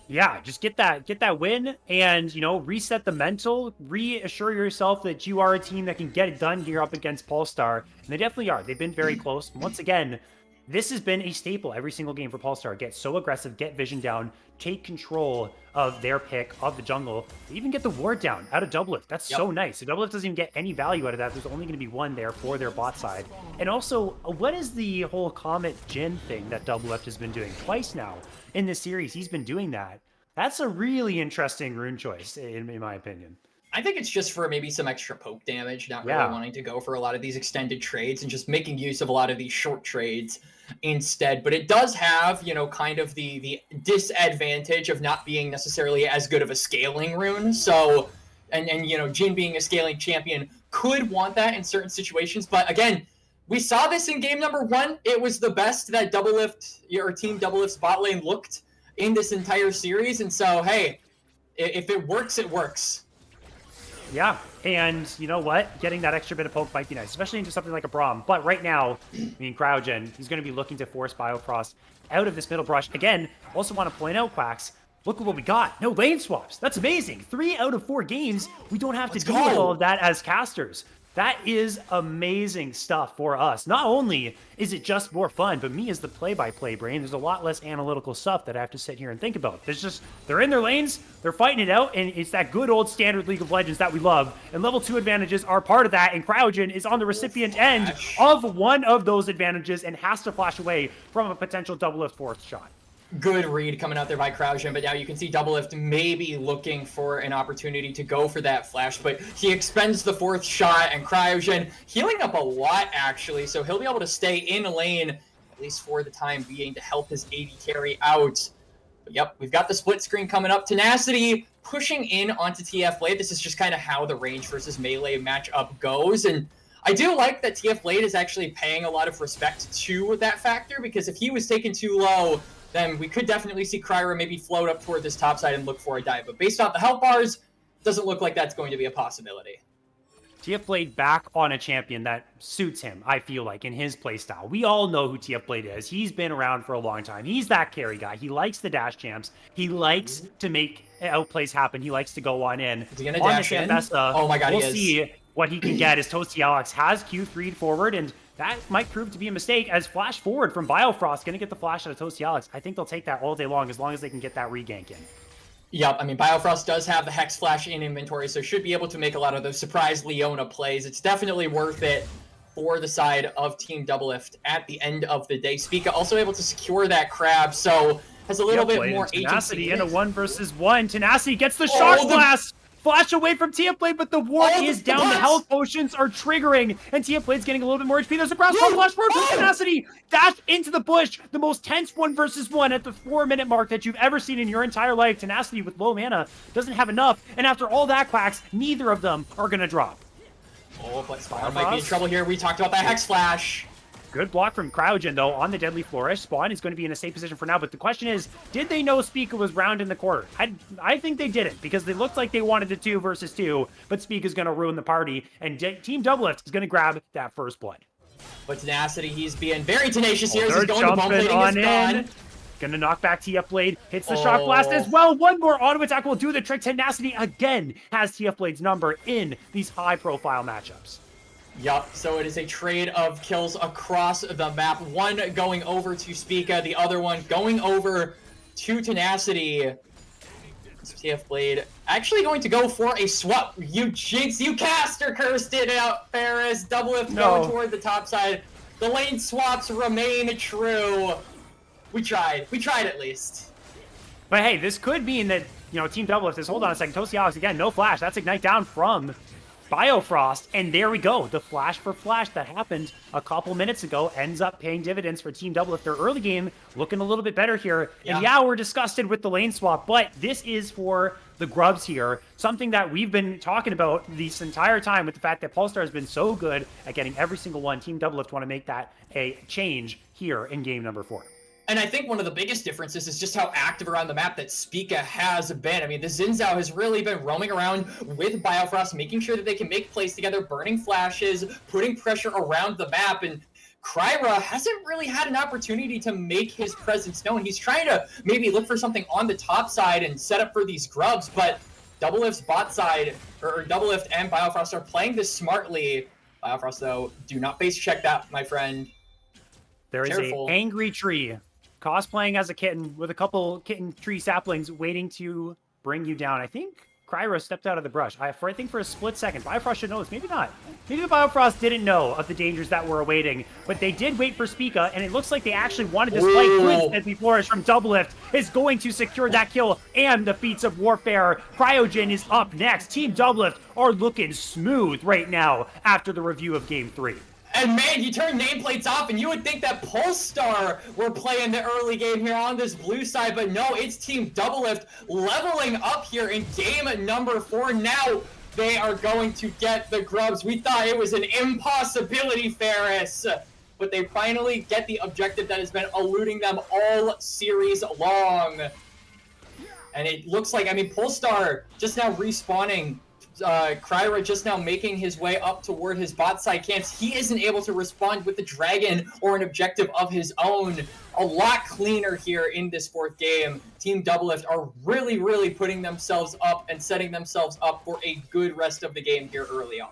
Yeah, just get that win and, you know, reset the mental, reassure yourself that you are a team that can get it done here up against Polestar. And they definitely are. They've been very close. Once again, this has been a staple every single game for Polestar. Get so aggressive, get vision down, take control of their pick of the jungle. They even get the ward down out of Doublelift. That's so nice. So Doublelift doesn't even get any value out of that. There's only going to be one there for their bot side. And also, what is the whole Comet Jin thing that Doublelift has been doing twice now in this series? He's been doing that. That's a really interesting rune choice, in my opinion. I think it's just for maybe some extra poke damage, not really wanting to go for a lot of these extended trades and just making use of a lot of these short trades instead. But it does have, you know, kind of the disadvantage of not being necessarily as good of a scaling rune. So, and you know, Jin being a scaling champion could want that in certain situations. But again, we saw this in game number 1. It was the best that Doublelift, or Team Doublelift's bot lane looked in this entire series. And so, hey, if it works, it works. Yeah, and you know what? Getting that extra bit of poke might be nice, especially into something like a Braum. But right now, I mean, Cryogen, he's going to be looking to force Biofrost out of this middle brush. Again, also want to point out, Quacks, look at what we got. No lane swaps. That's amazing. 3 out of 4 games, we don't have to deal with all of that as casters. That is amazing stuff for us. Not only is it just more fun, but me as the play-by-play brain, there's a lot less analytical stuff that I have to sit here and think about. There's just, they're in their lanes, they're fighting it out, and it's that good old standard League of Legends that we love. And level 2 advantages are part of that, and Cryogen is on the recipient end of one of those advantages and has to flash away from a potential Doublelift fourth shot. Good read coming out there by Cryogen, but now you can see Doublelift maybe looking for an opportunity to go for that flash, but he expends the 4th shot, and Cryogen healing up a lot, actually, so he'll be able to stay in lane, at least for the time being, to help his AD carry out. But yep, we've got the split screen coming up. Tenacity pushing in onto TF Blade. This is just kind of how the range versus melee matchup goes, and I do like that TF Blade is actually paying a lot of respect to that factor, because if he was taken too low, then we could definitely see Cryer maybe float up toward this top side and look for a dive. But based off the health bars, doesn't look like that's going to be a possibility. TF Blade back on a champion that suits him, I feel like, in his playstyle. We all know who TF Blade is. He's been around for a long time. He's that carry guy. He likes the dash champs. He likes to make outplays happen. He likes to go on in. Is he gonna dash in? Oh my god, we'll see what he can get as Toasty Alex has Q3'd forward, and that might prove to be a mistake as flash forward from Biofrost. Going to get the flash out of Toasty Alex. I think they'll take that all day long as they can get that regank in. Yep, I mean, Biofrost does have the Hex Flash in inventory, so should be able to make a lot of those surprise Leona plays. It's definitely worth it for the side of Team Doublelift at the end of the day. Spica also able to secure that crab, so has a little bit more Tenacity in a 1v1. Tenacity gets the shock blast! Flash away from TF Blade, but the ward is down. The health potions are triggering, and TF Blade's getting a little bit more HP. There's a cross flash forward from Tenacity. Dash into the bush. The most tense 1v1 at the 4-minute mark that you've ever seen in your entire life. Tenacity with low mana doesn't have enough, and after all that, Quacks, neither of them are going to drop. Oh, but Spawn might be in trouble here. We talked about that Hex Flash. Good block from Cryogen, though, on the Deadly Flourish. Spawn is going to be in a safe position for now, but the question is, did they know Spica was round in the quarter? I think they didn't, because they looked like they wanted a 2 versus 2, but Spica's going to ruin the party, and Team Doublelift is going to grab that first blood. But Tenacity, he's being very tenacious here. He's going to bump plating his gun. Gonna knock back TF Blade, hits the shock blast as well. One more auto attack will do the trick. Tenacity again has TF Blade's number in these high-profile matchups. Yup, so it is a trade of kills across the map. One going over to Spica, the other one going over to Tenacity. TF Blade actually going to go for a swap. You jinx, you caster cursed it out, Ferris. Doublelift going toward the top side. The lane swaps remain true. We tried at least. But hey, this could mean that, you know, Team Doublelift is, hold on a second, Toasty Alex again, no flash. That's Ignite down from Biofrost, and there we go. The flash for flash that happened a couple minutes ago ends up paying dividends for Team Doublelift. Their early game looking a little bit better here. And yeah, we're disgusted with the lane swap, but this is for the grubs here. Something that we've been talking about this entire time with the fact that Polestar has been so good at getting every single one. Team Doublelift want to make that a change here in game number 4. And I think one of the biggest differences is just how active around the map that Spica has been. I mean, the Xin Zhao has really been roaming around with Biofrost, making sure that they can make plays together, burning flashes, putting pressure around the map. And Kryra hasn't really had an opportunity to make his presence known. He's trying to maybe look for something on the top side and set up for these grubs, but Doublelift's bot side, or Doublelift and Biofrost are playing this smartly. Biofrost, though, do not base check that, my friend. There is Careful. an angry tree cosplaying as a kitten with a couple kitten tree saplings waiting to bring you down. I think Kryra stepped out of the brush. I think for a split second. Biofrost should know this. Maybe not. Maybe the Biofrost didn't know of the dangers that were awaiting, but they did wait for Spica, and it looks like they actually wanted to spike. Good Deadly Flourish from Doublelift is going to secure that kill and the feats of warfare. Cryogen is up next. Team Doublelift are looking smooth right now after the review of Game 3. And man, you turn nameplates off and you would think that Polestar were playing the early game here on this blue side, but no, it's Team Doublelift leveling up here in game number 4. Now they are going to get the grubs. We thought it was an impossibility, Ferris, but they finally get the objective that has been eluding them all series long. And it looks like, I mean, Polestar just now respawning. Kryra just now making his way up toward his bot side camps. He isn't able to respond with the dragon or an objective of his own. A lot cleaner here in this 4th game. Team Doublelift are really, really putting themselves up and setting themselves up for a good rest of the game here early on.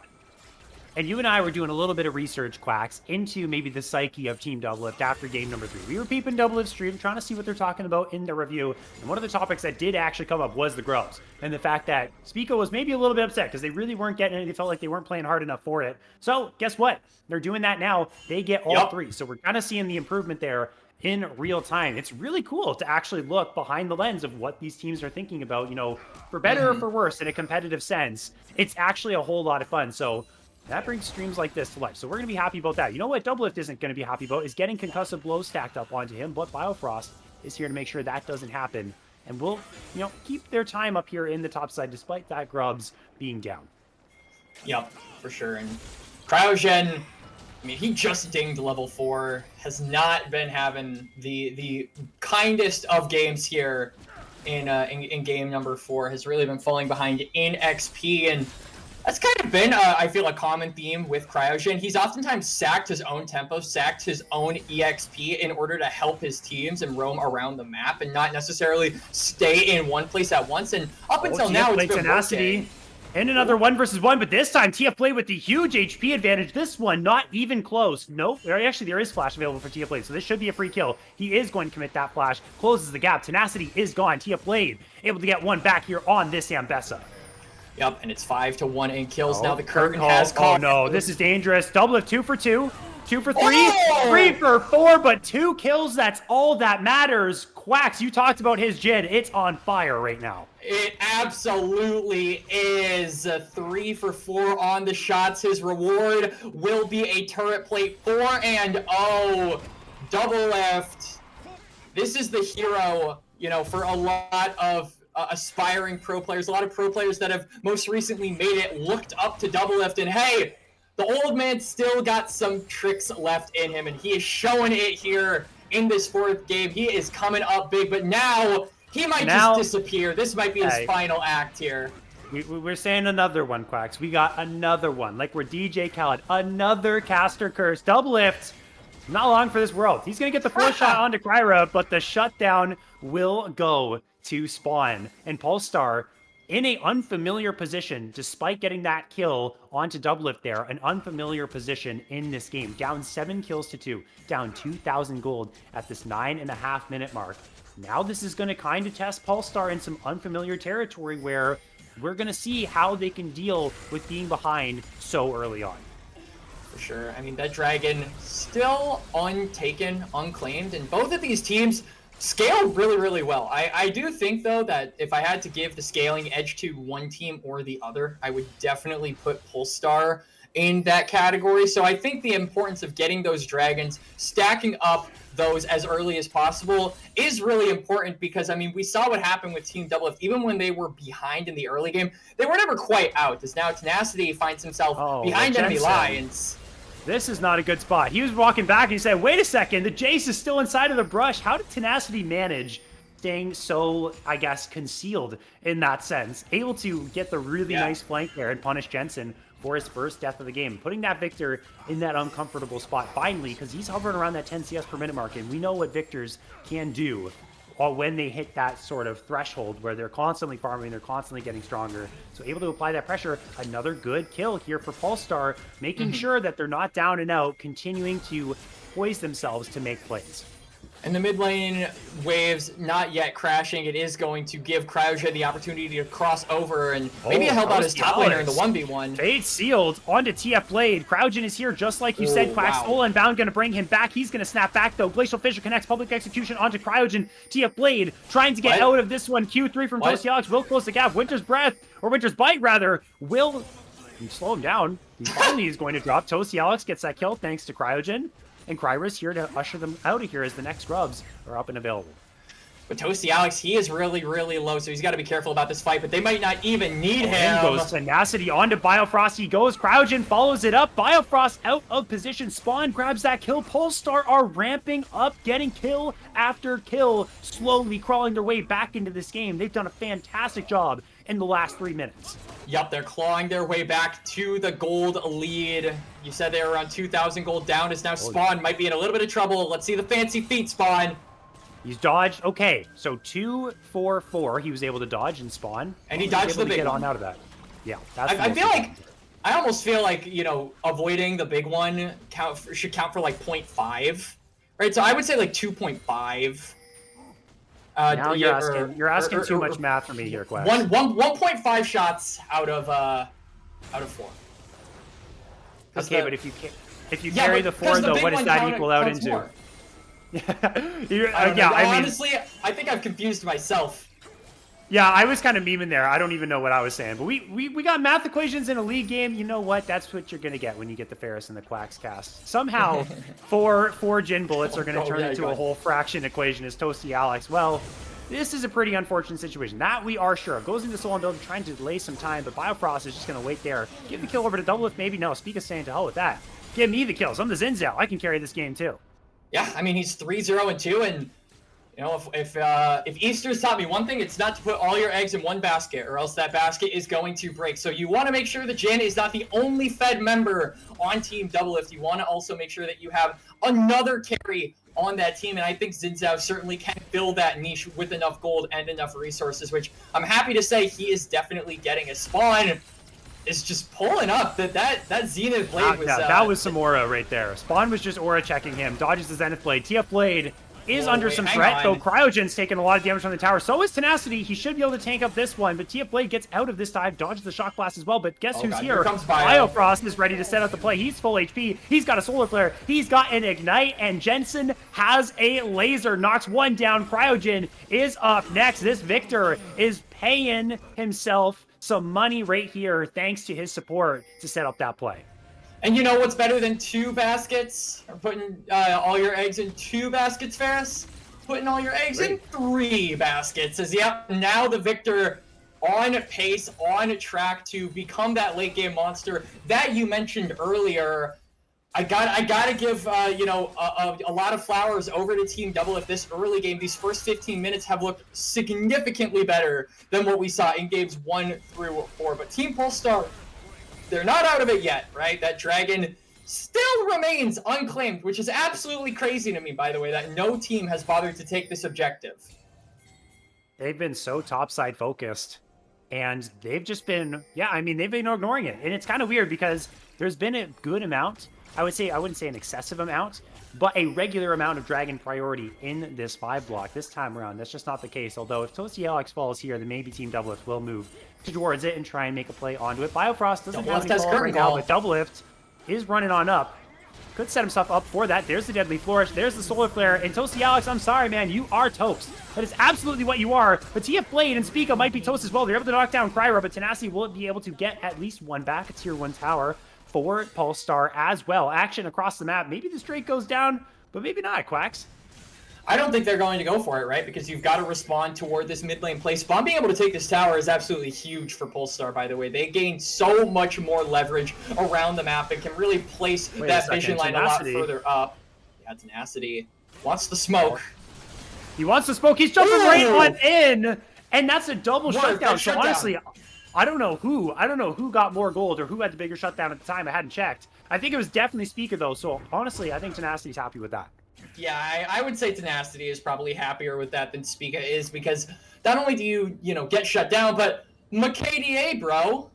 And you and I were doing a little bit of research, Quacks, into maybe the psyche of Team Doublelift after game number 3. We were peeping Doublelift's stream, trying to see what they're talking about in the review. And one of the topics that did actually come up was the grubs. And the fact that Spica was maybe a little bit upset because they really weren't getting it. They felt like they weren't playing hard enough for it. So guess what? They're doing that now. They get all 3. So we're kind of seeing the improvement there in real time. It's really cool to actually look behind the lens of what these teams are thinking about, you know, for better or for worse in a competitive sense. It's actually a whole lot of fun. So that brings streams like this to life. So we're going to be happy about that. You know what Doublelift isn't going to be happy about is getting concussive blows stacked up onto him, but Biofrost is here to make sure that doesn't happen. And we'll, you know, keep their time up here in the top side despite that grubs being down. Yep, for sure. And Cryogen, I mean, he just dinged level 4, has not been having the kindest of games here in game number 4, has really been falling behind in XP, and that's kind of been, I feel, a common theme with Cryogen. He's oftentimes sacked his own tempo, sacked his own EXP in order to help his teams and roam around the map and not necessarily stay in one place at once. And up until now, it's been Tenacity. And another 1v1, but this time TF Blade with the huge HP advantage. This one not even close. Nope. Actually, there is flash available for TF Blade, so this should be a free kill. He is going to commit that flash. Closes the gap. Tenacity is gone. TF Blade able to get one back here on this Ambessa. Yep, and it's 5-1 in kills. Now the curtain has caught. Oh no, this is dangerous. Doublelift 2 for 2. 2 for 3. 3 for 4, but 2 kills. That's all that matters. Quacks, you talked about his Jid. It's on fire right now. It absolutely is. 3 for 4 on the shots. His reward will be a turret plate 4 and 0. Doublelift. This is the hero, you know, for a lot of aspiring pro players, a lot of pro players that have most recently made it, looked up to Doublelift, and hey, the old man still got some tricks left in him, and he is showing it here in this 4th game. He is coming up big, but now he might just disappear. This might be his final act here. We're saying another one, Quacks. We got another one, like we're DJ Khaled. Another caster curse. Doublelift, not long for this world. He's going to get the 4th shot onto Kryra, but the shutdown will go to Spawn. And Polestar in a unfamiliar position, despite getting that kill onto Doublelift there, an unfamiliar position in this game. Down 7 kills to 2, down 2,000 gold at this 9.5 minute mark. Now this is going to kind of test Polestar in some unfamiliar territory where we're going to see how they can deal with being behind so early on. For sure. I mean, that dragon still untaken, unclaimed, and both of these teams scaled really, really well. I do think, though, that if I had to give the scaling edge to one team or the other, I would definitely put Polestar in that category. So I think the importance of getting those dragons, stacking up those as early as possible is really important because, I mean, we saw what happened with Team Doublelift. Even when they were behind in the early game, they were never quite out, as now Tenacity finds himself behind enemy lines. This is not a good spot. He was walking back and he said, wait a second, the Jace is still inside of the brush. How did Tenacity manage staying so, I guess, concealed in that sense? Able to get the really nice flank there and punish Jensen for his first death of the game. Putting that Victor in that uncomfortable spot finally, because he's hovering around that 10 CS per minute mark, and we know what Victors can do when they hit that sort of threshold where they're constantly farming, they're constantly getting stronger. So able to apply that pressure. Another good kill here for Polestar, making sure that they're not down and out, continuing to poise themselves to make plays. And the mid lane waves not yet crashing. It is going to give Cryoja the opportunity to cross over and maybe help out his top laner in the 1v1. Fate sealed onto TF Blade. Cryogen is here just like you said. Quackstola and Bound going to bring him back. He's going to snap back though. Glacial Fissure connects Public Execution onto Cryogen. TF Blade trying to get out of this one. Q3 from Tosialix will close the gap. Winter's Breath, or Winter's Bite rather, will slow him down. He finally is going to drop. Tosialix gets that kill thanks to Cryogen. And Kryra's here to usher them out of here as the next grubs are up and available. But Tosialix, he is really, really low, so he's got to be careful about this fight, but they might not even need him. In goes Tenacity onto Biofrost. He goes. Cryogen follows it up. Biofrost out of position. Spawn grabs that kill. Polestar are ramping up, getting kill after kill, slowly crawling their way back into this game. They've done a fantastic job in the last 3 minutes. Yup, they're clawing their way back to the gold lead. You said they were around 2,000 gold down. As now Spawn might be in a little bit of trouble. Let's see the fancy feet, Spawn. He's dodged. Okay, so 2-4-4. He was able to dodge and Spawn. And he dodged the big get one. on out of that. Yeah, that's I feel like, I almost feel like, you know, avoiding the big one should count for like 0.5. Right, so I would say like 2.5. Now you're asking too much math for me here, Quest. 1.5 shots out of 4. Okay, but if you carry the 4 though, what does that equal out into? More. Honestly, I think I've confused myself. Yeah, I was kind of memeing there. I don't even know what I was saying. But we got math equations in a league game. You know what? That's what you're going to get when you get the Ferris and the Quacks cast. Somehow, four Jin bullets are going to turn into a whole fraction equation as Tosialix. Well, this is a pretty unfortunate situation. That we are sure of. Goes into Soul and Build, trying to delay some time, but Biofrost is just going to wait there. Give the kill over to Doublelift, maybe? No, Spica's saying to hell with that. Give me the kills. I'm the Zinzao. I can carry this game too. Yeah, I mean, he's 3-0-2, and you know, if Easter's taught me one thing, it's not to put all your eggs in one basket, or else that basket is going to break. So you want to make sure that Jin is not the only fed member on Team Doublelift. You want to also make sure that you have another carry on that team, and I think Zinzao certainly can fill that niche with enough gold and enough resources, which I'm happy to say he is definitely getting. A Spawn is just pulling up. That Zenith Blade was... that was some aura right there. Spawn was just aura checking him, dodges the Zenith Blade. TF Blade is under some threat, though Cryogen's taking a lot of damage from the tower. So is Tenacity. He should be able to tank up this one, but TF Blade gets out of this dive, dodges the Shock Blast as well, but guess who's here? Biofrost is ready to set up the play. He's full HP. He's got a Solar Flare. He's got an Ignite, and Jensen has a Laser. Knocks one down. Cryogen is up next. This Victor is paying himself some money right here thanks to his support to set up that play. And you know what's better than 2 baskets? Or putting all your eggs in 2 baskets, Ferris? Putting all your eggs in 3 baskets. As now the Victor on pace, on track to become that late game monster that you mentioned earlier. I gotta give you know, a lot of flowers over to Team Doublelift this early game. These first 15 minutes have looked significantly better than what we saw in games 1 through 4. But Team Polestar, they're not out of it yet, right? That dragon still remains unclaimed, which is absolutely crazy to me, by the way, that no team has bothered to take this objective. They've been so topside focused, and they've just been, I mean, they've been ignoring it. And it's kind of weird because there's been a good amount, I wouldn't say an excessive amount, but a regular amount of dragon priority in this 5 block this time around. That's just not the case. Although if Tosialix falls here, then maybe Team Doublelift will move towards it and try and make a play onto it. Biofrost doesn't have any ball right now, but Doublelift is running on up. could set himself up for that. There's the Deadly Flourish. There's the Solar Flare. And Toasty Alex, I'm sorry, man. You are toast. That is absolutely what you are. But TF Blade and Spica might be toast as well. They're able to knock down Cryro, but Tenacity will be able to get at least one back. A tier 1 tower for Polestar as well. Action across the map. Maybe this Drake goes down, but maybe not, Quacks. I don't think they're going to go for it, right? Because you've got to respond toward this mid lane play. Spawn being able to take this tower is absolutely huge for Polestar, by the way. They gain so much more leverage around the map and can really place that vision line Tenacity. A lot further up. Yeah, Tenacity wants the smoke. He wants the smoke. He's jumping right on in, and that's a double shutdown. So honestly, I don't know who got more gold or who had the bigger shutdown at the time. I hadn't checked. I think it was definitely Spica though. So honestly, I think Tenacity's happy with that. Yeah, I would say Tenacity is probably happier with that than Spica is, because not only do you get shut down, but McKDA, bro.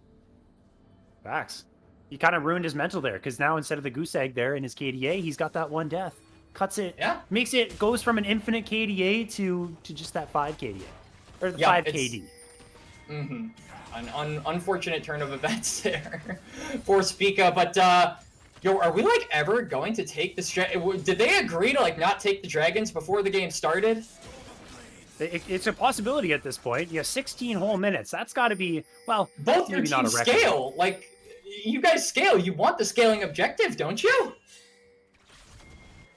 Facts. He kind of ruined his mental there, because now instead of the goose egg there in his KDA, he's got that one death. Cuts it, makes it, goes from an infinite KDA to just that 5 KDA. Or 5 KD. Mm-hmm. An unfortunate turn of events there for Spica, but yo, are we like ever going to take this? Did they agree to like not take the dragons before the game started? It's a possibility at this point. Yeah, 16 whole minutes. That's got to be, well, both your teams scale. Like, you guys scale. You want the scaling objective, don't you?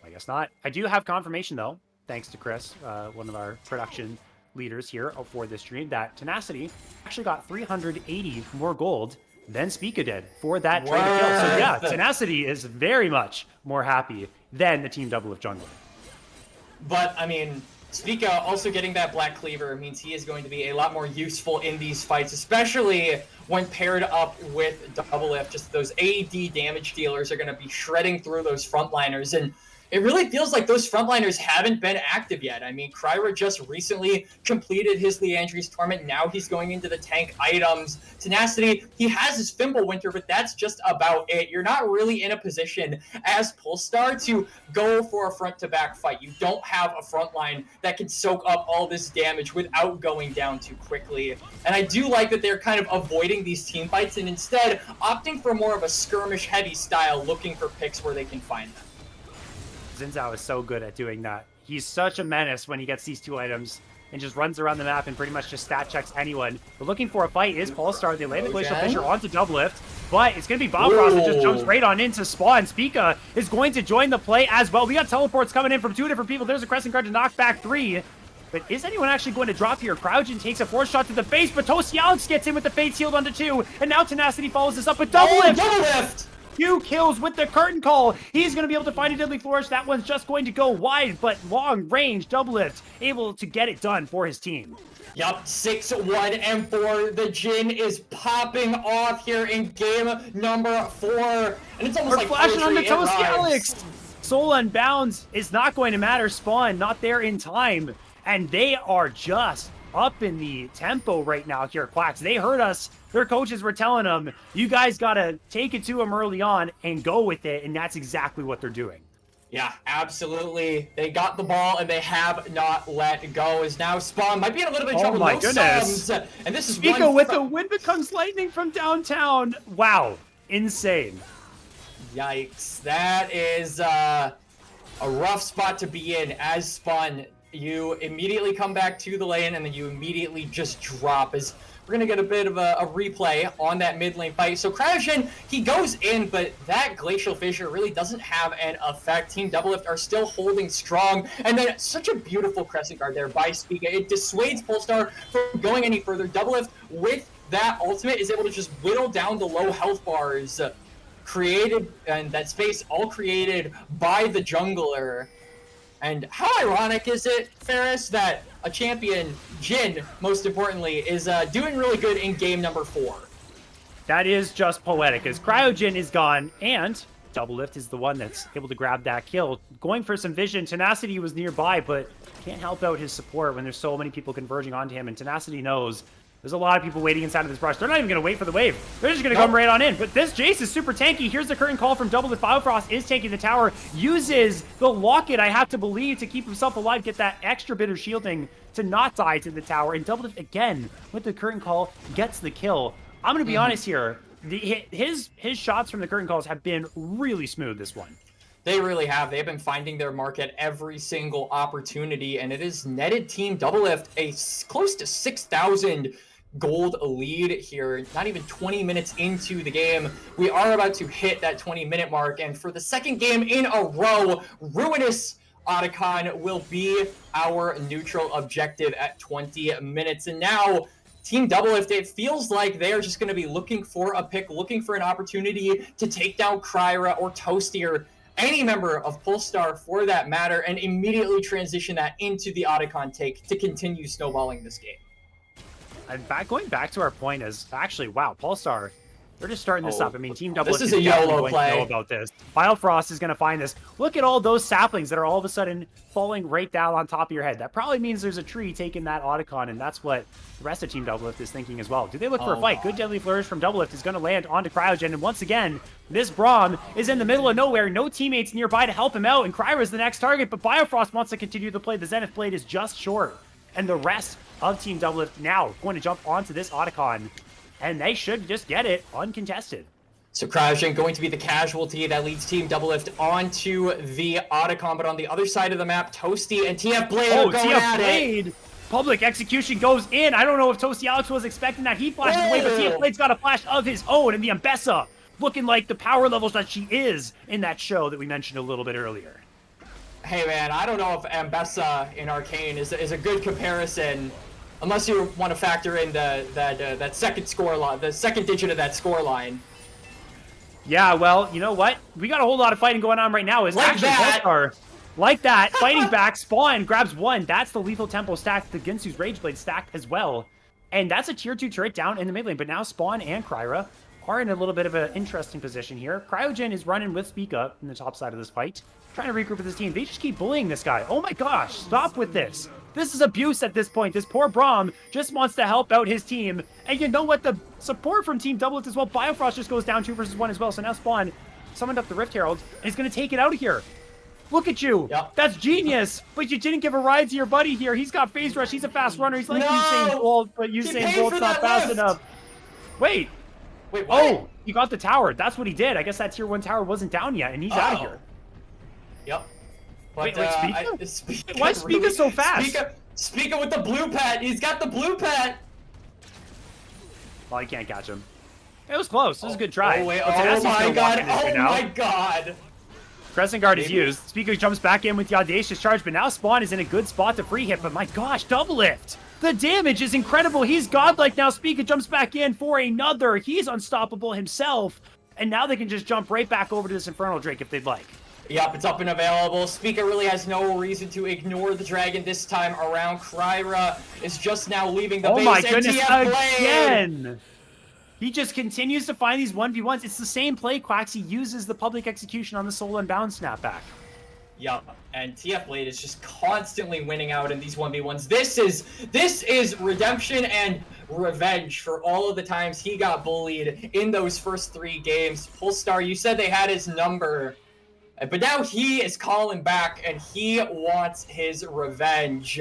I guess not. I do have confirmation though, thanks to Chris, one of our production leaders here for this stream, that Tenacity actually got 380 more gold than Spica did for that trade of kill. So yeah, Tenacity is very much more happy than the Team Doublelift jungler. But I mean, Spica also getting that Black Cleaver means he is going to be a lot more useful in these fights, especially when paired up with Doublelift. Just those AD damage dealers are going to be shredding through those frontliners, and it really feels like those frontliners haven't been active yet. I mean, Cryro just recently completed his Leandri's Torment. Now he's going into the tank items. Tenacity, he has his Fimbulwinter, but that's just about it. You're not really in a position as Polestar to go for a front-to-back fight. You don't have a frontline that can soak up all this damage without going down too quickly. And I do like that they're kind of avoiding these team fights and instead opting for more of a skirmish-heavy style, looking for picks where they can find them. Xin Zhao is so good at doing that. He's such a menace when he gets these 2 items and just runs around the map and pretty much just stat checks anyone. But looking for a fight is Polestar. They land the Glacial Fissure onto Doublelift, but it's going to be Bifrost that just jumps right on into Spawn. Spica is going to join the play as well. We got teleports coming in from 2 different people. There's a Crescent Guard to knock back 3. But is anyone actually going to drop here? Crouchin takes a 4th shot to the face, but Toasty Alex gets in with the Fate's Healed onto 2. And now Tenacity follows this up with Doublelift. Doublelift! 2 kills with the curtain call. He's going to be able to find a Deadly Flourish. That one's just going to go wide, but long range. Doublelift able to get it done for his team. Yup, 6-1 and 4. The Jhin is popping off here in game number 4. And it's almost like flashing on the Toasty Alex. Soul Unbound is not going to matter. Spawn not there in time. And they are just up in the tempo right now here, Quacks. They heard us. Their coaches were telling them, you guys got to take it to them early on and go with it. And that's exactly what they're doing. Yeah, absolutely. They got the ball and they have not let go. As now Spawn might be in a little bit of trouble. Oh my goodness. And this is Spica with the Wind Becomes Lightning from downtown. Wow. Insane. Yikes. That is a rough spot to be in as Spawn. You immediately come back to the lane and then you immediately just drop. As we're going to get a bit of a replay on that mid lane fight. So Cryoshin, he goes in, but that Glacial Fissure really doesn't have an effect. Team Doublelift are still holding strong. And then such a beautiful Crescent Guard there by Spica. It dissuades Polestar from going any further. Doublelift, with that ultimate, is able to just whittle down the low health bars created, and that space all created by the jungler. And how ironic is it, Ferris, that a champion, Jhin, most importantly, is doing really good in game number 4? That is just poetic, as Cryojin is gone, and Doublelift is the one that's able to grab that kill. Going for some vision, Tenacity was nearby, but can't help out his support when there's so many people converging onto him, and Tenacity knows there's a lot of people waiting inside of this brush. They're not even going to wait for the wave. They're just going to come right on in. But this Jace is super tanky. Here's the curtain call from Doublelift. Bifrost is taking the tower. Uses the locket, I have to believe, to keep himself alive. Get that extra bit of shielding to not die to the tower. And Doublelift, again, with the curtain call, gets the kill. I'm going to be honest here. His shots from the curtain calls have been really smooth this one. They really have. They've been finding their mark at every single opportunity, and it has netted Team Doublelift close to 6,000 gold lead here. Not even 20 minutes into the game. We are about to hit that 20-minute mark, and for the second game in a row, Ruinous Otacon will be our neutral objective at 20 minutes. And now, Team Doublelift, it feels like they're just going to be looking for a pick, looking for an opportunity to take down Kryra or Toasty or any member of Polestar for that matter, and immediately transition that into the Otacon take to continue snowballing this game. And going back to our point is actually, wow, Polestar, they're just starting this up. I mean, Team Doublelift this is a YOLO play. Know about this. Biofrost is going to find this. Look at all those saplings that are all of a sudden falling right down on top of your head. That probably means there's a tree taking that Otacon, and that's what the rest of Team Doublelift is thinking as well. Do they look for a fight? Good Deadly Flourish from Doublelift is going to land onto Cryogen, and once again, this Braum is in the middle of nowhere. No teammates nearby to help him out, and Kryra is the next target, but Biofrost wants to continue the play. The Zenith Blade is just short, and the rest of Team Doublelift now going to jump onto this Otacon, and they should just get it uncontested. So Cryogen going to be the casualty that leads Team Doublelift onto the Otacon, but on the other side of the map, Toasty and TF Blade are going at it. Public execution goes in. I don't know if Toasty Alex was expecting that. He flashes away, but TF Blade's got a flash of his own, and the Ambessa looking like the power levels that she is in that show that we mentioned a little bit earlier. Hey man, I don't know if Ambessa in Arcane is a good comparison, unless you want to factor in that second score line, the second digit of that score line. Yeah, well, you know what? We got a whole lot of fighting going on right now. Is like actually Polestar like that, fighting back. Spawn grabs one. That's the Lethal Tempo stack. The Ginsu's Rage Blade stacked as well. And that's a tier 2 turret down in the mid lane. But now Spawn and Kryra are in a little bit of an interesting position here. Cryogen is running with Spica in the top side of this fight, trying to regroup with his team. They just keep bullying this guy. Oh my gosh, stop with this. This is abuse at this point. This poor Braum just wants to help out his team. And you know what? The support from Team Doublelift as well. Biofrost just goes down 2 versus 1 as well. So now Spawn summoned up the Rift Herald, and he's going to take it out of here. Look at you. Yep. That's genius. But you didn't give a ride to your buddy here. He's got phase rush. He's a fast runner. He's like Usain Bolt, but Usain Bolt's not fast enough. Wait, what? Oh, he got the tower. That's what he did. I guess that tier 1 tower wasn't down yet, and he's out of here. Yep. But, wait, like Spica? Why is Spica so fast? Spica with the blue pet. He's got the blue pet. Well, he can't catch him. It was close. This is a good try. Oh, wait. Oh my god. Oh my god. Crescent Guard is used. Spica jumps back in with the audacious charge, but now Spawn is in a good spot to free hit. But my gosh, Doublelift. The damage is incredible. He's godlike now. Spica jumps back in for another. He's unstoppable himself. And now they can just jump right back over to this Infernal Drake if they'd like. Yep, it's up and available. Spica really has no reason to ignore the dragon this time around. Kryra is just now leaving the base. Oh my goodness, TF again! He just continues to find these 1v1s. It's the same play, Quacks. He uses the public execution on the Soul Unbound snapback. Yep, and TF Blade is just constantly winning out in these 1v1s. This is redemption and revenge for all of the times he got bullied in those first 3 games. Polestar, you said they had his number, but now he is calling back and he wants his revenge.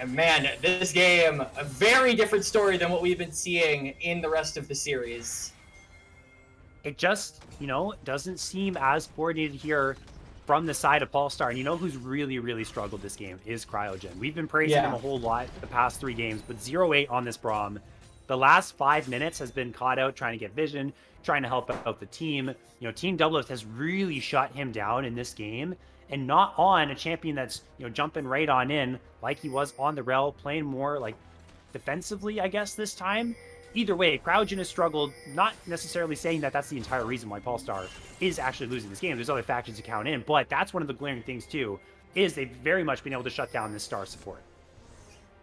And man, this game, a very different story than what we've been seeing in the rest of the series. It just, doesn't seem as coordinated here from the side of Polestar. And you know who's really, really struggled this game is Cryogen. We've been praising him a whole lot the past 3 games, but 0-8 on this Braum. The last 5 minutes has been caught out trying to get vision, trying to help out the team. Team Doublelift has really shut him down in this game, and not on a champion that's, jumping right on in like he was on the Rel, playing more like defensively, I guess, this time. Either way, Cryogen has struggled, not necessarily saying that that's the entire reason why Polestar is actually losing this game. There's other factors to count in, but that's one of the glaring things too, is they've very much been able to shut down this star support.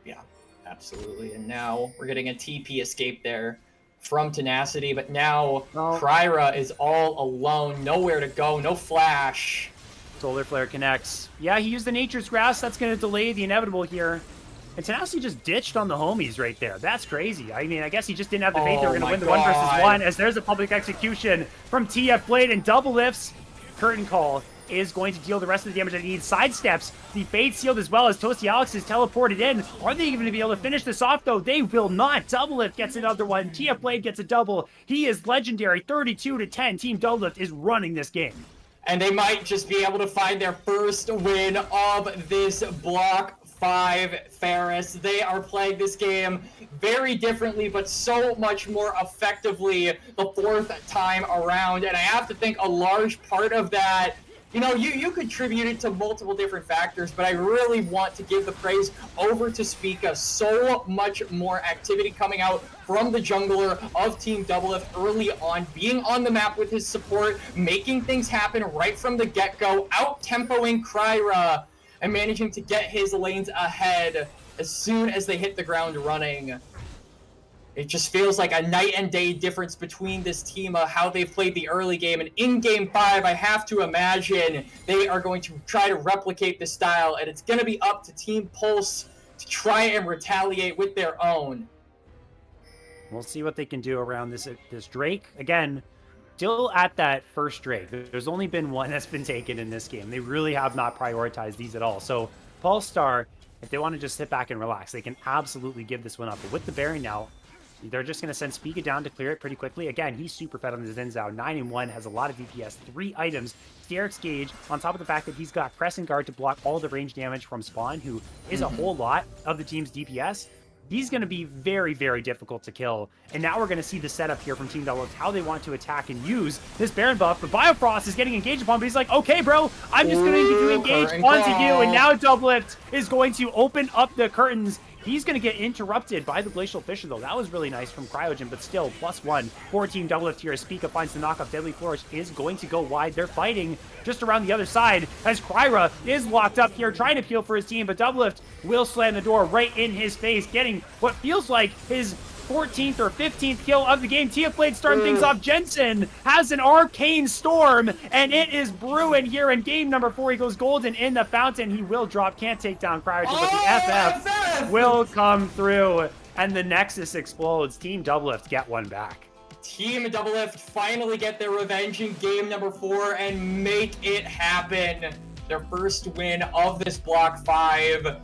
Yeah, absolutely. And now we're getting a TP escape there from Tenacity, but now Kryra is all alone, nowhere to go, no flash. Solar Flare connects. Yeah, he used the Nature's Grass. That's going to delay the inevitable here. And Tenacity just ditched on the homies right there. That's crazy. I mean, I guess he just didn't have the faith they were going to win the 1 versus 1, as there's a public execution from TF Blade, and Doublelift's Curtain Call is going to deal the rest of the damage that he needs. Sidesteps the Fade Sealed as well as Toasty Alex is teleported in. Are they even going to be able to finish this off, though? They will not. Doublelift gets another one. TF Blade gets a double. He is legendary. 32-10. Team Doublelift is running this game. And they might just be able to find their first win of this Block 5, Ferris. They are playing this game very differently, but so much more effectively the fourth time around. And I have to think a large part of that, you contribute it to multiple different factors, but I really want to give the praise over to Spica. So much more activity coming out from the jungler of Team Doublelift early on, being on the map with his support, making things happen right from the get-go, out-tempoing Kryra, and managing to get his lanes ahead as soon as they hit the ground running. It just feels like a night and day difference between this team, how they've played the early game. And in Game 5, I have to imagine they are going to try to replicate this style, and it's going to be up to Team Pulse to try and retaliate with their own. We'll see what they can do around this Drake. Again, still at that first Drake. There's only been one that's been taken in this game. They really have not prioritized these at all. So Polestar, if they want to just sit back and relax, they can absolutely give this one up. But with the Baron now, they're just going to send Spica down to clear it pretty quickly. Again, he's super fed on the Zinzao. 9-1, has a lot of DPS, 3 items. Derek's Gauge, on top of the fact that he's got Press and Guard to block all the range damage from Spawn, who is a whole lot of the team's DPS. He's going to be very, very difficult to kill. And now we're going to see the setup here from Team Doublelift, how they want to attack and use this Baron buff. But Biofrost is getting engaged upon, but he's like, okay, bro, I'm just going to engage onto you. And now Doublelift is going to open up the curtains. He's going to get interrupted by the Glacial Fisher, though. That was really nice from Cryogen, but still, +1 for Team Doublelift here as Spica finds the knockup. Deadly Flourish is going to go wide. They're fighting just around the other side as Kryra is locked up here, trying to peel for his team, but Doublelift will slam the door right in his face, getting what feels like his 14th or 15th kill of the game. Blade starting things off. Jensen has an Arcane Storm, and it is brewing here in game number 4. He goes golden in the fountain. He will drop, can't take down Cryogen, but the FF will come through, and the Nexus explodes. Team Doublelift get one back. Team Doublelift finally get their revenge in game number 4 and make it happen. Their first win of this Block 5.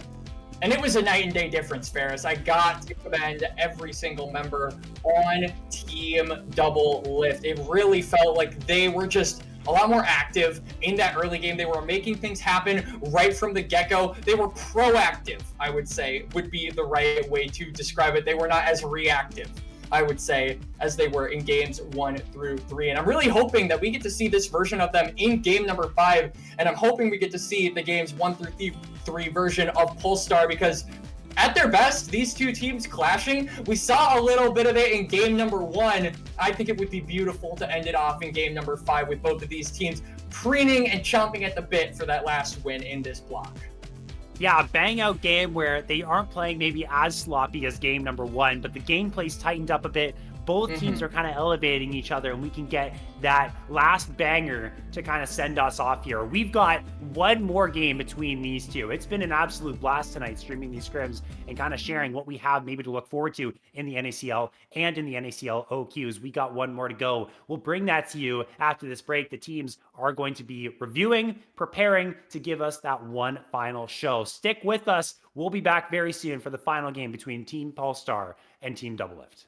And it was a night and day difference, Ferris. I got to commend every single member on Team Doublelift. It really felt like they were just a lot more active in that early game. They were making things happen right from the get-go. They were proactive, I would say, would be the right way to describe it. They were not as reactive, I would say, as they were in games 1 through 3. And I'm really hoping that we get to see this version of them in game number 5. And I'm hoping we get to see the games 1 through 3 version of Polestar, because at their best, these two teams clashing, we saw a little bit of it in game number 1. I think it would be beautiful to end it off in game number 5 with both of these teams preening and chomping at the bit for that last win in this block. Yeah, a bang out game where they aren't playing maybe as sloppy as game number 1, but the gameplay's tightened up a bit. Both teams are kind of elevating each other, and we can get that last banger to kind of send us off here. We've got one more game between these two. It's been an absolute blast tonight streaming these scrims and kind of sharing what we have maybe to look forward to in the NACL and in the NACL OQs. We got one more to go. We'll bring that to you after this break. The teams are going to be reviewing, preparing to give us that one final show. Stick with us. We'll be back very soon for the final game between Team Polestar and Team Doublelift.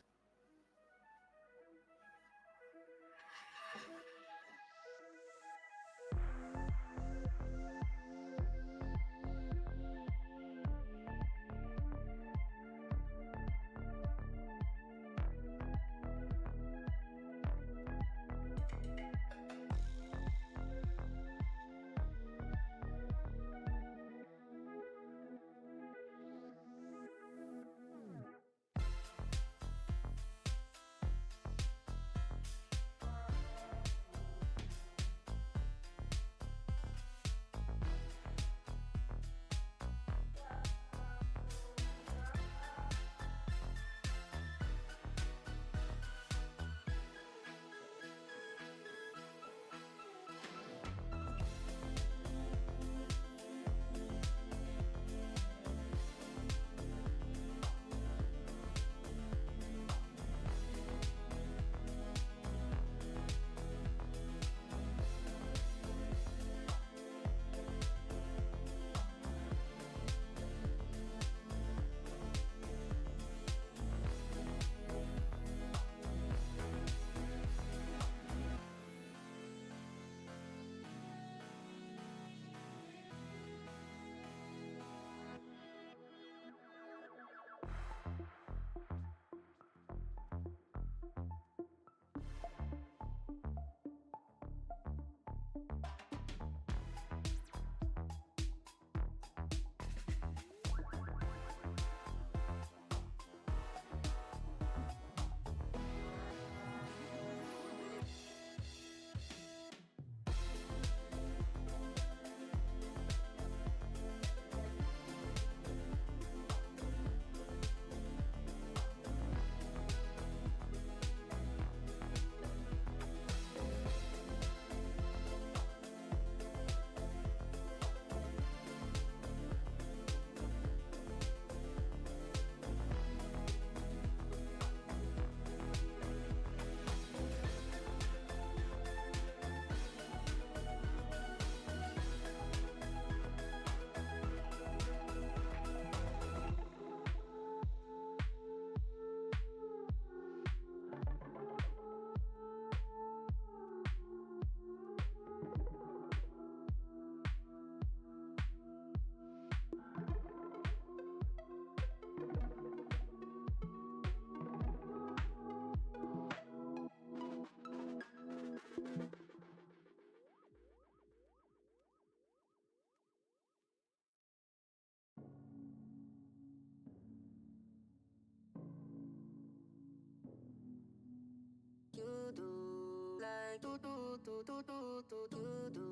like do do do do do do do do,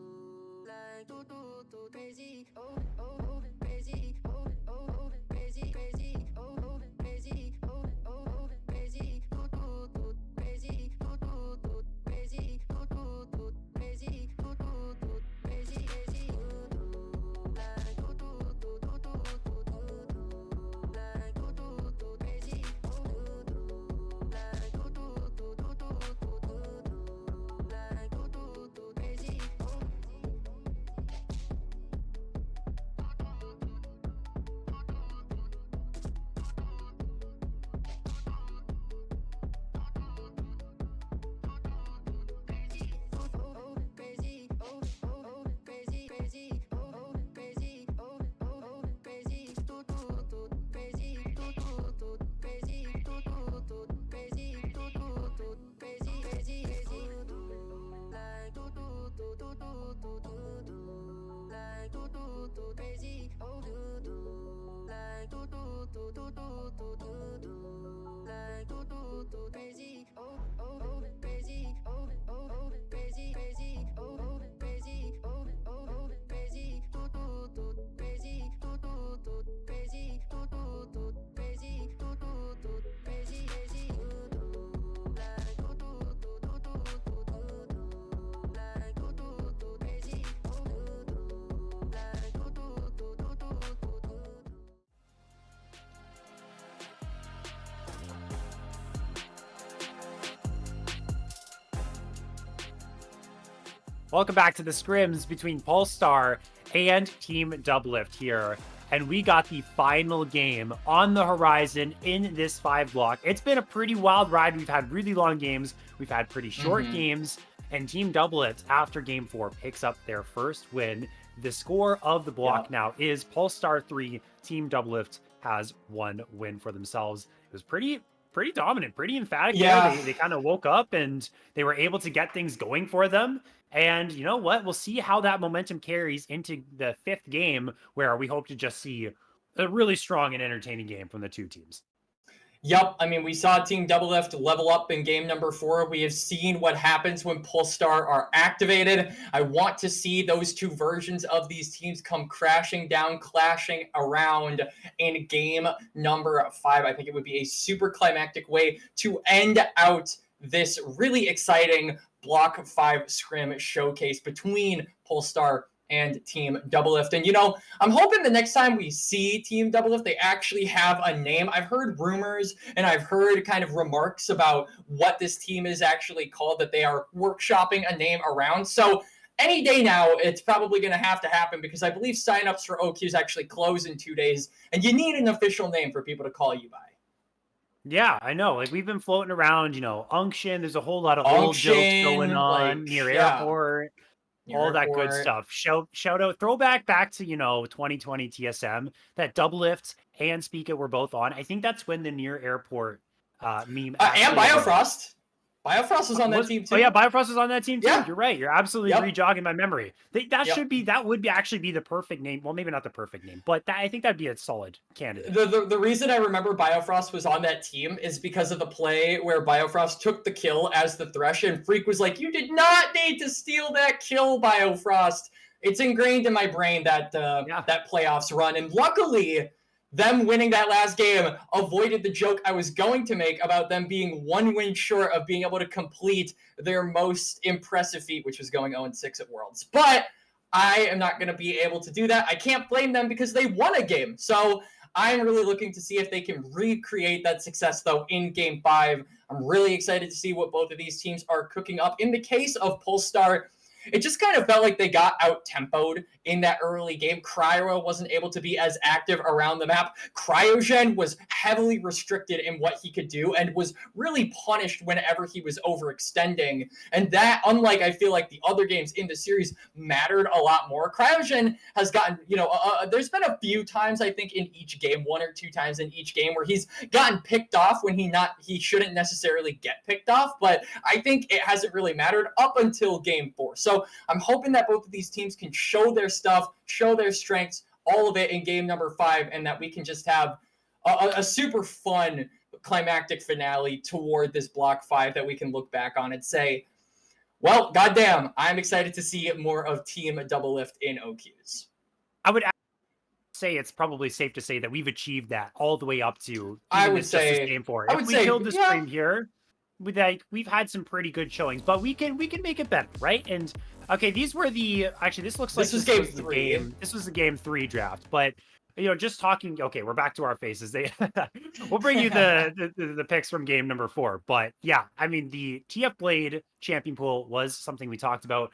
like do do do crazy, oh oh oh crazy, oh oh oh crazy, crazy, oh oh crazy, oh oh oh crazy, do do do crazy, do do do crazy, do do do crazy, do do do crazy, crazy, do do like do do do do do do do, like do do do crazy, oh do do like do do do do do do do, like do do do crazy, oh. Welcome back to the scrims between Polestar and Team Doublelift here. And we got the final game on the horizon in this 5 block. It's been a pretty wild ride. We've had really long games. We've had pretty short games. And Team Doublelift, after game 4, picks up their first win. The score of the block now is Polestar 3. Team Doublelift has 1 win for themselves. It was pretty dominant, pretty emphatic. Yeah. They kind of woke up and they were able to get things going for them. And you know what? We'll see how that momentum carries into the 5th game, where we hope to just see a really strong and entertaining game from the two teams. Yep. I mean, we saw Team Doublelift level up in game number 4. We have seen what happens when Polestar are activated. I want to see those two versions of these teams come crashing down, clashing around in game number 5. I think it would be a super climactic way to end out this really exciting Block 5 Scrim showcase between Polestar and Team Doublelift. And, you know, I'm hoping the next time we see Team Doublelift, they actually have a name. I've heard rumors and I've heard kind of remarks about what this team is actually called, that they are workshopping a name around. So any day now, it's probably going to happen, because I believe signups for OQs actually close in 2 days, and you need an official name for people to call you by. Yeah, I know. Like, we've been floating around, you know, Unction. There's a whole lot of old jokes going on, like, near airport. All that good stuff. Shout out, throwback back to, you know, 2020 TSM, that Doublelift and Speaka were both on. I think that's when the near airport meme. And Biofrost. Biofrost was on that team too. Oh yeah, Biofrost was on that team too. Yeah. You're right. You're absolutely rejogging my memory. That would actually be the perfect name. Well, maybe not the perfect name, but I think that'd be a solid candidate. The reason I remember Biofrost was on that team is because of the play where Biofrost took the kill as the Thresh, and Freak was like, "You did not need to steal that kill, Biofrost." It's ingrained in my brain that that playoffs run, and luckily, them winning that last game avoided the joke I was going to make about them being 1 win short of being able to complete their most impressive feat, which was going 0-6 at Worlds. But I am not going to be able to do that. I can't blame them because they won a game. So I'm really looking to see if they can recreate that success, though, in Game 5. I'm really excited to see what both of these teams are cooking up. In the case of Polestar, it just kind of felt like they got out-tempoed in that early game. Cryo wasn't able to be as active around the map. Cryogen was heavily restricted in what he could do and was really punished whenever he was overextending. And that, unlike I feel like the other games in the series, mattered a lot more. Cryogen has gotten, you know, there's been a few times, I think, in each game, 1 or 2 times in each game, where he's gotten picked off when he shouldn't necessarily get picked off. But I think it hasn't really mattered up until game 4. So I'm hoping that both of these teams can show their stuff, show their strengths, all of it in game number 5, and that we can just have a super fun climactic finale toward this Block 5 that we can look back on and say, Well, goddamn, I'm excited to see more of Team Doublelift in OQs. I would say it's probably safe to say that we've achieved that all the way up to I even would this just this say, game 4. I If would we say, killed the yeah. stream here, we've had some pretty good showings, but we can make it better, right? And okay, these were actually this looks like This was game the 3. This was the game 3 draft, but just talking. Okay, we're back to our faces. We'll bring you the picks from game number 4. But yeah, I mean the TF Blade champion pool was something we talked about.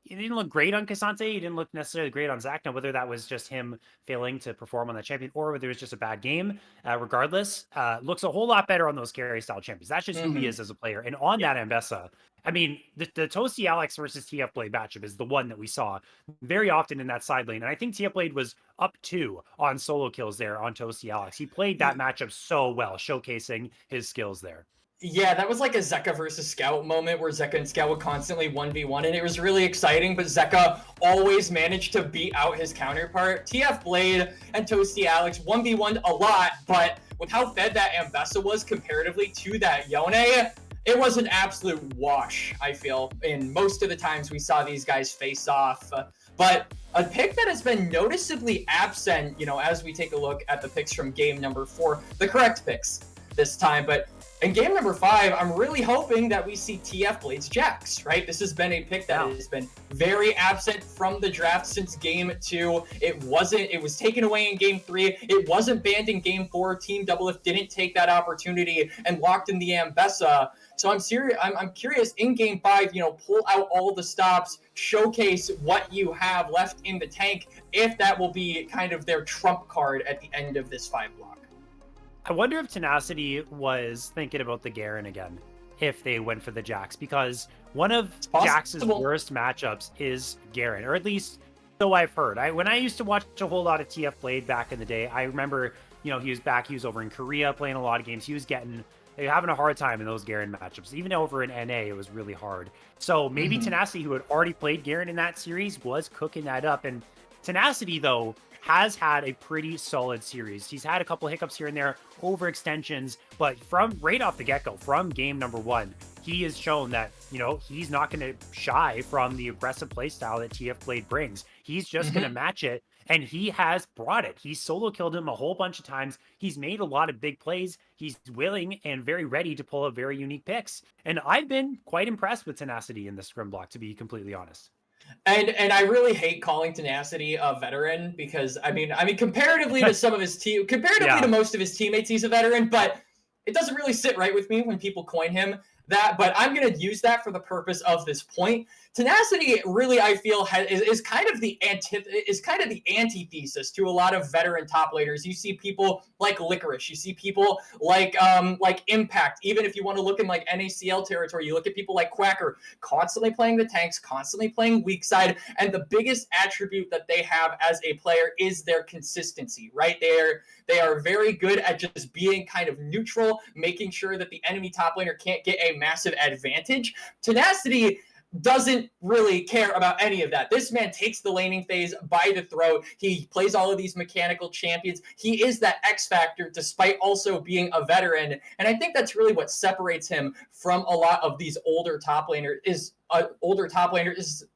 He didn't look great on Cassante. He didn't look necessarily great on Zach. Now, whether that was just him failing to perform on that champion or whether it was just a bad game, regardless, looks a whole lot better on those carry style champions. That's just who he is as a player. And on that Ambessa, I mean, the Toasty Alex versus TF Blade matchup is the one that we saw very often in that side lane. And I think TF Blade was up 2 on solo kills there on Toasty Alex. He played that matchup so well, showcasing his skills there. Yeah, that was like a Zeka versus Scout moment where Zeka and Scout would constantly 1v1, and it was really exciting, but Zeka always managed to beat out his counterpart. TF Blade and Toasty Alex 1v1'd a lot, but with how fed that Ambessa was comparatively to that Yone, it was an absolute wash, I feel, in most of the times we saw these guys face off. But a pick that has been noticeably absent, as we take a look at the picks from game number 4, the correct picks this time, but in game number 5, I'm really hoping that we see TF Blades Jax, right? This has been a pick that has been very absent from the draft since game 2. It was taken away in game 3. It wasn't banned in game 4. Team Doublelift didn't take that opportunity and locked in the Ambessa. So I'm curious in game 5, pull out all the stops, showcase what you have left in the tank, if that will be kind of their trump card at the end of this 5 block. I wonder if Tenacity was thinking about the Garen again, if they went for the Jax, because one of Jax's worst matchups is Garen, or at least so I've heard. When I used to watch a whole lot of TF Blade back in the day, I remember, he was over in Korea playing a lot of games. He was having a hard time in those Garen matchups. Even over in NA, it was really hard. So maybe Tenacity, who had already played Garen in that series, was cooking that up. And Tenacity, though, has had a pretty solid series. He's had a couple hiccups here and there, overextensions, but from right off the get-go, from game number 1, he has shown that, he's not going to shy from the aggressive playstyle that TF Blade brings. He's just going to match it, and he has brought it. He's solo killed him a whole bunch of times. He's made a lot of big plays. He's willing and very ready to pull up very unique picks. And I've been quite impressed with Tenacity in the scrim block, to be completely honest. And I really hate calling Tenacity a veteran because I mean comparatively to some of his to most of his teammates, he's a veteran, but it doesn't really sit right with me when people coin him that. But I'm going to use that for the purpose of this point. Tenacity really, I feel, is kind of the antithesis to a lot of veteran top laners. You see people like Licorice, you see people like Impact. Even if you want to look in like NACL territory, you look at people like Quacker, constantly playing the tanks, constantly playing weak side, and the biggest attribute that they have as a player is their consistency. Right, they are very good at just being kind of neutral, making sure that the enemy top laner can't get a massive advantage. Tenacity doesn't really care about any of that. This man takes the laning phase by the throat. He plays all of these mechanical champions. He is that X factor despite also being a veteran. And I think that's really what separates him from a lot of these older top laners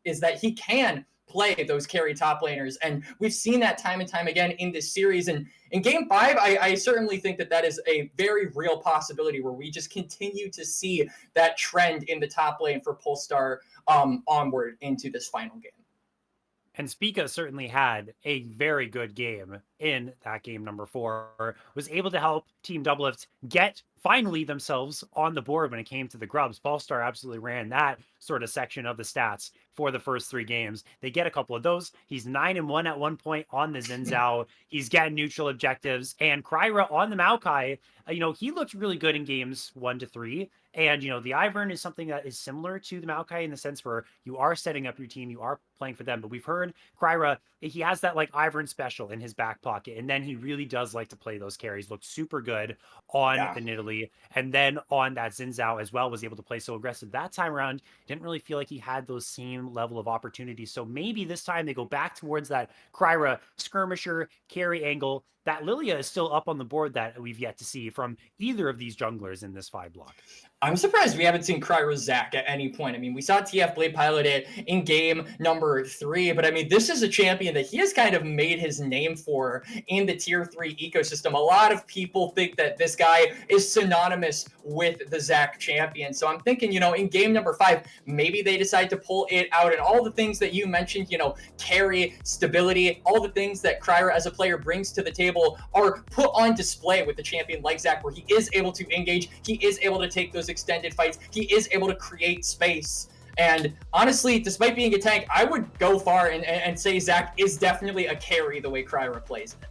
is that he can play those carry top laners. And we've seen that time and time again in this series. And in game 5, I certainly think that is a very real possibility where we just continue to see that trend in the top lane for Polestar onward into this final game. And Spica certainly had a very good game in that game number 4, was able to help Team Doublelift get finally themselves on the board when it came to the grubs. Polestar absolutely ran that sort of section of the stats for the first 3 games. They get a couple of those. He's 9-1 at one point on the Xin Zhao. He's getting neutral objectives. And Kryra on the Maokai, he looked really good in games 1 to 3. And, the Ivern is something that is similar to the Maokai in the sense where you are setting up your team, you are playing for them. But we've heard Kryra, he has that like Ivern special in his back pocket. And then he really does like to play those carries. Looked super good on the Nidalee. And then on that Xin Zhao as well, was able to play so aggressive. That time around, didn't really feel like he had those same level of opportunities. So maybe this time they go back towards that Kryra skirmisher carry angle. That Lilia is still up on the board that we've yet to see from either of these junglers in this 5 block. I'm surprised we haven't seen Cryo Zach at any point. I mean, we saw TF Blade pilot it in game number 3, but I mean, this is a champion that he has kind of made his name for in the tier 3 ecosystem. A lot of people think that this guy is synonymous with the Zach champion. So I'm thinking, you know, in game number 5, maybe they decide to pull it out, and all the things that you mentioned, you know, carry, stability, all the things that Cryo as a player brings to the table are put on display with the champion like Zach, where he is able to engage, he is able to take those extended fights, he is able to create space. And honestly, despite being a tank, I would go far and say Zach is definitely a carry the way Cryo plays it.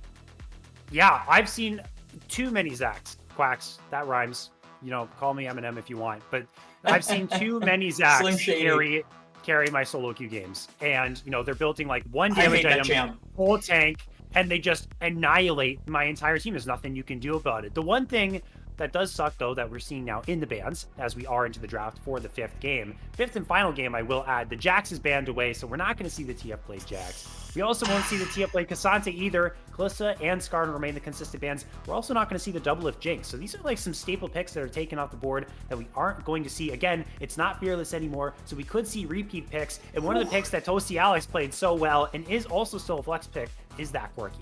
Yeah, I've seen too many Zachs. Quacks, that rhymes. You know, call me Eminem if you want. But I've seen too many Zachs carry my solo queue games. And, you know, they're building like one damage item, full tank, and they just annihilate my entire team. There's nothing you can do about it. The one thing that does suck, though, that we're seeing now in the bans as we are into the draft for the 5th and final game, I will add, the Jax is banned away, so we're not going to see the TF Blade Jax. We also won't see the TF Blade Cassante either. Kalista and Skarn remain the consistent bans. We're also not going to see the Doublelift Jinx. So these are like some staple picks that are taken off the board that we aren't going to see. Again, it's not Fearless anymore, so we could see repeat picks. And one of the picks that Toasty Alex played so well and is also still a flex pick is that Quirky.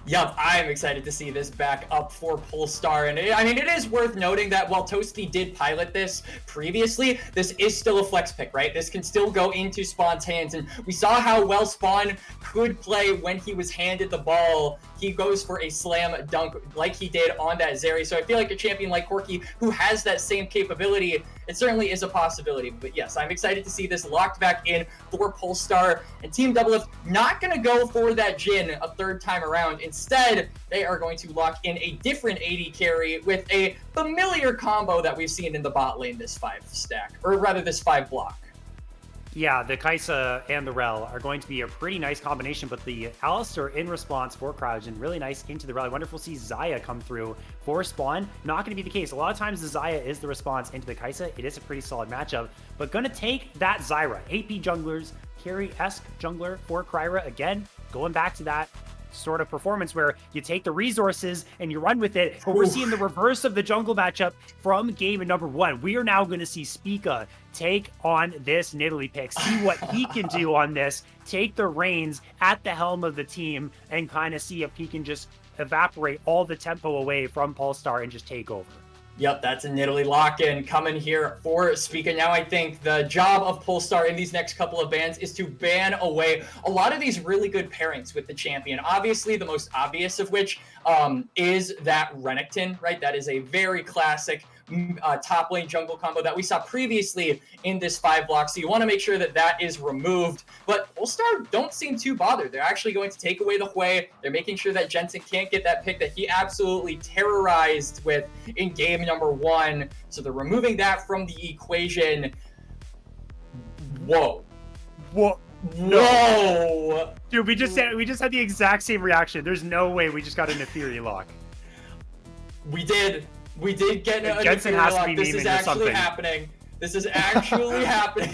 Yep, I'm excited to see this back up for Polestar. And I mean, it is worth noting that while Toasty did pilot this previously, this is still a flex pick, right? This can still go into Spawn's hands. And we saw how well Spawn could play when he was handed the ball. He goes for a slam dunk like he did on that Zeri. So I feel like a champion like Corky, who has that same capability, it certainly is a possibility. But yes, I'm excited to see this locked back in for Polestar. And Team Doublelift not going to go for that Jhin a third time around. Instead, they are going to lock in a different AD carry with a familiar combo that we've seen in the bot lane this 5 stack, or rather this 5 block. Yeah, the Kai'Sa and the Rel are going to be a pretty nice combination, but the Alistar in response for Cryogen, really nice into the Rel. I wonder if we'll see Xayah come through for Spawn. Not going to be the case. A lot of times the Xayah is the response into the Kai'Sa. It is a pretty solid matchup, but going to take that Zyra, AP junglers, carry-esque jungler for Kryra. Again, going back to that sort of performance where you take the resources and you run with it. But we're seeing the reverse of the jungle matchup from game number 1. We are now going to see Spica take on this Nidalee pick, see what he can do on this, take the reins at the helm of the team, and kind of see if he can just evaporate all the tempo away from Polestar and just take over. Yep, that's a Nidalee lock-in coming here for Spica. Now I think the job of Polestar in these next couple of bans is to ban away a lot of these really good pairings with the champion. Obviously, the most obvious of which is that Renekton, right? That is a very classic top lane jungle combo that we saw previously in this 5 block. So you want to make sure that that is removed. But Polestar don't seem too bothered. They're actually going to take away the Hui. They're making sure that Jensen can't get that pick that he absolutely terrorized with in game number 1. So they're removing that from the equation. Whoa. Whoa. Whoa. Dude, we just had the exact same reaction. There's no way we just got an Neferi lock. We did get a Jensen has to lock. be This is actually happening. This is actually happening.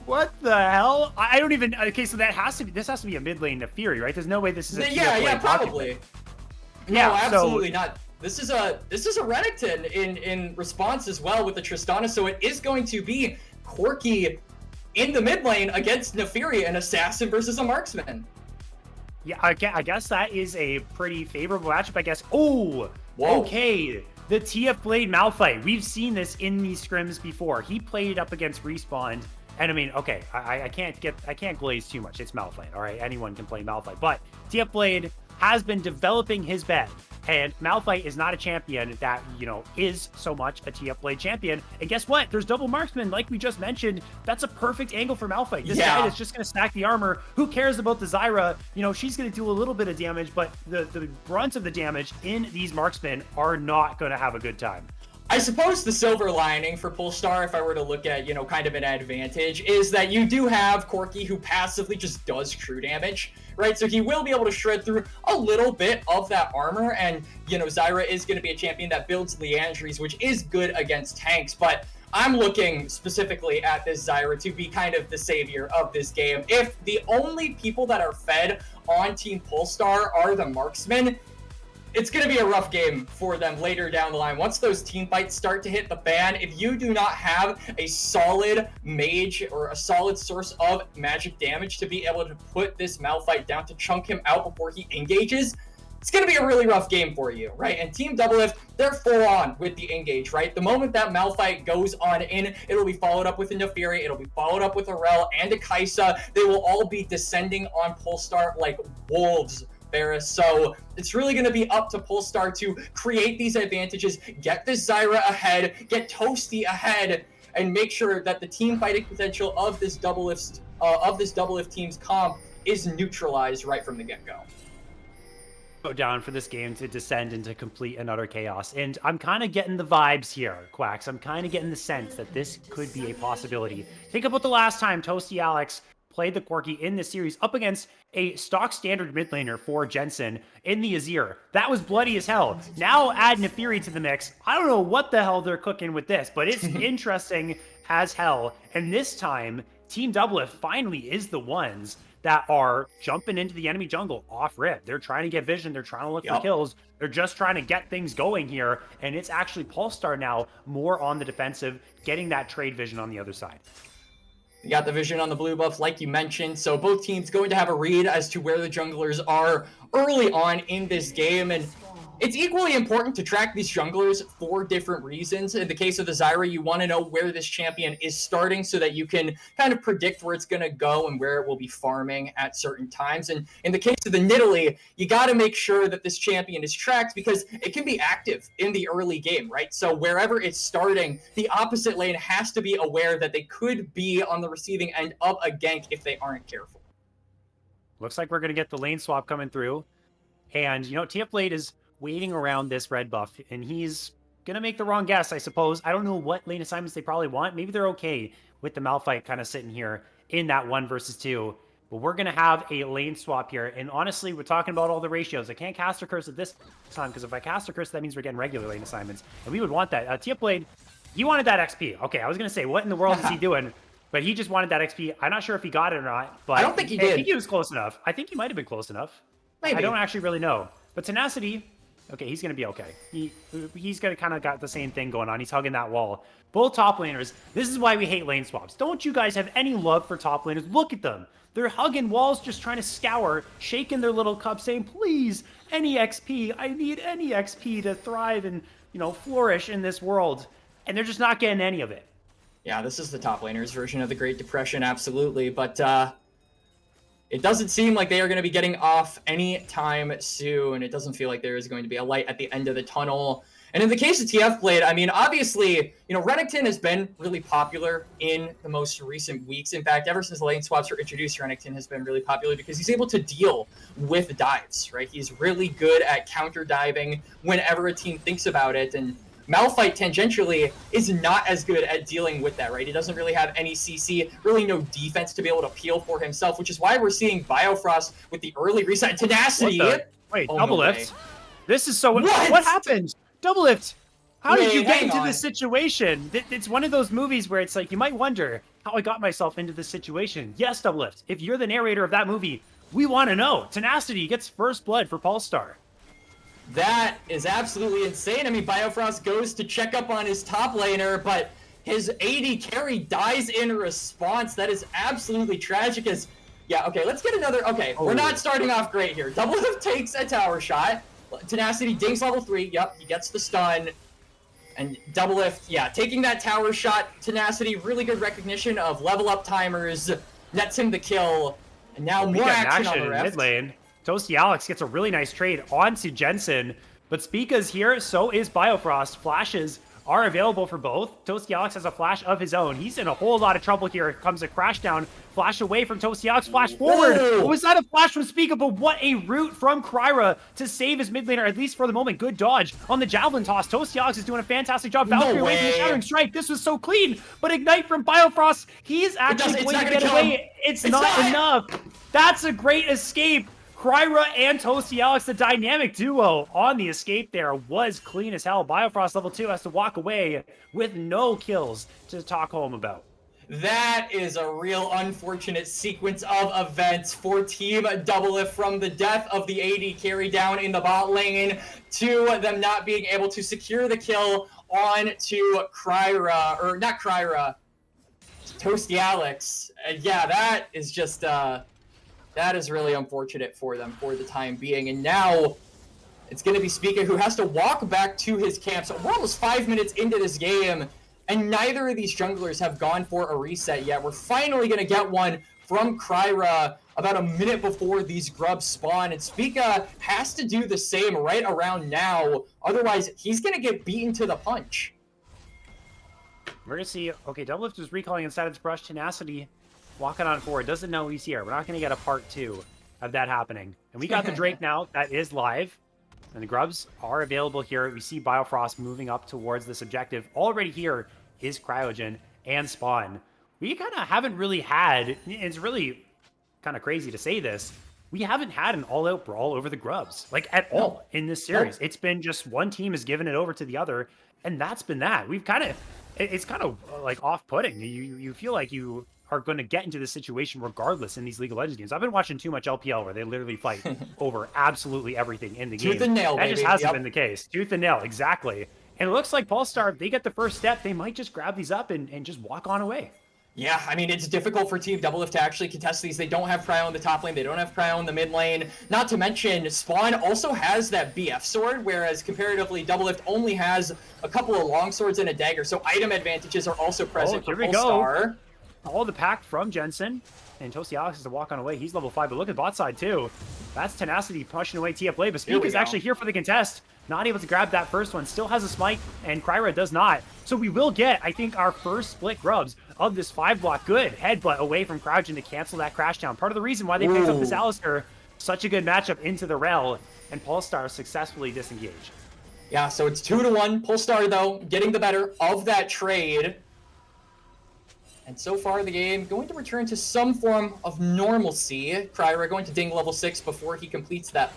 What the hell? I don't even. Okay, so this has to be a mid lane Neferi, right? There's no way this is a yeah, probably. Yeah, no, absolutely not. This is a Renekton in response as well with the Tristana, so it is going to be Corky in the mid lane against Neferi, an assassin versus a marksman. Yeah, I guess that is a pretty favorable matchup, I guess. Oh, whoa. Okay. The TF Blade Malphite. We've seen this in these scrims before. He played it up against Respawn. And I mean, okay, I can't glaze too much. It's Malphite, all right? Anyone can play Malphite. But TF Blade has been developing his bed. And Malphite is not a champion that, you know, is so much a TF Blade champion. And guess what? There's double marksman, like we just mentioned. That's a perfect angle for Malphite. This guy is just going to stack the armor. Who cares about the Zyra? You know, she's going to do a little bit of damage, but the brunt of the damage in these marksmen are not going to have a good time. I suppose the silver lining for Polestar, if I were to look at, you know, kind of an advantage, is that you do have Corky who passively just does true damage, right? So he will be able to shred through a little bit of that armor, and, you know, Zyra is going to be a champion that builds Leandries, which is good against tanks, but I'm looking specifically at this Zyra to be kind of the savior of this game. If the only people that are fed on Team Polestar are the marksmen, it's going to be a rough game for them later down the line. Once those team fights start to hit the fan, if you do not have a solid mage or a solid source of magic damage to be able to put this Malphite down, to chunk him out before he engages, it's going to be a really rough game for you, right? And Team Doublelift, they're full on with the engage, right? The moment that Malphite goes on in, it'll be followed up with a Neferi, it'll be followed up with a Rel and a Kaisa. They will all be descending on Polestar like wolves, Varus. So it's really going to be up to Polestar to create these advantages, get this Zyra ahead, get Toasty ahead, and make sure that the team fighting potential of this Doublelift team's comp is neutralized right from the get-go. Down for this game to descend into complete and utter chaos. And I'm kind of getting the vibes here, Quacks. I'm kind of getting the sense that this could be a possibility. Think about the last time Toasty Alex played the Corki in this series up against a stock standard mid laner for Jensen in the Azir. That was bloody as hell. Now add Neferi to the mix. I don't know what the hell they're cooking with this, but it's interesting as hell. And this time, Team Doublelift finally is the ones that are jumping into the enemy jungle off rip. They're trying to get vision. They're trying to look for kills. They're just trying to get things going here. And it's actually Polestar now more on the defensive, getting that trade vision on the other side. You got the vision on the blue buff, like you mentioned. So both teams going to have a read as to where the junglers are early on in this game. And it's equally important to track these junglers for different reasons. In the case of the Zyra, you want to know where this champion is starting so that you can kind of predict where it's going to go and where it will be farming at certain times. And in the case of the Nidalee, you got to make sure that this champion is tracked because it can be active in the early game, right? So wherever it's starting, the opposite lane has to be aware that they could be on the receiving end of a gank if they aren't careful. Looks like we're going to get the lane swap coming through. And, TF Blade is waiting around this red buff, and he's gonna make the wrong guess, I suppose. I don't know what lane assignments they probably want. Maybe they're okay with the Malphite kind of sitting here in that 1 versus 2, but we're gonna have a lane swap here. And honestly, we're talking about all the ratios. I can't cast a curse at this time, because if I cast a curse, that means we're getting regular lane assignments, and we would want that. TF Blade, he wanted that XP. Okay, I was gonna say, what in the world is he doing? But he just wanted that XP. I'm not sure if he got it or not, but I don't think he did. I think he was close enough. I think he might have been close enough. Maybe. I don't actually really know. But Tenacity, okay, he's going to be okay. He's going to kind of got the same thing going on. He's hugging that wall. Both top laners, this is why we hate lane swaps. Don't you guys have any love for top laners? Look at them. They're hugging walls, just trying to scour, shaking their little cup, saying, please, any XP. I need any XP to thrive and, flourish in this world. And they're just not getting any of it. Yeah, this is the top laners version of the Great Depression, absolutely. But it doesn't seem like they are going to be getting off anytime soon. It doesn't feel like there is going to be a light at the end of the tunnel. And in the case of TF Blade, I mean, obviously, Renekton has been really popular in the most recent weeks. In fact, ever since lane swaps were introduced, Renekton has been really popular because he's able to deal with dives, right? He's really good at counter diving whenever a team thinks about it. And Malphite tangentially is not as good at dealing with that, right? He doesn't really have any CC, really no defense to be able to peel for himself, which is why we're seeing Biofrost with the early reset Tenacity. Wait, Oh, Doublelift? no This is so... What happened? Doublelift, how did you get into on. this situation? It's one of those movies where it's like, you might wonder how I got myself into this situation. Yes, Doublelift, if you're the narrator of that movie, we want to know. Tenacity gets first blood for Polestar. That is absolutely insane. I mean, Biofrost goes to check up on his top laner, but his AD carry dies in response. That is absolutely tragic. Okay, let's get another... Okay, we're not starting off great here. Doublelift takes a tower shot. Tenacity dings level 3. Yep, he gets the stun. And Doublelift, taking that tower shot. Tenacity, really good recognition of level up timers. Nets him the kill. And now more action on the in mid lane. Toasty Alex gets a really nice trade onto Jensen, but Spica's here, so is Biofrost. Flashes are available for both. Toasty Alex has a flash of his own. He's in a whole lot of trouble here. Comes a crash down, flash away from Toasty Alex, flash forward. Whoa. Was that a flash from Spica? But what a route from Kryra to save his mid laner, at least for the moment. Good dodge on the Javelin toss. Toasty Alex is doing a fantastic job. Valkyrie away from the Shattering Strike. This was so clean, but Ignite from Biofrost. He's actually going to get away. It's not enough. That's a great escape. Kryra and Toasty Alex, the dynamic duo on the escape there, was clean as hell. Biofrost level 2 has to walk away with no kills to talk home about. That is a real unfortunate sequence of events for Team Doublelift, from the death of the AD carry down in the bot lane to them not being able to secure the kill on to Kryra, or not Kryra, Toasty Alex. Yeah, that is just, that is really unfortunate for them for the time being. And now it's going to be Spica who has to walk back to his camp. So we're almost 5 minutes into this game, and neither of these junglers have gone for a reset yet. We're finally going to get one from Kryra about a minute before these grubs spawn, and Spica has to do the same right around now. Otherwise, he's going to get beaten to the punch. We're going to see, okay, Doublelift is recalling inside its brush. Tenacity walking on forward. Doesn't know he's here. We're not going to get a part 2 of that happening. And we got the Drake now. That is live. And the grubs are available here. We see Biofrost moving up towards this objective. Already here is Cryogen and Spawn. We kind of haven't really had, it's really kind of crazy to say this, we haven't had an all-out brawl over the grubs, like at all in this series. It's been just one team has given it over to the other, and that's been that. We've kind of, it's kind of like off-putting. You feel like you are going to get into this situation regardless in these League of Legends games. I've been watching too much LPL where they literally fight over absolutely everything in the game. Tooth and nail, that baby. just hasn't been the case. Tooth and nail, exactly. And it looks like Polestar, if they get the first step, they might just grab these up and just walk on away. Yeah, I mean, it's difficult for Team Doublelift to actually contest these. They don't have Cryo in the top lane. They don't have Cryo in the mid lane. Not to mention, Spawn also has that BF sword, whereas comparatively, Doublelift only has a couple of long swords and a dagger. So item advantages are also present for Polestar. All the pack from Jensen. And Toasty Alex is to walk on away. He's level 5, but look at bot side too. That's Tenacity pushing away TF Blade, but Speak is actually here for the contest. Not able to grab that first one. Still has a smite, and Kryra does not. So we will get, I think, our first split grubs of this 5-block. Good headbutt away from Cryogen to cancel that crash down. Part of the reason why they picked up this Alistair. Such a good matchup into the rel, and Polestar successfully disengaged. Yeah, so it's 2-1. Polestar, though, getting the better of that trade. And so far, the game going to return to some form of normalcy. Kryra going to ding level 6 before he completes that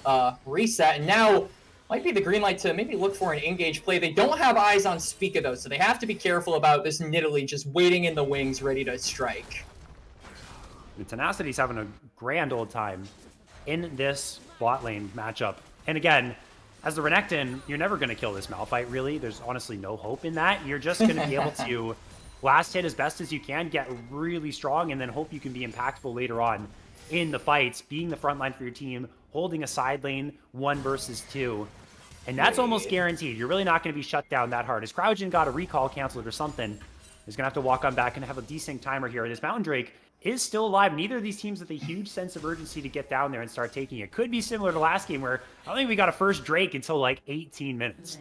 reset. And now might be the green light to maybe look for an engage play. They don't have eyes on Spica, though, so they have to be careful about this Nidalee just waiting in the wings, ready to strike. The Tenacity's having a grand old time in this bot lane matchup. And again, as the Renekton, you're never going to kill this Malphite, really. There's honestly no hope in that. You're just going to be able to last hit as best as you can, get really strong, and then hope you can be impactful later on in the fights, being the front line for your team, holding a side lane 1 versus 2. And that's almost guaranteed. You're really not going to be shut down that hard. As Cryogen got a recall canceled or something, he's going to have to walk on back and have a desync timer here. This Mountain Drake is still alive. Neither of these teams with a huge sense of urgency to get down there and start taking it. Could be similar to last game where I don't think we got a first Drake until like 18 minutes.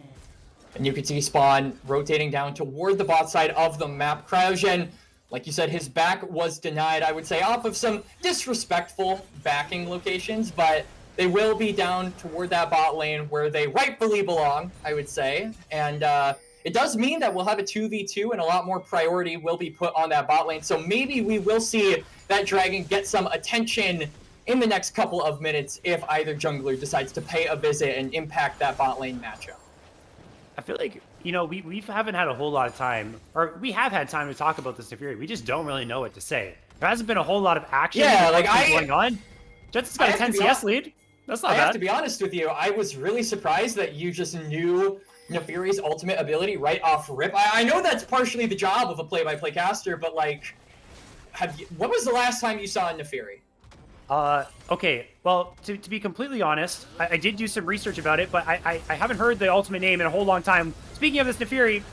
And you can see Spawn rotating down toward the bot side of the map. Cryogen, like you said, his back was denied, I would say, off of some disrespectful backing locations, but they will be down toward that bot lane where they rightfully belong, I would say. And it does mean that we'll have a 2v2 and a lot more priority will be put on that bot lane. So maybe we will see that Dragon get some attention in the next couple of minutes if either jungler decides to pay a visit and impact that bot lane matchup. I feel like, you know, we haven't had a whole lot of time, or we have had time to talk about this Naafiri. We just don't really know what to say. There hasn't been a whole lot of action going on. Jensen's got a 10 CS lead. That's not bad. I have to be honest with you. I was really surprised that you just knew Naafiri's ultimate ability right off rip. I know that's partially the job of a play-by-play caster, but like, what was the last time you saw Naafiri? Okay, well, to be completely honest, I did do some research about it, but I haven't heard the ultimate name in a whole long time. Speaking of this Naafiri,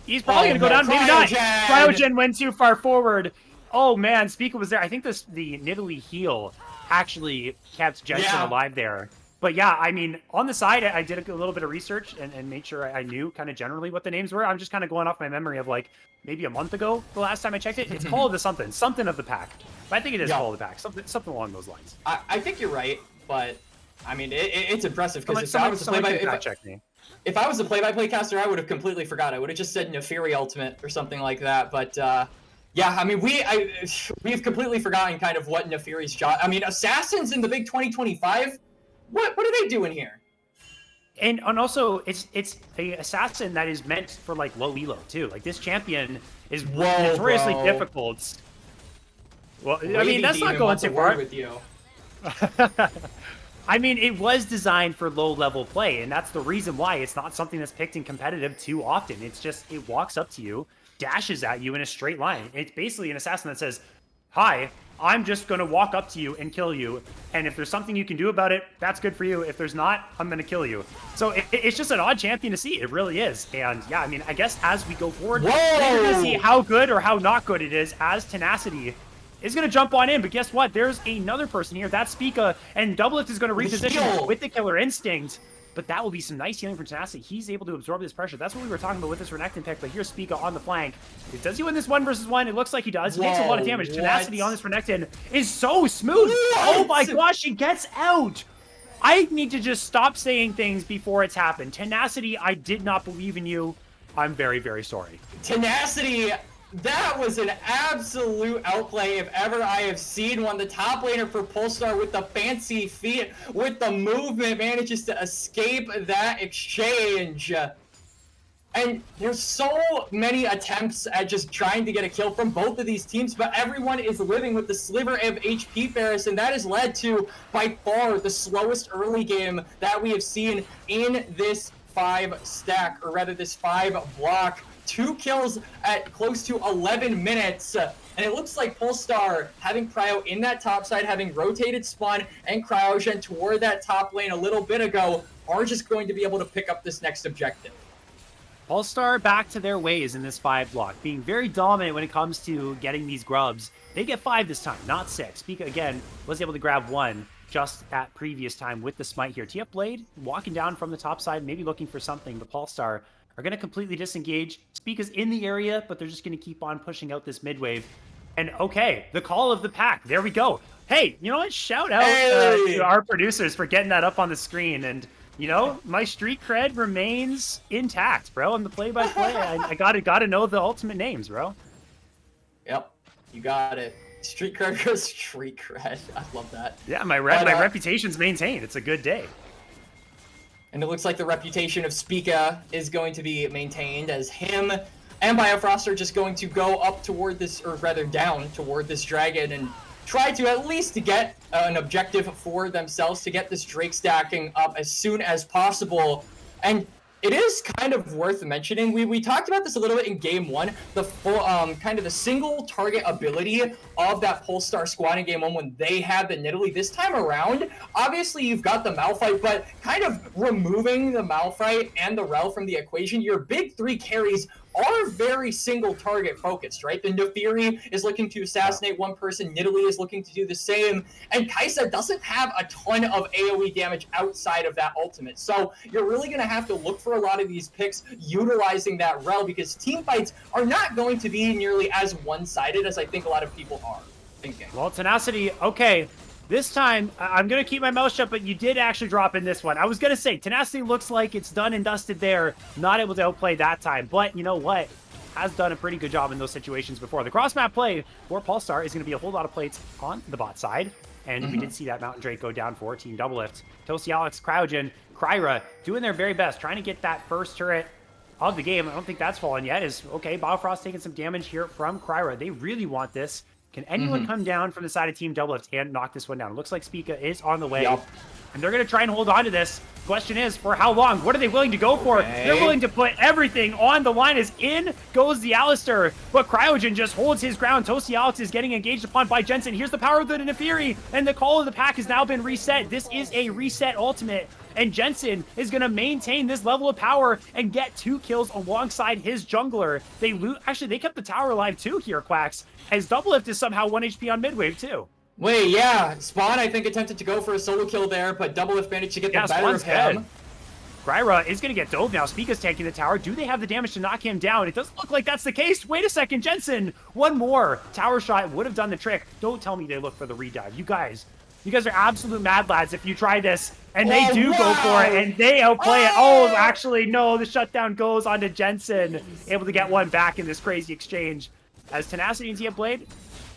he's probably going to go down, maybe not. Cryogen went too far forward. Oh man, Speaker was there. I think the Nidalee heal actually kept Jensen alive there. But yeah, I mean, on the side, I did a little bit of research and made sure I knew kind of generally what the names were. I'm just kind of going off my memory of like maybe a month ago, the last time I checked it. It's called the something of the pack. But I think it is called the pack, something along those lines. I think you're right, but I mean, it's impressive because if I was a play-by-play caster, I would have completely forgot. I would have just said Naafiri ultimate or something like that. But yeah, I mean, we've completely forgotten kind of what Naafiri's job. I mean, Assassins in the big 2025. What are they doing here? And also, it's a assassin that is meant for like low elo too. Like this champion is notoriously difficult. Well, I mean that's not going too far. With you. I mean, it was designed for low-level play, and that's the reason why it's not something that's picked in competitive too often. It's just, it walks up to you, dashes at you in a straight line. It's basically an assassin that says, hi, I'm just going to walk up to you and kill you, and if there's something you can do about it, that's good for you. If there's not, I'm going to kill you. So it's just an odd champion to see. It really is. And yeah, I mean, I guess as we go forward, we're going to see how good or how not good it is as Tenacity is going to jump on in, but guess what? There's another person here. That's Spica, and Doublelift is going to reposition with the Killer Instinct, but that will be some nice healing for Tenacity. He's able to absorb this pressure. That's what we were talking about with this Renekton pick, but here's Spica on the flank. Does he win this 1v1? It looks like he does. He takes a lot of damage. Tenacity on this Renekton is so smooth. Oh my gosh, he gets out. I need to just stop saying things before it's happened. Tenacity, I did not believe in you. I'm very, very sorry. Tenacity, that was an absolute outplay if ever I have seen one. The top laner for Polestar with the fancy feet, with the movement, manages to escape that exchange. And there's so many attempts at just trying to get a kill from both of these teams, but everyone is living with the sliver of HP Ferris, and that has led to, by far, the slowest early game that we have seen in this 5-stack, or rather this 5-block. 2 kills at close to 11 minutes. And it looks like Polestar, having Cryo in that top side, having rotated Spawn and Cryogen toward that top lane a little bit ago, are just going to be able to pick up this next objective. Polestar back to their ways in this 5-block, being very dominant when it comes to getting these grubs. They get 5 this time, not 6. Spica, again, was able to grab 1 just at previous time with the smite here. TF Blade walking down from the top side, maybe looking for something, but Polestar are going to completely disengage. Spica's in the area, but they're just going to keep on pushing out this mid wave. And okay, the call of the pack. There we go. Hey, you know what? Shout out to our producers for getting that up on the screen. And, you know, my street cred remains intact, bro. On the play-by-play, I gotta know the ultimate names, bro. Yep, you got it. Street cred goes street cred. I love that. Yeah, my reputation's maintained. It's a good day. And it looks like the reputation of Spica is going to be maintained, as him and Biofrost are just going to go up toward this, or rather down toward this dragon, and try to at least get an objective for themselves to get this Drake stacking up as soon as possible. And it is kind of worth mentioning, we talked about this a little bit in game 1, the full, kind of the single target ability of that Polestar squad in game 1 when they had the Nidalee. This time around, obviously you've got the Malphite, but kind of removing the Malphite and the Rel from the equation, your big 3 carries are very single target focused, right? The Nefiri is looking to assassinate one person, Nidalee is looking to do the same, and Kai'Sa doesn't have a ton of AoE damage outside of that ultimate. So you're really going to have to look for a lot of these picks utilizing that Rel, because team fights are not going to be nearly as one-sided as I think a lot of people are thinking. Well, Tenacity, okay. This time, I'm going to keep my mouth shut, but you did actually drop in this one. I was going to say, Tenacity looks like it's done and dusted there. Not able to outplay that time. But you know what? Has done a pretty good job in those situations before. The cross-map play for Polestar is going to be a whole lot of plates on the bot side. And we did see that Mountain Drake go down for Team Doublelift. Toasty Alex, Cryogen, Kryra doing their very best, trying to get that first turret of the game. I don't think that's fallen yet. Is okay, Biofrost taking some damage here from Kryra. They really want this. Can anyone come down from the side of Team Doublelift and knock this one down? It looks like Spica is on the way. Yep. And they're going to try and hold on to this. Question is, for how long? What are they willing to go for? They're willing to put everything on the line, as in goes the Alistair. But Cryogen just holds his ground. Toasty Alex is getting engaged upon by Jensen. Here's the power of the Nefiri, and the call of the pack has now been reset. This is a reset ultimate, and Jensen is going to maintain this level of power and get 2 kills alongside his jungler. Actually, they kept the tower alive too here, Quacks, as Doublelift is somehow 1 HP on midwave too. Wait, yeah, Spawn I think attempted to go for a solo kill there, but Doublelift managed to get the better Spawn's of him. dead. Kryra is going to get dove now. Spica's taking the tower. Do they have the damage to knock him down? It doesn't look like that's the case. Wait a second, Jensen. One more tower shot would have done the trick. Don't tell me they look for the redive. You guys are absolute mad lads if you try this. And they do go for it, and they outplay it. Oh, actually, no. The shutdown goes onto Jensen. Able to get one back in this crazy exchange. As Tenacity and TF Blade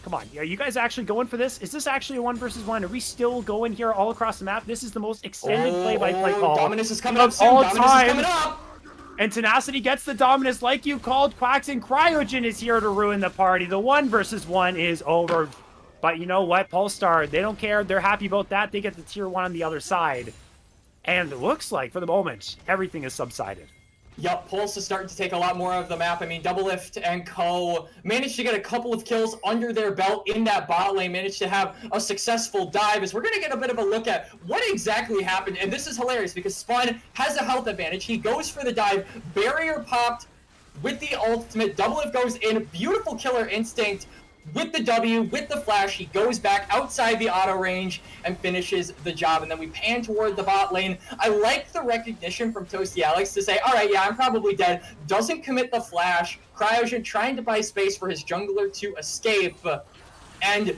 Come on, are you guys actually going for this? Is this actually a 1 versus 1? Are we still going here all across the map? This is the most extended play-by-play call Dominus is coming up of soon. all Dominus is time. coming up. And Tenacity gets the Dominus like you called. Quacks, and Cryogen is here to ruin the party. The 1 versus 1 is over. But you know what? Polestar, they don't care. They're happy about that. They get the tier 1 on the other side. And it looks like, for the moment, everything has subsided. Yup, Pulse is starting to take a lot more of the map. I mean, Doublelift and co managed to get a couple of kills under their belt in that bot lane, managed to have a successful dive, as we're going to get a bit of a look at what exactly happened. And this is hilarious because Spawn has a health advantage. He goes for the dive, barrier popped with the ultimate. Doublelift goes in, beautiful killer instinct. With the W, with the flash, he goes back outside the auto range and finishes the job. And then we pan toward the bot lane. I like the recognition from Toasty Alex to say, all right, yeah, I'm probably dead. Doesn't commit the flash. Cryogen trying to buy space for his jungler to escape. And,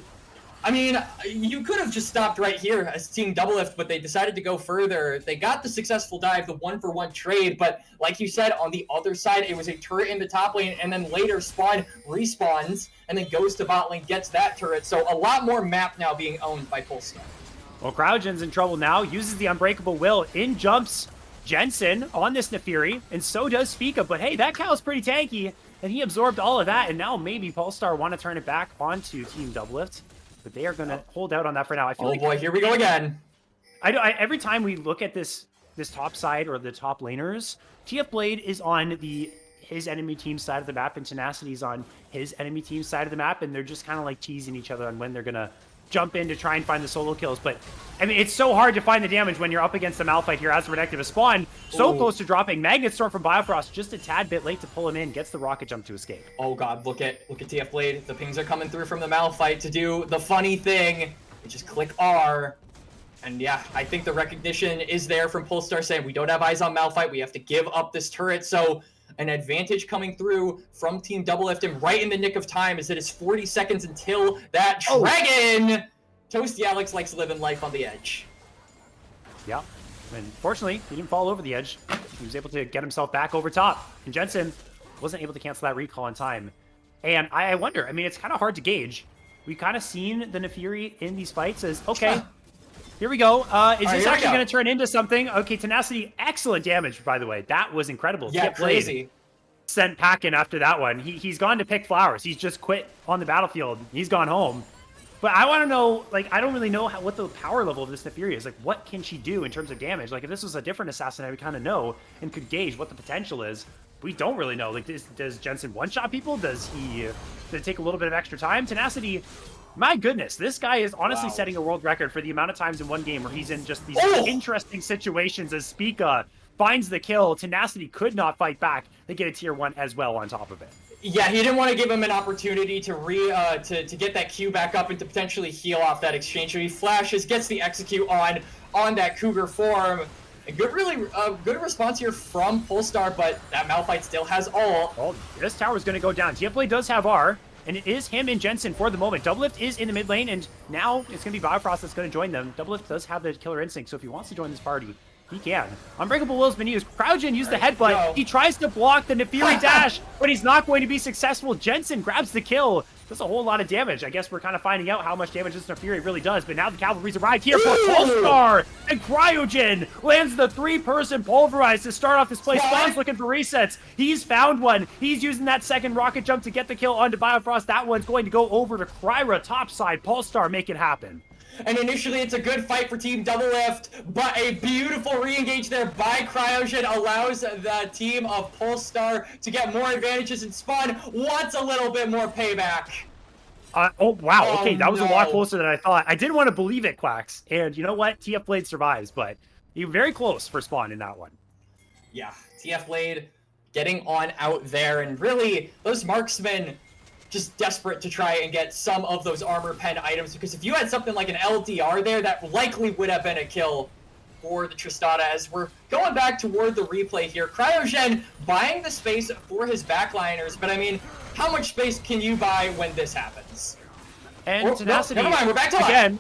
I mean, you could have just stopped right here as Team Doublelift, but they decided to go further. They got the successful dive, the 1-for-1 trade, but like you said, on the other side, it was a turret in the top lane, and then later Spawn respawns and then goes to bot lane, gets that turret. So a lot more map now being owned by Polestar. Well, Cryogen's in trouble now, uses the Unbreakable Will, in jumps Jensen on this Nefiri, and so does Spica, but hey, that cow's pretty tanky, and he absorbed all of that, and now maybe Polestar want to turn it back onto Team Doublelift. But they are going to hold out on that for now. I feel boy, here we go again. Every time we look at this top side or the top laners, TF Blade is on his enemy team's side of the map, and Tenacity's on his enemy team's side of the map, and they're just kind of like teasing each other on when they're going to jump in to try and find the solo kills. But, I mean, it's so hard to find the damage when you're up against the Malphite here as Redactive. Spawn so close to dropping. Magnet Storm from Biofrost, just a tad bit late to pull him in, gets the rocket jump to escape. Oh god, look at TF Blade. The pings are coming through from the Malphite to do the funny thing. You just click R. And yeah, I think the recognition is there from Polestar saying we don't have eyes on Malphite. We have to give up this turret. So an advantage coming through from Team Doublelift, and right in the nick of time as it is 40 seconds until that dragon. Toasty Alex likes living life on the edge. Yeah, and fortunately, he didn't fall over the edge. He was able to get himself back over top, and Jensen wasn't able to cancel that recall in time. And I wonder, I mean, it's kind of hard to gauge. We've kind of seen the Nefiri in these fights as, okay, here we go. Is this actually going to turn into something? Okay, Tenacity, excellent damage, by the way. That was incredible. Yeah, crazy. Sent packing after that one. He's gone to pick flowers. He's just quit on the battlefield. He's gone home. But I want to know, like, I don't really know what the power level of this Nefiri is. Like, what can she do in terms of damage? Like, if this was a different assassin, I would kind of know and could gauge what the potential is. We don't really know. Like, does Jensen one-shot people? Does it take a little bit of extra time? Tenacity, my goodness, this guy is honestly setting a world record for the amount of times in one game where he's in just these interesting situations as Spica finds the kill. Tenacity could not fight back. They get a tier 1 as well on top of it. Yeah, he didn't want to give him an opportunity to to get that Q back up and to potentially heal off that exchange. So he flashes, gets the execute on that Cougar form. A good response here from Polestar, but that Malphite still has ult. Well, this tower's going to go down. TF Blade does have R, and it is him and Jensen for the moment. Doublelift is in the mid lane, and now it's going to be Biofrost that's going to join them. Doublelift does have the killer instinct, so if he wants to join this party, he can. Unbreakable Will's been used. Cryogen used the headbutt. He tries to block the Nefiri dash, but he's not going to be successful. Jensen grabs the kill. Does a whole lot of damage. I guess we're kind of finding out how much damage this Nefiri really does, but now the cavalry's arrived here for Polestar, and Cryogen lands the 3-person pulverize to start off this play. Spawn's looking for resets. He's found one. He's using that second rocket jump to get the kill onto Biofrost. That one's going to go over to Kryra topside. Polestar make it happen. And initially, it's a good fight for Team Doublelift, but a beautiful re-engage there by Cryogen allows the team of Polestar to get more advantages, and Spawn wants a little bit more payback. Oh, wow. Okay, that was a lot closer than I thought. I didn't want to believe it, Quacks. And you know what? TF Blade survives, but you're very close for Spawn in that one. Yeah, TF Blade getting on out there, and really, those marksmen just desperate to try and get some of those armor pen items, because if you had something like an LDR there, that likely would have been a kill for the Tristana. As we're going back toward the replay here, Cryogen buying the space for his backliners, but I mean, how much space can you buy when this happens? And Tenacity, never mind, we're back to again.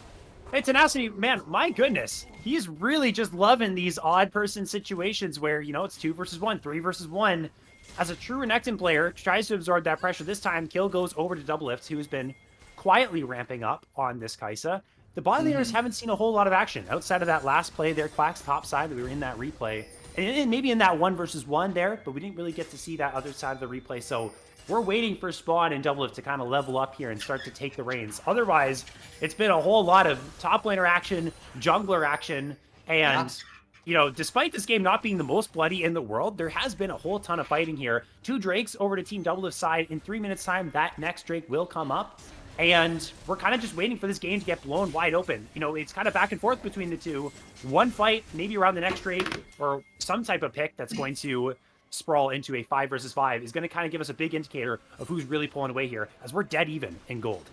Hey, Tenacity, man, my goodness. He's really just loving these odd person situations where, you know, it's 2 versus 1, 3 versus 1. As a true Renekton player, tries to absorb that pressure. This time, kill goes over to Doublelift, who has been quietly ramping up on this Kaisa. The bot laners haven't seen a whole lot of action outside of that last play there, Quack's top side that we were in that replay. And maybe in that 1v1 there, but we didn't really get to see that other side of the replay. So we're waiting for Spawn and Doublelift to kind of level up here and start to take the reins. Otherwise, it's been a whole lot of top laner action, jungler action, and you know, despite this game not being the most bloody in the world, there has been a whole ton of fighting here. 2 Drakes over to Team Doublelift's side. In 3 minutes time, that next Drake will come up. And we're kind of just waiting for this game to get blown wide open. You know, it's kind of back and forth between the two. One fight, maybe around the next Drake, or some type of pick that's going to sprawl into a 5 versus 5 is going to kind of give us a big indicator of who's really pulling away here, as we're dead even in gold.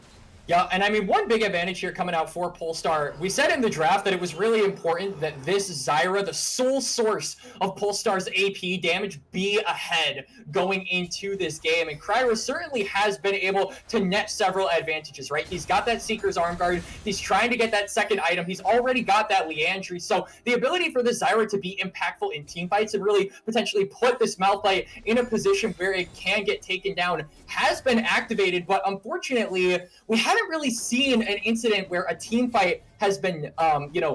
Yeah, and I mean, one big advantage here coming out for Polestar, we said in the draft that it was really important that this Zyra, the sole source of Polestar's AP damage, be ahead going into this game. And Kryra certainly has been able to net several advantages, right? He's got that Seeker's Arm Guard. He's trying to get that second item. He's already got that Leandry. So the ability for this Zyra to be impactful in team fights and really potentially put this Malphite in a position where it can get taken down has been activated. But unfortunately, we haven't really seen an incident where a team fight has been,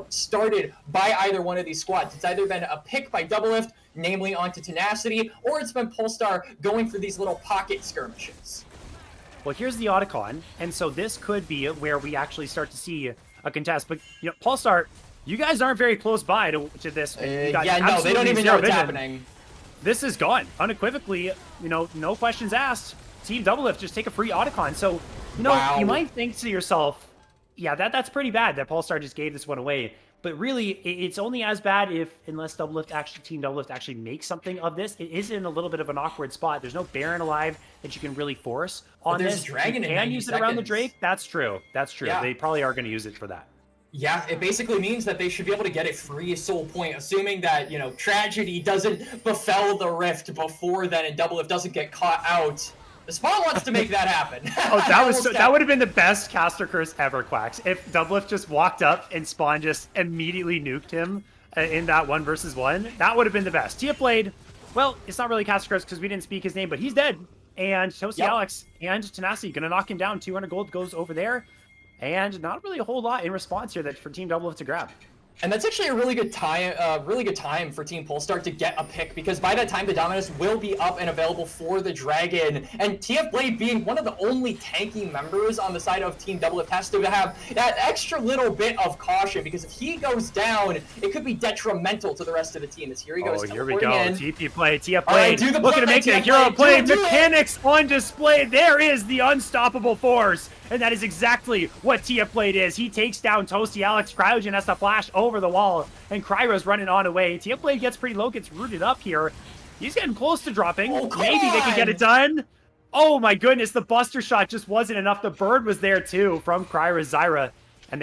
started by either one of these squads. It's either been a pick by Doublelift, namely onto Tenacity, or it's been Polestar going for these little pocket skirmishes. Well, here's the Otacon, and so this could be where we actually start to see a contest. But, you know, Polestar, you guys aren't very close by to this. They don't even know what's happening. This is gone. Unequivocally, you know, no questions asked. Team Doublelift just take a free Otacon. So, you know, you might think to yourself, yeah, that's pretty bad that Polestar just gave this one away. But really, it's only as bad unless Team Doublelift actually makes something of this. It is in a little bit of an awkward spot. There's no Baron alive that you can really force on there's this. Dragon you in can 90 use it around the seconds. Drake. That's true. That's true. Yeah. They probably are going to use it for that. Yeah, it basically means that they should be able to get a free soul point, assuming that, you know, Tragedy doesn't befell the rift before then and Doublelift doesn't get caught out. The Spawn wants to make that happen. Oh, that would have been the best caster curse ever, Quacks. If Doublelift just walked up and Spawn just immediately nuked him in that 1v1, that would have been the best. Tia played, well, it's not really caster curse because we didn't speak his name, but he's dead. And Toasty Alex and Tenacity gonna knock him down. 200 gold goes over there. And not really a whole lot in response here for Team Doublelift to grab. And that's actually a really good time for Team Polestar to get a pick, because by that time the Dominus will be up and available for the Dragon. And TF Blade, being one of the only tanky members on the side of Team Doublelift, has to have that extra little bit of caution, because if he goes down, it could be detrimental to the rest of the team. As here he goes. Oh, here we go. TP play, TF Right, Blade. Looking to make it a hero play. Mechanics on display. There is the unstoppable force. And that is exactly what TF Blade is. He takes down Toasty Alex. Cryogen has to flash over the wall, and Cryo's running on away. TF Blade gets pretty low, gets rooted up here. He's getting close to dropping. Maybe they can get it done. Oh my goodness, the Buster shot just wasn't enough. The bird was there too from Cryo's Zyra. And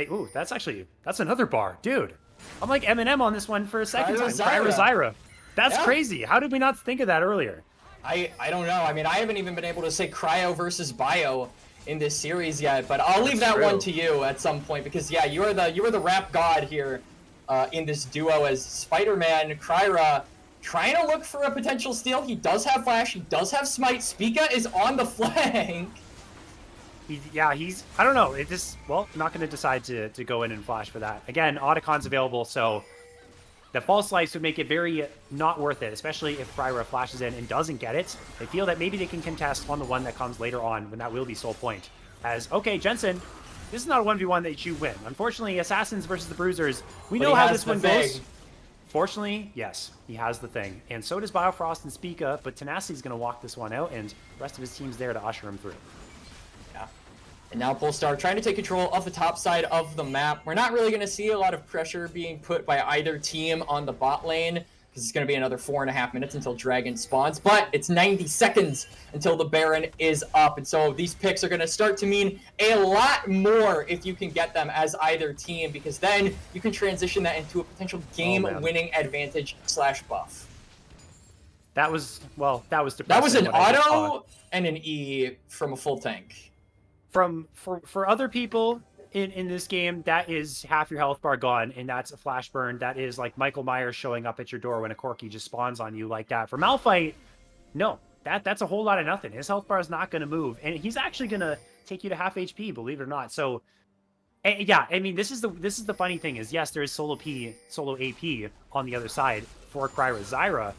that's another bar. Dude, I'm like Eminem on this one for a second time. Cryo's Zyra. That's crazy. How did we not think of that earlier? I don't know. I mean, I haven't even been able to say Cryo versus Bio in this series yet, but I'll leave that one to you at some point, because yeah, you are the rap god here in this duo, as Spider-Man Kryra trying to look for a potential steal. He does have flash, he does have smite. Spica is on the flank. He's I don't know. Not going to decide to go in and flash for that. Again, Otacon's available, so the false slice would make it very not worth it, especially if Kryra flashes in and doesn't get it. They feel that maybe they can contest on the one that comes later on, when that will be soul point. As, okay, Jensen, this is not a 1v1 that you win. Unfortunately, Assassins versus the Bruisers, we know how this one goes. Fortunately, yes, he has the thing. And so does Biofrost and Spica, but Tenacity's going to walk this one out, and the rest of his team's there to usher him through. And now Polestar trying to take control of the top side of the map. We're not really going to see a lot of pressure being put by either team on the bot lane, because it's going to be another 4.5 minutes until Dragon spawns. But it's 90 seconds until the Baron is up. And so these picks are going to start to mean a lot more if you can get them as either team, because then you can transition that into a potential game-winning advantage / buff. That was depressing. That was an auto and an E from a full tank. For other people in this game, that is half your health bar gone, and that's a flash burn. That is like Michael Myers showing up at your door when a Corki just spawns on you like that. For Malphite, no, that's a whole lot of nothing. His health bar is not going to move, and he's actually going to take you to half HP, believe it or not. So, yeah, I mean, this is the funny thing is, yes, there is solo AP on the other side for Kryra Zyra,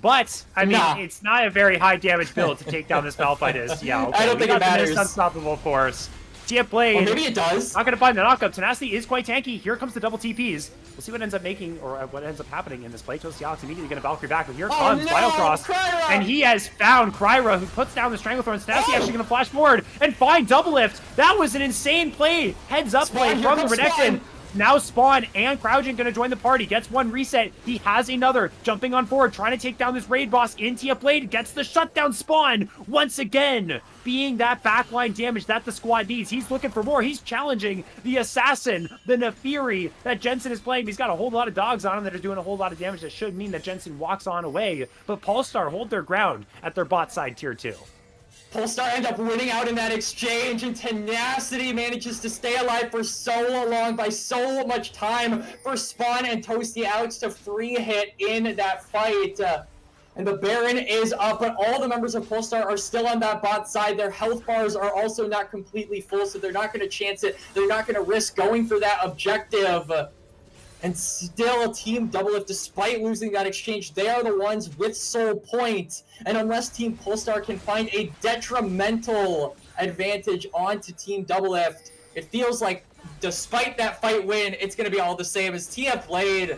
but I mean, it's not a very high damage build to take down this Malphite. Yeah, okay. I don't think it matters. Unstoppable force. TF Blade. Or maybe it does. Not gonna find the knockup. Tenacity is quite tanky. Here comes the double TPs. We'll see what ends up making, or what ends up happening in this play. Alex immediately gonna Valkyrie back, but here comes Final Cross. Kryra! And he has found Kryra, who puts down the Stranglethorn. Tenacity actually gonna flash forward and find Doublelift. That was an insane play. Heads up play from the Renekton. Now Spawn and Crouching gonna join the party. Gets one reset. He has another. Jumping on forward, trying to take down this raid boss in TF Blade. Gets the shutdown Spawn once again. Being that backline damage that the squad needs. He's looking for more. He's challenging the Assassin, the Nefiri that Jensen is playing. He's got a whole lot of dogs on him that are doing a whole lot of damage. That should mean that Jensen walks on away. But Polestar hold their ground at their bot side tier 2. Polestar end up winning out in that exchange, and Tenacity manages to stay alive for so long by so much time for Spawn and Toasty Alex to free hit in that fight. And the Baron is up, but all the members of Polestar are still on that bot side. Their health bars are also not completely full, so they're not going to chance it. They're not going to risk going for that objective. And still Team Doublelift, despite losing that exchange, they are the ones with soul point. And unless Team Polestar can find a detrimental advantage onto Team Doublelift, it feels like despite that fight win, it's going to be all the same as TF Blade.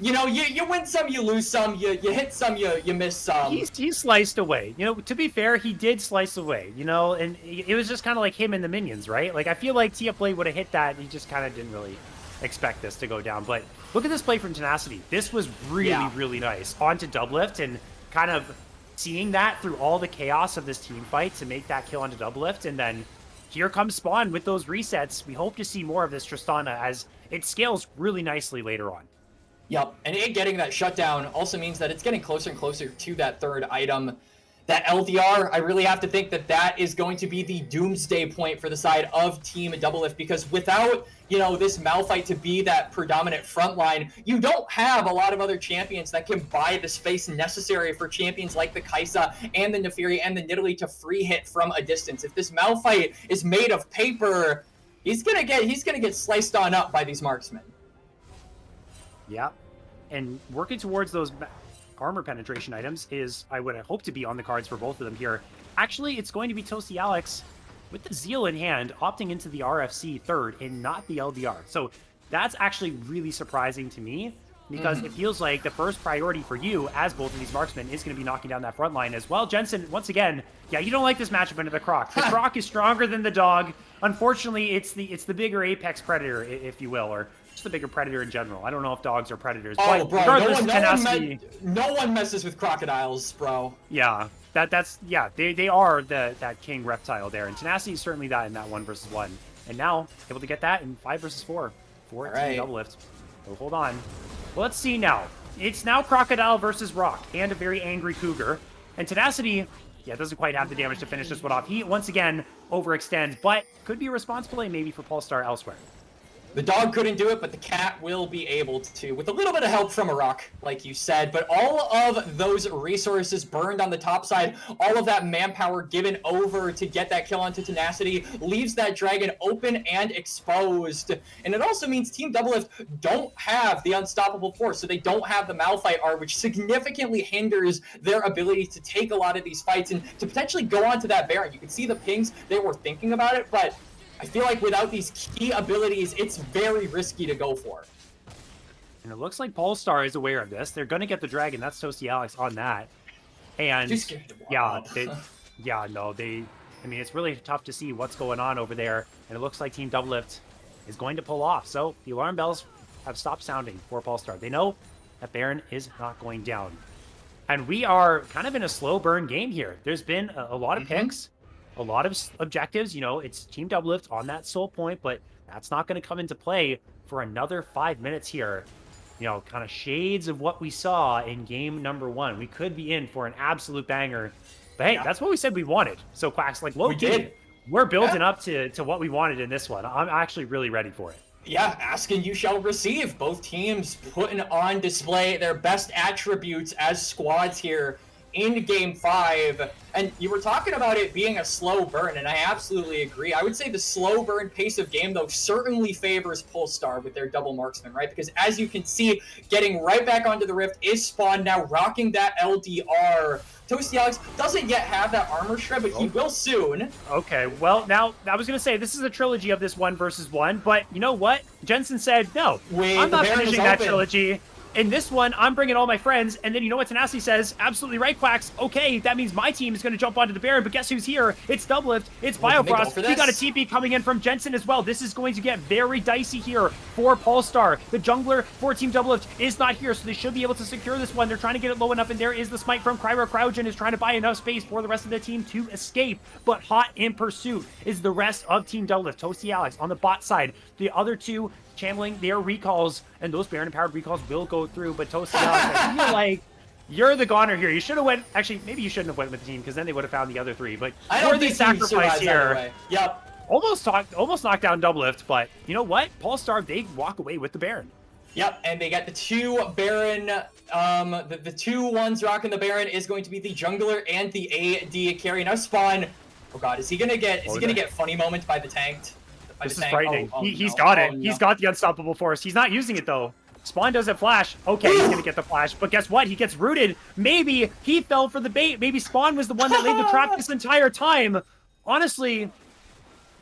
You know, you win some, you lose some, you hit some, you miss some. He sliced away. You know, to be fair, he did slice away, you know, and it was just kind of like him and the minions, right? Like, I feel like TF Blade would have hit that, and he just kind of didn't really expect this to go down. But look at this play from Tenacity. This was really, really nice. Onto Doublelift, and kind of seeing that through all the chaos of this team fight to make that kill onto Doublelift, and then here comes Spawn with those resets. We hope to see more of this Tristana as it scales really nicely later on. Yep, and it getting that shutdown also means that it's getting closer and closer to that third item. That LDR, I really have to think that that is going to be the doomsday point for the side of Team Doublelift, because without, you know, this Malphite to be that predominant front line, you don't have a lot of other champions that can buy the space necessary for champions like the Kaisa and the Nefiri and the Nidalee to free hit from a distance. If this Malphite is made of paper, he's gonna get sliced on up by these marksmen. Yep. And working towards those armor penetration items is, I would hope to be on the cards for both of them here. Actually, it's going to be Toasty Alex with the Zeal in hand, opting into the RFC third and not the LDR. So that's actually really surprising to me, because it feels like the first priority for you, as both of these marksmen, is going to be knocking down that front line as well. Jensen, once again, yeah, you don't like this matchup into the Croc. The Croc is stronger than the dog. Unfortunately, it's the bigger apex predator, if you will, or just the bigger predator in general. I don't know if dogs are predators. Oh, but bro, no one messes with crocodiles, bro. Yeah, they are that king reptile there, and Tenacity is certainly that in that 1v1. And now able to get that in 5v4 for Team Doublelift. So hold on. Well, let's see now. It's now Crocodile versus Rock and a very angry Cougar. And Tenacity, yeah, doesn't quite have the damage to finish this one off. He once again overextends, but could be a response play maybe for Polestar elsewhere. The dog couldn't do it, but the cat will be able to, with a little bit of help from a rock, like you said. But all of those resources burned on the top side, all of that manpower given over to get that kill onto Tenacity, leaves that dragon open and exposed. And it also means Team Doublelift don't have the unstoppable force, so they don't have the Malphite art, which significantly hinders their ability to take a lot of these fights and to potentially go onto that Baron. You can see the pings, they were thinking about it, but I feel like without these key abilities, it's very risky to go for. And it looks like Polestar is aware of this. They're going to get the dragon. That's Toasty Alex on that. And too scared to walk up. I mean, it's really tough to see what's going on over there. And it looks like Team Doublelift is going to pull off. So the alarm bells have stopped sounding for Polestar. They know that Baron is not going down. And we are kind of in a slow burn game here. There's been a lot of picks. A lot of objectives, you know, it's Team Doublelift on that soul point, but that's not going to come into play for another 5 minutes here. You know, kind of shades of what we saw in game number 1. We could be in for an absolute banger. But hey, that's what we said we wanted. So Quacks, like, we're building up to what we wanted in this one. I'm actually really ready for it. Yeah, ask and you shall receive. Both teams putting on display their best attributes as squads here. in Game 5. And you were talking about it being a slow burn, and I absolutely agree. I would say the slow burn pace of game, though, certainly favors Polestar with their double marksman, right? Because as you can see, getting right back onto the Rift is Spawn, now rocking that LDR. Toasty Alex doesn't yet have that armor shred, but he will soon. Okay, well, now, I was going to say, this is a trilogy of this 1 versus 1, but you know what? Jensen said, no, Wait, I'm not the Baron is finishing that open. trilogy. In this one, I'm bringing all my friends, and then you know what Tenacity says? Absolutely right, Quacks. Okay, that means my team is going to jump onto the Baron, but guess who's here? It's Doublelift, it's Well, can they go Biofrost. for We got a this? TP coming in from Jensen as well. This is going to get very dicey here for Polestar. The jungler for Team Doublelift is not here, so they should be able to secure this one. They're trying to get it low enough, and there is the smite from Cryo. Cryogen is trying to buy enough space for the rest of the team to escape, but hot in pursuit is the rest of Team Doublelift. Toasty Alex on the bot side. The other two channeling their recalls, and those Baron-empowered recalls will go through, but Toasty Alex, I feel like you're the goner here. You should have went, actually, maybe you shouldn't have went with the team, because then they would have found the other three, but I for don't the think he sacrifice survives either here, way. Yep. almost knocked down Doublelift, but you know what? Polestar, they walk away with the Baron. Yep, and they got the two Baron, the two ones rocking the Baron is going to be the jungler and the AD carry. Now Spawn, oh god, is he gonna get funny moment by the tanked? By This the is tank? frightening. Oh, He's no. got Oh, it. no. He's got the unstoppable force. He's not using it though. Spawn doesn't flash. Okay, he's gonna get the flash, but guess what? He gets rooted. Maybe he fell for the bait. Maybe Spawn was the one that laid the trap this entire time. Honestly,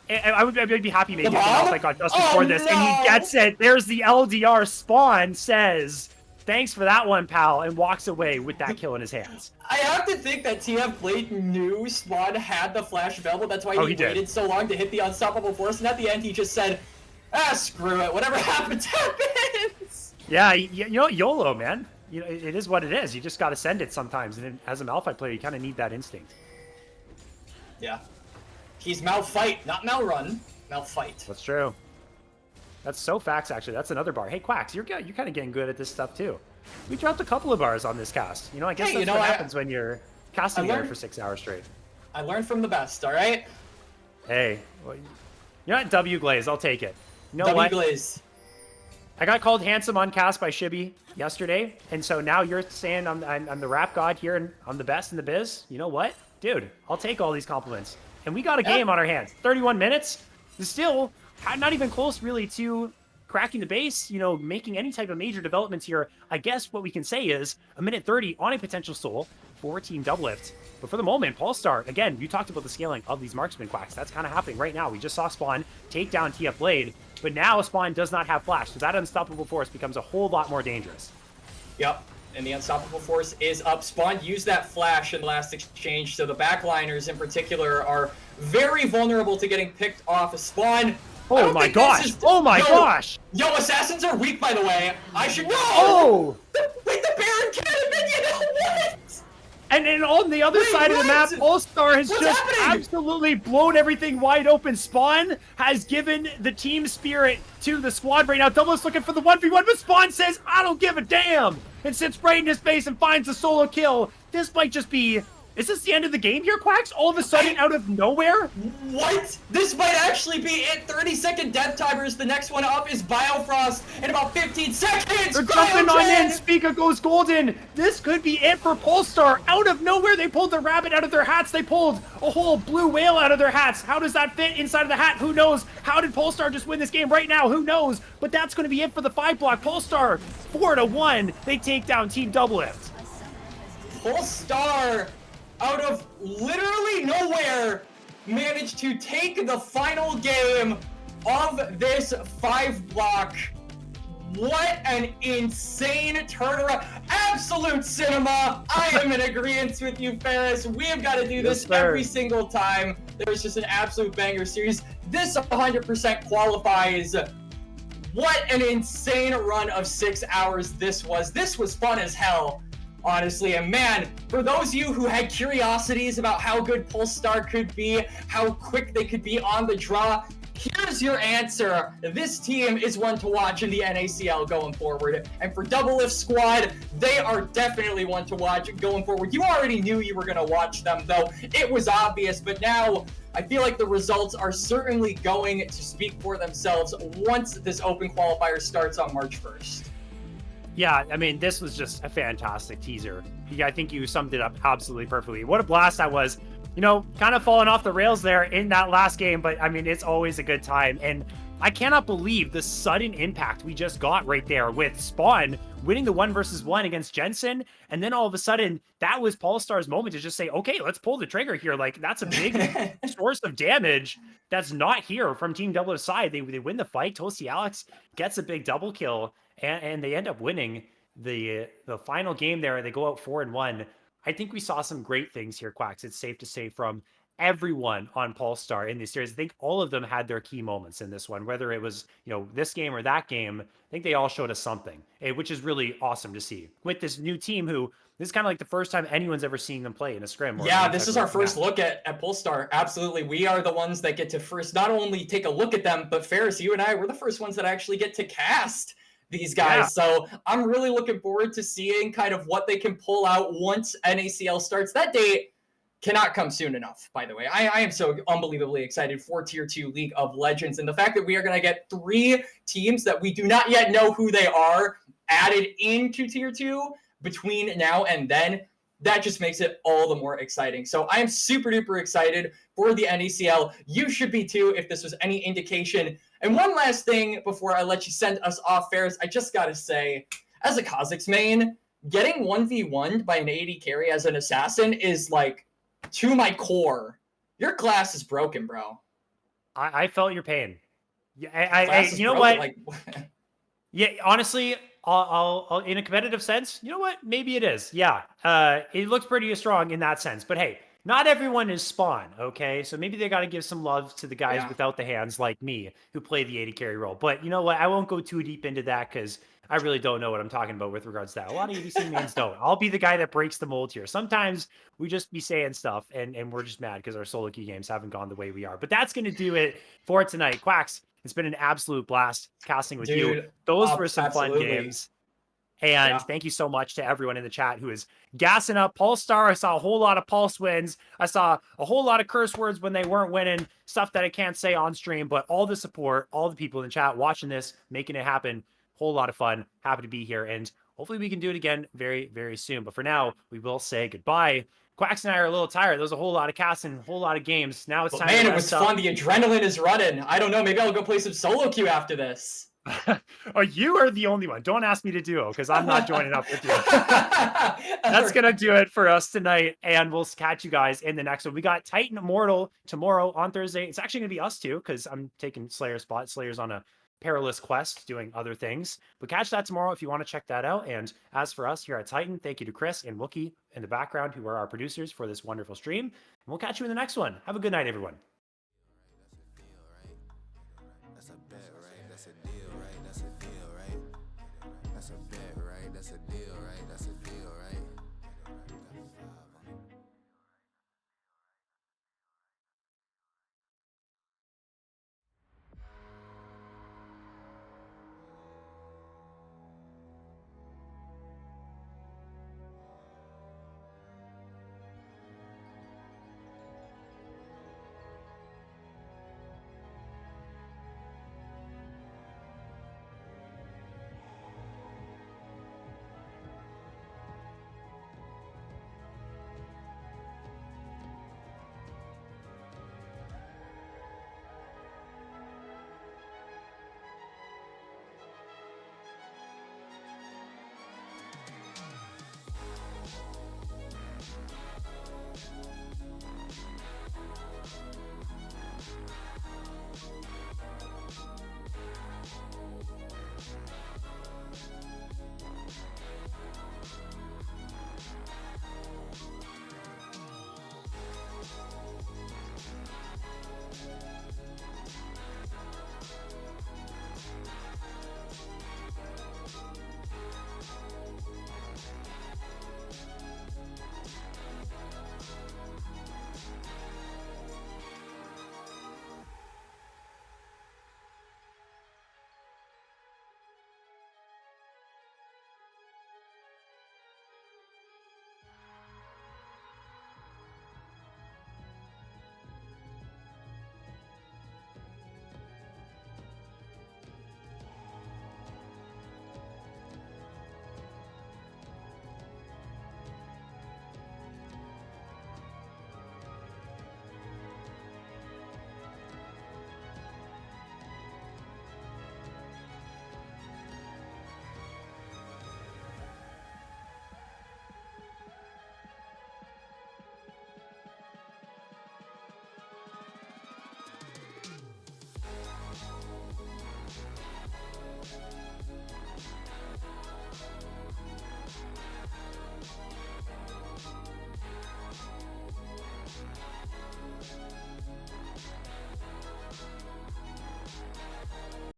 I would be happy maybe if the bomb? Malphite got just Oh, before this, and no! he gets it. There's the LDR. Spawn says, "Thanks for that one, pal," and walks away with that kill in his hands. I have to think that TF Blade knew Spawn had the flash available. That's why he he did. waited so long to hit the unstoppable force, and at the end he just said, "Ah, screw it. Whatever happens, happens." Yeah, you know, YOLO, man. You know, it is what it is. You just got to send it sometimes, and as a Malphite player, you kind of need that instinct. Yeah. He's Malfight, not Malrun. Malfight. That's true. That's so facts, actually. That's another bar. Hey, Quacks, you're kind of getting good at this stuff, too. We dropped a couple of bars on this cast. You know, I guess Hey, that's you know, what I- happens when you're casting I together learned- for 6 hours straight. I learned from the best, alright? Hey, well, you're not W Glaze. I'll take it. You know W what? Glaze. I got called handsome on cast by Shibby yesterday, and so now you're saying I'm the rap god here and I'm the best in the biz. You know what? Dude, I'll take all these compliments. And we got a game on our hands. 31 minutes. Still, not even close really to cracking the base, you know, making any type of major developments here. I guess what we can say is a minute 30 on a potential soul for Team Doublelift. But for the moment, Polestar, again, you talked about the scaling of these marksman Quacks. That's kind of happening right now. We just saw Spawn take down TF Blade, but now Spawn does not have flash, so that unstoppable force becomes a whole lot more dangerous. Yep. And the unstoppable force is up. Spawn used that flash in the last exchange, so the backliners in particular are very vulnerable to getting picked off. Spawn. Oh my gosh! Oh my gosh! Yo, assassins are weak, by the way. I should know. Oh! Wait, the Baron cannon minion. What? And then on the other Wait, side of the map, what? Polestar has What's just happening? absolutely blown everything wide open. Spawn has given the team spirit to the squad right now. Doublelift's looking for the 1v1, but Spawn says, "I don't give a damn," and sits right in his face and finds the solo kill. This might just be... Is this the end of the game here, Quacks? All of a sudden, out of nowhere? What? This might actually be it. 30-second death timers. The next one up is Biofrost in about 15 seconds. They're jumping on in. Cryogen! Spica goes golden. This could be it for Polestar. Out of nowhere, they pulled the rabbit out of their hats. They pulled a whole blue whale out of their hats. How does that fit inside of the hat? Who knows? How did Polestar just win this game right now? Who knows? But that's going to be it for the 5-block. Polestar, 4-1. They take down Team Doublelift. Polestar, out of literally nowhere, managed to take the final game of this 5-block. What an insane turnaround. Absolute cinema. I am in agreement with you, Ferris. We have got to do this Yes, sir. every single time. There's just an absolute banger series. This 100% qualifies. What an insane run of 6 hours this was. This was fun as hell, honestly. And man, for those of you who had curiosities about how good Polestar could be, how quick they could be on the draw, here's your answer. This team is one to watch in the NACL going forward. And for Doublelift Squad, they are definitely one to watch going forward. You already knew you were going to watch them, though. It was obvious, but now I feel like the results are certainly going to speak for themselves once this open qualifier starts on March 1st. Yeah, I mean, this was just a fantastic teaser. Yeah, I think you summed it up absolutely perfectly. What a blast that was. You know, kind of falling off the rails there in that last game, but I mean, it's always a good time. And I cannot believe the sudden impact we just got right there with Spawn winning the 1v1 against Jensen. And then all of a sudden, that was Polestar's moment to just say, okay, let's pull the trigger here. Like, that's a big source of damage that's not here from Team Double's side. They win the fight. Toasty Alex gets a big double kill, and they end up winning the final game there. They go out 4-1. I think we saw some great things here, Quacks. It's safe to say from everyone on Polestar in this series. I think all of them had their key moments in this one, whether it was, you know, this game or that game. I think they all showed us something, which is really awesome to see with this new team who this is kind of like the first time anyone's ever seen them play in a scrim. Yeah, this is our first look at Polestar. Absolutely. We are the ones that get to first not only take a look at them, but Ferris, you and I, we're the first ones that actually get to cast these guys. Yeah. So I'm really looking forward to seeing kind of what they can pull out once NACL starts. That date cannot come soon enough, by the way. I am so unbelievably excited for Tier 2 League of Legends. And the fact that we are going to get 3 teams that we do not yet know who they are added into Tier 2 between now and then, that just makes it all the more exciting. So I am super duper excited for the NACL. You should be too, if this was any indication. And one last thing before I let you send us off, Ferris, I just got to say, as a Kha'Zix main, getting 1v1'd by an AD carry as an assassin is like, to my core, your glass is broken, bro. I felt your pain. Yeah, you know what? Like, yeah, honestly, I'll in a competitive sense, you know what? Maybe it is. Yeah, it looks pretty strong in that sense. But hey, not everyone is Spawn, okay? So maybe they got to give some love to the guys without the hands like me who play the AD carry role. But you know what? I won't go too deep into that because I really don't know what I'm talking about with regards to that. A lot of ADC mains don't. I'll be the guy that breaks the mold here. Sometimes we just be saying stuff and we're just mad because our solo queue games haven't gone the way we are. But that's going to do it for tonight. Quacks, it's been an absolute blast casting with you. Those were some fun games. And thank you so much to everyone in the chat who is gassing up Polestar. I saw a whole lot of Pulse wins. I saw a whole lot of curse words when they weren't winning, stuff that I can't say on stream, but all the support, all the people in the chat watching this, making it happen, whole lot of fun. Happy to be here. And hopefully we can do it again very, very soon. But for now, we will say goodbye. Quacks and I are a little tired. There was a whole lot of casting, a whole lot of games. Now it's time to rest up. Man, it was fun. The adrenaline is running. I don't know. Maybe I'll go play some solo queue after this. Oh, you are the only one. Don't ask me to duo because I'm not joining up with you. That's going to do it for us tonight. And we'll catch you guys in the next one. We got Titan Immortal tomorrow on Thursday. It's actually going to be us too because I'm taking Slayer's spot. Slayer's on a perilous quest doing other things. But catch that tomorrow if you want to check that out. And as for us here at Titan, thank you to Chris and Wookie in the background who are our producers for this wonderful stream. And we'll catch you in the next one. Have a good night, everyone. Bye.